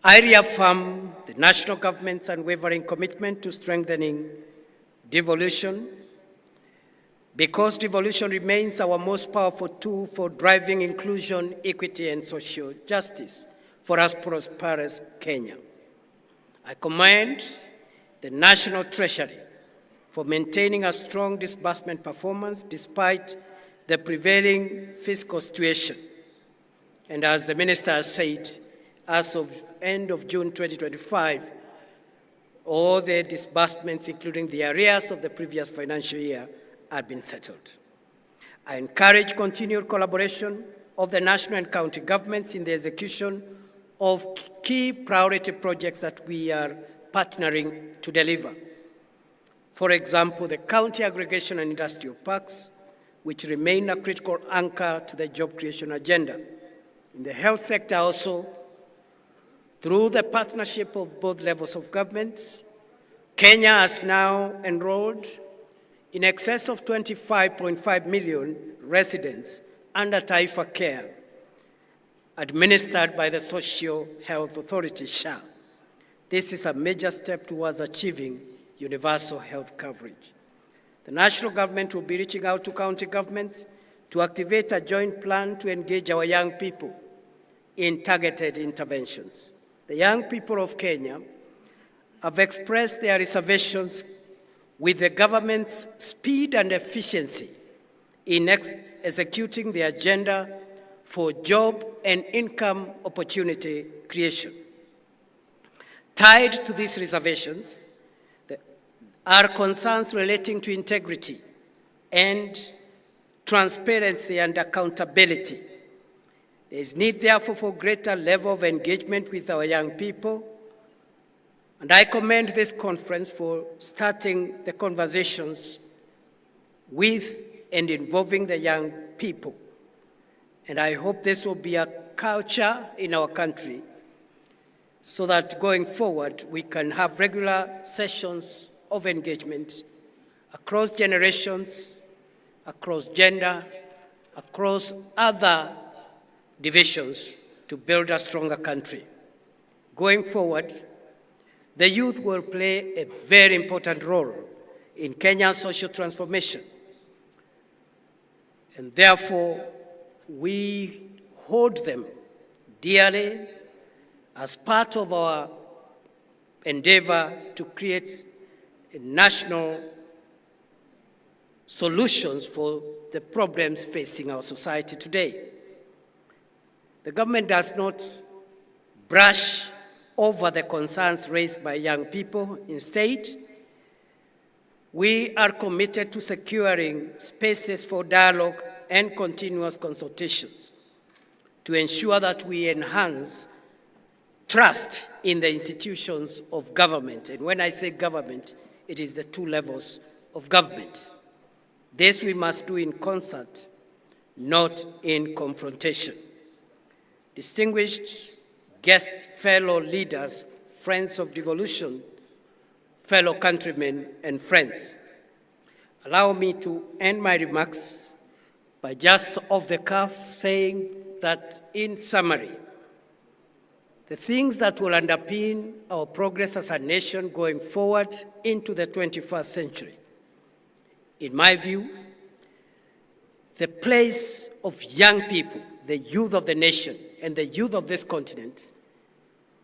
I reaffirm the national government's unwavering commitment to strengthening devolution, because devolution remains our most powerful tool for driving inclusion, equity, and social justice for us prosperous Kenya. I commend the National Treasury for maintaining a strong disbursement performance despite the prevailing fiscal situation. And as the Minister has said, as of end of June 2025, all the disbursements, including the arrears of the previous financial year, have been settled. I encourage continued collaboration of the national and county governments in the execution of key priority projects that we are partnering to deliver. For example, the county aggregation and industrial parks, which remain a critical anchor to the job creation agenda. In the health sector also, through the partnership of both levels of government, Kenya has now enrolled in excess of 25.5 million residents under Taifa Care, administered by the Social Health Authority, SHA. This is a major step towards achieving universal health coverage. The national government will be reaching out to county governments to activate a joint plan to engage our young people in targeted interventions. The young people of Kenya have expressed their reservations with the government's speed and efficiency in executing the agenda for job and income opportunity creation. Tied to these reservations are concerns relating to integrity and transparency and accountability. There is need, therefore, for greater level of engagement with our young people, and I commend this conference for starting the conversations with and involving the young people. And I hope this will be a culture in our country so that going forward we can have regular sessions of engagement across generations, across gender, across other divisions to build a stronger country. Going forward, the youth will play a very important role in Kenya's social transformation. And therefore, we hold them dearly as part of our endeavor to create national solutions for the problems facing our society today. The government does not brush over the concerns raised by young people. Instead, we are committed to securing spaces for dialogue and continuous consultations to ensure that we enhance trust in the institutions of government. And when I say government, it is the two levels of government. This we must do in concert not in confrontation. Distinguished guests, fellow leaders, friends of devolution, fellow countrymen and friends, allow me to end my remarks by just off the cuff saying that, in summary, the things that will underpin our progress as a nation going forward into the 21st century, in my view, the place of young people, the youth of the nation and the youth of this continent,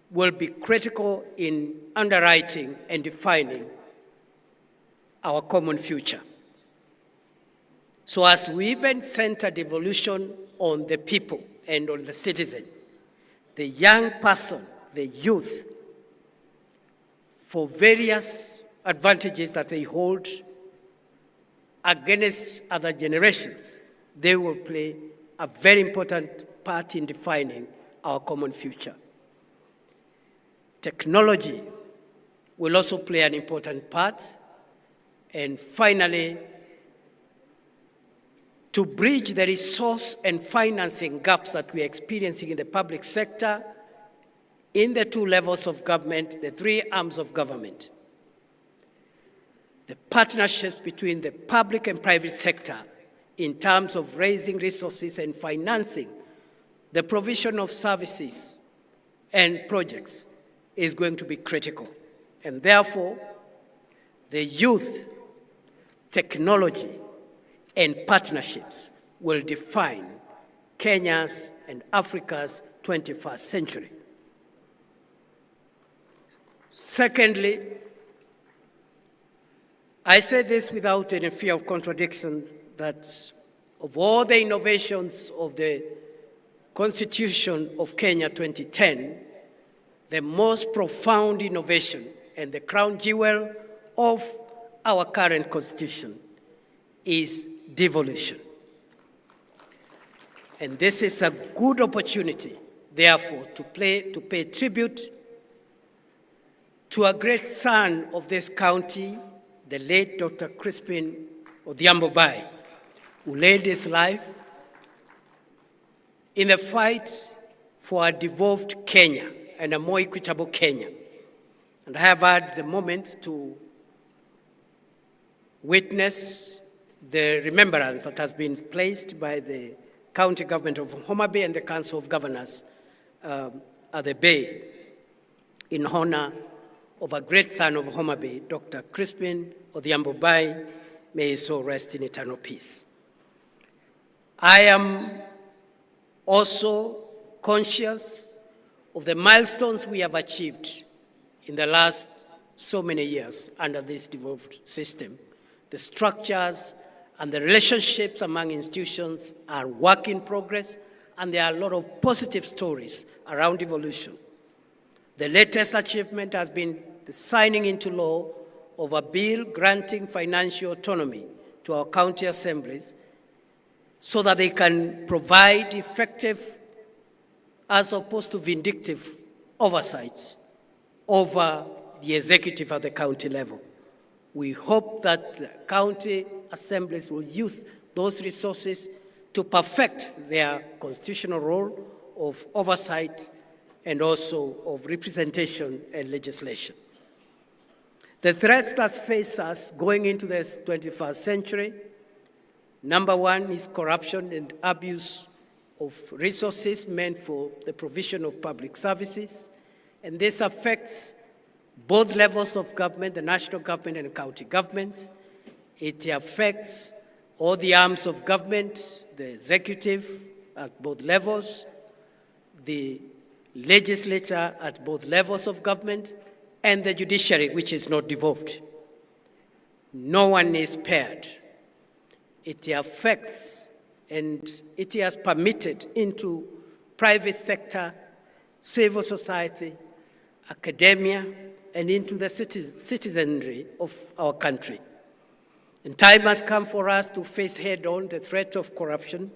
will be critical in underwriting and defining our common future. So as we even center devolution on the people and on the citizen, the young person, the youth, for various advantages that they hold against other generations, they will play a very important part in defining our common future. Technology will also play an important part. And finally, to bridge the resource and financing gaps that we are experiencing in the public sector, in the two levels of government, the three arms of government, the partnerships between the public and private sector in terms of raising resources and financing the provision of services and projects is going to be critical. And therefore, the youth, technology, and partnerships will define Kenya's and Africa's 21st century. Secondly, I say this without any fear of contradiction, that of all the innovations of the Constitution of Kenya 2010, the most profound innovation and the crown jewel of our current Constitution is devolution. And this is a good opportunity, therefore, to pay tribute to a great son of this county, the late Dr. Crispin Homa-Bay, who laid his life in the fight for a devolved Kenya and a more equitable Kenya. And I have had the moment to witness the remembrance that has been placed by the county government of Homa-Bay and the Council of Governors at the Bay in honor of a great son of Homa-Bay, Dr. Crispin Homa-Bay. May his soul rest in eternal peace. I am also conscious of the milestones we have achieved in the last so many years under this devolved system. The structures and the relationships among institutions are work in progress, and there are a lot of positive stories around devolution. The latest achievement has been the signing into law of a bill granting financial autonomy to our county assemblies so that they can provide effective, as opposed to vindictive, oversights over the executive at the county level. We hope that the county assemblies will use those resources to perfect their constitutional role of oversight and also of representation and legislation. The threats that face us going into the 21st century, number one is corruption and abuse of resources meant for the provision of public services, and this affects both levels of government, the national government and county governments. It affects all the arms of government, the executive at both levels, the legislature at both levels of government, and the judiciary, which is not devolved. No one is spared. It affects and it has permitted into private sector, civil society, academia, and into the citizenry of our country. And time has come for us to face head-on the threat of corruption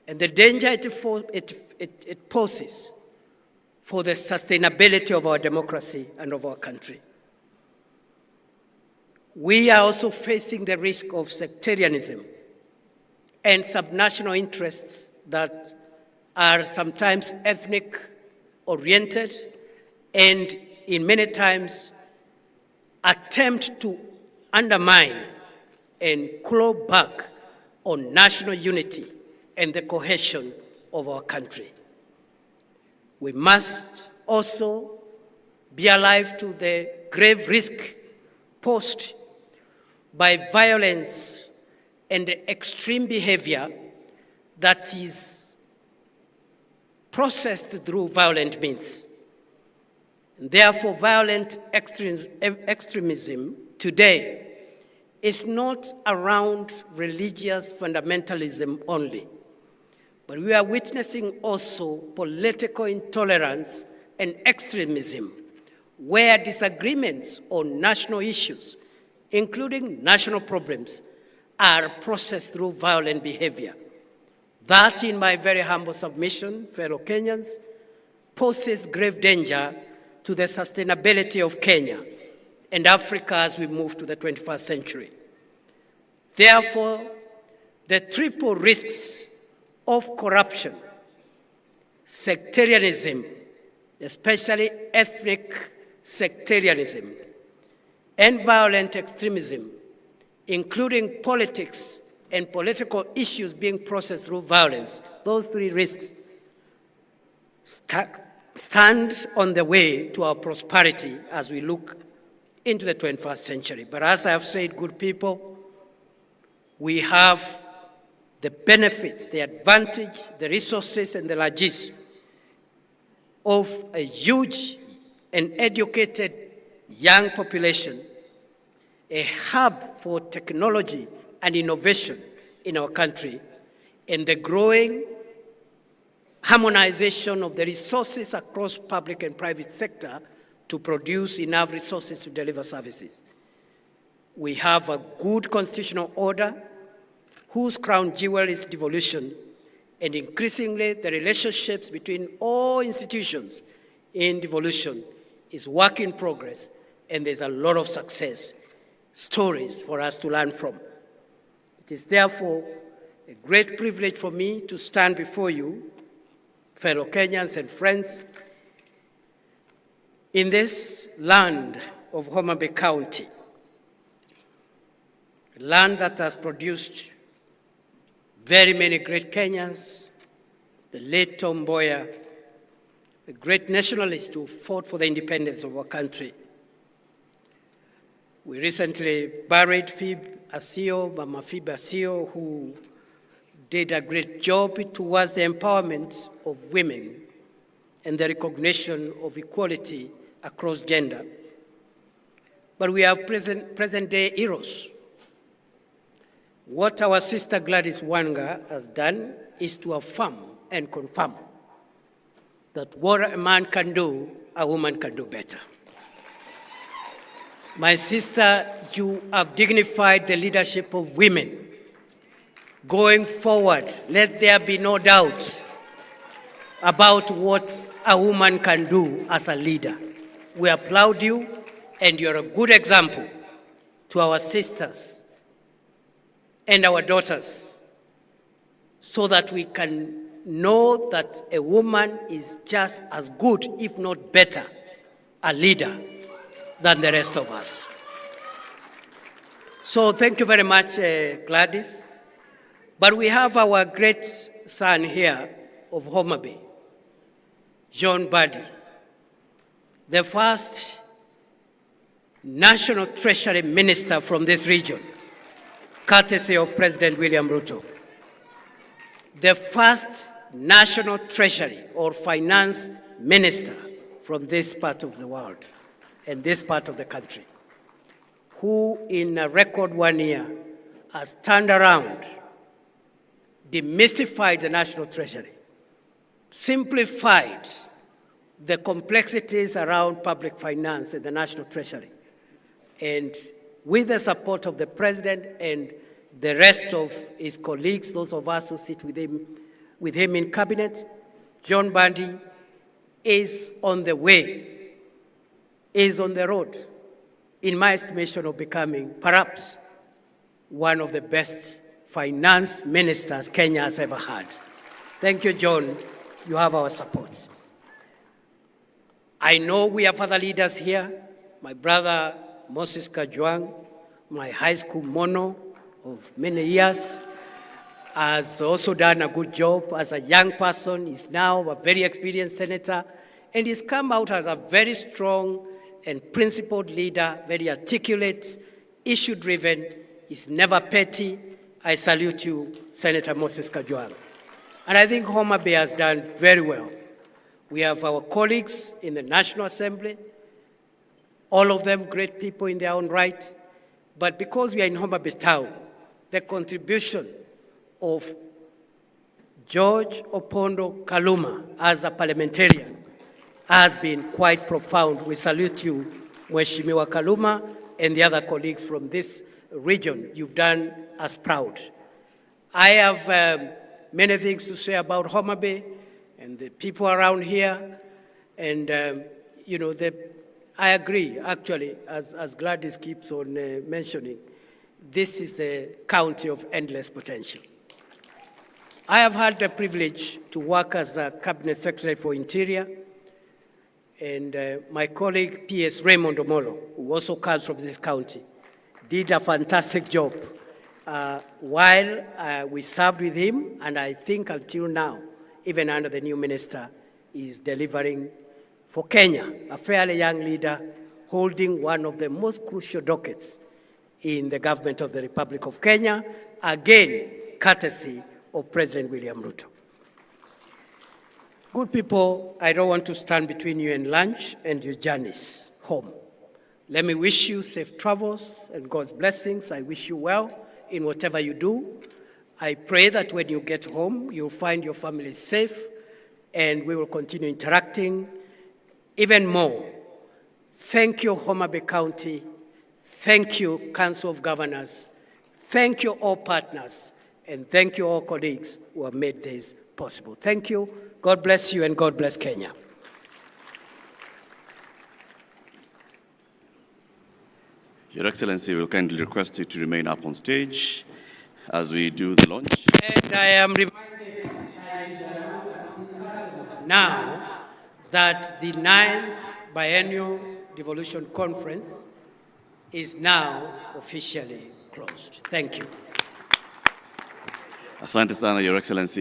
and the danger it poses for the sustainability of our democracy and of our country. We are also facing the risk of sectarianism and subnational interests that are sometimes ethnic-oriented and in many times attempt to undermine and claw back on national unity and the cohesion of our country. We must also be alive to the grave risk posed by violence and extreme behavior that is processed through violent means. And therefore, violent extremism today is not around religious fundamentalism only, but we are witnessing also political intolerance and extremism, where disagreements on national issues, including national problems, are processed through violent behavior. That, in my very humble submission, fellow Kenyans, poses grave danger to the sustainability of Kenya and Africa as we move to the 21st century. Therefore, the triple risks of corruption, sectarianism, especially ethnic sectarianism, and violent extremism, including politics and political issues being processed through violence, those three risks stand on the way to our prosperity as we look into the 21st century. But as I have said, good people, we have the benefits, the advantage, the resources, and the largesse of a huge and educated young population, a hub for technology and innovation in our country, and the growing harmonization of the resources across public and private sector to produce enough resources to deliver services. We have a good constitutional order whose crown jewel is devolution, and increasingly the relationships between all institutions in devolution is work in progress, and there's a lot of success stories for us to learn from. It is therefore a great privilege for me to stand before you, fellow Kenyans and friends, in this land of Homa-Bay County, a land that has produced very many great Kenyans, the late Tom Mboya, a great nationalist who fought for the independence of our country. We recently buried Mama Phoebe Asio, who did a great job towards the empowerment of women and the recognition of equality across gender. But we have present-day heroes. What our sister Gladys Wanga has done is to affirm and confirm that what a man can do, a woman can do better. My sister, you have dignified the leadership of women. Going forward, let there be no doubts about what a woman can do as a leader. We applaud you, and you're a good example to our sisters and our daughters, so that we can know that a woman is just as good, if not better, a leader than the rest of us. So thank you very much, Gladys. But we have our great son here of Homa-Bay, John Buddy, the first National Treasury Minister from this region, courtesy of President William Ruto. The first National Treasury or Finance Minister from this part of the world and this part of the country, who in a record 1 year has turned around, demystified the National Treasury, simplified the complexities around public finance in the National Treasury. And with the support of the President and the rest of his colleagues, those of us who sit with him in cabinet, John Buddy is on the way, is on the road, in my estimation, of becoming perhaps one of the best finance ministers Kenya has ever had. Thank you, John. You have our support. I know we have other leaders here. My brother, Moses Kajwang, my high school mono of many years, has also done a good job as a young person. He's now a very experienced senator, and he's come out as a very strong and principled leader, very articulate, issue-driven. He's never petty. I salute you, Senator Moses Kajwang. And I think Homa-Bay has done very well. We have our colleagues in the National Assembly, all of them great people in their own right. But because we are in Homa-Bay town, the contribution of George Opondo Kaluma as a parliamentarian has been quite profound. We salute you, Mheshimiwa Kaluma, and the other colleagues from this region. You've done us proud. I have many things to say about Homa-Bay and the people around here. And, I agree, actually, as Gladys keeps on mentioning, this is the county of endless potential. I have had the privilege to work as a Cabinet Secretary for Interior, and my colleague, P.S. Raymond Omolo, who also comes from this county, did a fantastic job while we served with him, and I think until now, even under the new minister, is delivering for Kenya, a fairly young leader holding one of the most crucial dockets in the government of the Republic of Kenya, again, courtesy of President William Ruto. Good people, I don't want to stand between you and lunch and your journeys home. Let me wish you safe travels and God's blessings. I wish you well in whatever you do. I pray that when you get home, you'll find your family safe, and we will continue interacting even more. Thank you, Homa-Bay County. Thank you, Council of Governors. Thank you, all partners. And thank you, all colleagues who have made this possible. Thank you. God bless you, and God bless Kenya. Your Excellency, will kindly request you to remain up on stage as we do the launch. And I am reminded now that the 9th Biennial Devolution Conference is now officially closed. Thank you. Asante sana, Your Excellency.